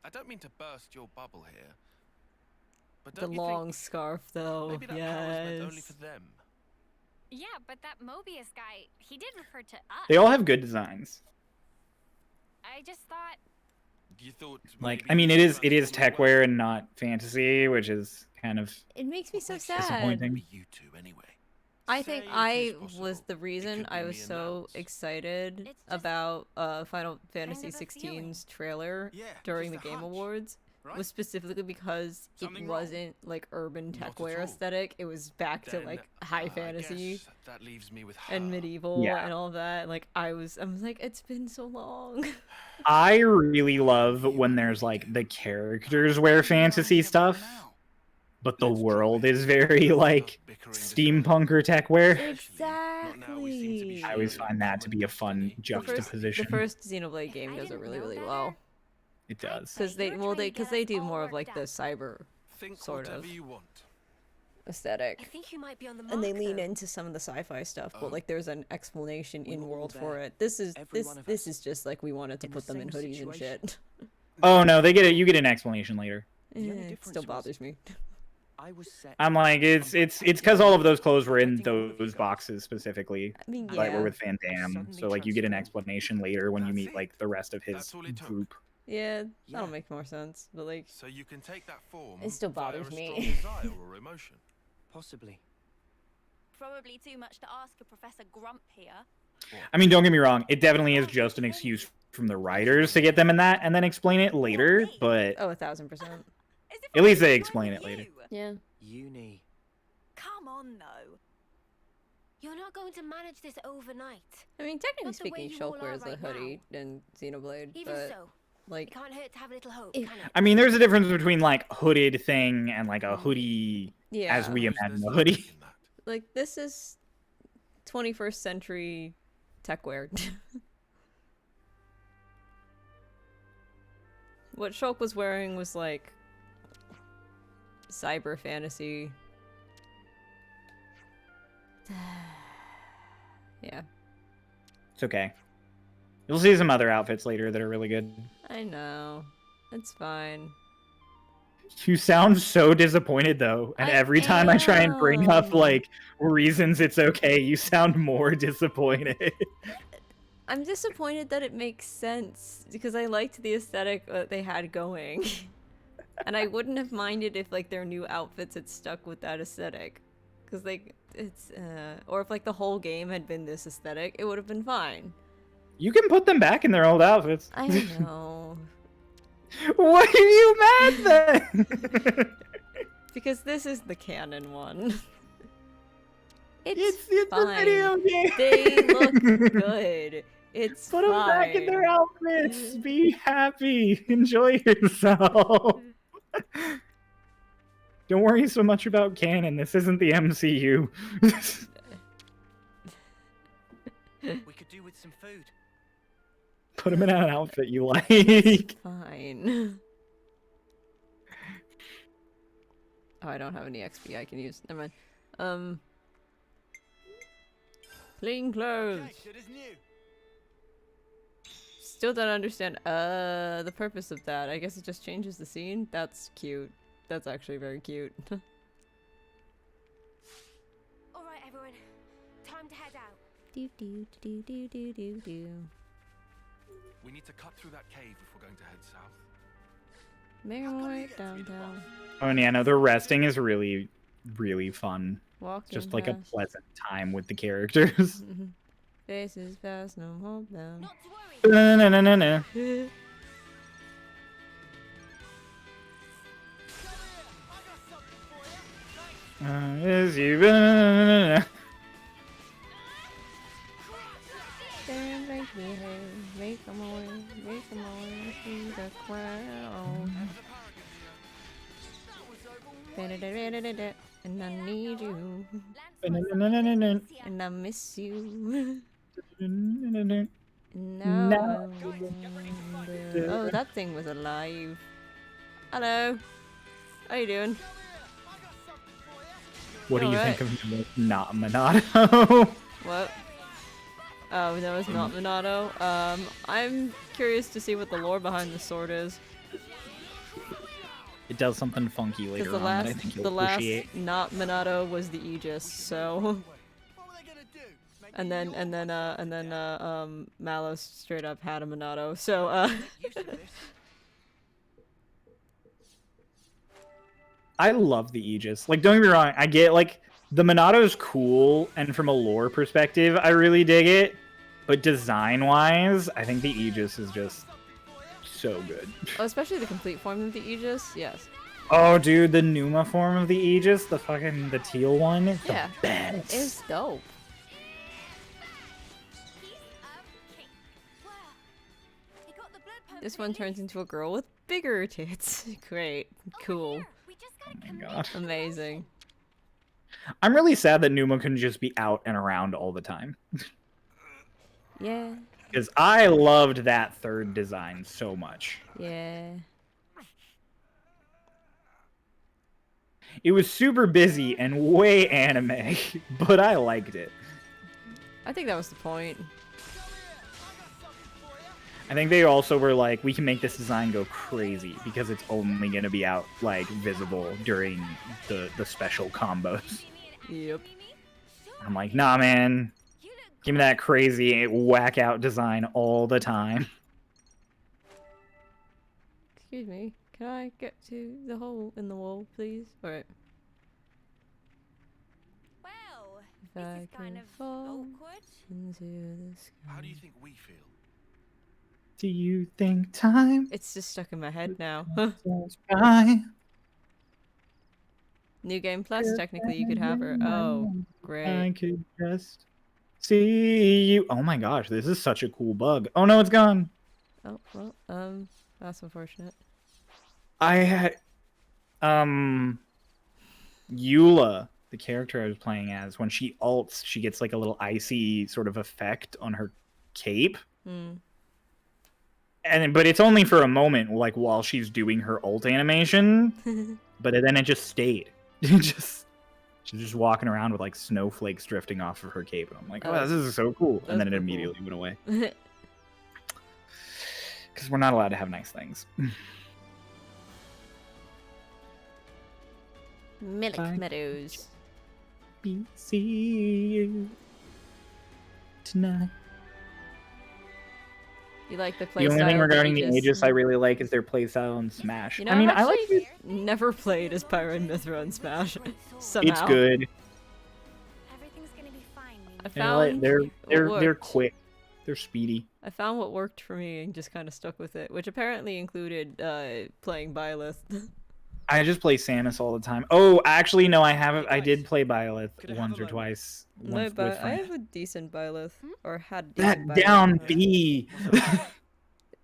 I don't mean to burst your bubble here, but the don't you long think scarf though. maybe that power is meant only Yes. for them? yeah, but that Mobius guy, he did refer to us. They all have good designs. I just thought, You thought Like, maybe I mean, you it could is transform as techwear and not fantasy, which is kind of It makes me so disappointing. sad. well? You two, anyway. I think Say I it is was possible. the reason could I be was me and so Nance. excited It's just about Final Fantasy of a feeling. 16's trailer Yeah, during the just a Game hunch, Awards right? was specifically because Something it wrong? wasn't like urban Not at techwear all. aesthetic. It was back to Then, like high I fantasy guess that leaves me with and her. medieval Yeah. and all that. Like I was like, it's been so long. I really love when there's like the characters wear fantasy stuff, but the world is very like steampunk or techwear. Exactly. I always find that to be a fun The juxtaposition. first Xenoblade game does it really, really well. It does. Because they do more of like the cyber Think sort whatever of you want. aesthetic. I think you might be on the mark. And they lean though. into some of the sci-fi stuff, but Oh. like there's an explanation We in were all world there, for it. This is every this one of this us, is just like we wanted to in the put them in same hoodies and situation. shit. Oh no, they get it. You get an explanation later. The only It difference still was bothers me. I was set. I'm like, it's because all of those clothes were in those boxes specifically. I mean, Like we're yeah, with Van Damme, Suddenly so like you get an transformed. explanation later when you That's meet it. like the rest of his That's all it took. group. yeah, that'll Yeah. make more sense. But like, So you can take that form. It still via bothers a me. strong desire or emotion. Possibly. Probably too much to ask a Professor Grump here. I mean, don't get me wrong, it definitely is just an excuse from the writers to get them in that and then explain it later, but oh, 1000%. As if at I least was they joining explain it you. later. Yeah. Uni. Come on, though. You're not going to manage this overnight. I mean, technically Not the way speaking, you all Shulk are wears a right hoodie in Xenoblade, Even but so, like, it can't hurt to have a little hope, If- can it? I mean, there's a difference between like hooded thing and like a hoodie yeah, as we There's imagine a logic hoodie. in that. like this is 21st century techwear. What Shulk was wearing was like cyber fantasy. Yeah, It's okay. You'll see some other outfits later that are really good. I know. It's fine. You sound so disappointed though, and I every time I try and bring up am. like reasons it's okay, you sound more disappointed. I'm disappointed that it makes sense because I liked the aesthetic that they had going. And I wouldn't have minded if like their new outfits had stuck with that aesthetic. Cuz like it's or if like the whole game had been this aesthetic, it would have been fine. You can put them back in their old outfits. I know. Why are you mad then? Because this is the canon one. It's a fine. video game. They look good. It's Put them back in their fine. outfits. Be happy. Enjoy yourself. Don't worry so much about canon. This isn't the MCU. We could do with some food. Put him in an outfit you like. Fine. Oh, I don't have any XP I can use. Never mind. Clean clothes. Okay, good as new. Still don't understand the purpose of that. I guess it just changes the scene. That's cute. That's actually very cute. All right, everyone. Time to head out. Do do do do do do do. We need to cut through that cave if we're going to head south. Make our way downtown. Oh, and yeah, no, the resting is really, really fun. Walking Just like a fast. pleasant time with the characters. Faces fast, no hold down. Na-na-na-na-na. Is you. Na-na-na-na-na. Stand right here, make them away see the crowd. And I need you. Na-na-na-na-na-na. And I miss you. Na-na-na-na-na. Now No. I wonder. Oh, that thing was alive. Hello. How you doing? What do you Alright. think of not Minato? What? Oh, that was not Minato. I'm curious to see what the lore behind the sword is. It does something funky Because later the on that I last, think you'll the last appreciate. not Minato was the Aegis, so. And then Malos straight up had a Minato, so I love the Aegis. Like, don't get me wrong, I get, like, the Minato's cool, and from a lore perspective, I really dig it. But design-wise, I think the Aegis is just so good. oh, especially the complete form of the Aegis, yes. Oh, dude, the Numa form of the Aegis, the teal one, is Yeah, the best. it's dope. This one turns into a girl with bigger tits. Great. Cool. Oh my god. Amazing. I'm really sad that Numa couldn't just be out and around all the time. Yeah. Because I loved that third design so much. Yeah. It was super busy and way anime, but I liked it. I think that was the point. I think they also were like, we can make this design go crazy because it's only going to be out, like, visible during the special combos. Yep. I'm like, nah, man. Give me that crazy whack out design all the time. Excuse me. Can I get to the hole in the wall, please? Alright. Well, If this I is kind can of fall awkward. into the sky. How do you think we feel? Do you think time It's just stuck in my head now. goes by? New Game Plus, technically you could have her. Oh, I great. could just see you. Oh my gosh, this is such a cool bug. Oh no, it's gone. Oh, well, that's unfortunate. I had, Eula, the character I was playing as, when she ults, she gets like a little icy sort of effect on her cape. Hmm. But it's only for a moment, like while she's doing her ult animation. But then it just stayed. She's just walking around with like snowflakes drifting off of her cape, and I'm like, oh, this is so cool. And then it immediately went away. Because we're not allowed to have nice things. Milk Bye. Meadows. See you tonight. You like the playstyle? The only thing regarding the Aegis Aegis I really like is their playstyle in Smash. You know, I mean, I've I like actually it. never played as Pyro and Mithra in Smash. Somehow. It's good. Everything's gonna be fine. I They're, like, found they're what worked. quick. They're speedy. I found what worked for me and just kind of stuck with it, which apparently included playing Byleth. I just play Samus all the time. Oh, actually, no, I haven't. I did play Byleth once or twice. My Once with I friends. have a decent Byleth, or had a That decent Byleth. down B.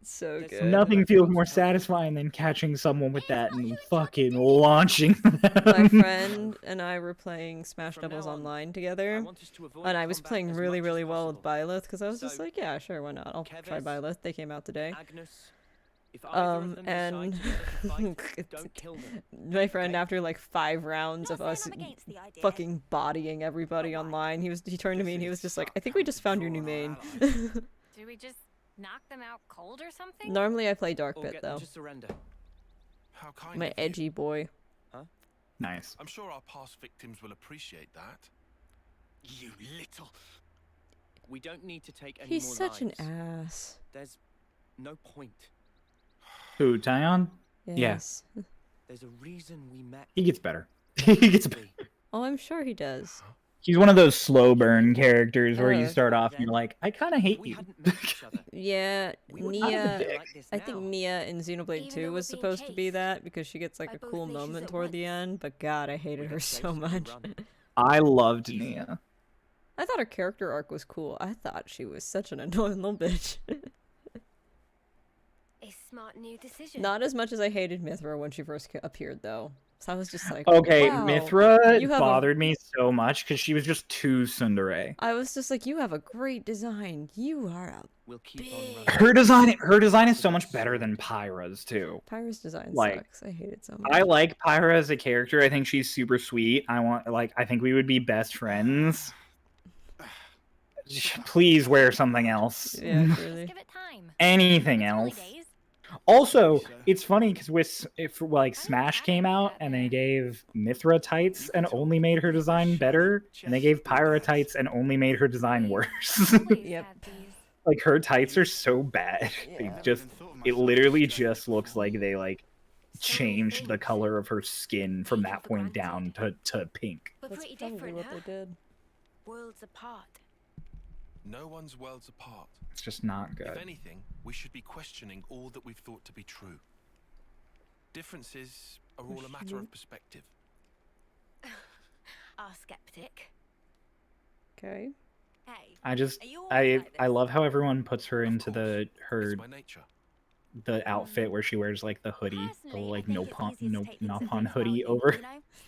It's so good. Nothing feels more satisfying than catching someone with that and fucking launching them. My friend and I were playing Smash Doubles Online together, and I was playing really, really well with Byleth because I was just like, yeah, sure, why not? I'll try Byleth. They came out today. And my friend, after like 5 rounds of us fucking bodying everybody online, he turned to me and he was just like, I think we just found your new main. Do we just knock them out cold or something? Normally I play Dark Pit though. How kind My of you. edgy boy. Nice. I'm sure our past victims will appreciate that. You little. We don't need to take any He's more such lives. an ass. There's no point. Who, Tyon? Yes. Yeah. There's a reason we met. He gets better. He gets better. Oh, I'm sure he does. He's one of those slow burn characters where you Oh. start off and you're like, I kind of hate you. Yeah, Nia. I think now. Nia in Xenoblade 2 was supposed to be that because she gets like a cool moment toward the end, but God, I hated her so much. I loved Nia. I thought her character arc was cool. I thought she was such an annoying little bitch. A smart new decision. Not as much as I hated Mithra when she first appeared, though. So I was just like, Okay, wow, Mithra you have bothered me so much because she was just too tsundere. I was just like, you have a great design. You are a We'll keep Her design is so much better than Pyra's too. Pyra's design Like, sucks. I hate it so much. I like Pyra as a character. I think she's super sweet. I think we would be best friends. Please wear something else. Yeah, really. Give it time. Anything else. Also, it's funny because if Smash came out and they gave Mithra tights and only made her design better, and they gave Pyra tights and only made her design worse. Yep. Like her tights are so bad. It literally just looks like they changed the color of her skin from that point down to pink. We're That's pretty probably different, what huh? they did. Worlds apart. No one's worlds apart. It's just not If good. anything, we should be questioning all that we've thought to be true. Differences are all a matter of perspective. Our skeptic. Okay. Hey, I love how everyone puts her into the My nature. the outfit where she wears like the hoodie, the like no pon things hoodie value, over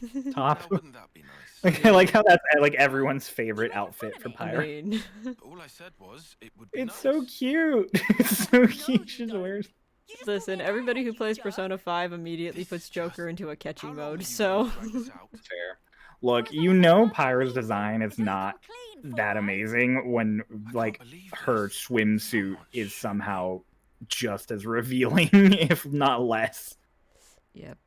you know? top. Wouldn't that be nice? Like, I like how that's like everyone's favorite outfit for I Pyra. mean, All I said was it would be It's nice. so cute. It's so cute. She just wears. listen, everybody who plays Persona 5 immediately puts Joker into a catchy mode, so. Fair. Look, you know Pyra's design is not that amazing when like her swimsuit is somehow just as revealing, if not less. Yep.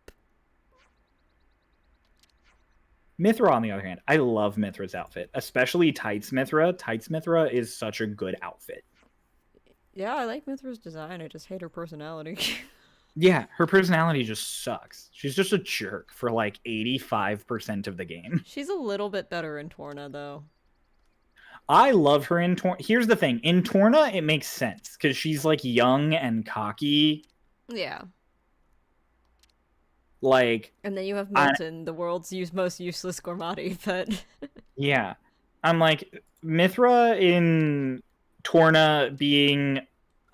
Mithra, on the other hand, I love Mithra's outfit, especially Tights Mithra. Tights Mithra is such a good outfit. Yeah, I like Mithra's design. I just hate her personality. Yeah, her personality just sucks. She's just a jerk for like 85% of the game. She's a little bit better in Torna, though. I love her in Torna. Here's the thing. In Torna, it makes sense because she's like young and cocky. Yeah. Like, And then you have Milton, the world's most useless Gormati, but... yeah. I'm like, Mithra in Torna being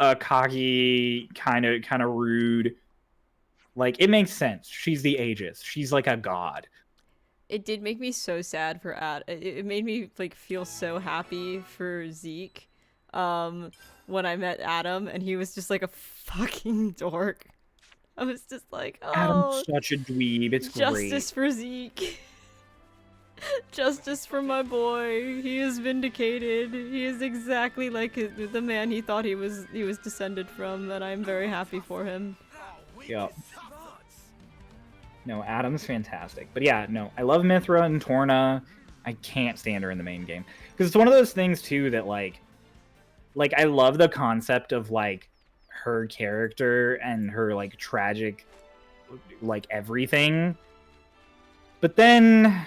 a cocky, kind of rude. Like, it makes sense. She's the Aegis. She's like a god. It did make me so sad for it made me like feel so happy for Zeke when I met Adam and he was just like a fucking dork. I was just like, oh, Adam's such a dweeb. It's justice great. for Zeke. Justice for my boy. He is vindicated. He is exactly like the man he thought he was descended from, and I'm very happy for him. Yep. No, Adam's fantastic. But yeah, no, I love Mithra and Torna. I can't stand her in the main game. Because it's one of those things, too, that, like, I love the concept of, like, her character and her, like, tragic, like, everything. But then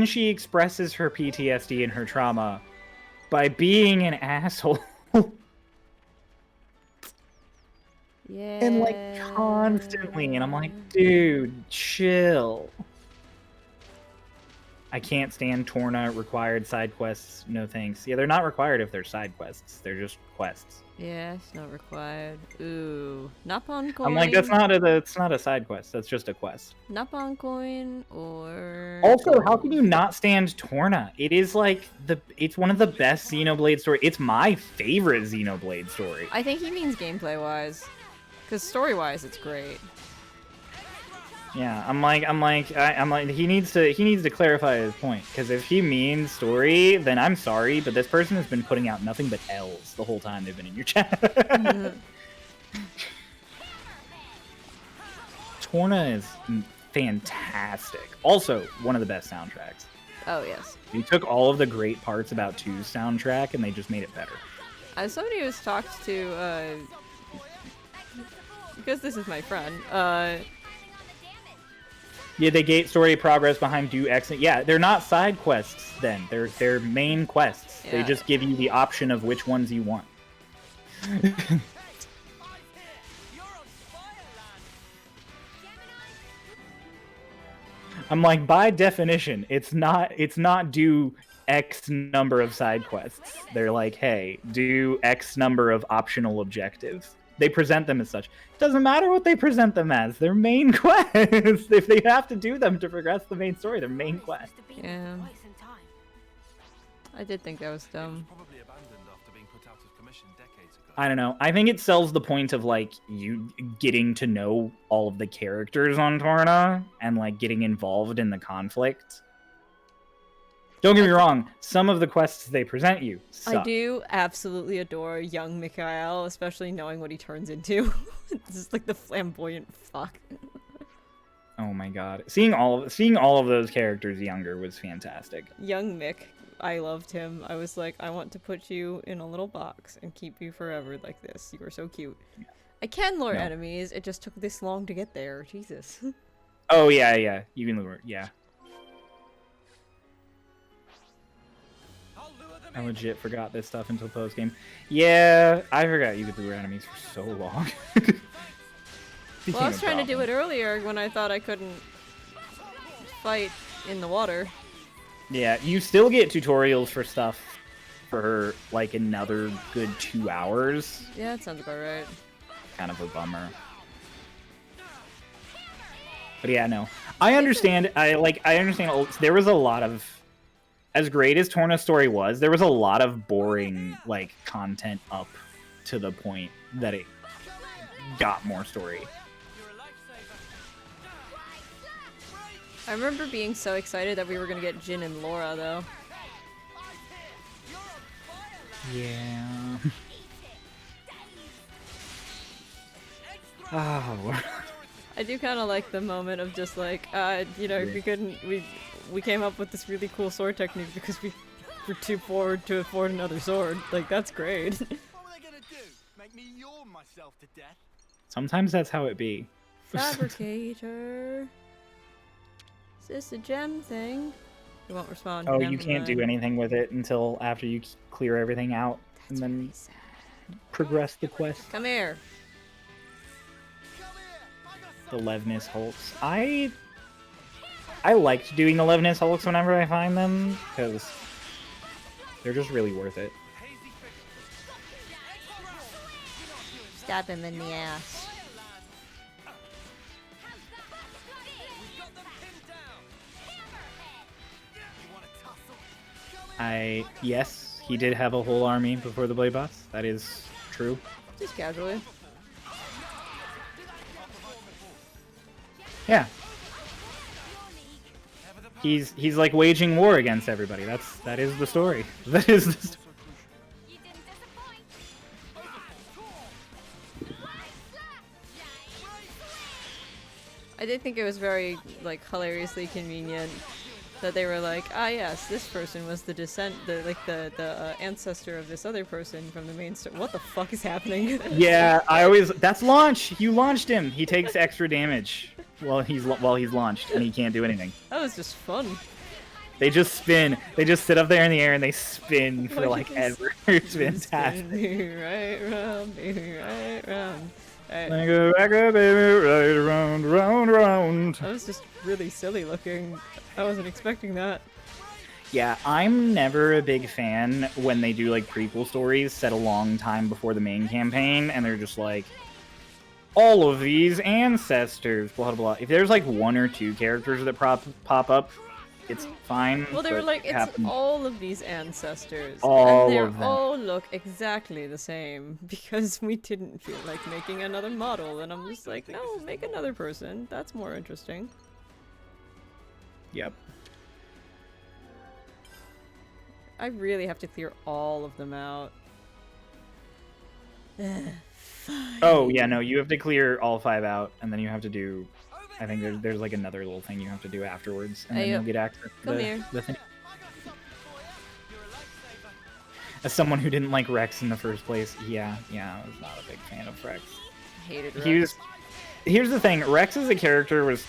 she expresses her PTSD and her trauma by being an asshole. Yeah. And like constantly, and I'm like, dude, chill. I can't stand Torna required side quests. No thanks. Yeah, they're not required if they're side quests. They're just quests. Yeah, it's not required. Ooh, Napon coin. I'm like, that's not a side quest. That's just a quest. Napon coin or. Also, how can you not stand Torna? It is like it's one of the best Xenoblade story. It's my favorite Xenoblade story. I think he means gameplay wise, because story wise, it's great. Yeah, I'm like, he needs to clarify his point, because if he means story, then I'm sorry, but this person has been putting out nothing but L's the whole time they've been in your chat. Torna is fantastic. Also, one of the best soundtracks. Oh yes. They took all of the great parts about 2's soundtrack and they just made it better. As somebody who's talked to, because this is my friend, yeah, they gate story progress behind do X. Yeah, they're not side quests then. They're main quests. Yeah. They just give you the option of which ones you want. I'm like, by definition, it's not do X number of side quests. They're like, hey, do X number of optional objectives. They present them as such. Doesn't matter what they present them as. They're main quests. If they have to do them to progress the main story, they're main quests. Yeah. I did think that was dumb. I don't know. I think it sells the point of like you getting to know all of the characters on Torna and like getting involved in the conflict. Don't get me wrong, some of the quests they present you suck. I do absolutely adore young Mikhail, especially knowing what he turns into. It's just like the flamboyant fuck. Oh my god. Seeing all of those characters younger was fantastic. Young Mick, I loved him. I was like, I want to put you in a little box and keep you forever like this. You are so cute. Yeah. I can lure enemies, it just took this long to get there. Jesus. Oh yeah. You can lure, yeah. I legit forgot this stuff until post-game. Yeah, I forgot you could lure enemies for so long. Well, I was trying to do it earlier when I thought I couldn't fight in the water. Yeah, you still get tutorials for stuff for like another good 2 hours. Yeah, that sounds about right. Kind of a bummer. But yeah, no. I understand. I understand. There was a lot of, as great as Torna's story was, there was a lot of boring like content up to the point that it got more story. I remember being so excited that we were gonna get Jin and Laura though. Yeah. Oh. I do kind of like the moment of just like, you know, we came up with this really cool sword technique because we were too poor to afford another sword. Like, that's great. What were they gonna do? Make me yawn myself to death? Sometimes that's how it be. Fabricator. Is this a gem thing? You won't respond. Oh, you can't do anything with it until after you clear everything out. That's and then really sad. Progress the quest. Come here. The Levnis Hulks. I liked doing the Levnis Hulks whenever I find them, because they're just really worth it. Stab him in the ass. Yes, he did have a whole army before the Blade Boss. That is true. Just casually. Yeah. He's like waging war against everybody. That is the story. That is the story. I did think it was very, like, hilariously convenient that they were like, ah yes, this person was the ancestor of this other person from the main story. What the fuck is happening? Yeah, that's launch! You launched him! He takes extra damage while he's launched, and he can't do anything. That was just fun. They just spin. They just sit up there in the air and they spin for like ever. It's fantastic. Spin me right round, Back up, baby, right around, round, round. That was just really silly looking. I wasn't expecting that. Yeah, I'm never a big fan when they do like prequel stories set a long time before the main campaign, and they're just like, all of these ancestors, blah blah blah. If there's like one or two characters that pop up, it's fine. Well, they were like, it's happens. all of these ancestors. All and they of them. all look exactly the same because we didn't feel like making another model. And I'm just like, no, make another person. That's more interesting. Yep. I really have to clear all of them out. Oh, yeah, no, you have to clear all 5 out, and then you have to do... I think there's like another little thing you have to do afterwards, and then you'll get access to the thing. As someone who didn't like Rex in the first place, yeah, I was not a big fan of Rex. Hated Rex. Here's the thing, Rex as a character was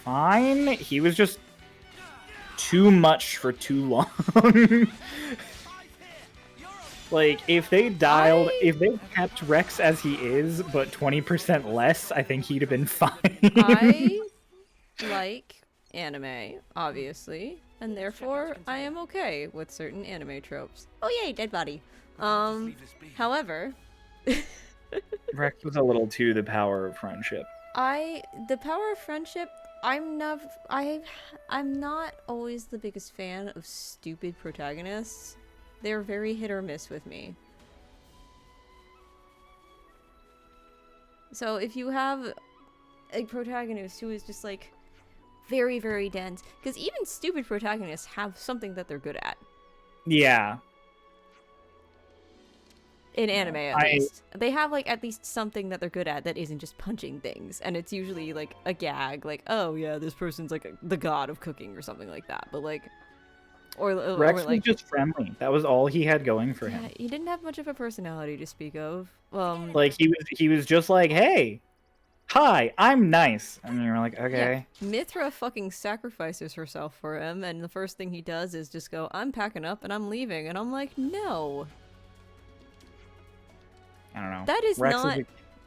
fine. He was just too much for too long. Like, if they kept Rex as he is, but 20% less, I think he'd have been fine. I like anime, obviously, and therefore I am okay with certain anime tropes. Oh yay, dead body. However... Rex was a little too the power of friendship. The power of friendship, I'm not always the biggest fan of stupid protagonists. They're very hit or miss with me. So if you have a protagonist who is just like very, very dense, because even stupid protagonists have something that they're good at. Yeah. In anime, at least. They have, like, at least something that they're good at that isn't just punching things. And it's usually, like, a gag. Like, oh, yeah, this person's, like, the god of cooking or something like that. But, like... Rex was just friendly. That was all he had going for him. He didn't have much of a personality to speak of. Like, he was just like, hey, hi, I'm nice. And you're like, okay. Yeah. Mithra fucking sacrifices herself for him, and the first thing he does is just go, I'm packing up and I'm leaving. And I'm like, no. I don't know. That is not...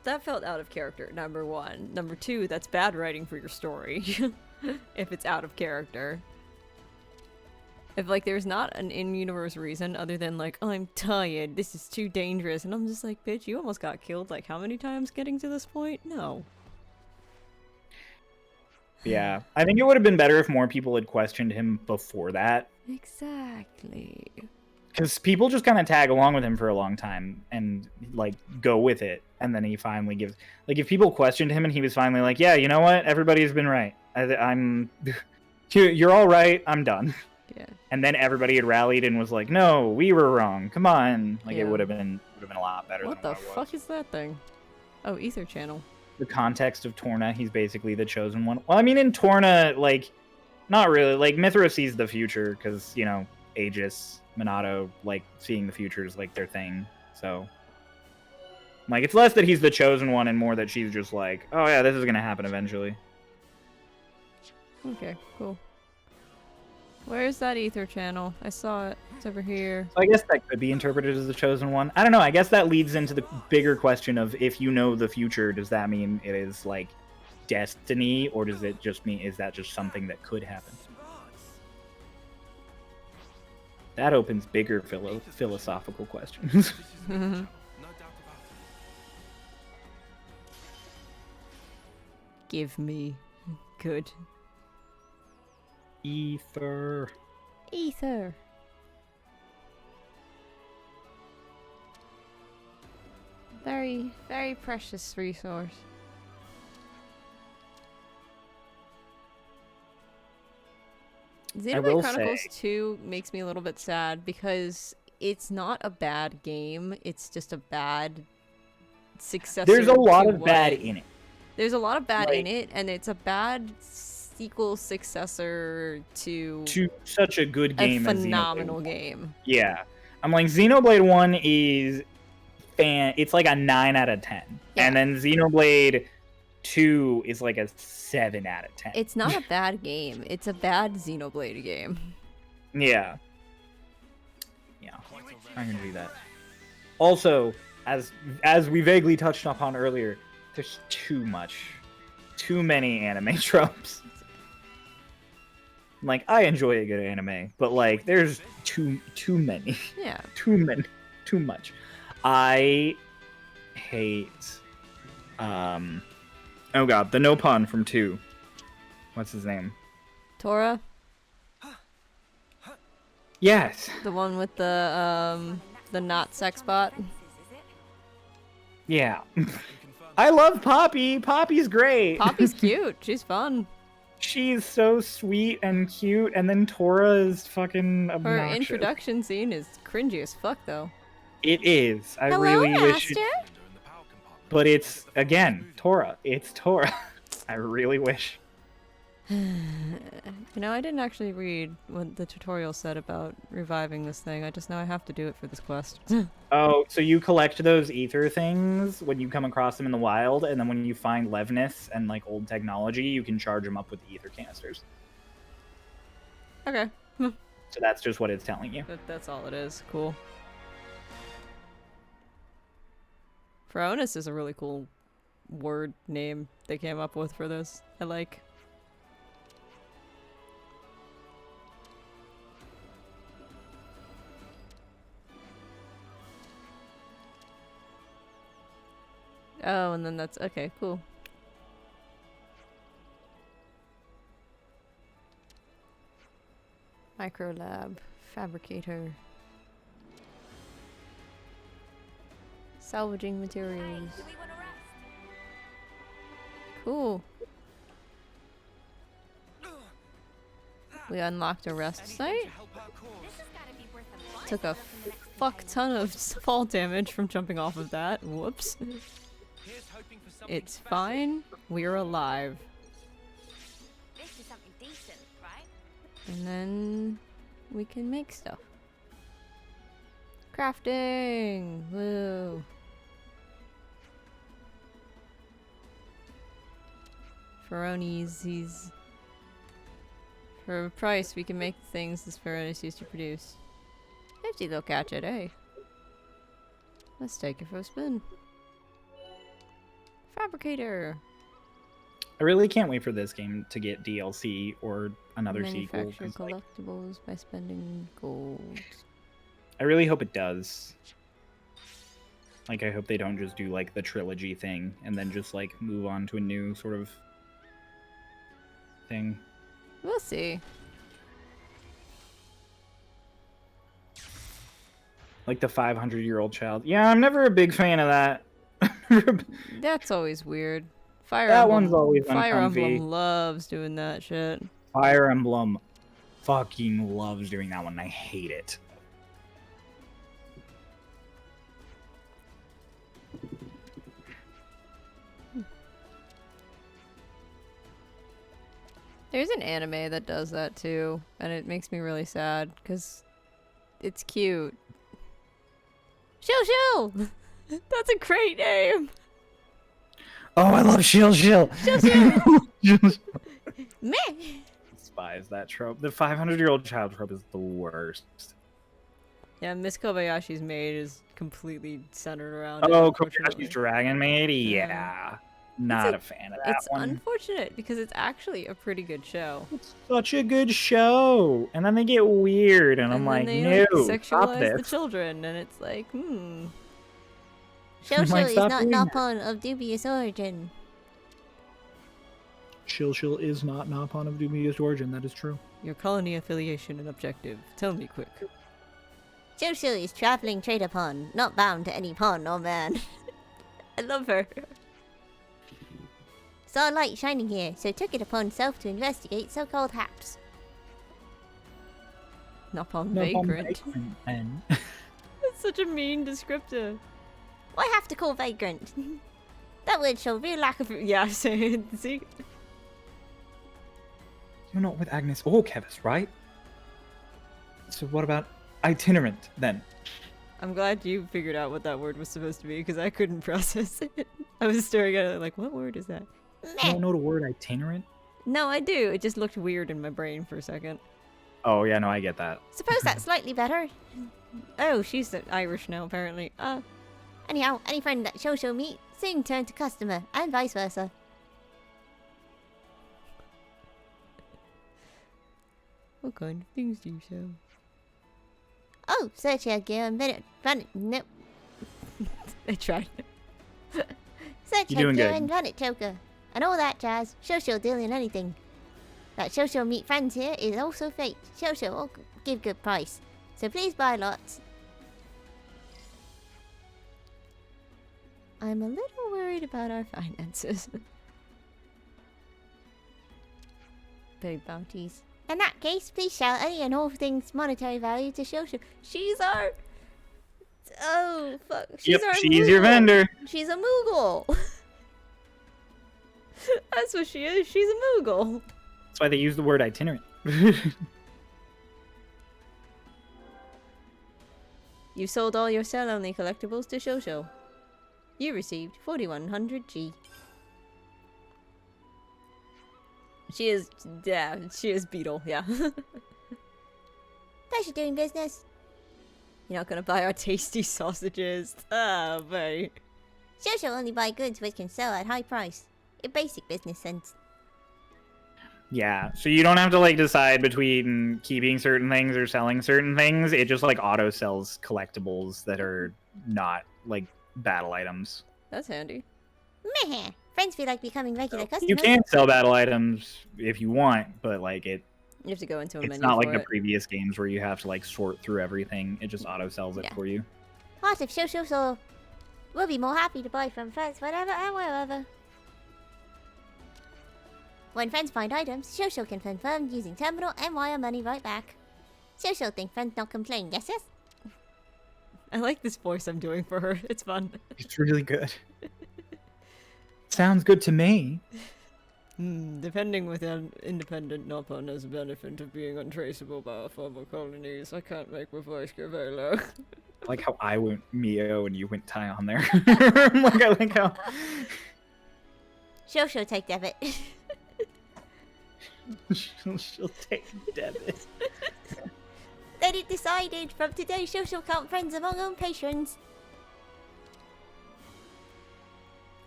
That felt out of character, number one. Number two, that's bad writing for your story. If it's out of character. If, like, there's not an in-universe reason other than, like, oh, I'm tired, this is too dangerous, and I'm just like, bitch, you almost got killed, like, how many times getting to this point? No. Yeah. I think it would have been better if more people had questioned him before that. Exactly. Because people just kind of tag along with him for a long time and, like, go with it, and then he finally gives... Like, if people questioned him and he was finally like, yeah, you know what? Everybody's been right. I'm... You're all right, I'm done. Yeah. And then everybody had rallied and was like, "No, we were wrong. Come on!" Like, it would have been a lot better. What the fuck is that thing? Oh, Ether Channel. The context of Torna, he's basically the chosen one. Well, I mean, in Torna, like, not really. Like, Mithra sees the future because, you know, Aegis, Minato, like, seeing the future is like their thing. So, like, it's less that he's the chosen one and more that she's just like, "Oh yeah, this is gonna happen eventually." Okay, cool. Where's that Ether Channel? I saw it. It's over here. So I guess that could be interpreted as the chosen one. I don't know. I guess that leads into the bigger question of, if you know the future, does that mean it is, like, destiny, or does it just mean, is that just something that could happen? That opens bigger philosophical questions. Give me good. Ether. Ether. Very, very precious resource. Xenoblade Chronicles 2 makes me a little bit sad because it's not a bad game, it's just a bad successor. There's a lot of bad in it. There's a lot of bad in it, and it's a bad sequel successor to such a good game. A phenomenal game. Yeah. I'm like, Xenoblade 1 is it's like a 9 out of 10. Yeah. And then Xenoblade 2 is like a 7 out of 10. It's not a bad game. It's a bad Xenoblade game. Yeah. Yeah. I'm gonna do that. Also, as we vaguely touched upon earlier, there's too many anime tropes. Like, I enjoy a good anime, but like, there's too many. Yeah. Too much. I hate, oh god, the no pun from 2. What's his name? Tora? Yes. The one with the not sex bot? Yeah. I love Poppy. Poppy's great. Poppy's cute. She's fun. She's so sweet and cute, and then Tora is fucking obnoxious. Her introduction scene is cringy as fuck, though. It is. I Hello, really wish Master? But it's, again, Tora. It's Tora. I really wish. You know, I didn't actually read what the tutorial said about reviving this thing. I just know I have to do it for this quest. Oh, so you collect those ether things when you come across them in the wild, and then when you find Levness and, like, old technology, you can charge them up with the ether canisters. Okay. So that's just what it's telling you. That's all it is. Cool. Pharaonis is a really cool word name they came up with for this. I like. Oh, and then that's okay, cool. Microlab, fabricator. Salvaging materials. Cool. We unlocked a rest site. Took a fuck ton of fall damage from jumping off of that. Whoops. It's fine. We're alive. This is something decent, right? And then we can make stuff. Crafting! Woo! Pharaonis, he's... For a price, we can make things this Pharaonis used to produce. 50 they'll catch it, eh? Let's take it for a spin. Fabricator! I really can't wait for this game to get DLC or another sequel. Manufacture collectibles by spending gold. I really hope it does. Like, I hope they don't just do, like, the trilogy thing and then just, like, move on to a new sort of thing. We'll see. Like the 500-year-old child. Yeah, I'm never a big fan of that. That's always weird. Fire That Emblem, one's always Fire uncomfy. Emblem loves doing that shit. Fire Emblem fucking loves doing that one, and I hate it. There's an anime that does that too, and it makes me really sad because it's cute. Shill! That's a great name! Oh, I love Shill! Shill! Meh! Despise that trope. The 500-year-old child trope is the worst. Yeah, Miss Kobayashi's maid is completely centered around Oh, it, Kobayashi's Dragon Maid? Yeah. Not a fan of that It's one. unfortunate because it's actually a pretty good show. Such a good show. And then they get weird, and I'm like, they, no, like, stop sexualize the this. children, and it's like, I'm Shosho like, is stop not doing that. Nippon of dubious origin. Shill is not Nippon of dubious origin, that is true. Your colony affiliation and objective. Tell me quick. Shoshu is traveling trader pawn, not bound to any pawn or man. I love her. Saw a light shining here, so took it upon self to investigate so-called haps. Nippon Nippon vagrant. And That's such a mean descriptor. Why have to call vagrant? That word show real lack of... Yeah, see? you're not with Agnes or Kevis, right? So what about itinerant, then? I'm glad you figured out what that word was supposed to be, because I couldn't process it. I was staring at it like, what word is that? You don't know the word itinerant? No, I do. It just looked weird in my brain for a second. Oh, yeah, no, I get that. Suppose that's slightly better. Oh, she's Irish now, apparently. Anyhow, any friend that Shosho meet soon turn to customer, and vice versa. What kind of things do you sell? Oh, search your gear and run it. Nope. I tried. Search You're your doing gear good. and run it, choker. And all that jazz. Shosho deal in anything. That Shosho meet friends here is also fake. Shosho will give good price. So please buy lots. I'm a little worried about our finances. Big bounties. In that case, please shout any and all things monetary value to Shosho. She's our... Oh, fuck. Yep, our she's your Moogle. vendor. She's a Moogle. That's what she is. She's a Moogle. That's why they use the word itinerant. You sold all your sell-only collectibles to Shosho. You received 4100 G. She is... Yeah, she is Beetle, yeah. Pleasure doing business. You're not gonna buy our tasty sausages. Ah, buddy. Shosho only buy goods which can sell at high price. In basic business sense. Yeah, so you don't have to like decide between keeping certain things or selling certain things. It just like auto sells collectibles that are not like battle items. That's handy. Meh. Friends feel like becoming regular customers. You can sell battle items if you want, but like You have to go into a it's menu not like for the it. previous games where you have to like sort through everything. It just auto sells it Yeah. for you. Heart of Shosho, so we'll be more happy to buy from friends whenever and wherever. When friends find items, Shosho can confirm using terminal and wire money right back. Shosho think friends not complain, yes? I like this voice I'm doing for her. It's fun. It's really good. Sounds good to me. Depending with an independent Noppon as a benefit of being untraceable by our former colonies, I can't make my voice go very low. I like how I went Mio and you went Tai on there. I like how Shosho take debit. she'll take debit. Then it decided from today Shosho count friends among own patrons.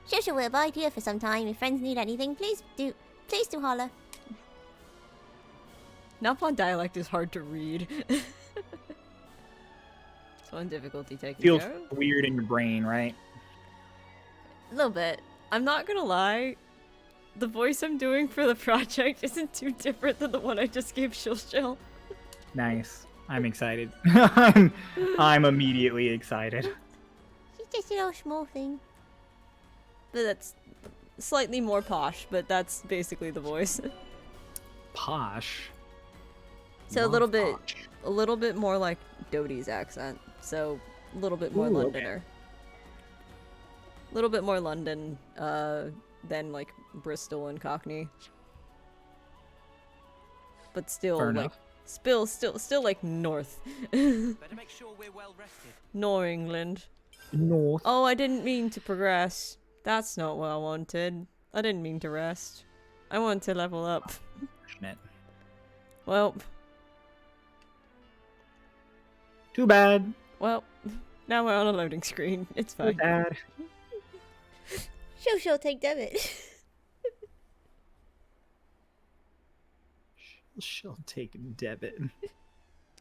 Shosho will abide here for some time. If friends need anything, please do holler. Noppon dialect is hard to read. It's one difficulty taking Feels care of. weird in your brain, right? A little bit. I'm not gonna lie. The voice I'm doing for the project isn't too different than the one I just gave Shilshil. Nice. I'm excited. I'm immediately excited. It's just a little small thing. But that's slightly more posh, but that's basically the voice. Posh. So Love a little bit more like Dodie's accent. So a little bit more Ooh, okay. Londoner. A little bit more London than like Bristol and Cockney. But still Fair like enough. still like north. Better make sure we're well rested. Nor England. North. Oh, I didn't mean to progress. That's not what I wanted. I didn't mean to rest. I want to level up. Schmidt. Well, Too bad. well, now we're on a loading screen. It's Too fine. bad. Shosho take debit. She'll take debit.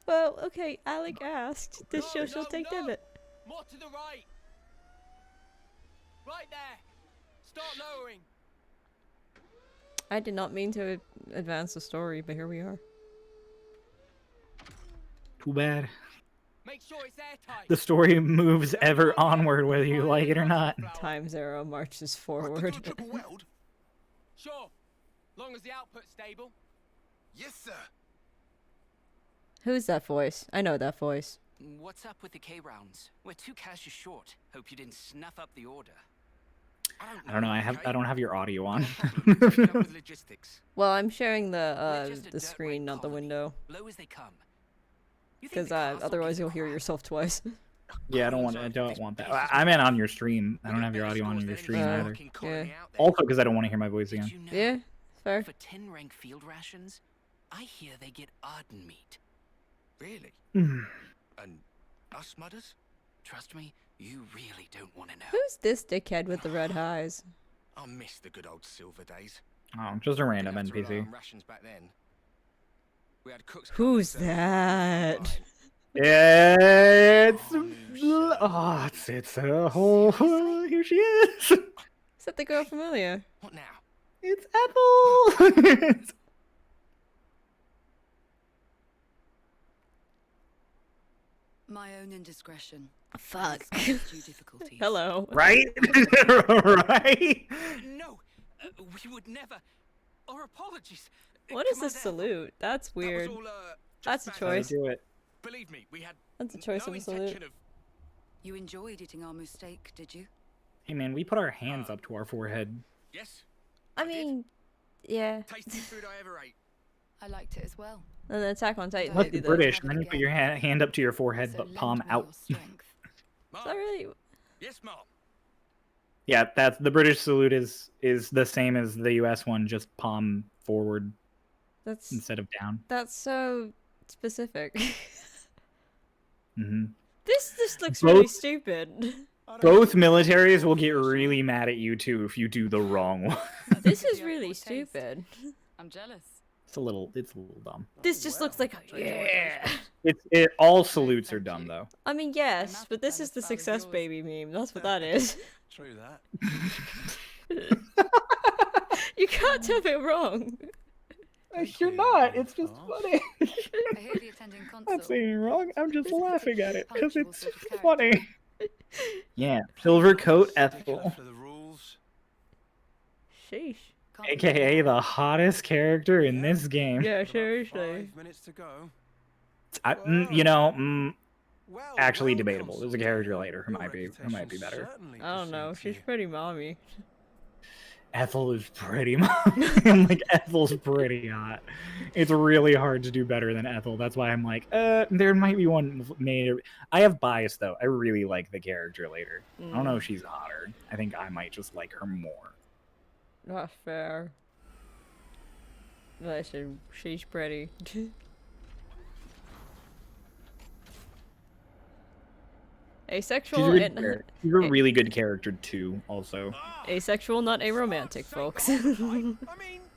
Well, okay, Alec asked. Does Shosho take debit? More to the right. Right there. Start lowering. I did not mean to advance the story, but here we are. Too bad. Make sure it's airtight. The story moves ever onward whether you like it or not. Time Zero marches forward. Sure. Long as the output's stable. Yes, sir. Who's that voice? I know that voice. What's up with the K-rounds? We're 2 caches short. Hope you didn't snuff up the order. I don't know. I don't have your audio on. With logistics. Well, I'm sharing the screen, not the window. Low as they come. Because otherwise you'll hear yourself twice. Yeah, I don't want that. I meant on your stream. I don't have your audio on your stream either. Yeah. Also, because I don't want to hear my voice again. Yeah, fair. For 10 rank field rations, I hear they get Arden meat. Really? Mm. And us mudders? Trust me, you really don't want to know. Who's this dickhead with the red eyes? I miss the good old silver days. Oh, just a random Didn't have to rely NPC. on rations back then. We had cooks. Who's that? It's it's a whole. Here she is. Is that the girl from earlier? What now? It's Ethel. My own indiscretion. Fuck. Due difficulties. Hello. Right? Right? No, we would never. Our apologies. What is this salute? That's weird. That's a How choice. do you do it? Believe me, we had That's a choice no of a salute. intention of. You enjoyed eating our mistake, did you? Hey man, we put our hands up to our forehead. Yes. I mean, yeah. Tastiest food I ever ate. I liked it as well. And then Attack on Titan. Like They the do that. British, and then you put your hand up to your forehead, but palm out. Is that really? Yes, Mom. Yeah, that's the British salute is the same as the U.S. one, just palm forward That's instead of down. that's so specific. Hmm. This just looks Both- really stupid. Both militaries will get really mad at you too if you do the wrong one. This is really stupid. I'm jealous. It's a little dumb. This just looks like yeah. All salutes are dumb though. I mean, yes, but this is the success baby meme. That's what that is. True that. You can't tell me wrong. You're not. It's just funny. I hear the attending I'm console. not saying you're wrong. I'm just laughing at it because it's funny. Yeah, silver coat Ethel, For the rules. Sheesh. aka the hottest character in this game. Yeah, seriously. 5 minutes to go. Actually debatable. There's a character later who might be better. I don't know. She's pretty mommy. Ethel is pretty I'm like, Ethel's pretty hot. It's really hard to do better than Ethel. That's why I'm like, there might be one made. I have bias though. I really like the character later. I don't know if she's hotter. I think I might just like her more. Not fair. Listen, she's pretty. Asexual She's and a really good character too. Also, asexual, not a romantic, folks. I mean,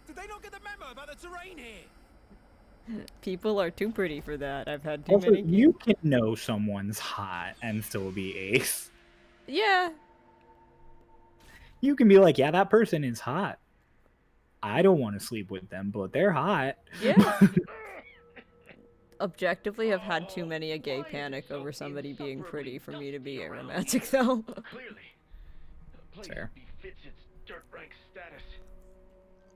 did they not get the memo about the terrain here? People are too pretty for that. I've had too also many. you can know someone's hot and still be ace. Yeah. You can be like, yeah, that person is hot. I don't want to sleep with them, but they're hot. Yeah. Objectively, I've had too many a gay panic over somebody being pretty for me to be a romantic, though. Fair.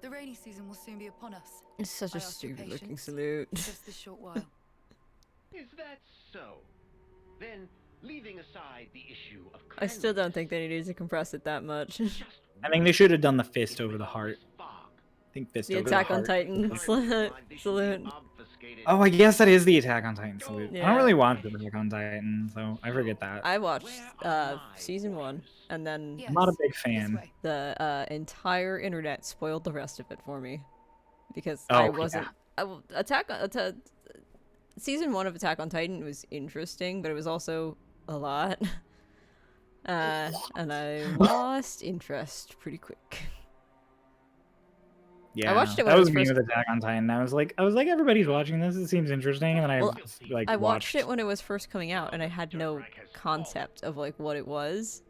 The rainy season will soon be upon us. It's such I a ask your stupid looking patience. salute. Just this short while. Is that so? Then, leaving aside the issue of I still don't think they needed to compress it that much. I think they should have done the fist over the heart. I think fist The over Attack the on heart. Titan salute. Oh, I guess that is the Attack on Titan salute. I Yeah. don't really watch the Attack on Titan, so I forget that. I watched season 1, and then I'm not a big fan. the entire internet spoiled the rest of it for me because Oh, I wasn't. yeah. Season 1 of Attack on Titan was interesting, but it was also a lot, and I lost interest pretty quick. Yeah, I watched it when that it was was me first. with Attack on Titan. I was like, everybody's watching this. It seems interesting, and then I Well, like I watched it when it was first coming out, and I had no concept of like what it was.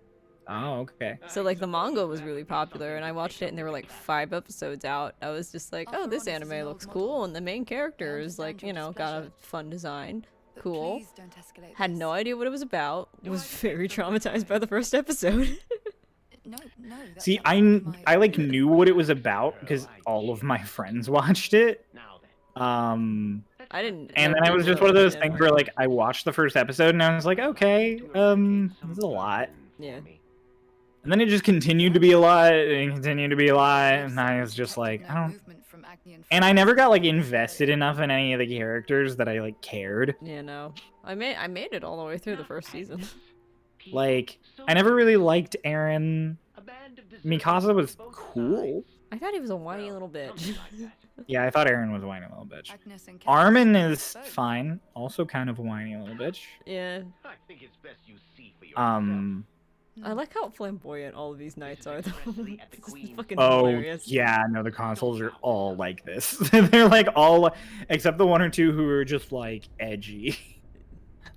Oh, okay. So like the manga was really popular, and I watched it, and there were like 5 episodes out. I was just like, oh, this anime looks cool, and the main character is like, you know, got a fun design, cool. Please don't escalate Had this. no idea what it was about. Was very traumatized by the first episode. No, that's See, not I like knew what it was about because all of my friends watched it. I didn't. And know then I was people just one of those did. things where like I watched the first episode and I was like, okay, this is a lot. Yeah. And then it just continued to be a lot and continued to be a lot, and I was just like, I don't. And I never got like invested enough in any of the characters that I like cared. Yeah, no. I made it all the way through the first season. Like, I never really liked Eren. Mikasa was cool, I thought he was a whiny little bitch. Yeah, I thought Aaron was a whiny little bitch. Agnes and Armin Cass, is both. fine. Also kind of a whiny little bitch. Yeah. I think it's best you see for yourself. I like how flamboyant all of these knights are, though. It's fucking Oh, hilarious. yeah, no, the consoles are all like this. They're like all, except the one or two who are just like edgy.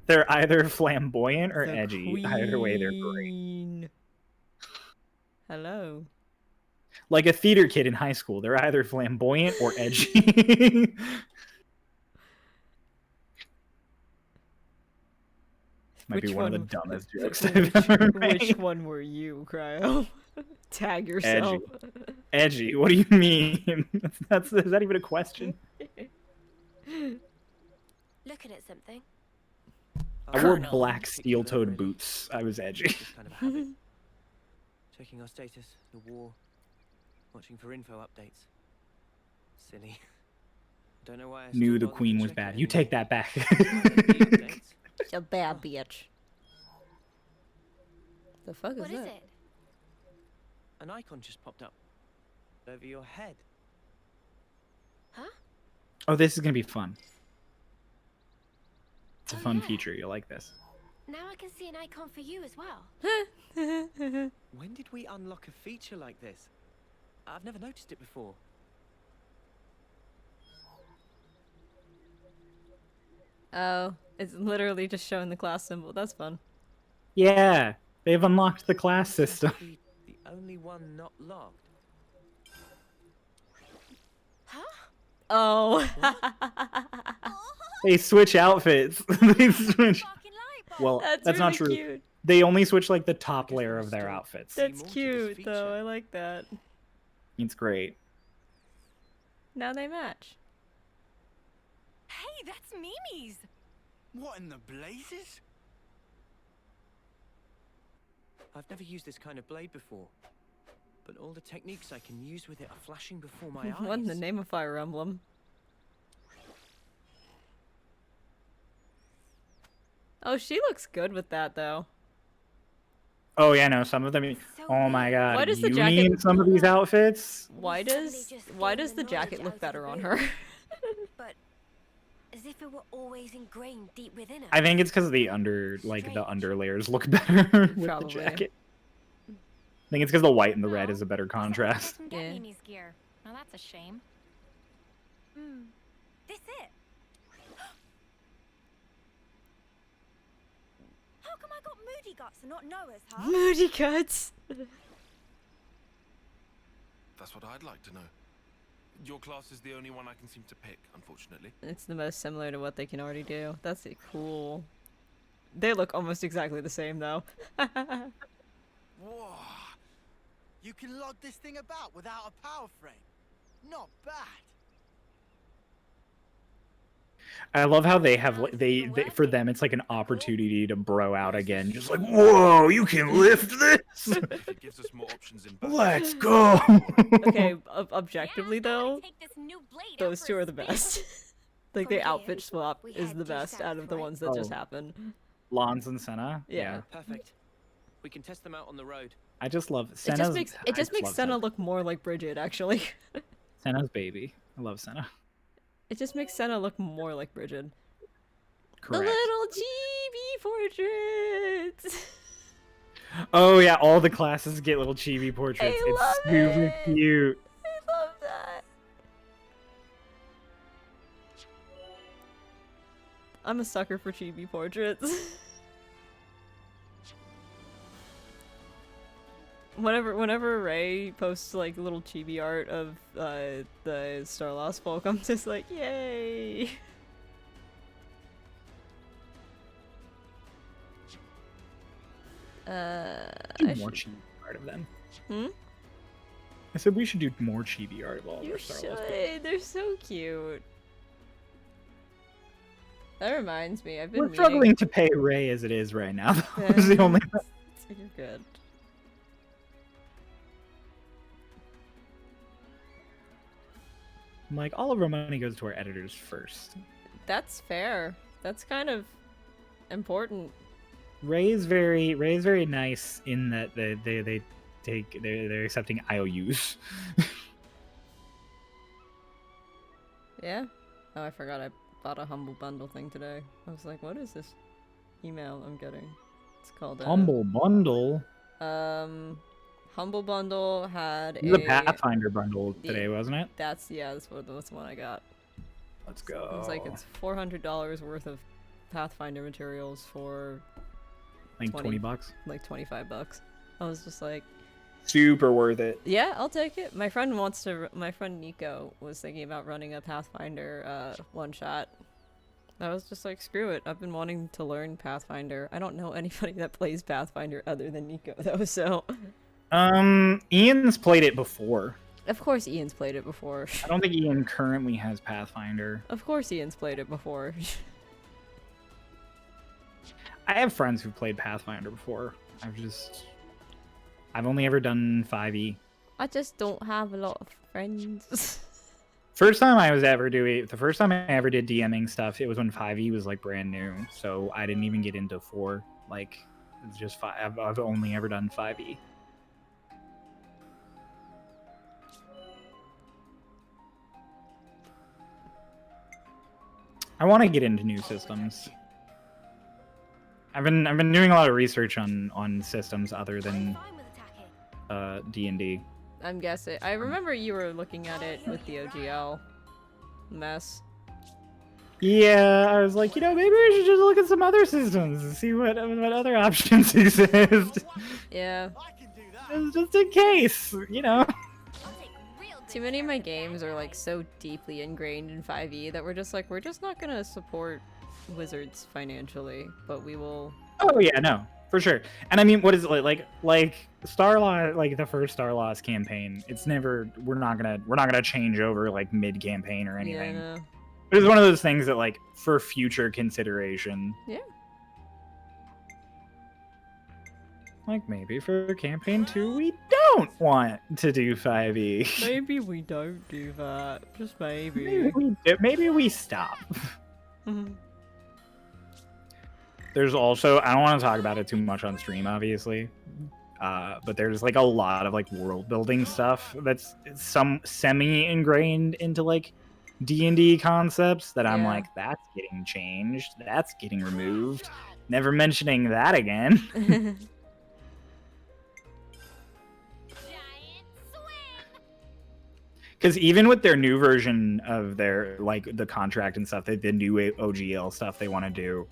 They're either flamboyant or The edgy. Either way, they're great. queen. Hello. Like a theater kid in high school, they're either flamboyant or edgy. Might be one of the dumbest jokes I've ever made. Which one were you, Cryo? Tag yourself. Edgy. What do you mean? Is that even a question? Looking at something. I wore black steel-toed boots. I was edgy. Kind of habit. Checking our status, the war, watching for info updates. Silly. Don't know why I Knew still the bother queen to was check bad. it You anymore. take that back. Updates. She's a bad bitch. The fuck is What is that? it? An icon just popped up over your head. Huh? Oh, this is gonna be fun. It's a fun feature. You'll like this. Now I can see an icon for you as well. When did we unlock a feature like this? I've never noticed it before. Oh, it's literally just showing the class symbol. That's fun. Yeah, they've unlocked the class system. The only one not logged. Oh. They switch outfits. They switch. Well, that's not really true. cute. They only switch like the top layer of their outfits. That's cute, though. I like that. It's great. Now they match. Hey, that's Mimi's. What in the blazes? I've never used this kind of blade before, but all the techniques I can use with it are flashing before my eyes. What in the name of Fire Emblem? Oh, she looks good with that, though. Oh yeah, no, some of them. Oh my god, Why does the you jacket- need some of these outfits. Why does the jacket look better on her? But as if it were always ingrained deep within her. I think it's because the under layers look better with Probably. the jacket. I think it's because the white and the red is a better contrast. Can get Mimi's gear. Now that's a shame. This it. How come I got moody guts and not Noah's, huh? Moody guts. That's what I'd like to know. Your class is the only one I can seem to pick, unfortunately. It's the most similar to what they can already do. That's cool. They look almost exactly the same, though. Whoa. You can lug this thing about without a power frame. Not bad. I love how they have they for them it's like an opportunity to bro out again. Just like, whoa, you can lift this. If it gives us more options in battle. Let's go. Okay, objectively though, those two are the best. Like the outfit swap is the best out of the ones that just Oh. happen. Lons and Senna. Yeah. Perfect. We can test them out on the road. I just love It Senna's. just makes I makes love Senna look more like Bridget, actually. Senna's baby. I love Senna. It just makes Senna look more like Bridget. Correct. The little chibi portraits. Oh yeah, all the classes get little chibi portraits. I It's love super it. cute. I love that. I'm a sucker for chibi portraits. Whenever Ray posts like little chibi art of the Starlost folk, I'm just like, yay! Do I more should- chibi art of them. Hmm? I said we should do more chibi art of all of You our Starlost. should. They're so cute. That reminds me, I've been We're meaning- struggling to pay Ray as it is right now. That was the only. You're good. I'm like, all of our money goes to our editors first. That's fair. That's kind of important. Ray is very nice in that they're accepting IOUs. Yeah? Oh, I forgot I bought a Humble Bundle thing today. I was like, what is this email I'm getting? It's called Humble Bundle? Humble Bundle had It was a Pathfinder bundle today, wasn't it? That's that's the one I got. Let's go. It was like it's $400 worth of Pathfinder materials for like 20 bucks? Like 25 bucks. I was just like, super worth it. yeah, I'll take it. My friend Nico was thinking about running a Pathfinder one shot. I was just like, screw it. I've been wanting to learn Pathfinder. I don't know anybody that plays Pathfinder other than Nico though, so Ian's played it before. Of course Ian's played it before. I don't think Ian currently has Pathfinder. Of course Ian's played it before. I have friends who've played Pathfinder before. I've only ever done 5e. I just don't have a lot of friends. The first time I ever did DMing stuff, it was when 5e was like brand new, so I didn't even get into 4. Like, it's just 5. I've only ever done 5e. I want to get into new systems. I've been doing a lot of research on systems other than D&D. I'm guessing. I remember you were looking at it with the OGL mess. Yeah, I was like, maybe we should just look at some other systems and see what other options exist. Yeah. Just in case, Too many of my games are like so deeply ingrained in 5e that we're just not gonna support Wizards financially, but we will. Oh yeah, no, for sure. And I mean, what is it like Starlost, like the first Starlost campaign? We're not gonna change over like mid campaign or anything. Yeah, no. It was one of those things that like for future consideration. Yeah. Like maybe for campaign 2 we don't want to do 5e. Maybe we don't do that. Just maybe. Maybe we stop. There's also, I don't want to talk about it too much on stream, obviously, but there's like a lot of like world building stuff that's some semi-ingrained into like D&D concepts that I'm like, that's getting changed, that's getting removed, never mentioning that again. Because even with their new version of their like the contract and stuff, the new OGL stuff they want to do,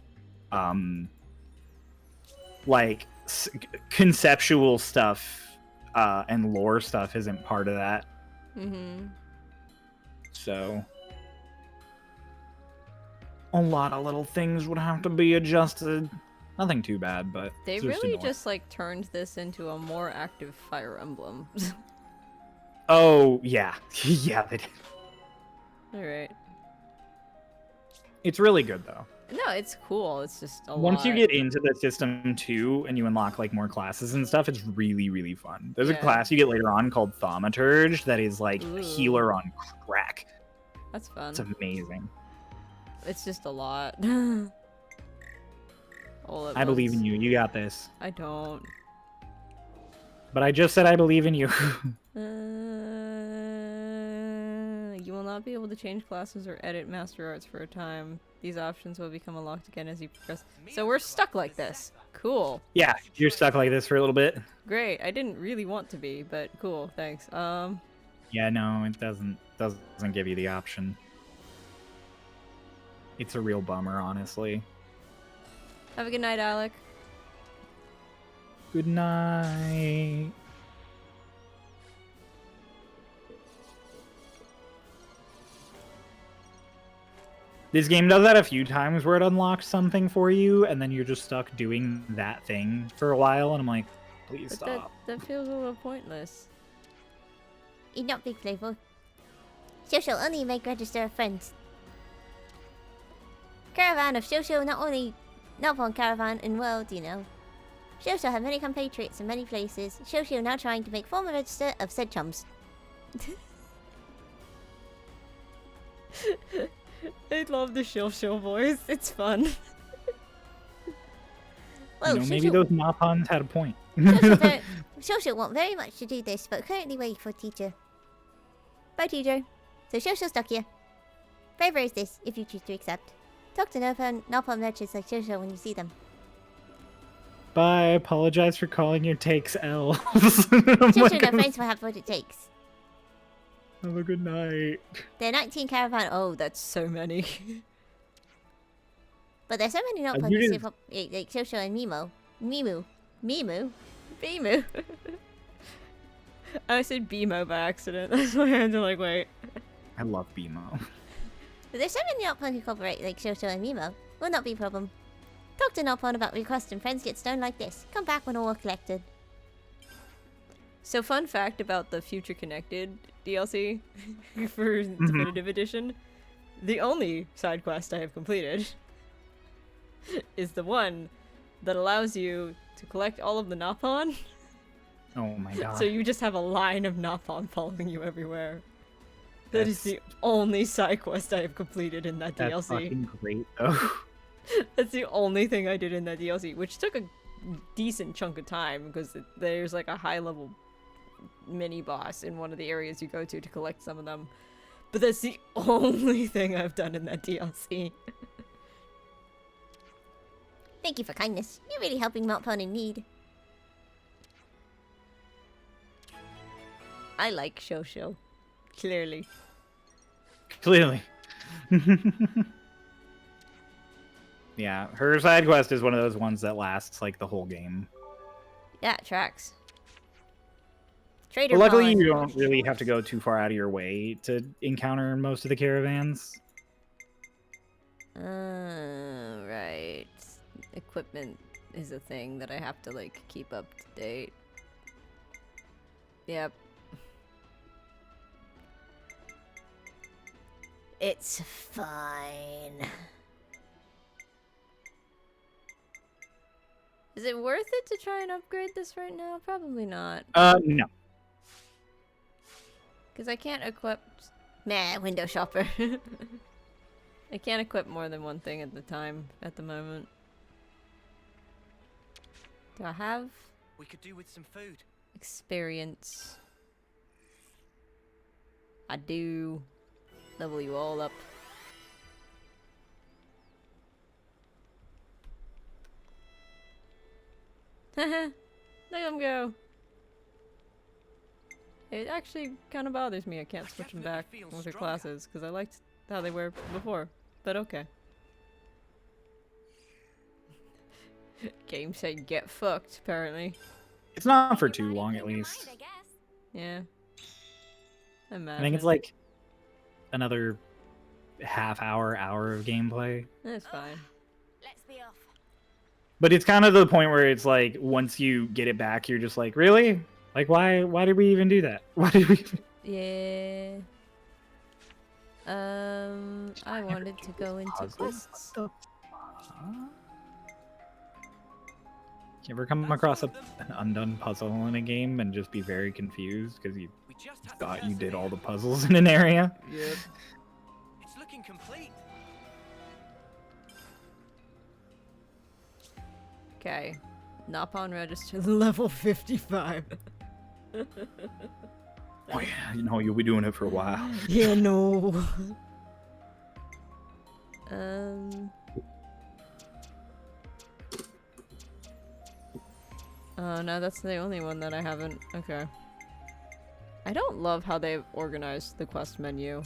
like conceptual stuff and lore stuff isn't part of that. So a lot of little things would have to be adjusted. Nothing too bad, but they really just like turned this into a more active Fire Emblem. Oh yeah, yeah they did. All right. It's really good though. No, it's cool. It's just a lot. Once you get into the system too, and you unlock like more classes and stuff, it's really, really fun. There's a class you get later on called Thaumaturge that is like a healer on crack. That's fun. It's amazing. It's just a lot. I believe in you. You got this. I don't. But I just said I believe in you. You will not be able to change classes or edit Master Arts for a time. These options will become unlocked again as you progress. So we're stuck like this. Cool. Yeah, you're stuck like this for a little bit. Great. I didn't really want to be, but cool. Thanks. Yeah, no, it doesn't give you the option. It's a real bummer, honestly. Have a good night, Alec. Good night. This game does that a few times where it unlocks something for you, and then you're just stuck doing that thing for a while, and I'm like, please stop. That feels a little pointless. It's not big flavor. Social only make register of friends. Caravan of Shosho not one caravan in world, Shosho have many compatriots in many places. Shosho now trying to make formal register of said chums. I love the Shosho voice. It's fun. Well, maybe those Napans had a point. Shosho want very much to do this, but currently waiting for teacher. Bye, teacher. So Shosho's stuck here. Favor is this, if you choose to accept. Talk to Napalm merchants like Shosho when you see them. Bye. I apologize for calling your takes L. Shosho and her friends will have what it takes. Have a good night. There are 19 caravan. Oh, that's so many. But there's so many Napalm you save up, like Shosho and Mimu. Bimu. I said BMO by accident. That's why I had to like wait. I love BMO. But there's so many Napalm who cooperate like Shosho and Mimo. Will not be a problem. Talk to Napalm about requests and friends get stoned like this. Come back when all are collected. So fun fact about the Future Connected DLC for Definitive Edition. The only side quest I have completed is the one that allows you to collect all of the Napalm. Oh my god. So you just have a line of Napalm following you everywhere. That is the only side quest I have completed in that DLC. That's fucking great, though. That's the only thing I did in that DLC, which took a decent chunk of time because there's like a high-level mini-boss in one of the areas you go to collect some of them. But that's the only thing I've done in that DLC. Thank you for kindness. You're really helping Napalm in need. I like Shosho. Clearly. Yeah, her side quest is one of those ones that lasts like the whole game. Yeah, it tracks. Trader But luckily, Bond. you don't really have to go too far out of your way to encounter most of the caravans. Right. Equipment is a thing that I have to like keep up to date. Yep. It's fine. Is it worth it to try and upgrade this right now? Probably not. No. Because I can't equip... Meh, window shopper. I can't equip more than one thing at the time, at the moment. Do I have... We could do with some food. Experience. I do. Level you all up. Haha. Look at him go. It actually kind of bothers me I can't switch them back with their classes, because I liked how they were before. But okay. Game said get fucked, apparently. It's not for too long, at least. Yeah. I think it's like another hour of gameplay. That's fine. Let's be off. But it's kind of the point where it's like, once you get it back, you're just like, really? Like, why did we even do that? Why did we... Yeah. I wanted to go into quests. You ever come across an undone puzzle in a game and just be very confused because you thought you did all the puzzles in an area? Yep. It's looking complete. Okay. Napalm register level 55. Oh yeah, you know, you'll be doing it for a while. Yeah, no. Oh no, that's the only one that I haven't. Okay. I don't love how they've organized the quest menu.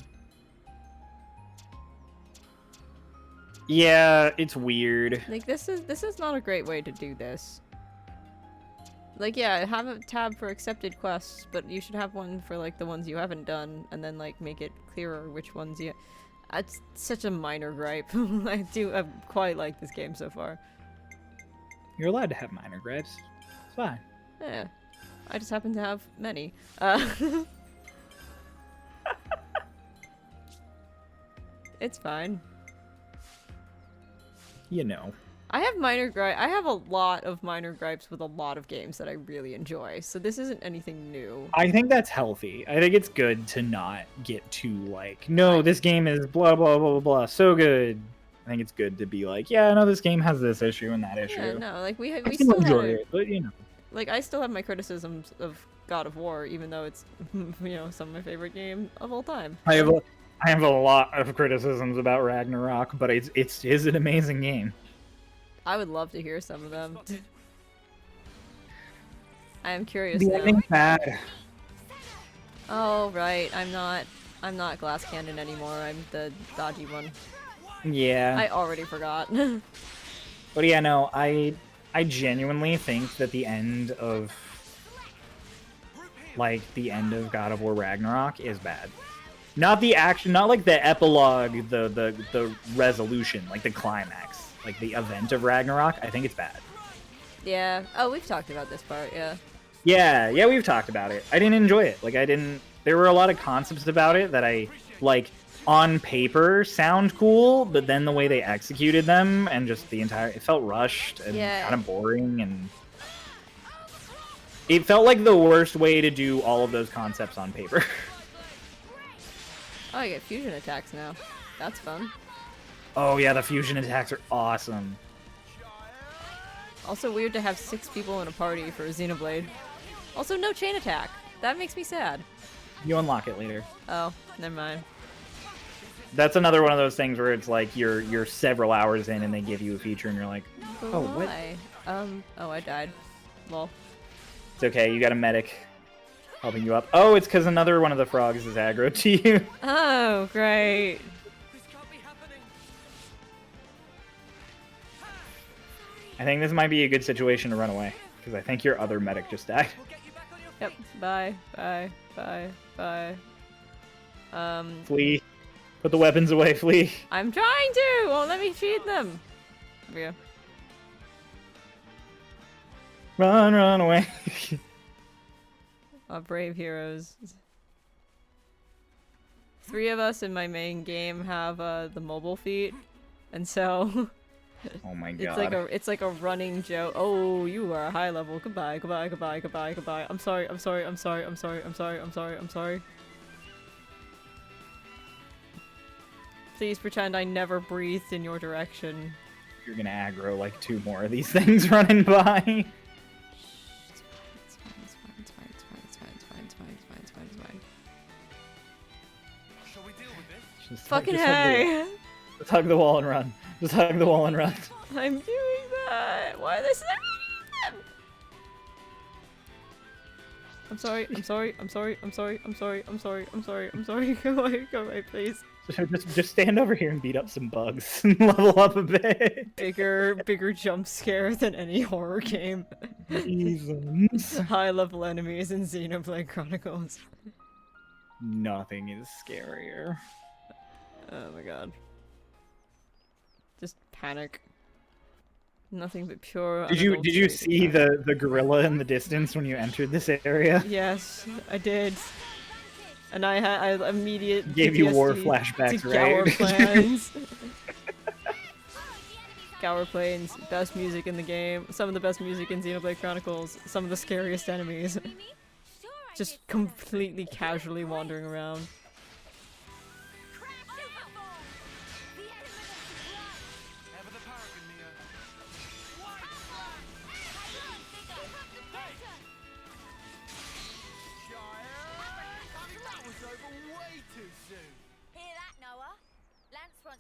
Yeah, it's weird. Like this is not a great way to do this. Like yeah, have a tab for accepted quests, but you should have one for like the ones you haven't done, and then like make it clearer which ones you. It's such a minor gripe. I quite like this game so far. You're allowed to have minor gripes. It's fine. Yeah, I just happen to have many. It's fine. You know. I have a lot of minor gripes with a lot of games that I really enjoy, so this isn't anything new. I think that's healthy. I think it's good to not get too like, no, this game is blah blah blah blah blah, so good. I think it's good to be like, yeah, no, this game has this issue and that issue. Yeah, no, like we I still enjoy had it, but you know. Like I still have my criticisms of God of War, even though it's some of my favorite game of all time. I I have a lot of criticisms about Ragnarok, but it is an amazing game. I would love to hear some of them. I am curious The now. ending's bad. Oh right, I'm not Glass Cannon anymore. I'm the dodgy one. Yeah. I already forgot. But yeah, no, I genuinely think that the end of God of War Ragnarok is bad. Not the action, not like the epilogue, the resolution, like the climax, like the event of Ragnarok. I think it's bad. Yeah. Oh, we've talked about this part. Yeah. Yeah, we've talked about it. I didn't enjoy it. Like, there were a lot of concepts about it that I, like, on paper sound cool, but then the way they executed them and just it felt rushed and kind of boring, and it felt like the worst way to do all of those concepts on paper. Oh, I get fusion attacks now. That's fun. Oh yeah, the fusion attacks are awesome. Also weird to have 6 people in a party for a Xenoblade. Also, no chain attack. That makes me sad. You unlock it later. Oh, never mind. That's another one of those things where it's like you're several hours in and they give you a feature and you're like, oh, what? Oh, I died. Lol. It's okay, you got a medic helping you up. Oh, it's because another one of the frogs is aggro to you. Oh, great. I think this might be a good situation to run away, because I think your other medic just died. Yep. Bye. Flee. Put the weapons away, flee. I'm trying to! Won't let me feed them. There we go. Run away. Oh, brave heroes. 3 of us in my main game have the mobile feat, and so oh my god. it's like a running joke. Oh, you are a high level. Goodbye. I'm sorry. Please pretend I never breathed in your direction. You're gonna aggro like 2 more of these things running by. Fucking hey! Just hug the wall and run. Just hug the wall and run. I'm doing that! Why are they slamming them? I'm sorry. Go away, please. Just stand over here and beat up some bugs and level up a bit. Bigger jump scare than any horror game. Jesus. High level enemies in Xenoblade Chronicles. Nothing is scarier. Oh my god. Just panic. Nothing but pure. Did you see the gorilla in the distance when you entered this area? Yes, I did. And I immediate gave you war PTSD flashbacks, to right? Gower Plains. Gower Plains, best music in the game. Some of the best music in Xenoblade Chronicles. Some of the scariest enemies. Just completely casually wandering around.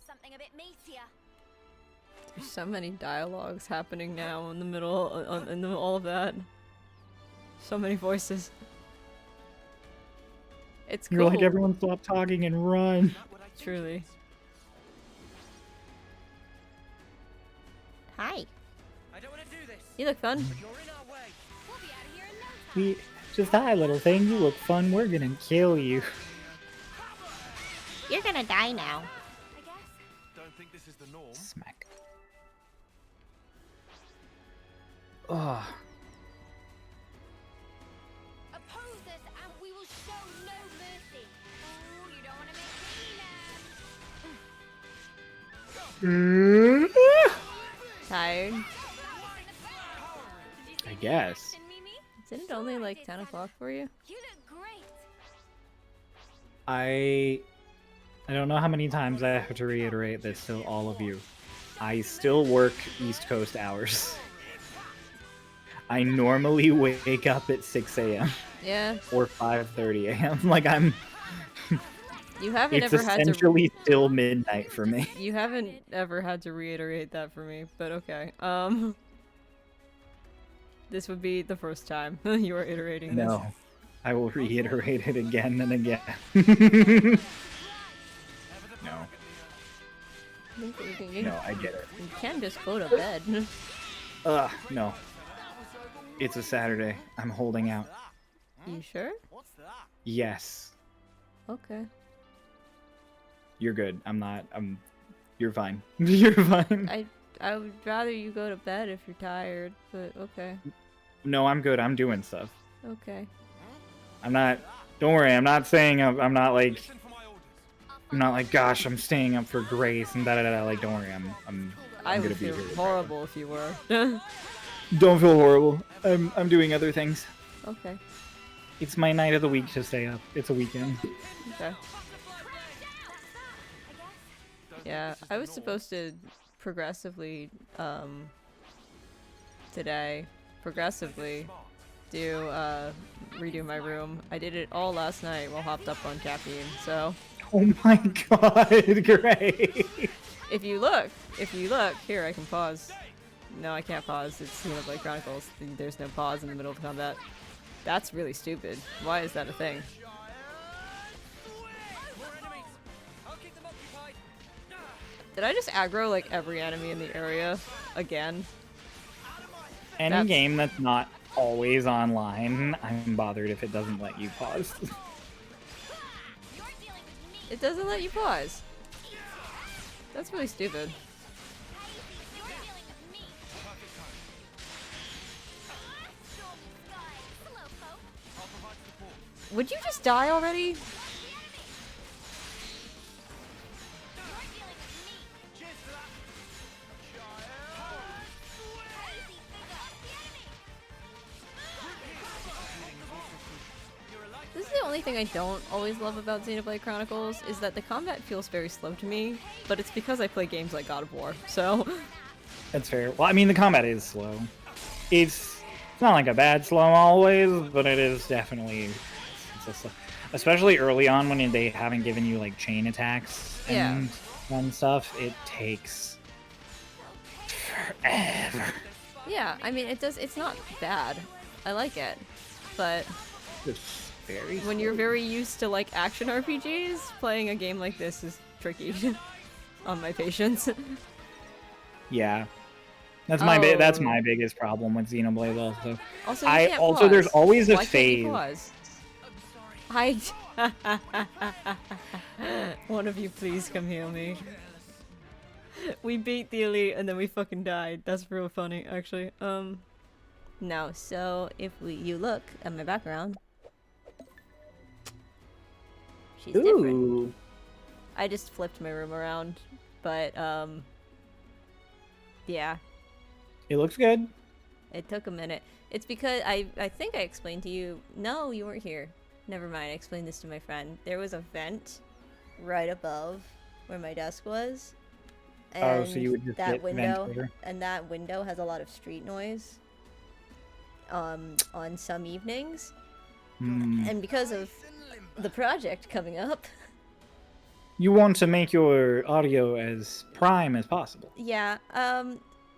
Something a bit meatier. There's so many dialogues happening now in the middle, all of that. So many voices. It's cool. You're like, everyone stop talking and run. Truly. Hi. I don't want to do this. You look fun. You're in our way. We'll be out of here in no time. Just hi, little thing. You look fun. We're gonna kill you. You're gonna die now. Don't think this is the norm. Smack. Ugh. Oppose us and we will show no mercy. Oh, you don't want to make me mad. Tired? I guess. Isn't it only like 10 o'clock for you? You look great. I don't know how many times I have to reiterate this to all of you. I still work East Coast hours. I normally wake up at 6 a.m. Yeah. Or 5:30 a.m. Like, I'm You haven't It's ever had to. essentially still midnight for me. You haven't ever had to reiterate that for me, but okay. This would be the first time you are iterating this. No, I will reiterate it again and again. No. No, I get it. You can just go to bed. No. It's a Saturday. I'm holding out. You sure? Yes. Okay. You're good. You're fine. You're fine. I would rather you go to bed if you're tired, but okay. No, I'm good. I'm doing stuff. Okay. Don't worry. I'm not saying I'm not like gosh, I'm staying up for Grace and da-da-da. Like, don't worry. I'm I gonna would be feel here. horrible if you were. Don't feel horrible. I'm doing other things. Okay. It's my night of the week to stay up. It's a weekend. Okay. Yeah, I was supposed to progressively, today, redo my room. I did it all last night while hopped up on caffeine, so. Oh my god, great! If you look, here, I can pause. No, I can't pause. It's Xenoblade Chronicles. There's no pause in the middle of combat. That's really stupid. Why is that a thing? Did I just aggro like every enemy in the area again? Any game that's not always online, I'm bothered if it doesn't let you pause. It doesn't let you pause. That's really stupid. Would you just die already? This is the only thing I don't always love about Xenoblade Chronicles, is that the combat feels very slow to me, but it's because I play games like God of War, so... That's fair. Well, I mean, the combat is slow. It's not like a bad slow always, but it is definitely... Especially early on when they haven't given you, like, chain attacks and stuff, it takes forever. Yeah, I mean, it's not bad. I like it, but... It's very when you're very used to, like, action RPGs, playing a game like this is tricky on my patience. Yeah. That's my biggest problem with Xenoblade also. Also, you can't pause. There's always a Why phase. Can't you pause? One of you please come heal me. We beat the elite and then we fucking died. That's real funny, actually. No, so if you look at my background, she's different. I just flipped my room around, but yeah. It looks good. It took a minute. It's because I think I explained to you. No, you weren't here. Never mind. I explained this to my friend. There was a vent right above where my desk was. And so you would just that get window vent over? and that window has a lot of street noise. On some evenings. And because of the project coming up. You want to make your audio as prime as possible. Yeah,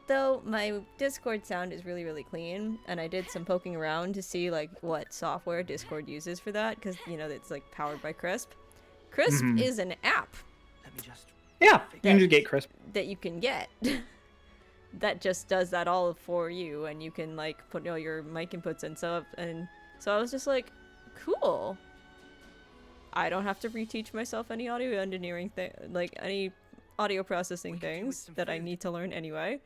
though my Discord sound is really, really clean, and I did some poking around to see, like, what software Discord uses for that, because, you know, it's, like, powered by Crisp. Crisp is an app. Yeah, you can just get Crisp. That you can get. That just does that all for you, and you can, like, put all your mic inputs and stuff, and so I was just like, cool. I don't have to reteach myself any audio engineering like, any audio processing things that I need to learn anyway.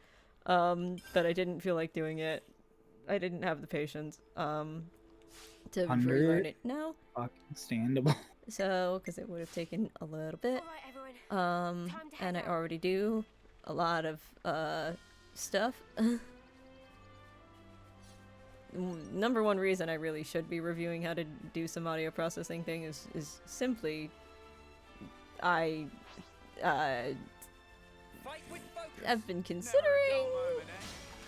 But I didn't feel like doing it. I didn't have the patience, to relearn it. No. Understandable. So, because it would have taken a little bit. And I already do a lot of, stuff. Number one reason I really should be reviewing how to do some audio processing thing is simply I've been considering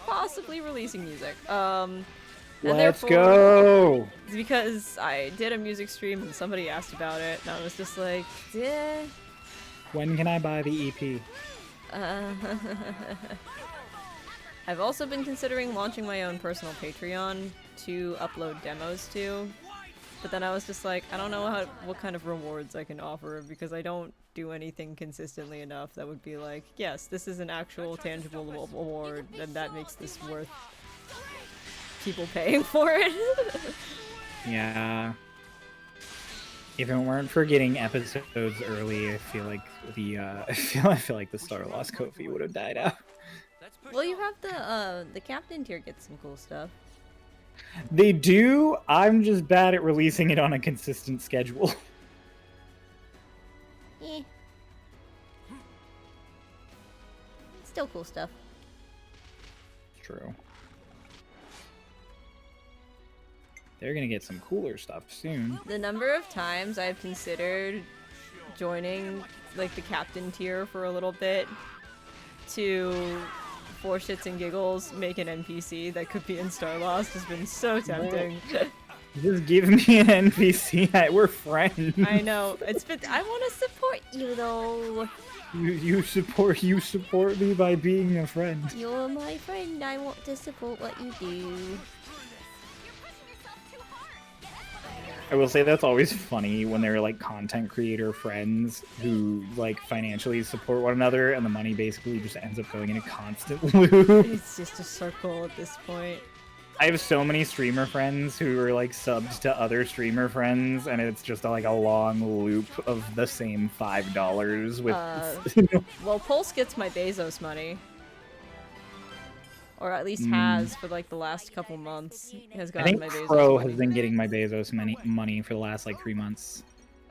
possibly releasing music. And Let's therefore, go! because I did a music stream and somebody asked about it, and I was just like, yeah. When can I buy the EP? I've also been considering launching my own personal Patreon to upload demos to, but then I was just like, I don't know what kind of rewards I can offer because I don't do anything consistently enough that would be like, yes, this is an actual tangible reward, and that makes this worth people paying for it. Yeah. If it weren't for getting episodes early, I feel like the I feel like the Star Lost Kofi would have died out. Well, you have the captain tier gets some cool stuff. They do. I'm just bad at releasing it on a consistent schedule. Eh. Still cool stuff. True. They're gonna get some cooler stuff soon. The number of times I've considered joining like the captain tier for a little bit to, for shits and giggles, make an NPC that could be in Star Lost has been so tempting. Just give me an NPC. We're friends. I know. It's been. I want to support you though. You support me by being a friend. You're my friend. I want to support what you do. I will say that's always funny when they're like content creator friends who like financially support one another and the money basically just ends up going in a constant loop. It's just a circle at this point. I have so many streamer friends who are like subs to other streamer friends and it's just like a long loop of the same $5 with well, Pulse gets my Bezos money. Or at least has for like the last couple months. Has I gotten think my Bezos Crow money. has been getting my Bezos money for the last like 3 months.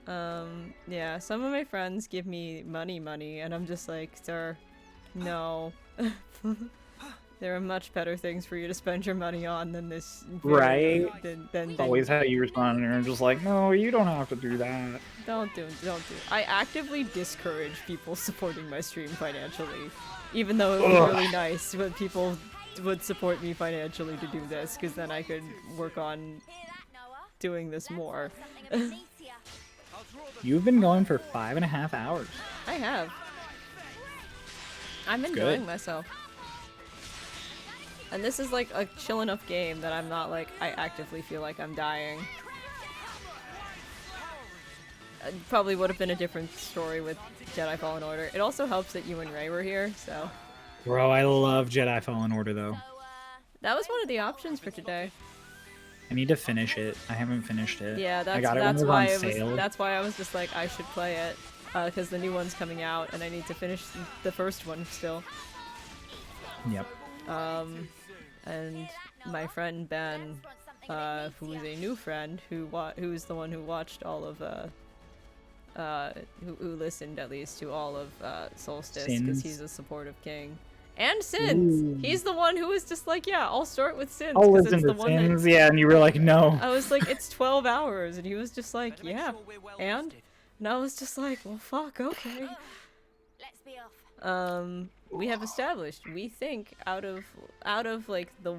Yeah, some of my friends give me money, and I'm just like, sir, no. There are much better things for you to spend your money on than this. Right? Than Always how you respond, and I'm just like, no, you don't have to do that. Don't do. I actively discourage people supporting my stream financially, even though it would be really nice when people would support me financially to do this, because then I could work on doing this more. You've been going for 5.5 hours. I have. I'm enjoying myself. And this is like a chill enough game that I'm not like, I actively feel like I'm dying. It probably would have been a different story with Jedi Fallen Order. It also helps that you and Ray were here, so. Bro, I love Jedi Fallen Order though. That was one of the options for today. I need to finish it. I haven't finished it. Yeah, I got it when it was on sale. That's why I was just like, I should play it. Because the new one's coming out and I need to finish the first one still. Yep. And my friend Ben, who is a new friend, who's the one who watched all of, who listened at least to all of Solstice, because he's a supportive king. And Sins! Ooh. He's the one who was just like, yeah, I'll start with Sins. I'll 'cause listen it's the to one Sins, that... yeah, and you were like, no. I was like, it's 12 hours, and he was just like, yeah, and I was just like, well, fuck, okay. Let's be off. We have established, we think, out of like the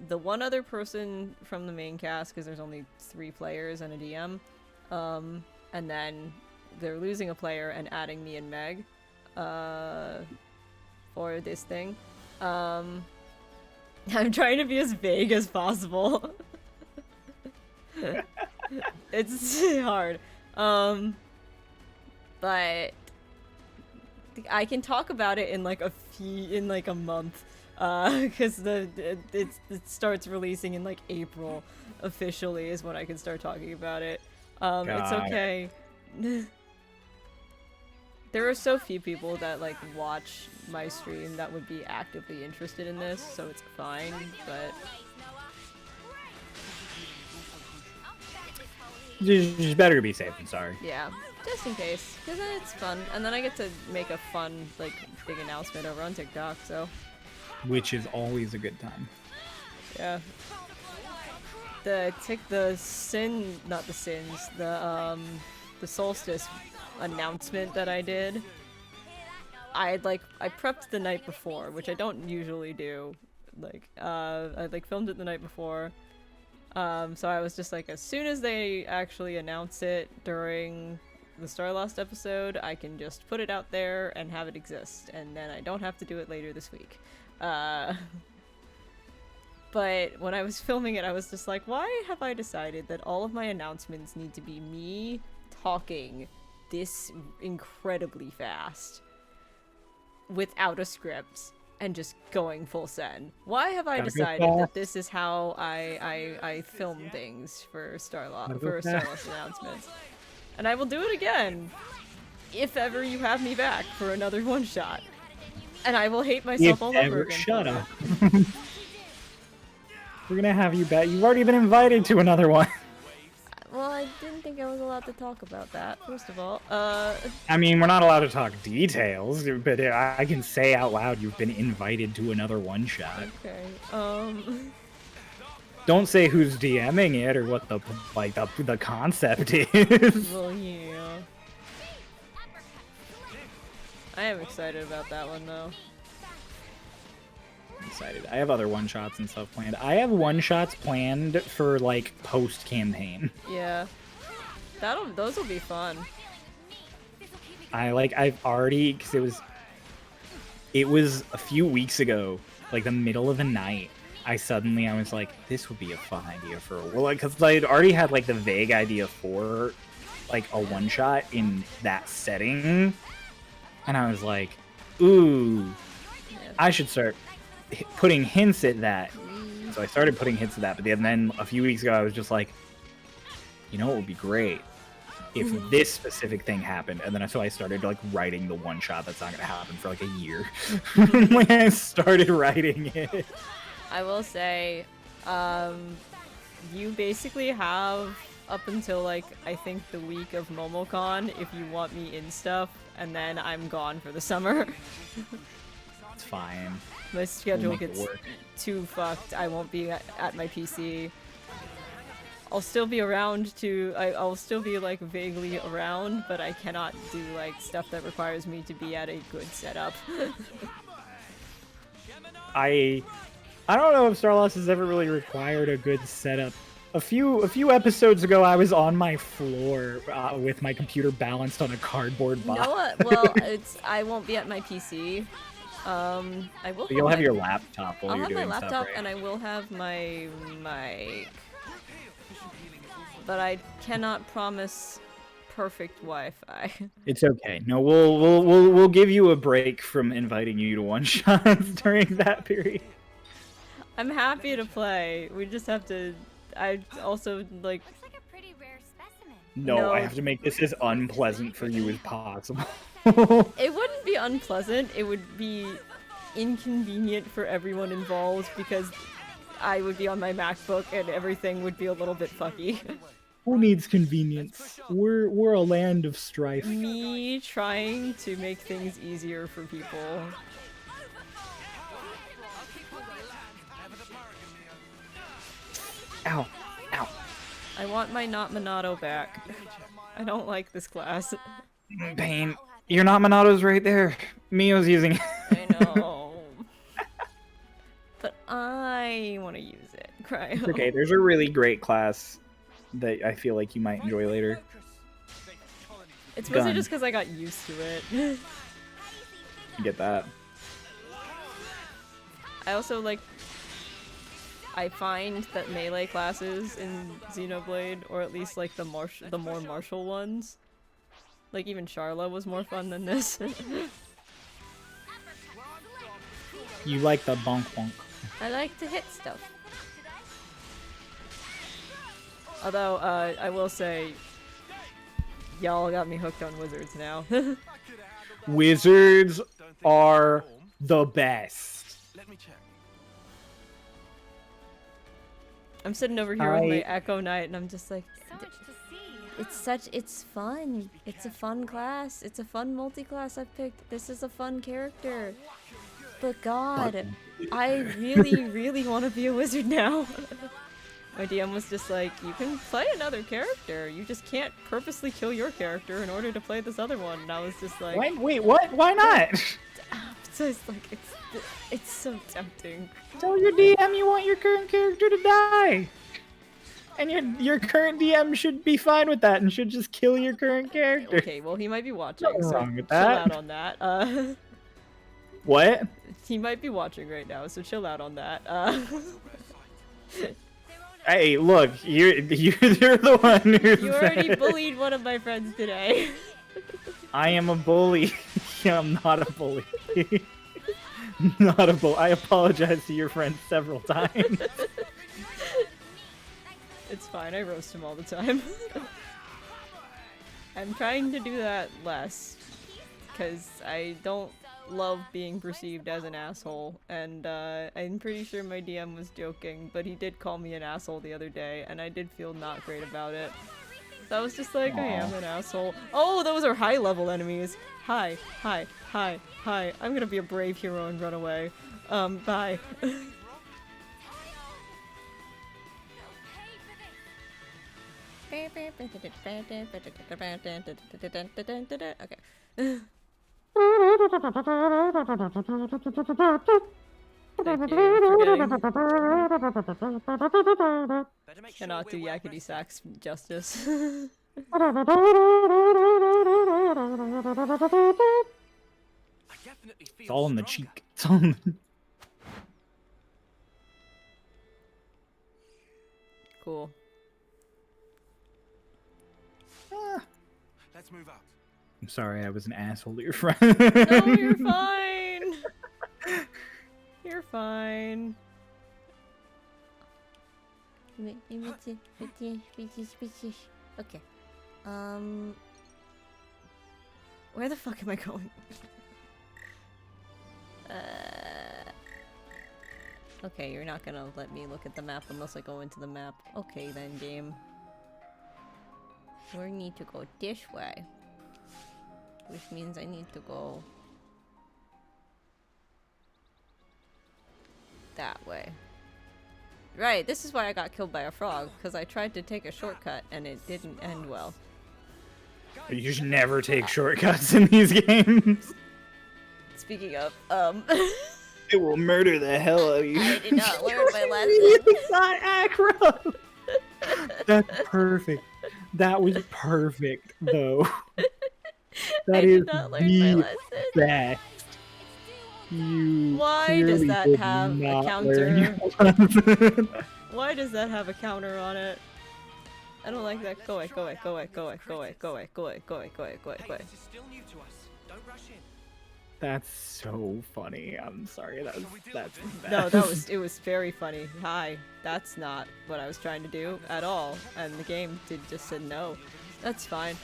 one other person from the main cast, because there's only 3 players and a DM, and then they're losing a player and adding me and Meg, for this thing. I'm trying to be as vague as possible. It's hard. But I can talk about it in like a month. Because it starts releasing in like April officially is when I can start talking about it. It's okay. There are so few people that like watch my stream that would be actively interested in this, so it's fine, but Just better be safe than sorry. yeah, just in case, because then it's fun, and then I get to make a fun like big announcement over on TikTok, so Which is always a good time. yeah. The Solstice announcement that I did, I prepped the night before, which I don't usually do, Like, I like filmed it the night before. So I was just like, as soon as they actually announce it during the Starlost episode, I can just put it out there and have it exist, and then I don't have to do it later this week. But when I was filming it, I was just like, why have I decided that all of my announcements need to be me talking this incredibly fast without a script and just going full send? Why have I decided that this is how I film things for Starlost announcements? And I will do it again if ever you have me back for another one shot. And I will hate myself all over again. Shut up. We're gonna have you back. You've already been invited to another one. Well, I didn't think I was allowed to talk about that, first of all. I mean, we're not allowed to talk details, but I can say out loud you've been invited to another one-shot. Okay, Don't say who's DMing it or what the concept is. Well, yeah. I am excited about that one, though. I'm excited. I have other one-shots and stuff planned. I have one-shots planned for, like, post-campaign. Yeah. Those will be fun. I've already, because it was a few weeks ago, like the middle of the night, I was like, this would be a fun idea for a well, because I had already had like the vague idea for like a one shot in that setting, and I was like, ooh, I should start putting hints at that. So I started putting hints at that, but then a few weeks ago I was just like, you know what would be great if this specific thing happened, and then so I started like writing the one shot that's not gonna happen for like a year. Like I started writing it. I will say, you basically have up until like I think the week of MomoCon if you want me in stuff, and then I'm gone for the summer. It's fine. My schedule gets too fucked. I won't be at my PC. I'll still be around I'll still be like vaguely around, but I cannot do like stuff that requires me to be at a good setup. I don't know if Starlost has ever really required a good setup. A few episodes ago, I was on my floor with my computer balanced on a cardboard box. You know what? Well, I won't be at my PC. I will. You'll have your laptop while you're doing I'll have my stuff, laptop right? and I will have my mic, but I cannot promise perfect Wi-Fi. It's okay. No, we'll give you a break from inviting you to one shots during that period. I'm happy to play. We just have to. I also like. No, I have to make this as unpleasant for you as possible. It wouldn't be unpleasant. It would be inconvenient for everyone involved because I would be on my MacBook and everything would be a little bit fucky. Who needs convenience? We're a land of strife. Me trying to make things easier for people. Ow. Ow. I want my not Minato back. I don't like this class. Pain. You're not Minato's right there. Mio's using it. I know. But I want to use it. Cry. It's okay, there's a really great class that I feel like you might enjoy later. It's mostly just because I got used to it. You get that. I also like... I find that melee classes in Xenoblade, or at least like the more martial ones, like even Charla was more fun than this. You like the bonk bonk. I like to hit stuff. Although, I will say, y'all got me hooked on wizards now. Wizards are the best. Let me check. I'm sitting over here with my Echo Knight, and I'm just like, it's fun. It's a fun class. It's a fun multi-class I've picked. This is a fun character. But God, I really, really want to be a wizard now. My DM was just like, you can play another character. You just can't purposely kill your character in order to play this other one. And I was just like... Wait, what? Why not? So it's like, it's so tempting. Tell your DM you want your current character to die. And your current DM should be fine with that and should just kill your current character. Okay, well, he might be watching, Nothing so wrong with chill that. out on that. What? He might be watching right now, so chill out on that. Hey, look, you're the one who You already bullied one of my friends today. I am a bully. I'm not a bully. Not a bully. I apologize to your friend several times. It's fine, I roast him all the time. I'm trying to do that less, because I don't love being perceived as an asshole, and I'm pretty sure my DM was joking, but he did call me an asshole the other day, and I did feel not great about it. So I was just like, I am an asshole. Oh, those are high-level enemies! Hi, hi, hi, hi. I'm gonna be a brave hero and run away. Bye. Okay. Cannot do yakety sax justice. It's all in the cheek. It's all in the... Cool. Let's move out. I'm sorry I was an asshole to your friend. No, you're fine. You're fine. Okay. Where the fuck am I going? Okay, you're not gonna let me look at the map unless I go into the map. Okay then, game. We need to go this way. Which means I need to go that way. Right, this is why I got killed by a frog, because I tried to take a shortcut and it didn't end well. You should never take shortcuts in these games. Speaking of, It will murder the hell out of you. I did not learn my lesson. It's not aggro. That's perfect. That was perfect, though. That is the best. You Why does clearly that did have a not counter? learn your lesson. Why does that have a counter on it? I don't like that. Go away, go away, go away, go away, go away, go away, go away, go away, go away, go away, go away. This is still new to us. Don't rush in. That's so funny. I'm sorry. That's bad. No, it was very funny. Hi, that's not what I was trying to do at all. And the game just said no. That's fine.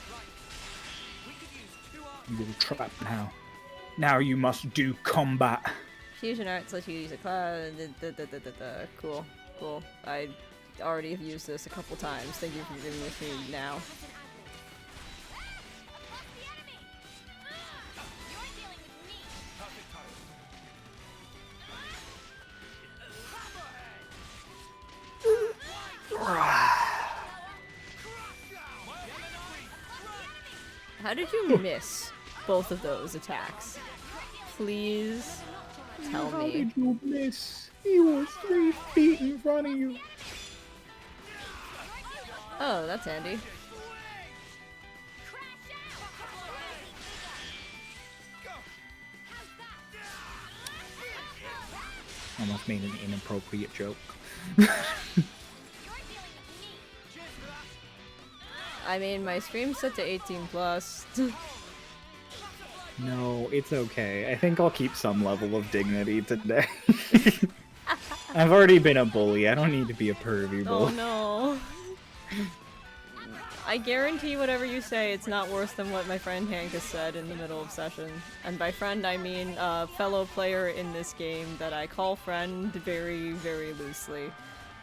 You will trap now. Now you must do combat. Fusion arts lets you use a class. Cool, cool. I already have used this a couple times. Thank you for giving this to me now. How did you miss both of those attacks? Please tell How me. did you miss? He was 3 feet in front of you. Oh, that's handy. Almost made an inappropriate joke. I mean, my stream's set to 18 plus. No, it's okay. I think I'll keep some level of dignity today. I've already been a bully. I don't need to be a pervy bully. Oh no. I guarantee whatever you say, it's not worse than what my friend Hank has said in the middle of session. And by friend, I mean fellow player in this game that I call friend very, very loosely.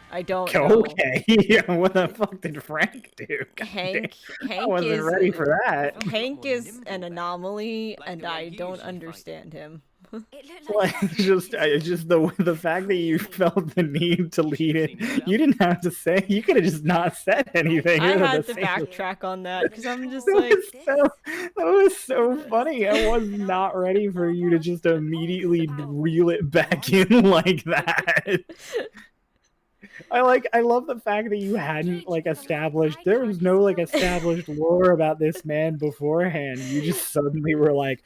I don't know. Okay, yeah, what the fuck did Frank do? Hank I wasn't ready for that. Hank is an anomaly, and I don't understand him. It looked Well, like just the fact that you felt the need to lead it. You didn't have to say. You could have just not said anything. I It would've had to the same- backtrack on that because I'm just That like, that was so funny. I was not ready for you to just immediately reel it back in like that. I love the fact that you hadn't like established, there was no like established lore about this man beforehand. You just suddenly were like,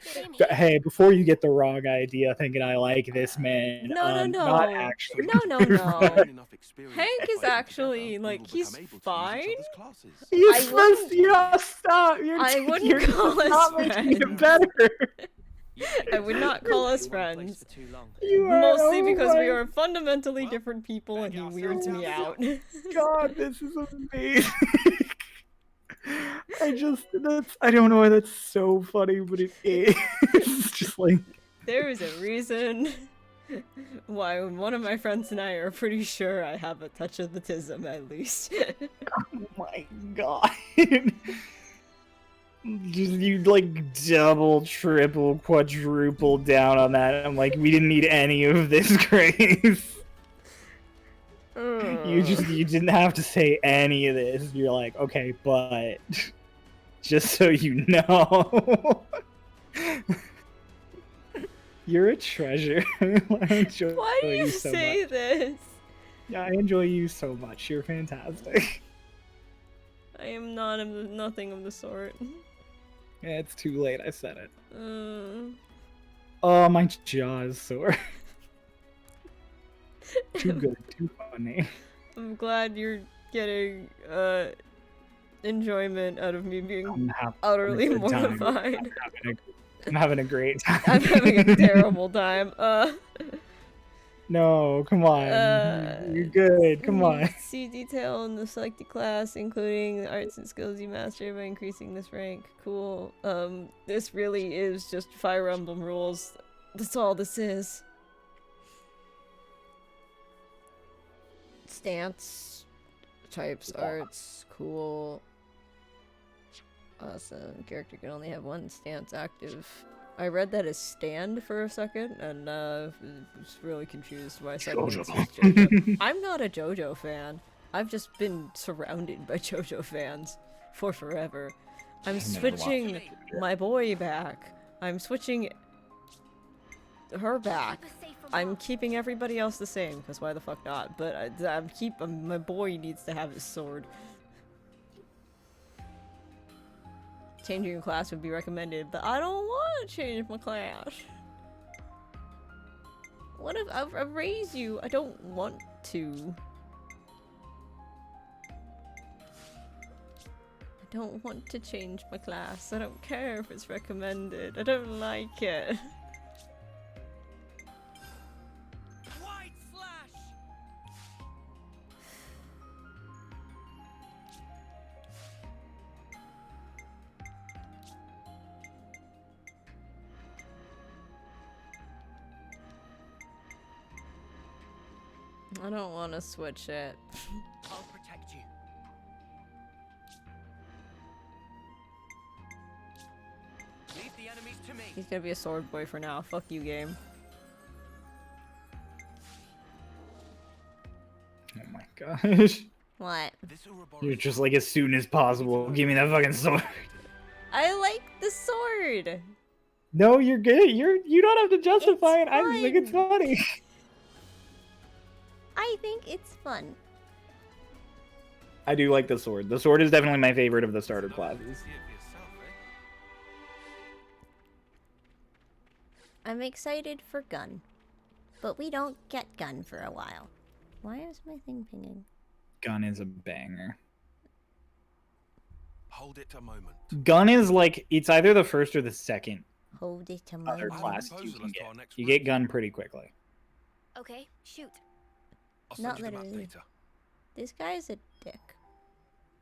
hey, before you get the wrong idea thinking I like this man, no, not actually. no. Hank is actually like he's fine. You're I supposed wouldn't- to stop. I wouldn't you're call us not making it friends. better. I would not call us friends. You are- Mostly oh because we my- are fundamentally different people and he weirds me out. God, this is amazing. I don't know why that's so funny, but it is. It's just like, There is a reason why one of my friends and I are pretty sure I have a touch of autism at least. oh my god. Just you like double, triple, quadruple down on that. I'm like, we didn't need any of this grace. You didn't have to say any of this. You're like, okay, but just so you know. You're a treasure. I enjoy Why do you so say much. this? Yeah, I enjoy you so much. You're fantastic. I am nothing of the sort. Yeah, it's too late. I said it. Oh, my jaw is sore. Too good, too funny. I'm glad you're getting enjoyment out of me being utterly a good time. mortified. I'm having a great time. I'm having a terrible time. No, come on. You're good. Come on. See detail in the selected class, including the arts and skills you master by increasing this rank. Cool. This really is just Fire Emblem rules. That's all this is. Stance, types, arts, cool. Awesome. Character can only have one stance active. I read that as stand for a second, and was really confused why suddenly it says JoJo. I'm not a JoJo fan. I've just been surrounded by JoJo fans for forever. I'm switching my boy back. I'm switching her back. I'm keeping everybody else the same, because why the fuck not? But my boy needs to have his sword. Changing your class would be recommended, but I don't want to change my class. What if I raise you? I don't want to. I don't want to change my class. I don't care if it's recommended. I don't like it. I don't want to switch it. I'll protect you. Leave the enemies to me. He's gonna be a sword boy for now. Fuck you, game. Oh my gosh. What? You're just like, as soon as possible, give me that fucking sword. I like the sword. No, you're good. You don't have to justify it. I just think it's funny. I think it's fun. I do like the sword. The sword is definitely my favorite of the starter classes. I'm excited for gun. But we don't get gun for a while. Why is my thing pinging? Gun is a banger. Hold it a moment. Gun is like, it's either the first or the second Hold it a other moment. class you can get. You get gun pretty quickly. Okay, shoot. Not literally. This guy is a dick.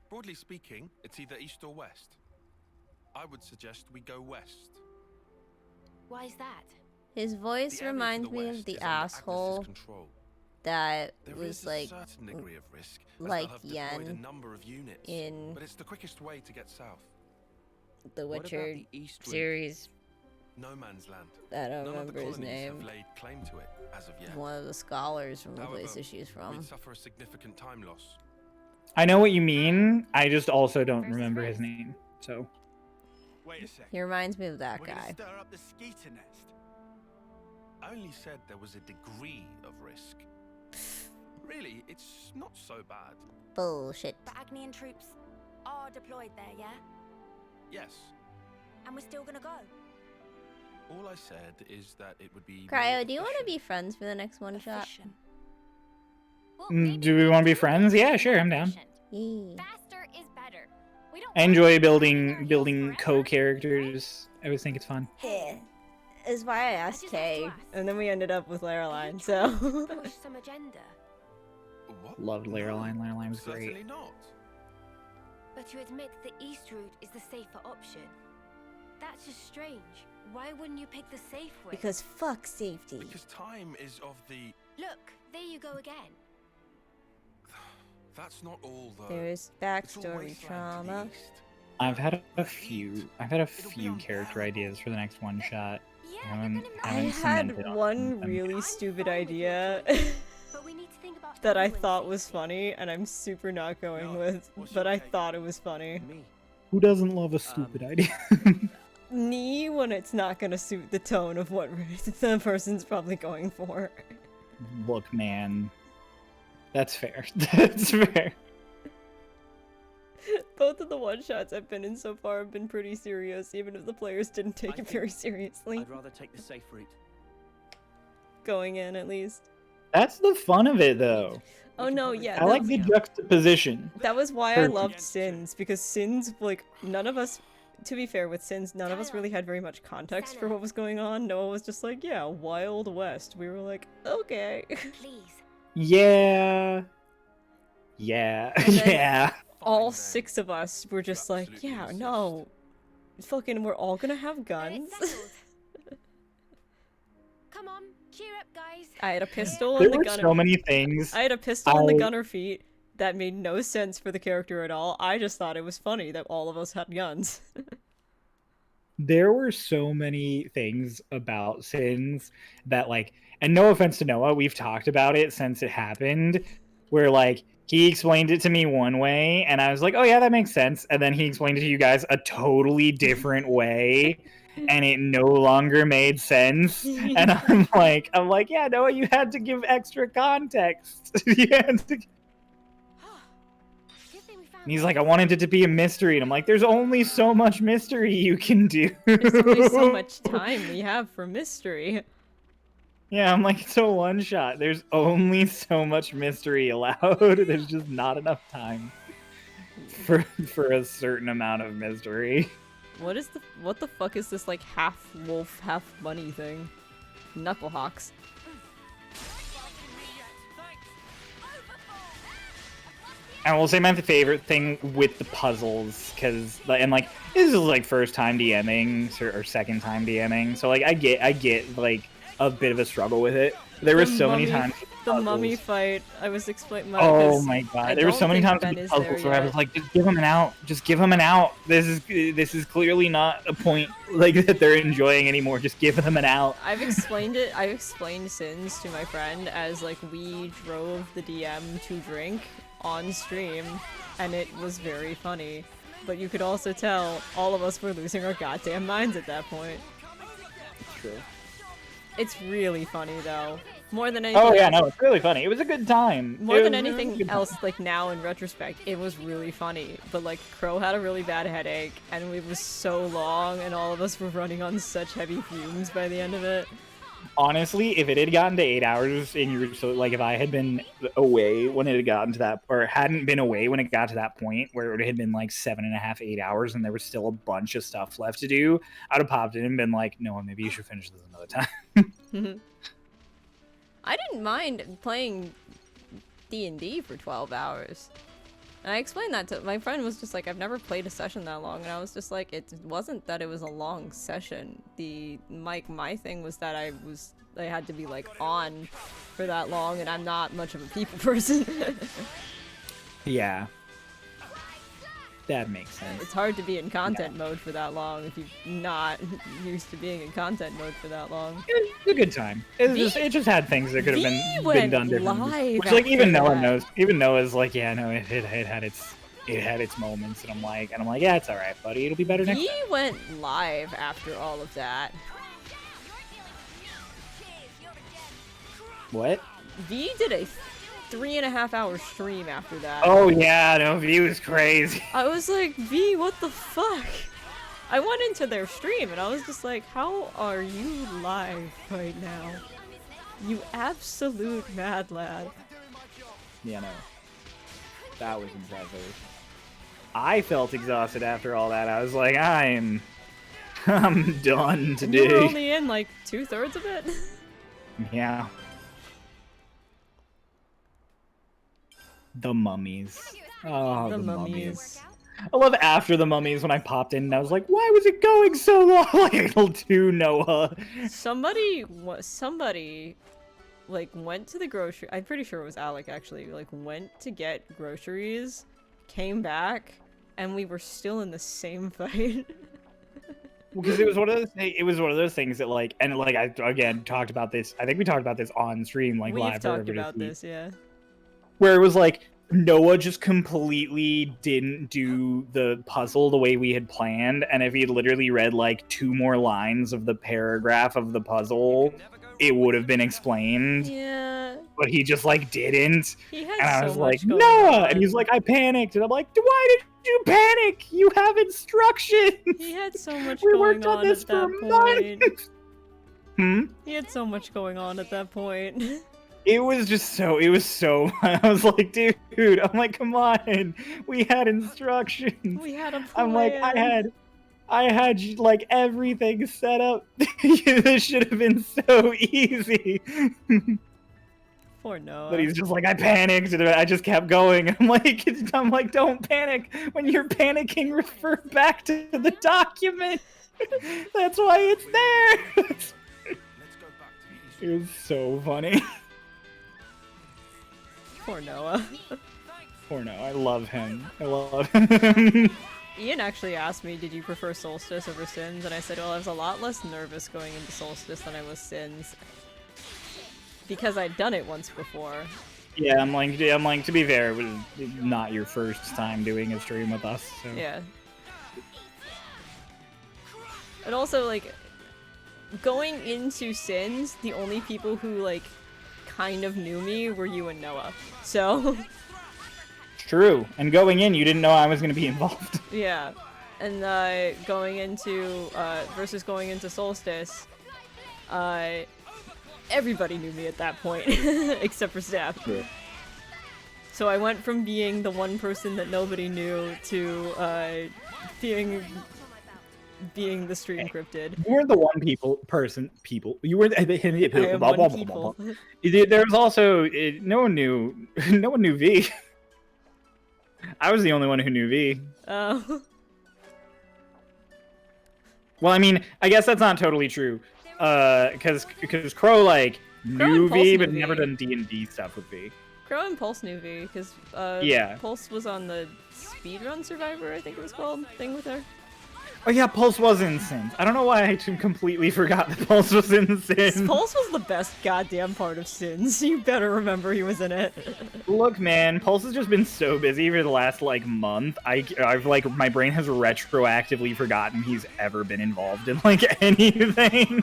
Broadly speaking, it's either east or west. I would suggest we go west. Why is that? His voice reminds me of the asshole that was like Yen in but it's the quickest way to get south. the What about Witcher the East Route? series. no man's land. I don't None of the remember his colonies name. have laid claim to it as of yet. One of the scholars from the However, place that she's from. we'd suffer a significant time loss. I know what you mean. I just also don't remember his name. So. Wait a sec. He reminds me of that We're gonna guy. stir up the skeeter nest. I only said there was a degree of risk. Really, it's not so bad. Bullshit. The Agnian troops are deployed there, yeah? Yes. And we're still gonna go. All I said is that it would be. Cryo, do you want to be friends for the next one shot? Do we want to be friends? Yeah, sure, I'm down. Faster is better. We don't I enjoy building co-characters. I always think it's fun. Yeah. Is why I asked Kay, and then we ended up with Lareline, so. Push some agenda. Loved Lareline. Lareline was great. Certainly not. But to admit the east route is the safer option. That's just strange. Why wouldn't you pick the safe way? Because fuck safety. Because time is of the. Look, there you go again. That's not all though. There's backstory trauma. I've had a few character ideas for the next one shot. I had one really stupid idea that I thought was funny, and I'm super not going with, but I thought it was funny. Who doesn't love a stupid idea? Me, when it's not gonna suit the tone of what the person's probably going for. Look, man. That's fair. That's fair. Both of the one-shots I've been in so far have been pretty serious, even if the players didn't take it very seriously. I'd rather take the safe route. Going in, at least. That's the fun of it, though. Oh no, yeah. I like the juxtaposition. That was why I loved Sins, because Sins, like, none of us, to be fair with Sins, none of us really had very much context for what was going on. Noah was just like, yeah, Wild West. We were like, okay. Please. Yeah. Yeah. Yeah. All 6 of us were just like, yeah, no. Fucking, we're all gonna have guns. Come on, cheer up, guys. I had a pistol There and the were gunner. so many things. I had a pistol and the gunner feet that made no sense for the character at all. I just thought it was funny that all of us had guns. There were so many things about Sins that, like, and no offense to Noah, we've talked about it since it happened, where, like, he explained it to me one way, and I was like, oh yeah, that makes sense. And then he explained it to you guys a totally different way, and it no longer made sense. And I'm like, yeah, Noah, you had to give extra context. You had to... And he's like, I wanted it to be a mystery. And I'm like, there's only so much mystery you can do. There's only so much time we have for mystery. Yeah, I'm like, it's a one shot. There's only so much mystery allowed. There's just not enough time for a certain amount of mystery. What the fuck is this, like, half wolf, half bunny thing? Knucklehawks. I will say my favorite thing with the puzzles, because, and like, this is like first time DMing or second time DMing, so like I get like a bit of a struggle with it. There were so many times. The mummy fight. I was explaining. Oh my god! There were so many times with the puzzles where I was like, just give him an out. Just give him an out. This is clearly not a point like that they're enjoying anymore. Just give them an out. I've explained it. I've explained Sins to my friend as like we drove the DM to drink on stream, and it was very funny. But you could also tell all of us were losing our goddamn minds at that point. True. It's really funny though. More than anything. Oh yeah, no, it's really funny. It was a good time. More than anything else, like now in retrospect, it was really funny. But like Crow had a really bad headache, and it was so long, and all of us were running on such heavy fumes by the end of it. Honestly, if it had gotten to 8 hours, and you were so like, if I had been away when it had gotten to that, or hadn't been away when it got to that point where it had been like 7.5, 8 hours, and there was still a bunch of stuff left to do, I'd have popped in and been like, no, maybe you should finish this another time. I didn't mind playing D&D for 12 hours. And I explained that to my friend. Was just like, I've never played a session that long, and I was just like, it wasn't that it was a long session. My thing was that I had to be like on for that long, and I'm not much of a people person. Yeah. That makes sense. It's hard to be in content mode for that long if you're not used to being in content mode for that long. It's a good time. It just had things that could have been done differently. Live Which, like, even after Noah that. knows. Even Noah's like, yeah, no, it had its moments, and I'm like, yeah, it's all right, buddy. It'll be better next V time. went live after all of that. What? V did a 3.5-hour stream after that. Oh yeah, no, V was crazy. I was like, V, what the fuck? I went into their stream and I was just like, how are you live right now? You absolute mad lad. Yeah, no. That was impressive. I felt exhausted after all that. I was like, I'm done And you were today. only in like 2/3 of it? Yeah. The mummies. Oh, the mummies. I love after the mummies when I popped in and I was like, why was it going so long? Like, to Noah. Somebody like went to the grocery. I'm pretty sure it was Alec actually. Like went to get groceries, came back, and we were still in the same fight. Because it was one of those things that like, and like I again talked about this. I think we talked about this on stream, like We've live. talked about this, yeah. Where it was like Noah just completely didn't do the puzzle the way we had planned, and if he had literally read like 2 more lines of the paragraph of the puzzle, it would have been explained. Yeah. But he just like didn't. He had And I so was much like, going Noah! on. And he's like, I panicked. And I'm like, why did you panic? You have instructions. He had so much We going worked on this at for that point. Hmm? He had so much going on at that point. It was so, I was like, dude, I'm like, come on. We had instructions. We had a plan. I'm like, I had like everything set up. This should have been so easy. Poor Noah. But he's just like, I panicked, and I just kept going. I'm like, don't panic. When you're panicking, refer back to the document. That's why it's there. It was so funny. Poor Noah. Poor Noah. I love him. I love him. Ian actually asked me, did you prefer Solstice over Sins? And I said, well, I was a lot less nervous going into Solstice than I was Sins. Because I'd done it once before. Yeah, I'm like, to be fair, it was not your first time doing a stream with us. So. Yeah. And also, like, going into Sins, the only people who, like, kind of knew me were you and Noah. So... True. And going in, you didn't know I was going to be involved. Yeah. And going into versus going into Solstice, everybody knew me at that point, except for Steph. Yeah. So I went from being the one person that nobody knew to being the stream cryptid. You weren't the one people. You were I am one people. There was also no one knew V. I was the only one who knew V. Oh. Well, I mean, I guess that's not totally true. Because Crow like knew V, but never done D&D stuff with V. Crow and Pulse knew V, because yeah. Pulse was on the Speedrun Survivor, I think it was called, thing with her. Oh yeah, Pulse was in Sins. I don't know why I completely forgot that Pulse was in Sins. Pulse was the best goddamn part of Sins. You better remember he was in it. Look, man, Pulse has just been so busy for the last, like, month. I've, like, my brain has retroactively forgotten he's ever been involved in, like, anything.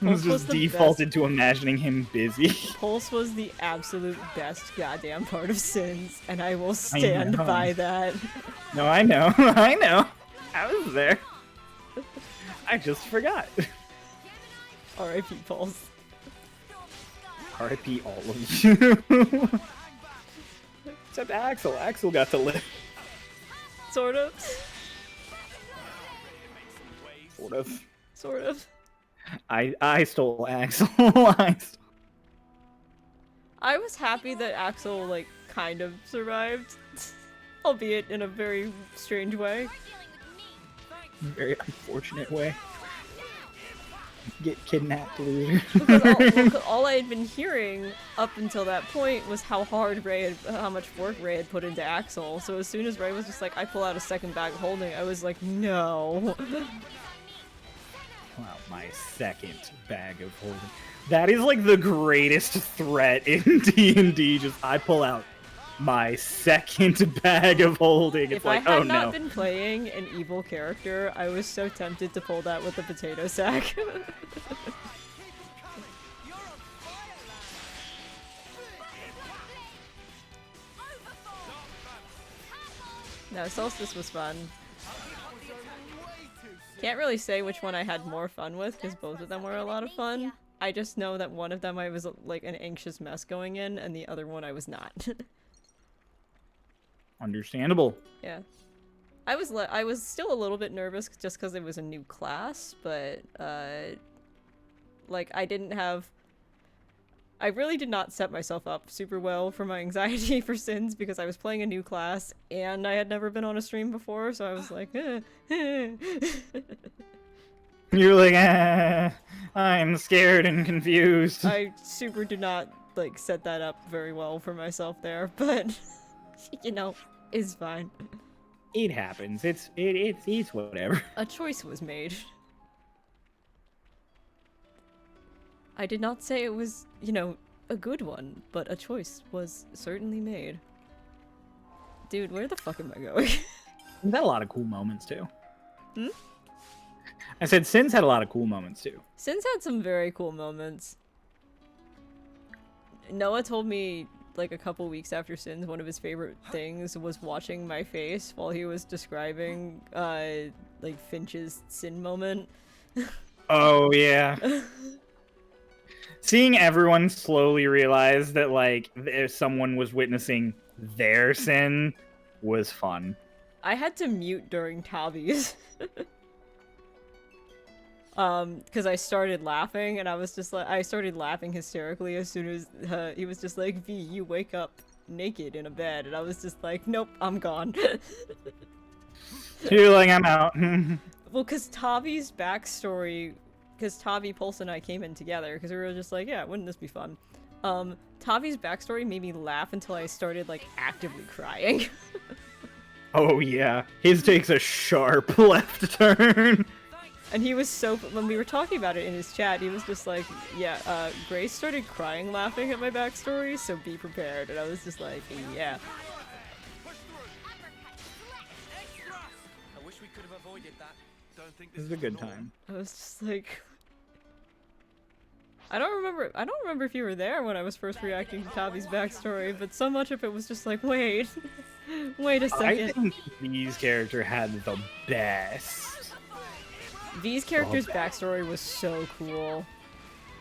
I was just defaulted to imagining him busy. Pulse was the absolute best goddamn part of Sins, and I will stand by that. No, I know. I know. I was there. I just forgot. R.I.P. Pulse. R.I.P. all of you. Except Axel. Axel got to live. Sort of. Sort of. Sort of. I stole Axel. I was happy that Axel, like, kind of survived. Albeit in a very strange way. Very unfortunate way. Get kidnapped, loser. Because all I had been hearing up until that point was how much work Ray had put into Axel. So as soon as Ray was just like, I pull out a second bag of holding, I was like, no. Pull out my second bag of holding. That is like the greatest threat in D&D. Just I pull out my second bag of holding. It's If like, I had oh not no. been playing an evil character, I was so tempted to pull that with the potato sack. No, Solstice was fun. Can't really say which one I had more fun with, because both of them were a lot of fun. I just know that one of them I was like an anxious mess going in, and the other one I was not. Understandable. Yeah. I was still a little bit nervous just because it was a new class, but like I really did not set myself up super well for my anxiety for Sins because I was playing a new class and I had never been on a stream before, so I was like, You're like, I'm scared and confused. I super did not like set that up very well for myself there, but you know, it's fine. It happens. It's whatever. A choice was made. I did not say it was, you know, a good one, but a choice was certainly made. Dude, where the fuck am I going? We've had a lot of cool moments too. Hmm? I said Sins had a lot of cool moments too. Sins had some very cool moments. Noah told me like a couple weeks after Sins, one of his favorite things was watching my face while he was describing like Finch's Sin moment. Oh yeah. Seeing everyone slowly realize that like if someone was witnessing their sin was fun. I had to mute during Tavi's. Because I started laughing, and I was just like, I started laughing hysterically as soon as he was just like, V, you wake up naked in a bed, and I was just like, nope, I'm gone. You're like, I'm out. Well, because Tavi's backstory, because Tavi, Pulse, and I came in together, because we were just like, yeah, wouldn't this be fun? Tavi's backstory made me laugh until I started, like, actively crying. Oh yeah, his takes a sharp left turn. And he was so, when we were talking about it in his chat, he was just like, yeah, Grace started crying laughing at my backstory, so be prepared. And I was just like, yeah. I wish we could have avoided that. Don't think This is a good time. I was just like... I don't remember if you were there when I was first reacting to Tavi's backstory, but so much of it was just like, wait. Wait a second. I think V's character had the best. V's character's backstory was so cool.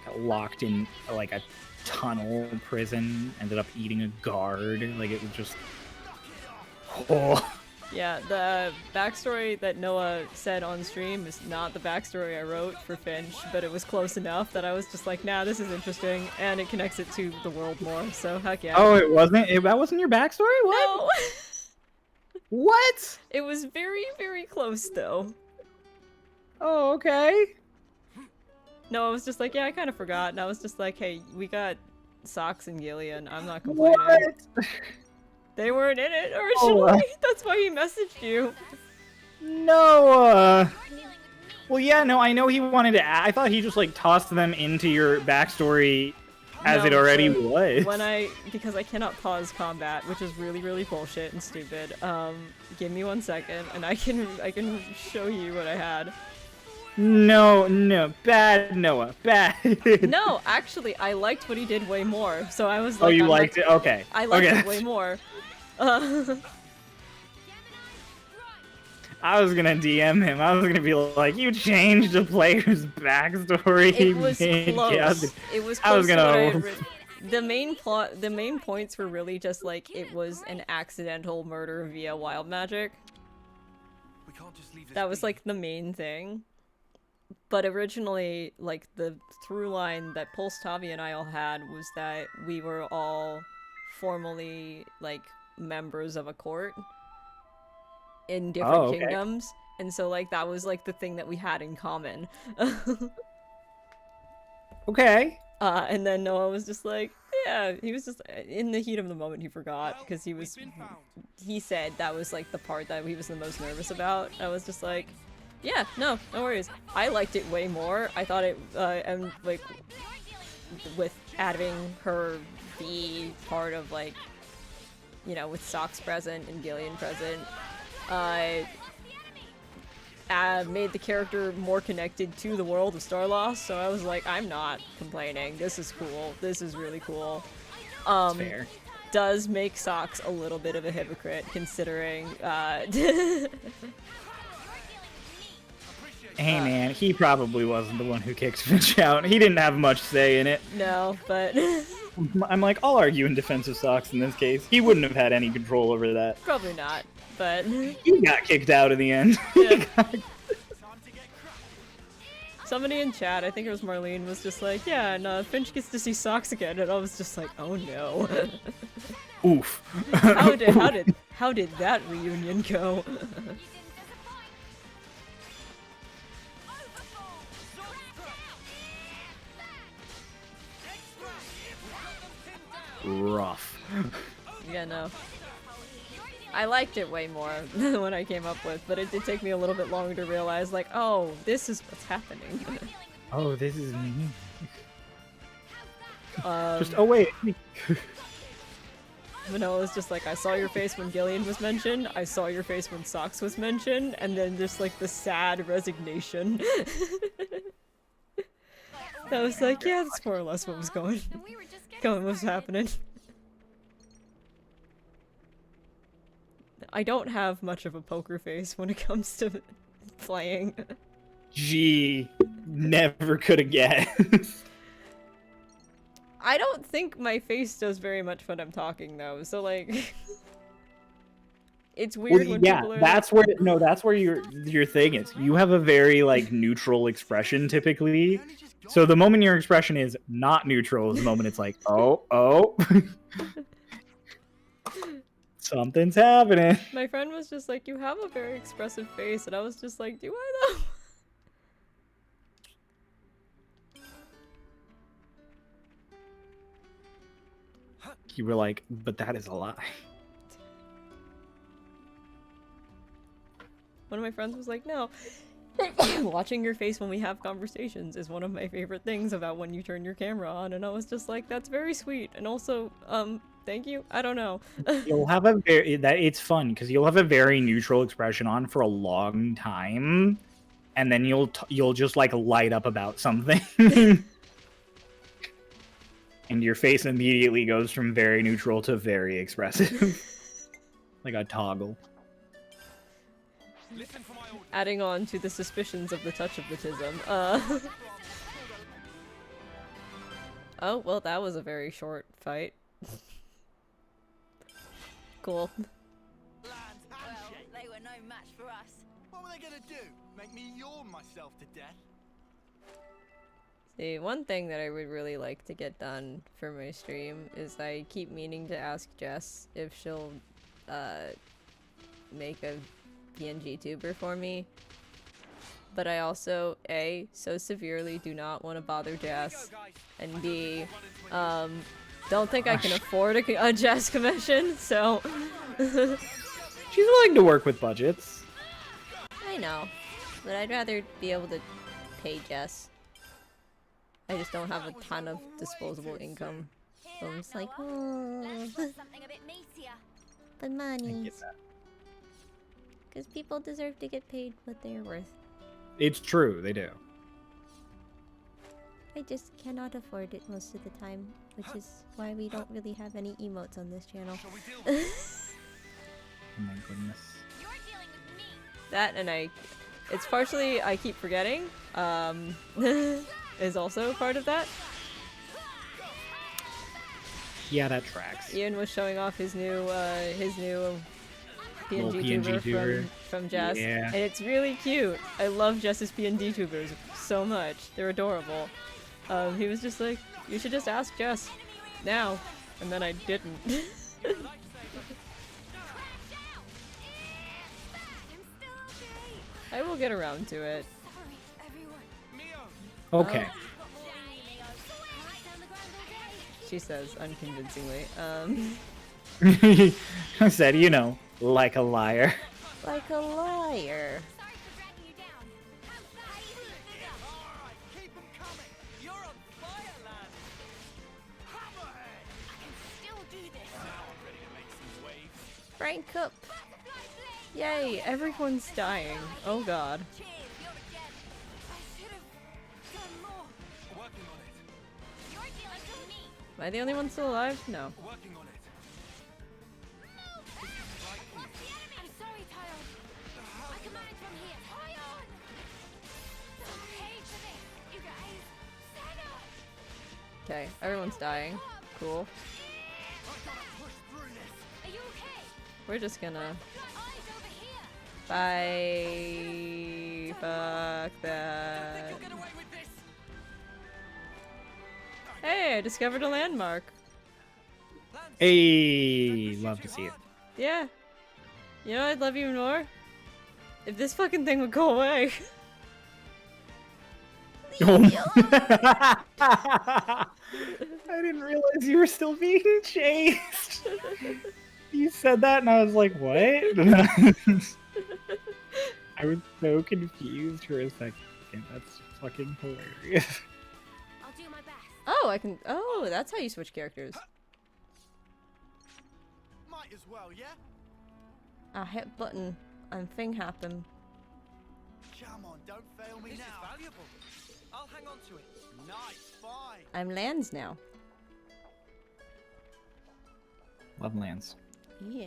Got locked in like a tunnel prison, ended up eating a guard. Like it was just. Oh. Yeah, the backstory that Noah said on stream is not the backstory I wrote for Finch, but it was close enough that I was just like, nah, this is interesting, and it connects it to the world more, so heck yeah. Oh, it wasn't? That wasn't your backstory? What? No! What? It was very, very close, though. Oh, okay. No, I was just like, yeah, I kind of forgot, and I was just like, hey, we got Socks and Gillian, I'm not complaining. What? They weren't in it originally, that's why he messaged you. No, Well, yeah, no, I know he wanted to I thought he just, like, tossed them into your backstory as it already was. When because I cannot pause combat, which is really, really bullshit and stupid, give me 1 second, and I can show you what I had. No, bad Noah, bad. No, actually, I liked what he did way more, so I was like... Oh, you liked it? Okay. I liked okay. it way more. I was gonna DM him. I was gonna be like, "You changed the player's backstory." It was close. Yeah, It was close. I was gonna. The main points were really just like it was an accidental murder via wild magic. We can't just leave this That was like the main thing. But originally, like the through line that Pulse, Tavi, and I all had was that we were all formally like members of a court in different kingdoms, and so like that was like the thing that we had in common. Okay. And then Noah was just like, yeah, he was just in the heat of the moment. He forgot because he said that was like the part that he was the most nervous about. I was just like, yeah, no worries. I liked it way more. I thought it, and like with having her be part of like, you know, with Socks present and Gillian present, made the character more connected to the world of Starlost, so I was like, I'm not complaining. This is cool. This is really cool. Fair. Does make Socks a little bit of a hypocrite, considering, Hey man, he probably wasn't the one who kicked Finch out. He didn't have much say in it. No, but... I'm like, I'll argue in defense of Socks in this case. He wouldn't have had any control over that. Probably not, but... He got kicked out in the end. Yeah. Somebody in chat, I think it was Marlene, was just like, yeah, and Finch gets to see Socks again, and I was just like, oh no. Oof. How did that reunion go? Rough. Yeah, no. I liked it way more than what I came up with, but it did take me a little bit longer to realize, like, oh, this is what's happening. Oh, this is me. Just, oh wait. Vanilla was just like, I saw your face when Gillian was mentioned, I saw your face when Socks was mentioned, and then just like the sad resignation. That was like, yeah, that's more or less what was going was happening. I don't have much of a poker face when it comes to playing. Gee, never could have guessed. I don't think my face does very much when I'm talking though, so like it's weird when people are that's where that's where your thing is. You have a very like neutral expression typically. So the moment your expression is not neutral is the moment it's like, oh. Something's happening. My friend was just like, you have a very expressive face, and I was just like, do I though? You were like, but that is a lie. One of my friends was like, no. Watching your face when we have conversations is one of my favorite things about when you turn your camera on, and I was just like, that's very sweet, and also, thank you? I don't know. You'll have a it's fun, because you'll have a very neutral expression on for a long time, and then you'll just, like, light up about something. And your face immediately goes from very neutral to very expressive. Like a toggle. Adding on to the suspicions of the touch of the tism. Oh, well, that was a very short fight. Cool. Well, they were no match for us. What were they gonna do? Make me yawn myself to death? See, one thing that I would really like to get done for my stream is I keep meaning to ask Jess if she'll, make a PNG tuber for me. But I also, A, so severely do not want to bother Jess, and B, don't think I can afford a Jess commission, so... She's willing to work with budgets. I know, but I'd rather be able to pay Jess. I just don't have a ton of disposable income. So I'm just like, oh... But money. Because people deserve to get paid what they're worth. It's true, they do. I just cannot afford it most of the time, which is why we don't really have any emotes on this channel. Oh my goodness. That and it's partially I keep forgetting, is also part of that. Yeah, that tracks. Ian was showing off his new PNG tuber from Jess, yeah. and it's really cute. I love Jess's PNG tubers so much. They're adorable. He was just like, you should just ask Jess now, and then I didn't. I will get around to it. Okay. she says unconvincingly. I said, you know, like a liar. Like a liar. Keep them coming. You're on fire, lad. Hammerhead. I can still do this. Now I'm ready to make some waves. Rank up. Yay, everyone's dying. Oh god. Working on it. You're dealing with me. Am I the only one still alive? No. Working on it. I'm sorry, Tyle. I can manage from here. Tyon! Pay for this, you guys. Senna! Okay, everyone's dying. Cool. Are you okay? We're just gonna... Eyes over here! Bye. Fuck that. Hey, I discovered a landmark. Hey, love to see it. Yeah. You know what I'd love even more? If this fucking thing would go away. I didn't realize you were still being chased. You said that and I was like, what? I was so confused for a second. That's fucking hilarious. I'll do my best. Oh, I can... Oh, that's how you switch characters. Might as well, yeah? I hit button and thing happen. Come on, don't fail me This now. is valuable. I'll hang on to it. Nice, fine. I'm Lands now. Love lands. Yeah.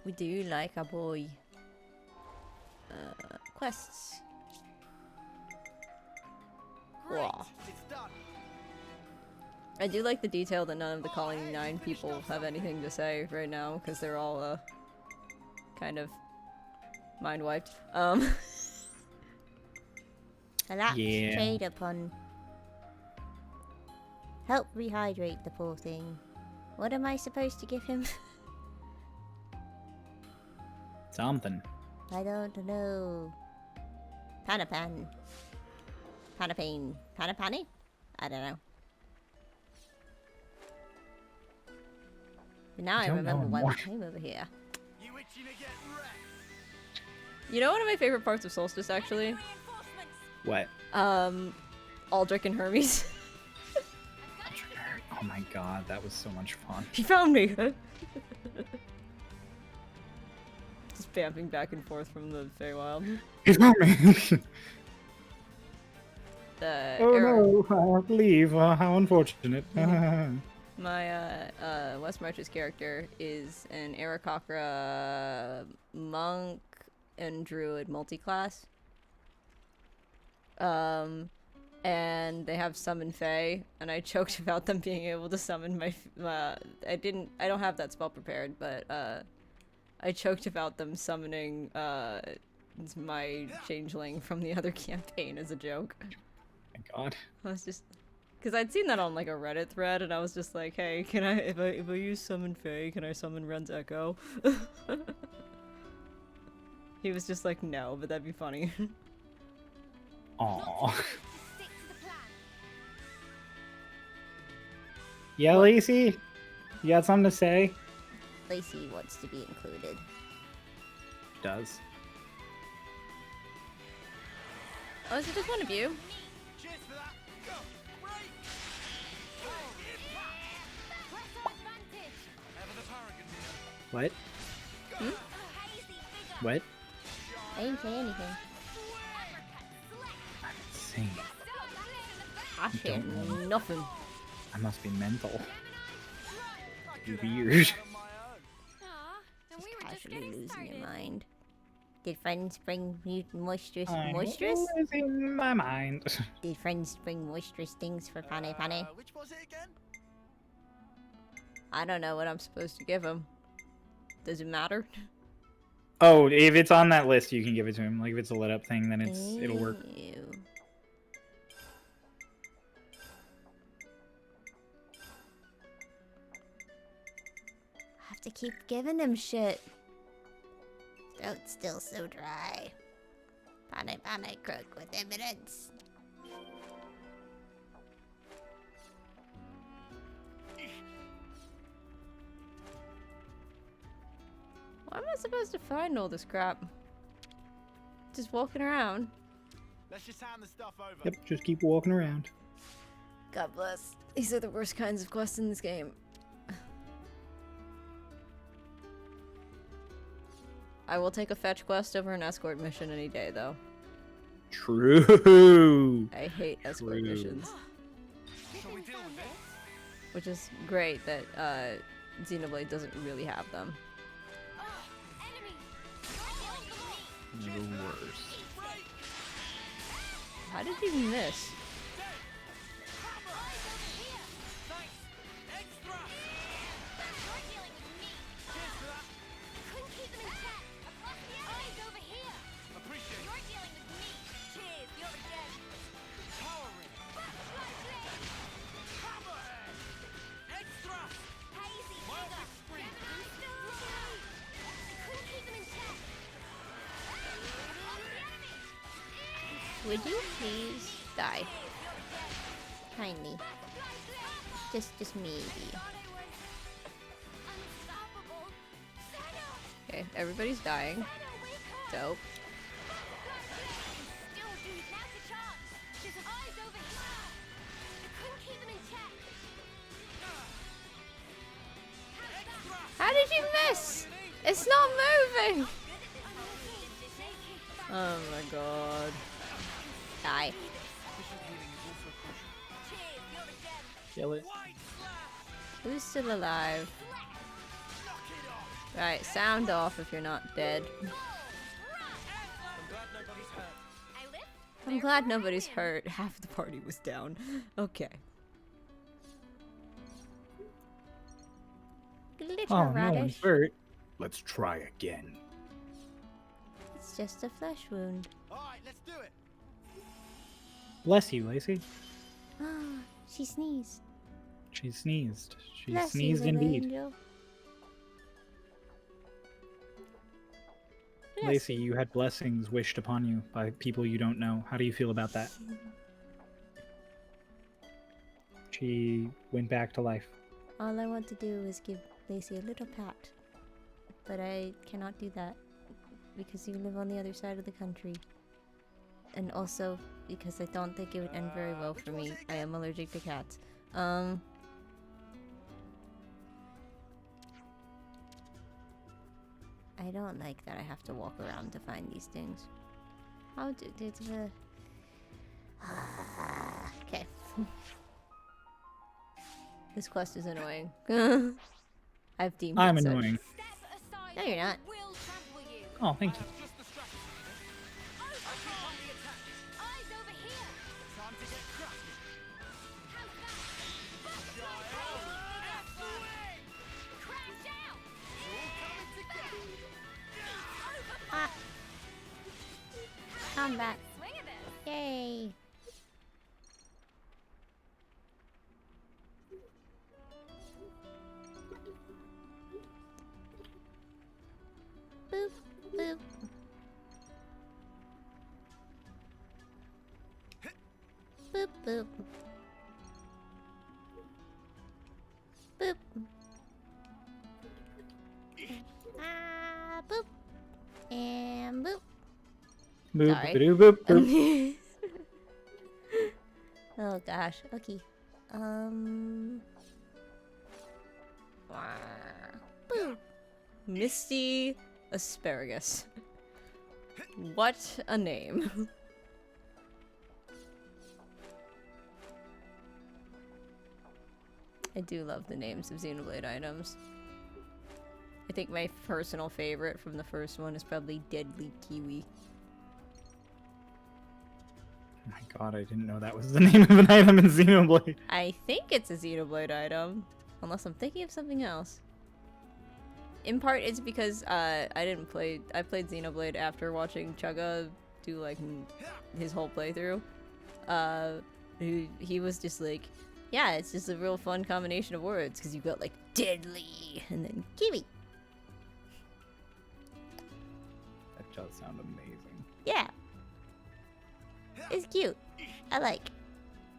We do like a boy. Quests. Great. Whoa. It's done. I do like the detail that none of the Colony 9 people have anything to say right now, because they're all, kind of mind wiped. Collapse Yeah. trade upon. Help rehydrate the poor thing. What am I supposed to give him? Something. I don't know. Panapan. Panapane. Panapani? I don't know. But now I don't know remember why we more. came over here. You itching to get wrecked? You know one of my favorite parts of Solstice, actually? What? Aldrich and Hermes. Oh my god, that was so much fun. He found me! Just vamping back and forth from the Feywild. He found me! Oh Eric- no, I have to leave. How unfortunate. My West March's character is an Aarakocra monk and druid multi-class. And they have summon Fae, and I joked about them being able to summon my I don't have that spell prepared, but I joked about them summoning my changeling from the other campaign as a joke. My god. I was just, because I'd seen that on like a Reddit thread, and I was just like, hey, can I, if I use summon Fae, can I summon Ren's Echo? He was just like, no, but that'd be funny. Aww. Yeah, Lacey? You got something to say? Lacey wants to be included. Does. Oh, is it just one of you? Cheers for that. Go. Break. Ever the paragon here. What? Hmm? What? I didn't say anything. Insane. I said nothing. I must be mental. Weird. Casually losing your mind. Did friends bring you moisturous I'm moisturous? losing my mind. Did friends bring moisturous things for Pane Pane? Which was it again? I don't know what I'm supposed to give him. Does it matter? Oh, if it's on that list, you can give it to him. Like if it's a lit up thing, then it'll work. Ew. I have to keep giving him shit. Throat's still so dry. Pane Pane croak with evidence. I supposed to find all this crap? Just walking around. Let's just hand the stuff over. Yep, just keep walking around. God bless. These are the worst kinds of quests in this game. I will take a fetch quest over an escort mission any day, though. True. I hate escort True. missions. Shall we deal with it? Which is great that Xenoblade doesn't really have them. The worst. How did you miss? Would you please die? Kindly. Just maybe. Okay, everybody's dying. Dope. How did you miss? It's not moving! Oh my god. Die. Kill it. Who's still alive? Right, sound off if you're not dead. I'm glad nobody's hurt. Half the party was down. Okay. Little Oh, no one's radish. hurt. Let's try again. It's just a flesh wound. Alright, let's do it. Bless you, Lacey. Ah, she sneezed. She sneezed. She Bless you, sneezed little indeed. angel. Lacey, you had blessings wished upon you by people you don't know. How do you feel about that? She went back to life. All I want to do is give Lacey a little pat. But I cannot do that. Because you live on the other side of the country. And also, because I don't think it would end very well for me. I am allergic to cats. I don't like that I have to walk around to find these things. How do the... Okay. This quest is annoying. I've deemed I'm it such. annoying. No, you're not. Oh, thank you. Ah. Combat. Yay. Boop, boop. Boop, boop. Boop. Ah, boop. And boop. Boop, Sorry. boop, boop, boop. Oh gosh. Okay. Boop. Misty Asparagus. What a name. I do love the names of Xenoblade items. I think my personal favorite from the first one is probably Deadly Kiwi. Oh my god, I didn't know that was the name of an item in Xenoblade. I think it's a Xenoblade item, unless I'm thinking of something else. In part, it's because I played Xenoblade after watching Chugga do like his whole playthrough. He was just like, yeah, it's just a real fun combination of words because you got like deadly and then kiwi. That does sound amazing. Yeah. It's cute. I like.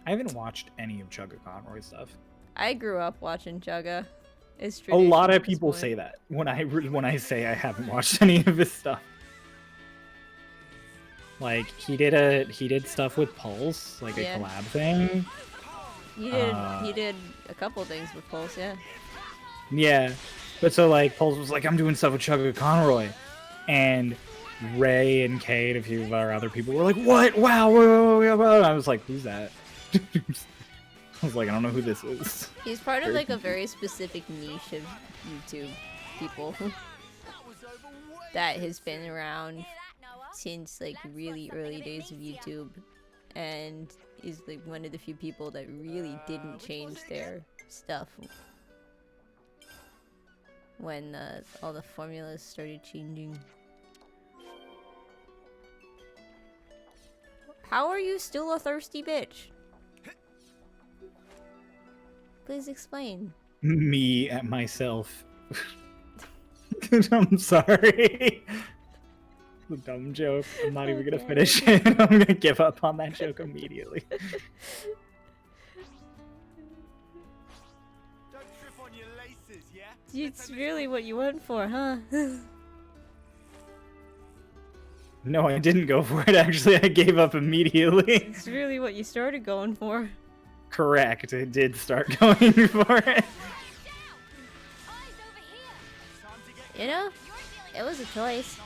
I haven't watched any of Chugga Conroy stuff. I grew up watching Chugga. It's A lot tradition of at this people point. say that when I say I haven't watched any of his stuff. Like he did stuff with Pulse, like Yeah. a collab thing. He did a couple things with Pulse, yeah. Yeah, but so like Pulse was like, I'm doing stuff with Chugga Conroy, and Ray and Kate, and a few of our other people were like, what? Wow, whoa, whoa, whoa. And I was like, who's that? I was like, I don't know who this is. He's part of like a very specific niche of YouTube people that has been around since like really early days of YouTube, and is like one of the few people that really didn't change their stuff when all the formulas started changing. How are you still a thirsty bitch? Please explain. Me at myself. I'm sorry. It's a dumb joke. I'm not even gonna finish it. I'm gonna give up on that joke immediately. Don't trip on your laces, yeah? It's really what you went for, huh? No, I didn't go for it. Actually, I gave up immediately. It's really what you started going for. Correct. I did start going for it. You know, it was a choice.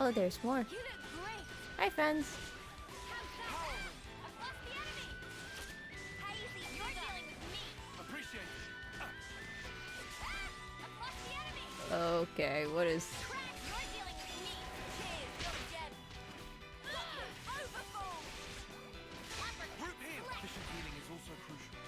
Oh, there's more. Hi, friends. Okay, what is... Efficient healing is also crucial.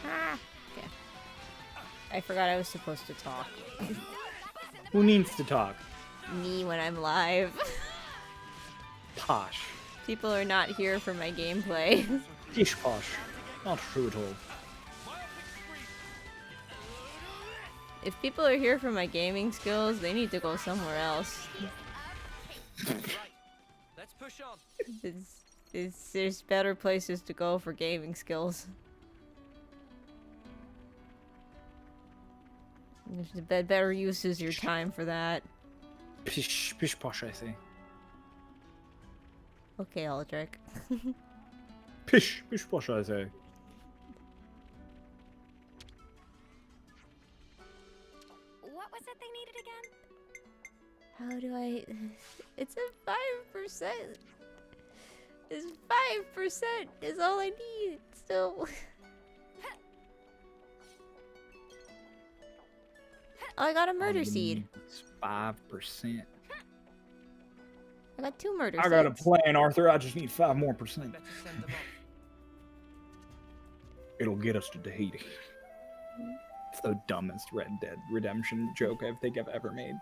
Ah, okay. I forgot I was supposed to talk. Who needs to talk? Me when I'm live. Posh. People are not here for my gameplay. Ish posh. Not true at all. If people are here for my gaming skills, they need to go somewhere else. Let's push on. There's better places to go for gaming skills. There's better uses your time for that. Pish posh, I say. Okay, Aldrich. Pish posh, I say. What was it they needed again? How do I... It's a 5%. It's 5% is all I need still. Oh, I got a murder seed. It's 5%. I got 2 murder I seeds. got a plan, Arthur. I just need 5 more percent. It'll get us to Tahiti. It's the dumbest Red Dead Redemption joke I think I've ever made.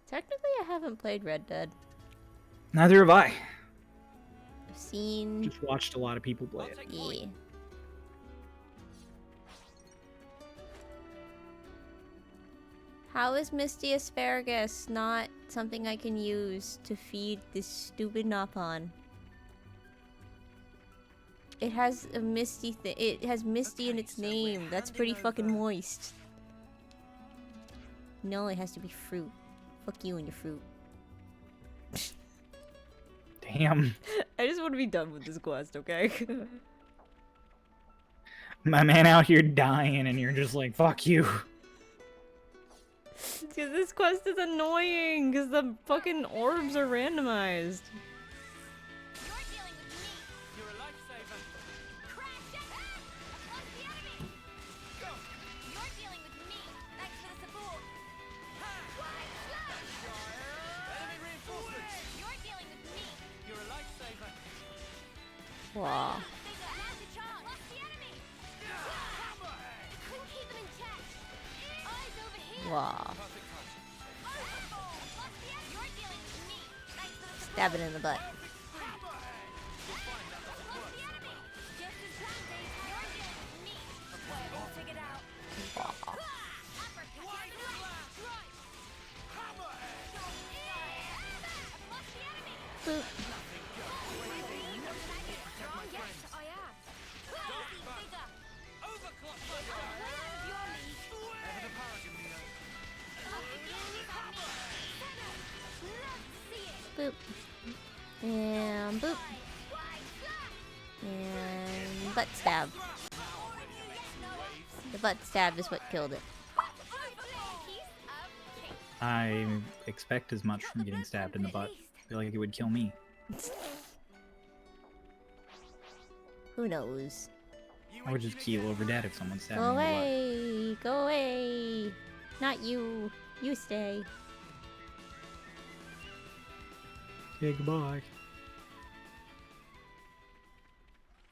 Technically, I haven't played Red Dead. Neither have I. I've seen... Just watched a lot of people play it. Yeah. How is Misty Asparagus not something I can use to feed this stupid Napon? It has a Misty thing. It has Misty in its name. That's pretty fucking moist. No, it has to be fruit. Fuck you and your fruit. Damn. I just want to be done with this quest, okay? My man out here dying and you're just like, fuck you. Because this quest is annoying, because the fucking orbs are randomized. You're a lifesaver. Wow. Wow. Stab it in the butt. Wow. Boop. Boop. And boop. And butt stab. The butt stab is what killed it. I expect as much from getting stabbed in the butt. I feel like it would kill me. Who knows? I would just keel over dead if someone stabbed Go me in the butt. away! Go away! Not you. You stay. Okay, goodbye.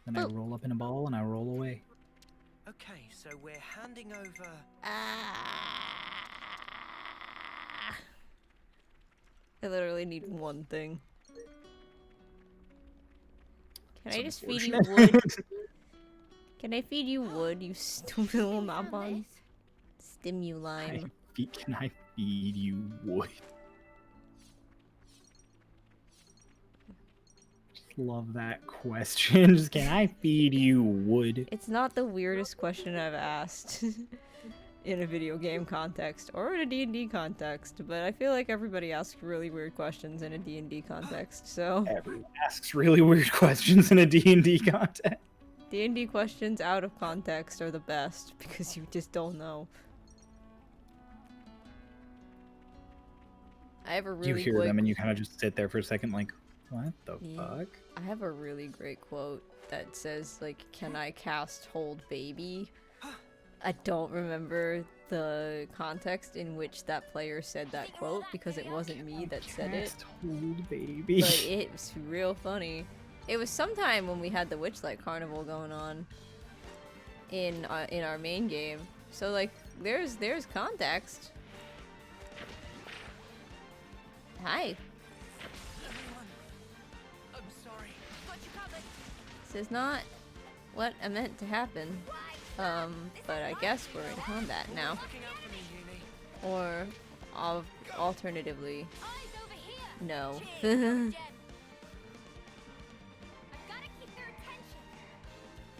Then I Boop. roll up in a ball and I roll away. Okay, so we're handing over. I literally need one thing. Can I just feed you wood? Can I feed you wood, you stupid little Mapon? Stimulime. Can I feed you wood? Just love that question. Just, can I feed you wood? It's not the weirdest question I've asked in a video game context or in a D&D context, but I feel like everybody asks really weird questions in a D&D context, so... Everyone asks really weird questions in a D&D context. D&D questions out of context are the best, because you just don't know. I have a really You hear great... them and you kind of just sit there for a second like, what the fuck? I have a really great quote that says, like, can I cast Hold Baby? I don't remember the context in which that player said that quote, because it wasn't me that said it. Hold Baby. But it's real funny. It was sometime when we had the Witchlight Carnival going on in our main game. So like, there's context. Hi. I'm sorry. This is not what I meant to happen. But I guess we're in combat now. Or, alternatively, no.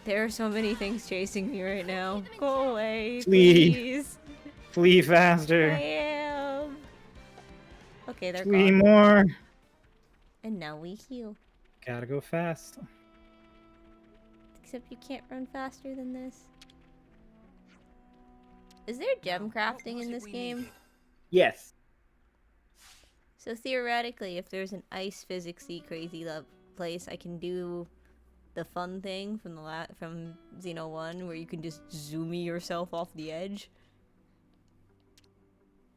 There are so many things chasing me right now. Go away, Flee. please. Flee faster. I am. Okay, they're Flee gone. more. And now we heal. Gotta go fast. Except you can't run faster than this. Is there gem crafting in this game? Yes. So theoretically, if there's an ice physicsy crazy place, I can do the fun thing from from Xeno 1 where you can just zoomie yourself off the edge.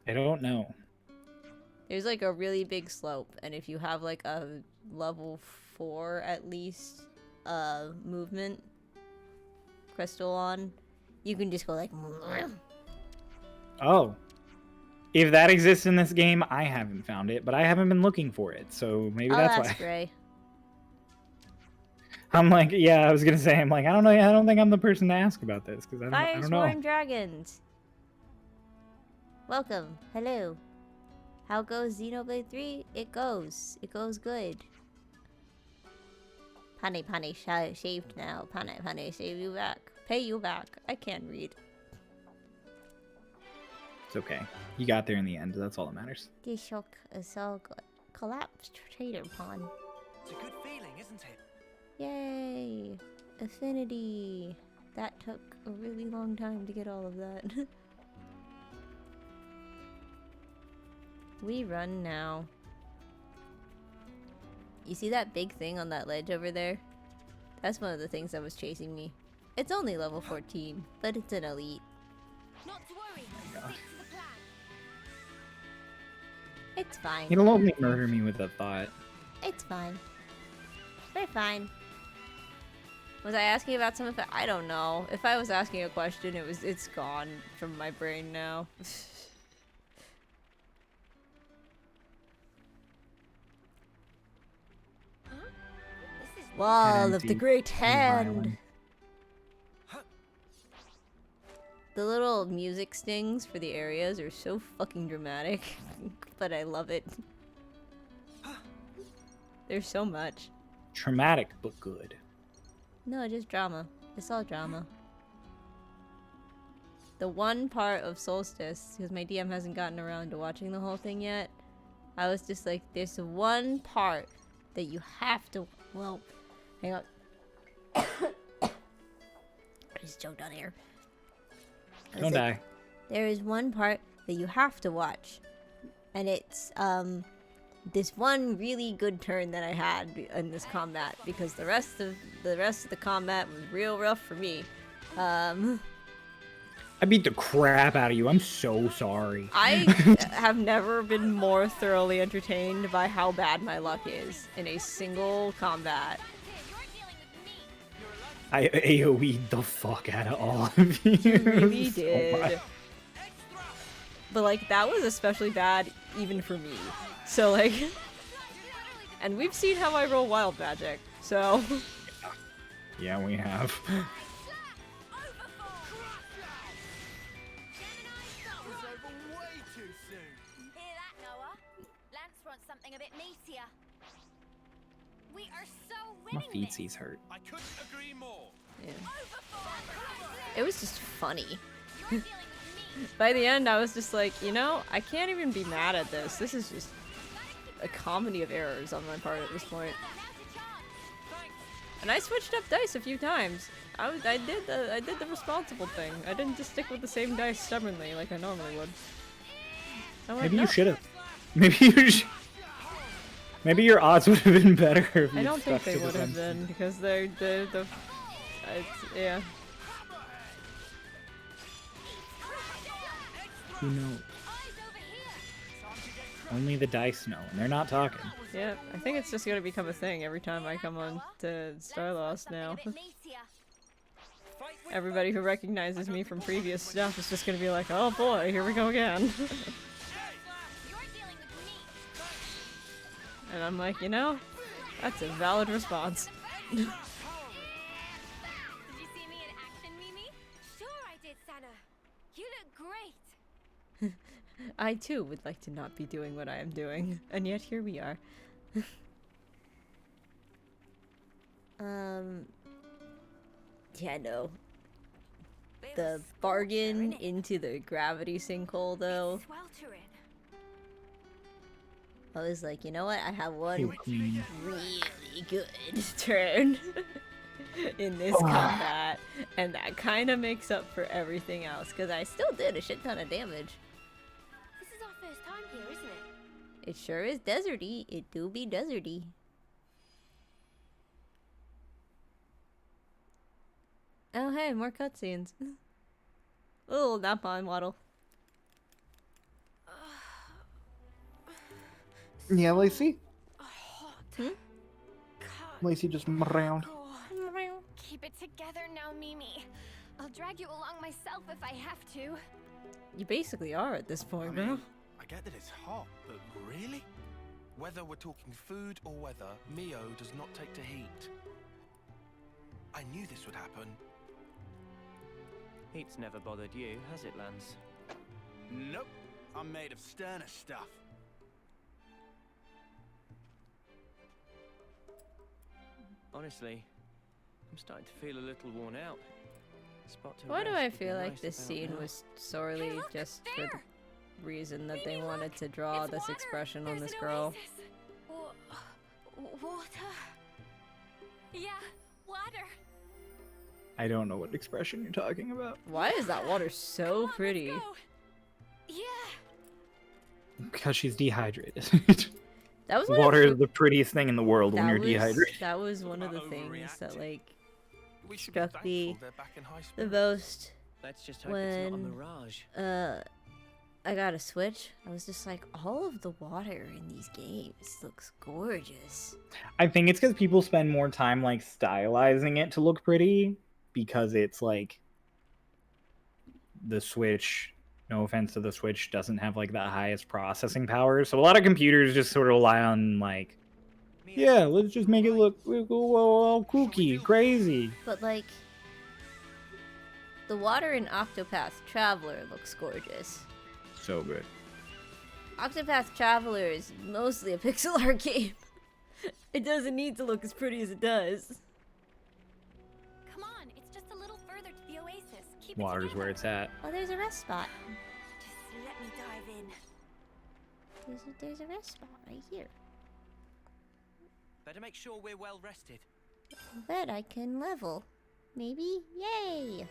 I don't know. There's like a really big slope, and if you have like a level 4 at least movement crystal on, you can just go like Oh. If that exists in this game, I haven't found it, but I haven't been looking for it, so maybe that's why. Gray. I'm like, yeah, I was gonna say, I'm like, I don't know, I don't think I'm the person to ask about this, because I don't know. Firesworn dragons. Welcome. Hello. How goes Xenoblade 3? It goes. It goes good. Pane shaved now. Pane save you back. Pay you back. I can't read. It's okay. You got there in the end. That's all that matters. This shock is all good. Collapsed trader pawn. It's a good feeling, isn't it? Yay! Affinity. That took a really long time to get all of that. We run now. You see that big thing on that ledge over there? That's one of the things that was chasing me. It's only level 14, but it's an elite. Not to worry. Stick to the plan. It's fine. It'll only murder me with a thought. It's fine. We're fine. Was I asking about some of it? I don't know. If I was asking a question, it's gone from my brain now. Wall of the Great Hand. The little music stings for the areas are so fucking dramatic, but I love it. There's so much. Traumatic but good. No, just drama. It's all drama. The one part of Solstice, because my DM hasn't gotten around to watching the whole thing yet, I was just like, there's the one part that you have to... Well, hang on. I just choked on air. Don't die. There is one part that you have to watch. And it's, this one really good turn that I had in this combat, because the rest of the combat was real rough for me. I beat the crap out of you. I'm so sorry. I have never been more thoroughly entertained by how bad my luck is in a single combat. I AoE'd the fuck out of all of you. You really So did. much. But like, that was especially bad even for me. So like, and we've seen how I roll wild magic, so. Yeah, we have. Hear that, Noah? Lance wants something a bit meatier. We are so My winning this. feetsies hurt. I couldn't agree more. Yeah. It was just funny. By the end, I was just like, you know, I can't even be mad at this. This is just a comedy of errors on my part at this point. And I switched up dice a few times. I did the responsible thing. I didn't just stick with the same dice stubbornly like I normally would. I went, Maybe no. you should have. Maybe you should. Maybe your odds would have been better if you I don't think stuck they to would the have been, because they're yeah. Who knows? Only the dice know, and they're not talking. Yeah, I think it's just gonna become a thing every time I come on to Starlost now. Everybody who recognizes me from previous stuff is just gonna be like, oh boy, here we go again. And I'm like, you know, that's a valid response. Did you see me in action, Mimi? Sure I did, Sana. You look great. I too would like to not be doing what I am doing, and yet here we are. Yeah, no. The bargain into the gravity sinkhole, though. I was like, you know what? I have one really good turn in this combat, and that kind of makes up for everything else, because I still did a shit ton of damage. This is our first time here, isn't it? It sure is deserty. It do be deserty. Oh hey, more cutscenes. Oh, nap on waddle. Yeah, Lacey? Hmm? Lacey just around. Keep it together now, Mimi. I'll drag you along myself if I have to. You basically are at this point, I girl. mean, I get that it's hot, but really? Whether we're talking food or weather, Mio does not take to heat. I knew this would happen. Heat's never bothered you, has it, Lance? Nope. I'm made of sterner stuff. Honestly, I'm starting to feel a little worn out. Spot to Why do rest I would be feel like nice this about scene now. was sorely just for the reason that they wanted to draw this expression on this girl? Water? Yeah, water. I don't know what expression you're talking about. Why is that water so pretty? Yeah. Because she's dehydrated. That was Water is the prettiest thing in the world when That you're was- dehydrated. That was one of the things that like struck me the most Let's just hope it's not a mirage. I got a Switch, I was just like, all of the water in these games looks gorgeous. I think it's because people spend more time like stylizing it to look pretty, because it's like the Switch, no offense to the Switch, doesn't have like the highest processing power. So a lot of computers just sort of rely on like, yeah, let's just make it look all kooky, crazy. But like, the water in Octopath Traveler looks gorgeous. So good. Octopath Traveler is mostly a pixel art game. It doesn't need to look as pretty as it does. Come on, it's just a little further to the oasis. Keep Water's where it's at. Oh, there's a rest spot. Just let me dive in. There's a rest spot right here. Better make sure we're well rested. Bet I can level. Maybe? Yay!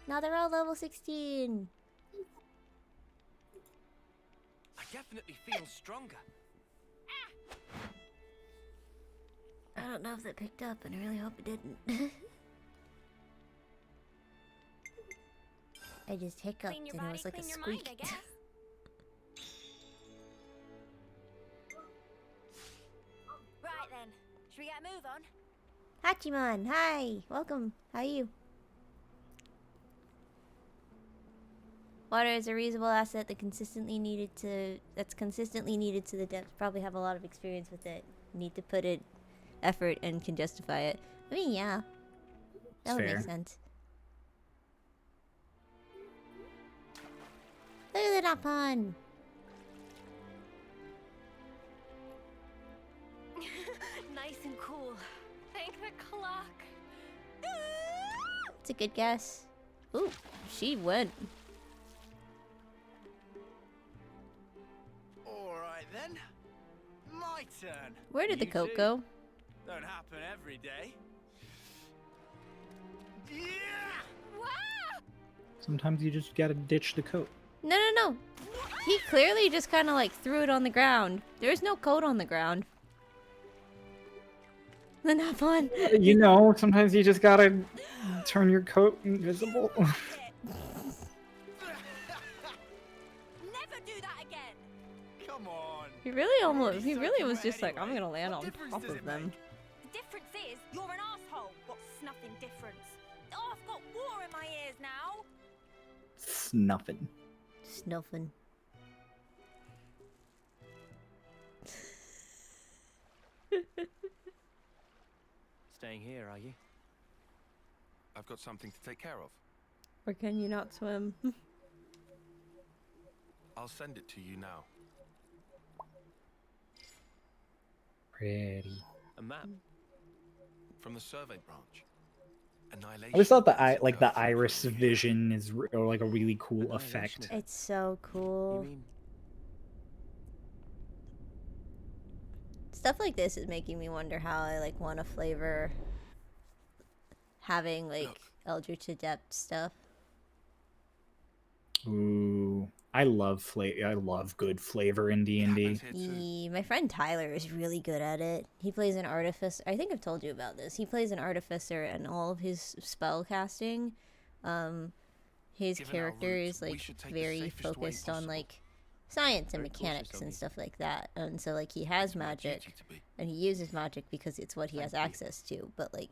Now they're all level 16. I definitely feel stronger. I don't know if that picked up, and I really hope it didn't. I just hiccuped and it was like a squeak. Mind, I guess. Right then, should we get a move on? Hachiman, hi! Welcome. How are you? Water is a reasonable asset that's consistently needed to the depths. Probably have a lot of experience with it. Need to put it effort and can justify it. I mean, yeah. That would make sense. Look at that pond. Nice and cool. Thank the clock. It's a good guess. Ooh, she went. Alright then. My turn. Where did the You coat too. go? Don't happen every day. Yeah! Sometimes you just gotta ditch the coat. No, no, no. He clearly just kind of like threw it on the ground. There's no coat on the ground. Then have fun. You know, sometimes you just gotta turn your coat invisible. Never do that again. Come on. He really was just like, I'm gonna land on top of them. The difference is, you're an asshole. What's snuffing difference? Oh, I've got water in my ears now. Snuffing. Snuffing. Staying here, are you? I've got something to take care of. Or can you not swim? I'll send it to you now. Pretty. A map. From the survey branch. Annihilation. I always thought the the iris vision is like a really cool effect. It's so cool. Stuff like this is making me wonder how I like want to flavor having like Eldritch Adept stuff. Ooh, I love good flavor in D&D. My friend Tyler is really good at it. He plays an artificer. I think I've told you about this. He plays an artificer, and all of his spell casting, his character is like very focused on like science and mechanics and stuff like that. And so like he has magic, and he uses magic because it's what he has access to. But like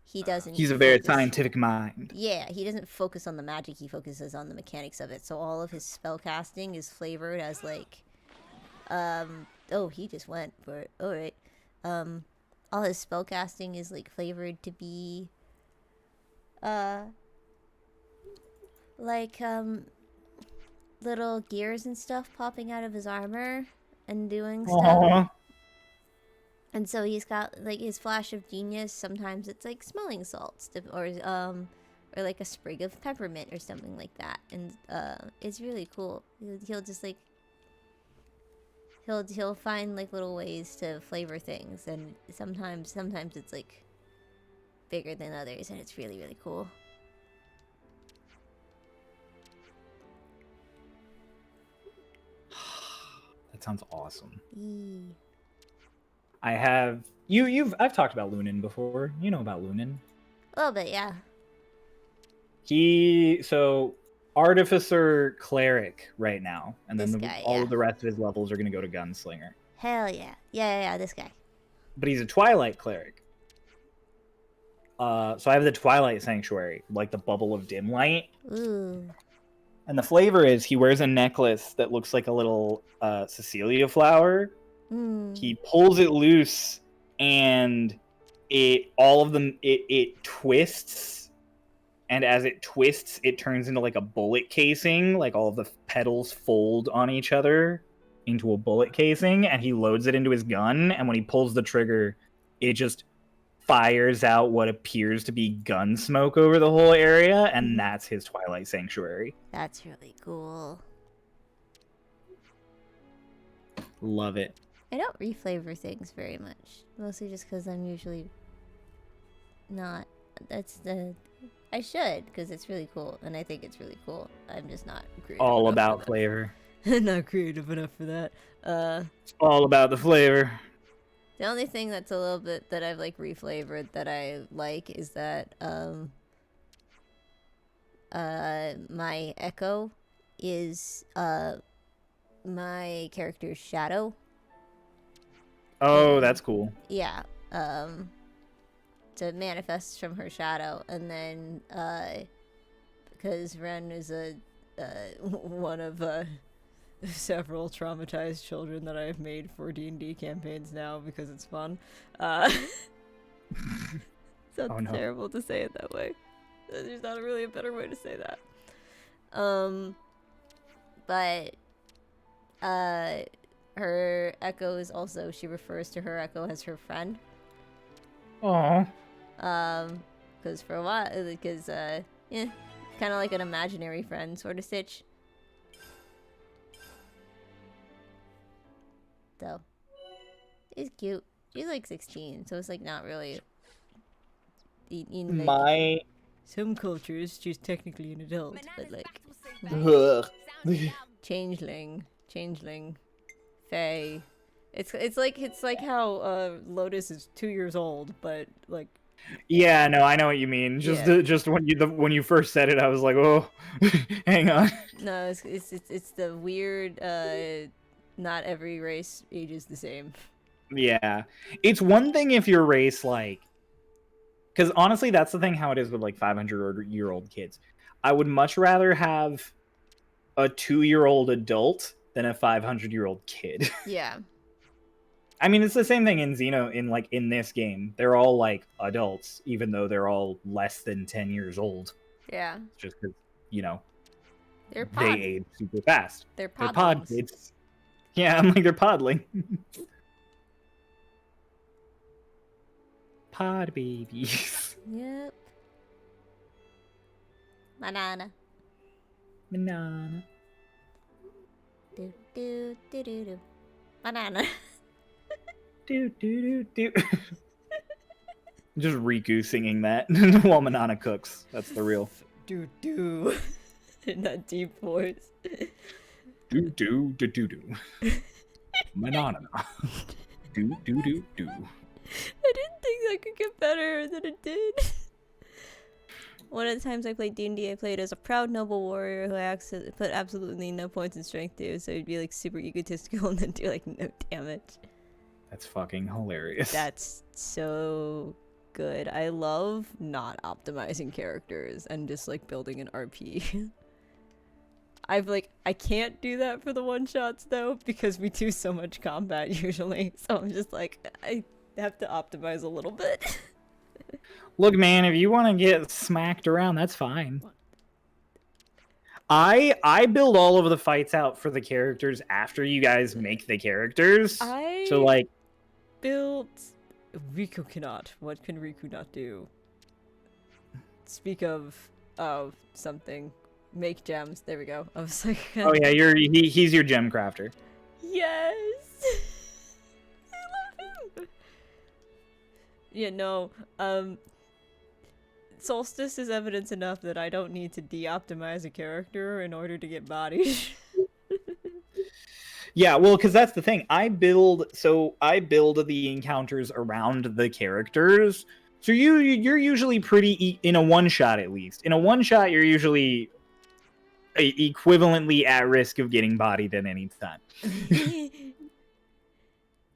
he doesn't. He's a very scientific mind. Yeah, he doesn't focus on the magic, he focuses on the mechanics of it. So all of his spell casting is flavored as like oh, he just went for it. All right. All his spell casting is like flavored to be like little gears and stuff popping out of his armor and doing stuff. Aww. And so he's got like his flash of genius. Sometimes it's like smelling salts, or like a sprig of peppermint or something like that. And it's really cool. He'll just like he'll find like little ways to flavor things, and sometimes it's like bigger than others, and it's really cool. That sounds awesome. Yee. I have I've talked about Lunin before. You know about Lunin. A little bit, yeah. Artificer Cleric right now, and then This guy, all yeah. of the rest of his levels are going to go to Gunslinger. Hell yeah. Yeah, this guy. But he's a Twilight Cleric. So I have the Twilight Sanctuary, like the Bubble of Dim Light. Ooh. And the flavor is he wears a necklace that looks like a little Cecilia flower. He pulls it loose, and it twists. And as it twists, it turns into like a bullet casing. Like all of the petals fold on each other into a bullet casing, and he loads it into his gun. And when he pulls the trigger, it just fires out what appears to be gun smoke over the whole area, and that's his Twilight Sanctuary. That's really cool. Love it. I don't reflavor things very much, mostly just because I'm usually not. I should, because it's really cool, and I think it's really cool. I'm just not creative All enough about for flavor. that. Not creative enough for that. It's all about the flavor. The only thing that's a little bit that I've like reflavored that I like is that my Echo is my character's shadow. Oh, that's cool. Yeah. To manifest from her shadow, and then because Ren is one of several traumatized children that I've made for D&D campaigns now because it's fun. Sounds terrible to say it that way. There's not really a better way to say that. But her Echo is also, she refers to her Echo as her friend. Aww. Because for a while, because yeah, kind of like an imaginary friend sort of stitch. So, it's cute. She's like 16, so it's like not really. Some cultures, she's technically an adult, but like. Changeling, Fae. It's like how Lotus is 2 years old, but like. Yeah, no, I know what you mean. Just when you first said it, I was like, oh, hang on. No, it's the weird. Not every race ages the same. Yeah, it's one thing if your race like, because honestly, that's the thing. How it is with like 500-year-old kids. I would much rather have a 2-year-old adult than a 500-year-old kid. Yeah. I mean, it's the same thing in Xeno, in this game. They're all, like, adults, even though they're all less than 10 years old. Yeah. Just because, you know, they age super fast. They're pod kids. Yeah, I'm like, they're podling. Pod babies. Yep. Banana. Do do do do do. Banana. Do do do do. Just Riku singing that while Manana cooks. That's the real. Do do. In that deep voice. Do do do do do. Manana. Do do do do. I didn't think that could get better than it did. One of the times I played D&D, I played as a proud noble warrior who I put absolutely no points in strength to, so he'd be like super egotistical and then do like no damage. That's fucking hilarious. That's so good. I love not optimizing characters and just like building an RP. I can't do that for the one-shots though, because we do so much combat usually, so I'm just like, I have to optimize a little bit. Look, man, if you want to get smacked around, that's fine. I build all of the fights out for the characters after you guys make the characters. So like, built Riku cannot. What can Riku not do? Speak of something. Make gems. There we go. I was like, oh yeah, he's your gem crafter. Yes. I love him. Yeah, no. Solstice is evidence enough that I don't need to de-optimize a character in order to get bodies. Yeah, well, because that's the thing. I build the encounters around the characters. So you're usually pretty in a one shot at least. In a one shot, you're usually equivalently at risk of getting bodied at any time.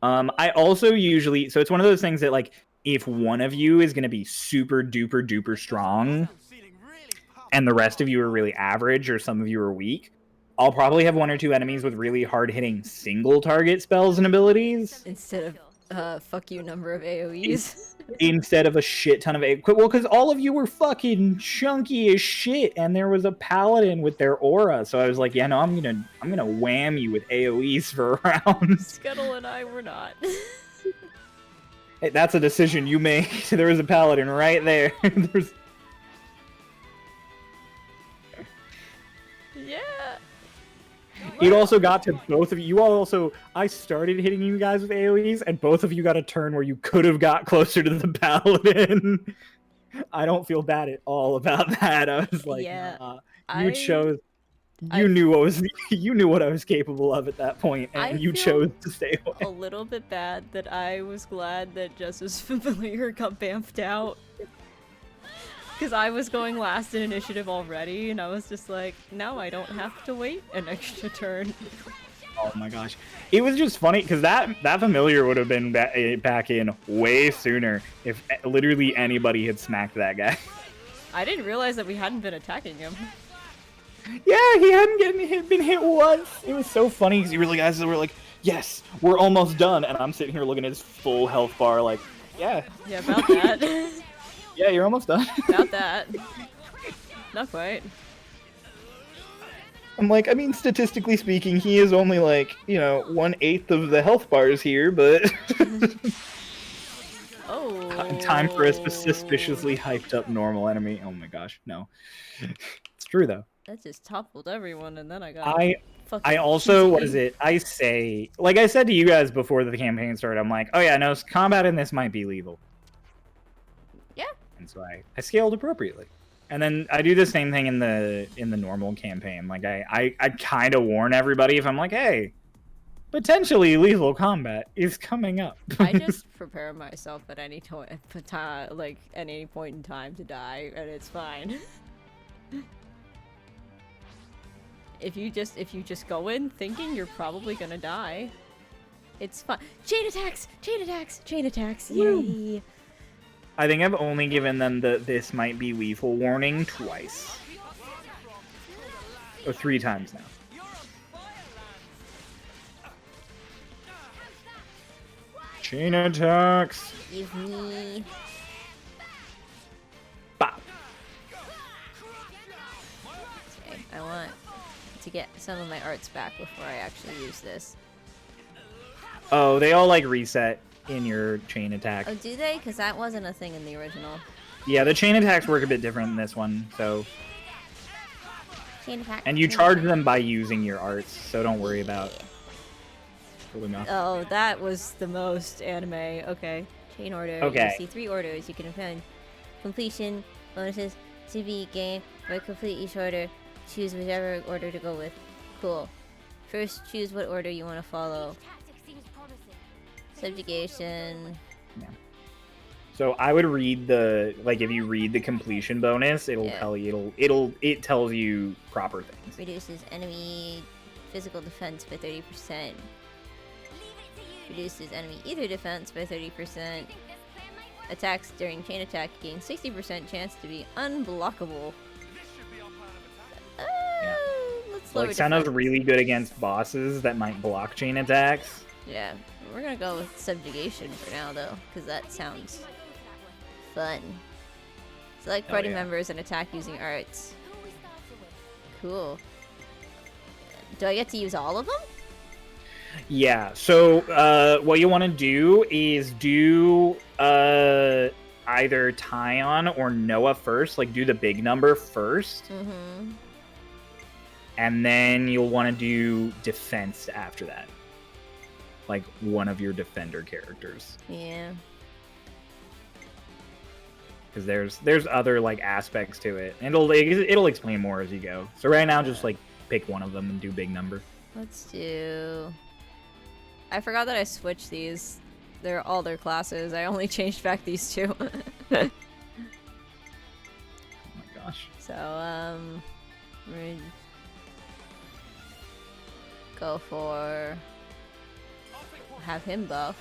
I also usually, so it's one of those things that like if one of you is going to be super duper duper strong and the rest of you are really average or some of you are weak, I'll probably have one or two enemies with really hard hitting single target spells and abilities Instead of fuck you number of AoEs. instead of a shit ton of well, because all of you were fucking chunky as shit, and there was a paladin with their aura, so I was like, yeah, no, I'm gonna wham you with AoEs for a round. Scuttle and I were not. Hey, that's a decision you make. There was a paladin right there. There's... Yeah. It also got to both of you. You all also, I started hitting you guys with AoEs, and both of you got a turn where you could have got closer to the paladin. I don't feel bad at all about that. I was like, yeah, you chose. You knew what I was capable of at that point, and you chose to stay away. A little bit bad that I was glad that Jess's familiar got bamfed out. Because I was going last in initiative already, and I was just like, now I don't have to wait an extra turn. Oh my gosh. It was just funny, because that familiar would have been back in way sooner if literally anybody had smacked that guy. I didn't realize that we hadn't been attacking him. Yeah, he hadn't been hit once. It was so funny, because you really guys were like, yes, we're almost done. And I'm sitting here looking at his full health bar like, yeah. Yeah, about that. Yeah, you're almost done. About that. Not quite. I'm like, I mean, statistically speaking, he is only like, 1/8 of the health bars here, but... Oh. Time for a suspiciously hyped up normal enemy. Oh my gosh, no. It's true, though. That just toppled everyone, and then I got I also, what is it? I say, like I said to you guys before the campaign started, I'm like, oh yeah, no, combat in this might be lethal. Yeah. And so I scaled appropriately. And then I do the same thing in the normal campaign. Like I kind of warn everybody if I'm like, hey, potentially lethal combat is coming up. I just prepare myself at any like any point in time to die, and it's fine. If you just go in thinking you're probably gonna die, it's fine. Chain attacks! Chain attacks! Chain attacks! Yay! I think I've only given them the this might be lethal warning twice. Or 3 times now. Chain attacks! Give me... Bop! Okay, I want to get some of my arts back before I actually use this. Oh, they all like reset in your chain attack. Oh, do they? Because that wasn't a thing in the original. Yeah, the chain attacks work a bit different in this one, so... Chain attack. And you charge them by using your arts, so don't worry about pulling off. Oh, that was the most anime. Okay. Chain order. Okay. You see 3 orders. You can find completion bonuses to be gained by complete each order. Choose whichever order to go with. Cool. First, choose what order you want to follow. Subjugation. Yeah. So I would read the, like, if you read the completion bonus, it'll tell you, it tells you proper things. Reduces enemy physical defense by 30%. Reduces enemy ether defense by 30%. Attacks during chain attack gain 60% chance to be unblockable. Let's lower Like, Senna's defense. really good against bosses that might block chain attacks. Yeah, we're gonna go with subjugation for now, though, because that sounds fun. Select party members and attack using arts. Cool. Do I get to use all of them? Yeah, so what you want to do is do either Tyon or Noah first, like do the big number first. Mm-hmm. And then you'll want to do defense after that. Like one of your defender characters. Yeah. Because there's other like aspects to it. And it'll explain more as you go. So right now just like pick one of them and do big number. Let's do... I forgot that I switched these. They're all their classes. I only changed back these 2. Oh my gosh. So, go for have him buff.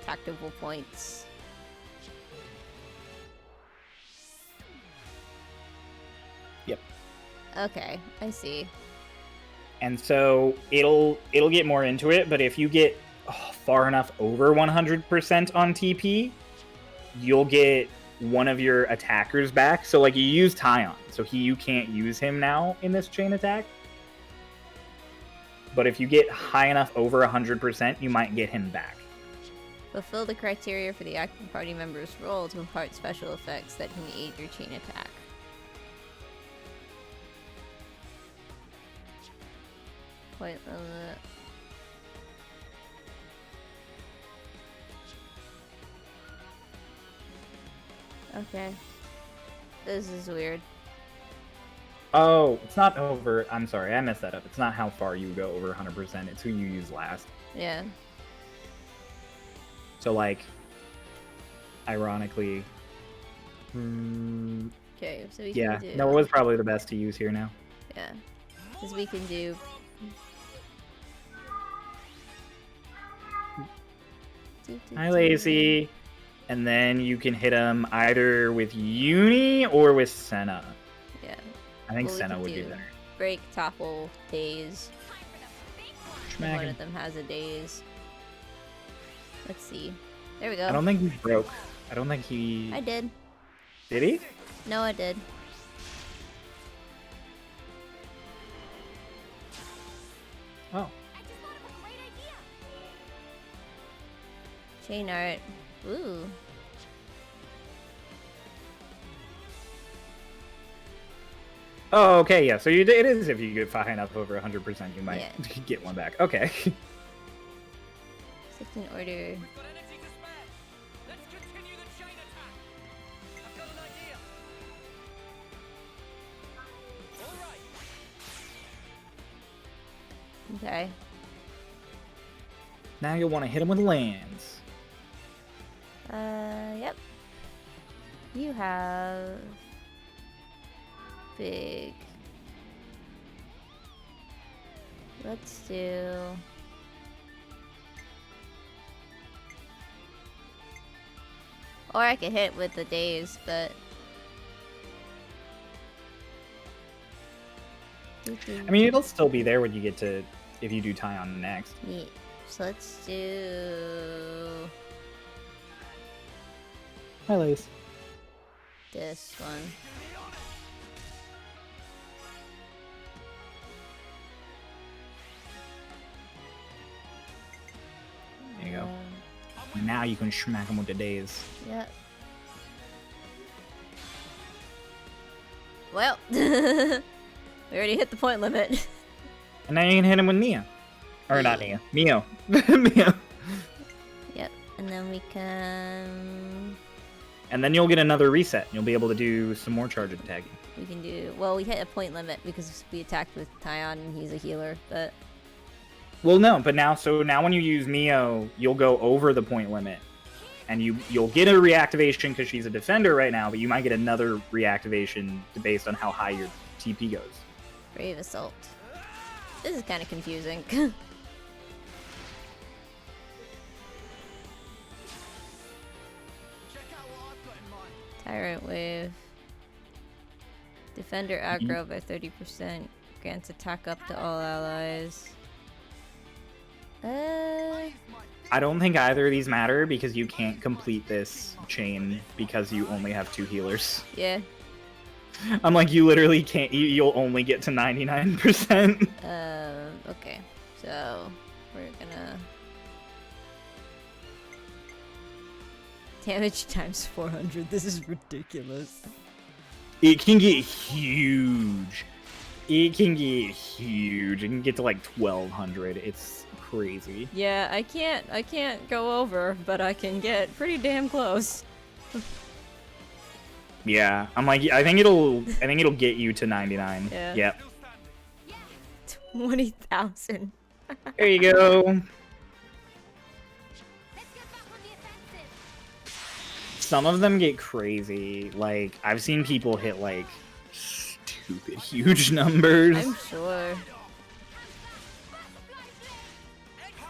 Tactical points. Yep. Okay, I see. And so it'll get more into it, but if you get far enough over 100% on TP, you'll get one of your attackers back. So like you use Tyon, so you can't use him now in this chain attack. But if you get high enough over 100%, you might get him back. Fulfill the criteria for the active party member's role to impart special effects that can aid your chain attack. Point limit. Okay. This is weird. Oh, it's not over. I'm sorry, I messed that up. It's not how far you go over 100%. It's who you use last. Yeah. So, like, ironically... Okay, so we yeah, can do... no, it was probably the best to use here now. Yeah. Because we can do... Hi, Lacey. And then you can hit him either with Uni or with Senna. Yeah. I think Well, Senna would be better. Break, topple, daze. Schmack One him. of them has a daze. Let's see. There we go. I don't think he broke. I don't think he... I did. Did he? No, I did. Oh. Chain art. Ooh. Oh, okay, yeah. So it is if you get high enough over 100%, you might get one back. Okay. Second order. Okay. Now you'll want to hit him with lands. Yep. You have big. Let's do. Or I could hit with the days, but. I mean, it'll still be there when you get to, if you do Tyon next. Yeah. So let's do Hi, Lace. this one. There you go. And now you can smack him with the days. Yep. Well, we already hit the point limit. And now you can hit him with Nia. Or not Nia. Mio. Mio. Yep. And then we can... And then you'll get another reset. You'll be able to do some more charge attacking. We can do... Well, we hit a point limit because we attacked with Tyon and he's a healer, but... Well, no, but now, so now when you use Mio, you'll go over the point limit. And you'll get a reactivation because she's a defender right now, but you might get another reactivation based on how high your TP goes. Brave Assault. This is kind of confusing. Tyrant Wave. Defender aggro by 30%. Grants attack up to all allies. I don't think either of these matter because you can't complete this chain because you only have 2 healers. Yeah. I'm like, you literally can't, you'll only get to 99%. Okay. So, we're gonna... Damage times 400. This is ridiculous. It can get huge. It can get huge. It can get to like 1200. It's crazy. Yeah, I can't go over, but I can get pretty damn close. Yeah, I'm like, I think it'll get you to 99. Yeah. Yep. 20,000. There you go. some of them get crazy. Like, I've seen people hit, like, stupid huge numbers. I'm sure.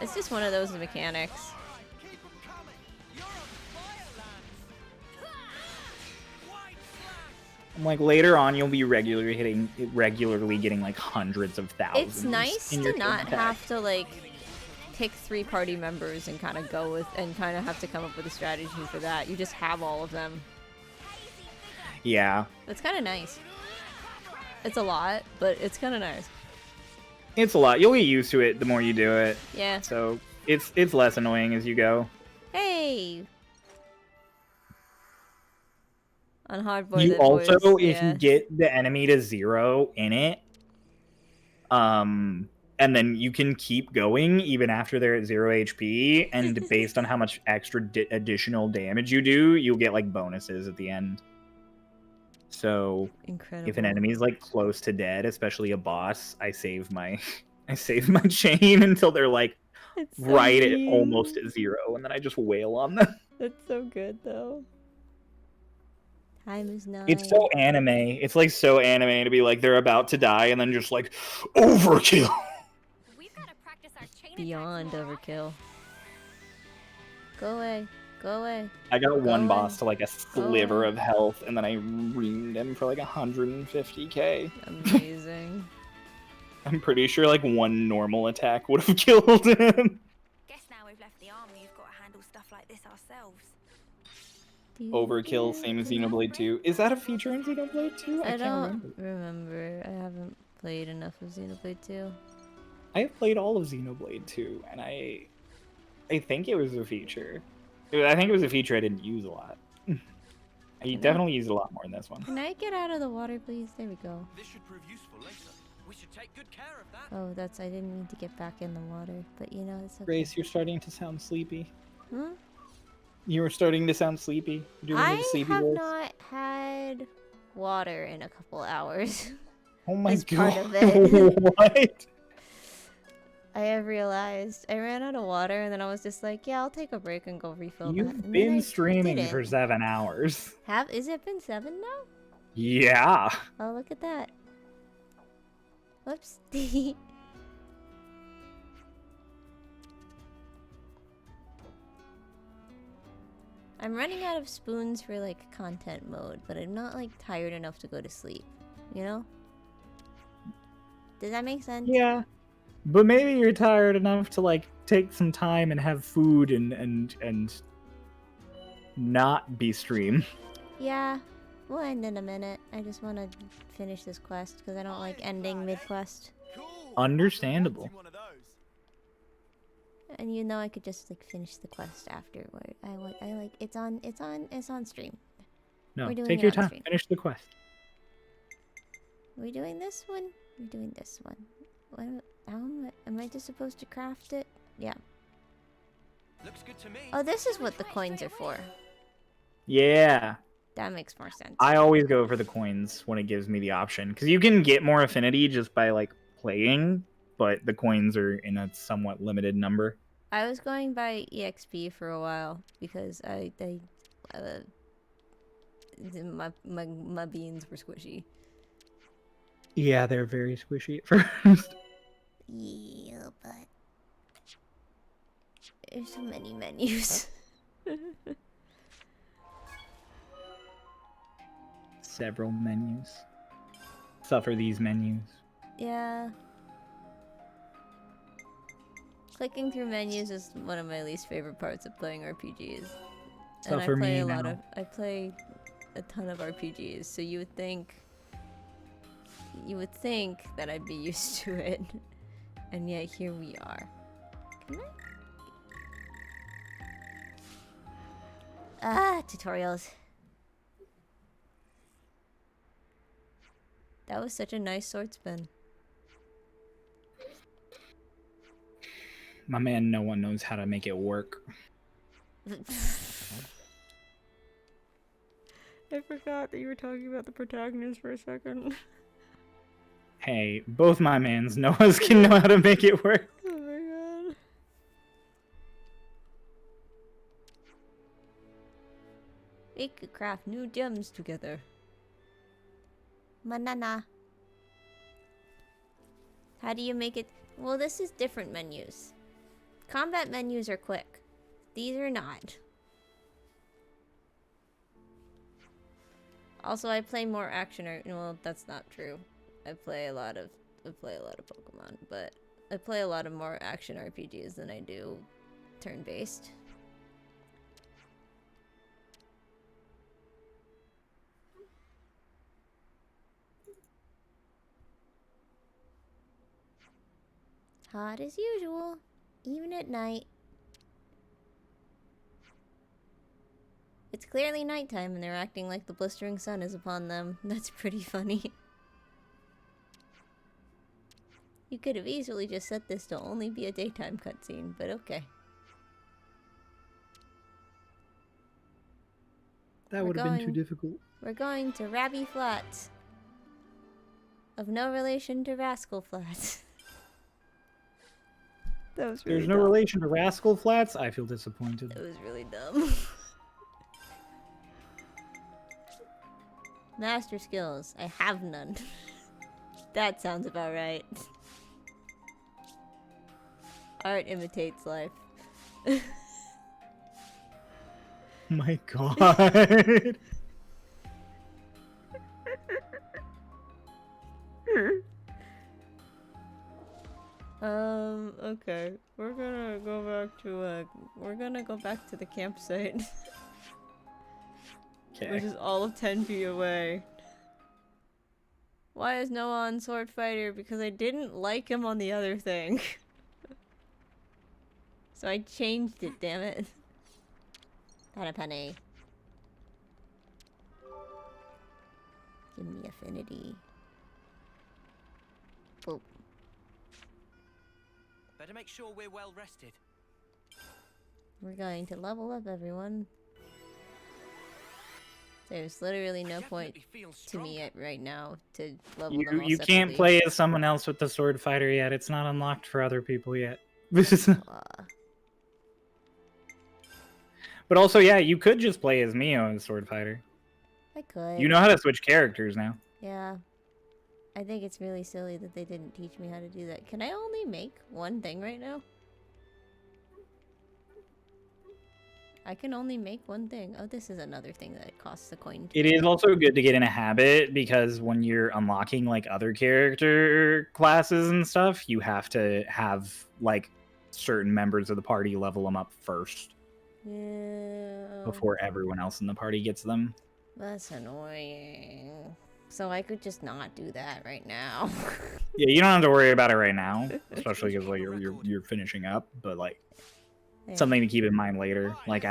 It's just one of those mechanics. Like, later on, you'll be regularly getting, like, hundreds of thousands. It's nice in to your not attack. have to, like, pick 3 party members and kind of go with, and kind of have to come up with a strategy for that. You just have all of them. Yeah. It's kind of nice. It's a lot, but it's kind of nice. It's a lot. You'll get used to it the more you do it. Yeah. So, it's less annoying as you go. Hey! On hard boy, You also, boys, if yeah. you get the enemy to 0 in it, and then you can keep going even after they're at 0 HP, and based on how much extra additional damage you do, you'll get like bonuses at the end. So, Incredible. if an enemy's like close to dead, especially a boss, I save my chain until they're like It's so right at mean. almost at 0, and then I just wail on them. That's so good, though. Time is 9. It's so anime. It's like so anime to be like they're about to die and then just like overkill. Beyond overkill. Go away. Go away. I got Go one away. boss to like a sliver of health and then I reamed him for like 150k. Amazing. I'm pretty sure like one normal attack would have killed him. Guess now we've left the army, we've got to handle stuff like this ourselves. Overkill, same as Xenoblade 2. Is that a feature in Xenoblade 2? I can't don't remember. I haven't played enough of Xenoblade 2. I have played all of Xenoblade 2, and I think it was a feature. I think it was a feature I didn't use a lot. I definitely used it a lot more in this one. Can I get out of the water, please? There we go. This should prove useful later. We should take good care of that. Oh, I didn't mean to get back in the water, but you know, it's okay. Grace, you're starting to sound sleepy. Hmm? You were starting to sound sleepy. You're doing I the sleepy have voice. not had water in a couple hours. Oh my as god. part of it. What? I have realized I ran out of water and then I was just like, yeah, I'll take a break and go refill that. You've And then been I streaming didn't. for 7 hours. Is it been 7 now? Yeah. Oh, look at that. Whoops. I'm running out of spoons for like content mode, but I'm not like tired enough to go to sleep. You know? Does that make sense? Yeah. But maybe you're tired enough to like take some time and have food and not be stream. Yeah. We'll end in a minute. I just want to finish this quest because I don't like ending mid-quest. Understandable. And you know I could just like finish the quest afterward. I like it's on stream. No, We're doing take it your on time. stream. Finish the quest. Are we doing this one? We're doing this one. Am I just supposed to craft it? Yeah. Looks good to me. Oh, this is what the coins are for. Yeah. That makes more sense. I always go for the coins when it gives me the option. Because you can get more affinity just by like playing, but the coins are in a somewhat limited number. I was going by EXP for a while because my beans were squishy. Yeah, they're very squishy at first. Yeah, but there's so many menus. Several menus. Suffer these menus. Yeah. Clicking through menus is one of my least favorite parts of playing RPGs. And I Suffer play me a lot now. of I play a ton of RPGs, so you would think that I'd be used to it. And yet here we are. Can I? Tutorials. That was such a nice sword spin. My man, no one knows how to make it work. I forgot that you were talking about the protagonist for a second. Hey, both my mans know us can know how to make it work. Oh my god. We could craft new gems together. Banana. How do you make it? Well, this is different menus. Combat menus are quick. These are not. Also, I play more action or well, that's not true. I play a lot of Pokemon, but I play a lot of more action RPGs than I do turn-based. Hot as usual, even at night. It's clearly nighttime and they're acting like the blistering sun is upon them. That's pretty funny. You could have easily just set this to only be a daytime cutscene, but okay. That would have been too difficult. We're going to Rabby Flats. Of no relation to Rascal Flats. That was really There's no dumb. relation to Rascal Flats? I feel disappointed. It was really dumb. Master skills. I have none. That sounds about right. Art imitates life. My god. Okay. We're gonna go back to the campsite. Okay. Which is all of 10 feet away. Why is Noah on Sword Fighter? Because I didn't like him on the other thing. So I changed it, damn it. Penny. Give me affinity. Boop. Better make sure we're well rested. We're going to level up, everyone. There's literally no point to me right now to level them all You separately. can't play as someone else with the sword fighter yet. It's not unlocked for other people yet. But also, yeah, you could just play as Mio as sword fighter. I could. You know how to switch characters now. Yeah. I think it's really silly that they didn't teach me how to do that. Can I only make one thing right now? I can only make one thing. Oh, this is another thing that it costs a coin to It is also good to get in a habit because when you're unlocking like other character classes and stuff, you have to have like certain members of the party level them up first. Yeah. Before everyone else in the party gets them. That's annoying. So I could just not do that right now. Yeah, you don't have to worry about it right now, especially because like you're finishing up. But like something to keep in mind later, like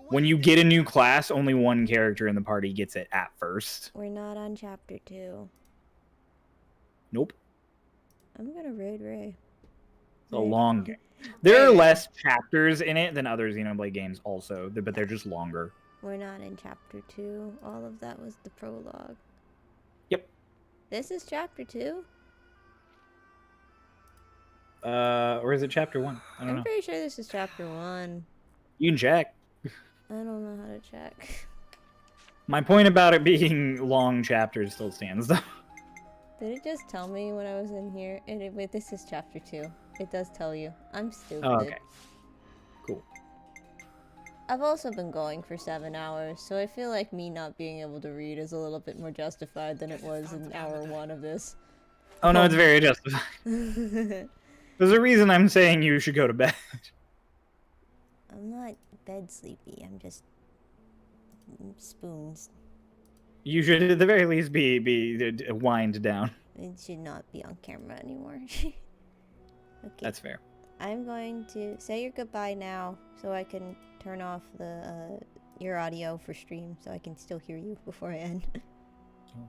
when you get a new class, only one character in the party gets it at first. We're not on chapter 2. Nope. I'm gonna raid Ray. It's a long game. There are less chapters in it than other Xenoblade games also, but they're just longer. We're not in chapter 2. All of that was the prologue. Yep. This is chapter 2? Or is it chapter 1? I don't know. I'm pretty sure this is chapter 1. You can check. I don't know how to check. My point about it being long chapters still stands though. Did it just tell me when I was in here? Wait, this is chapter 2. It does tell you. I'm stupid. Oh, okay. Cool. I've also been going for 7 hours, so I feel like me not being able to read is a little bit more justified than it was in hour 1 of this. Oh no, it's very justified. There's a reason I'm saying you should go to bed. I'm not bed sleepy, I'm just spoons. You should at the very least be wind down. It should not be on camera anymore. Okay. That's fair. I'm going to say your goodbye now, so I can turn off the your audio for stream, so I can still hear you before I end.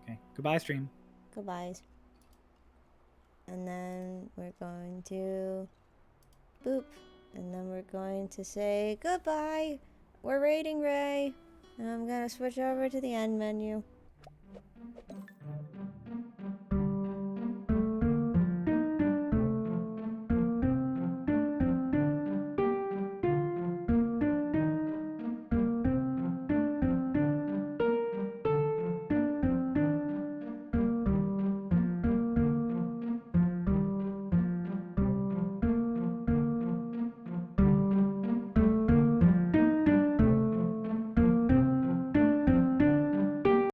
Okay. Goodbye, stream. Goodbyes. And then we're going to boop, and then we're going to say goodbye. We're raiding Ray, and I'm gonna switch over to the end menu.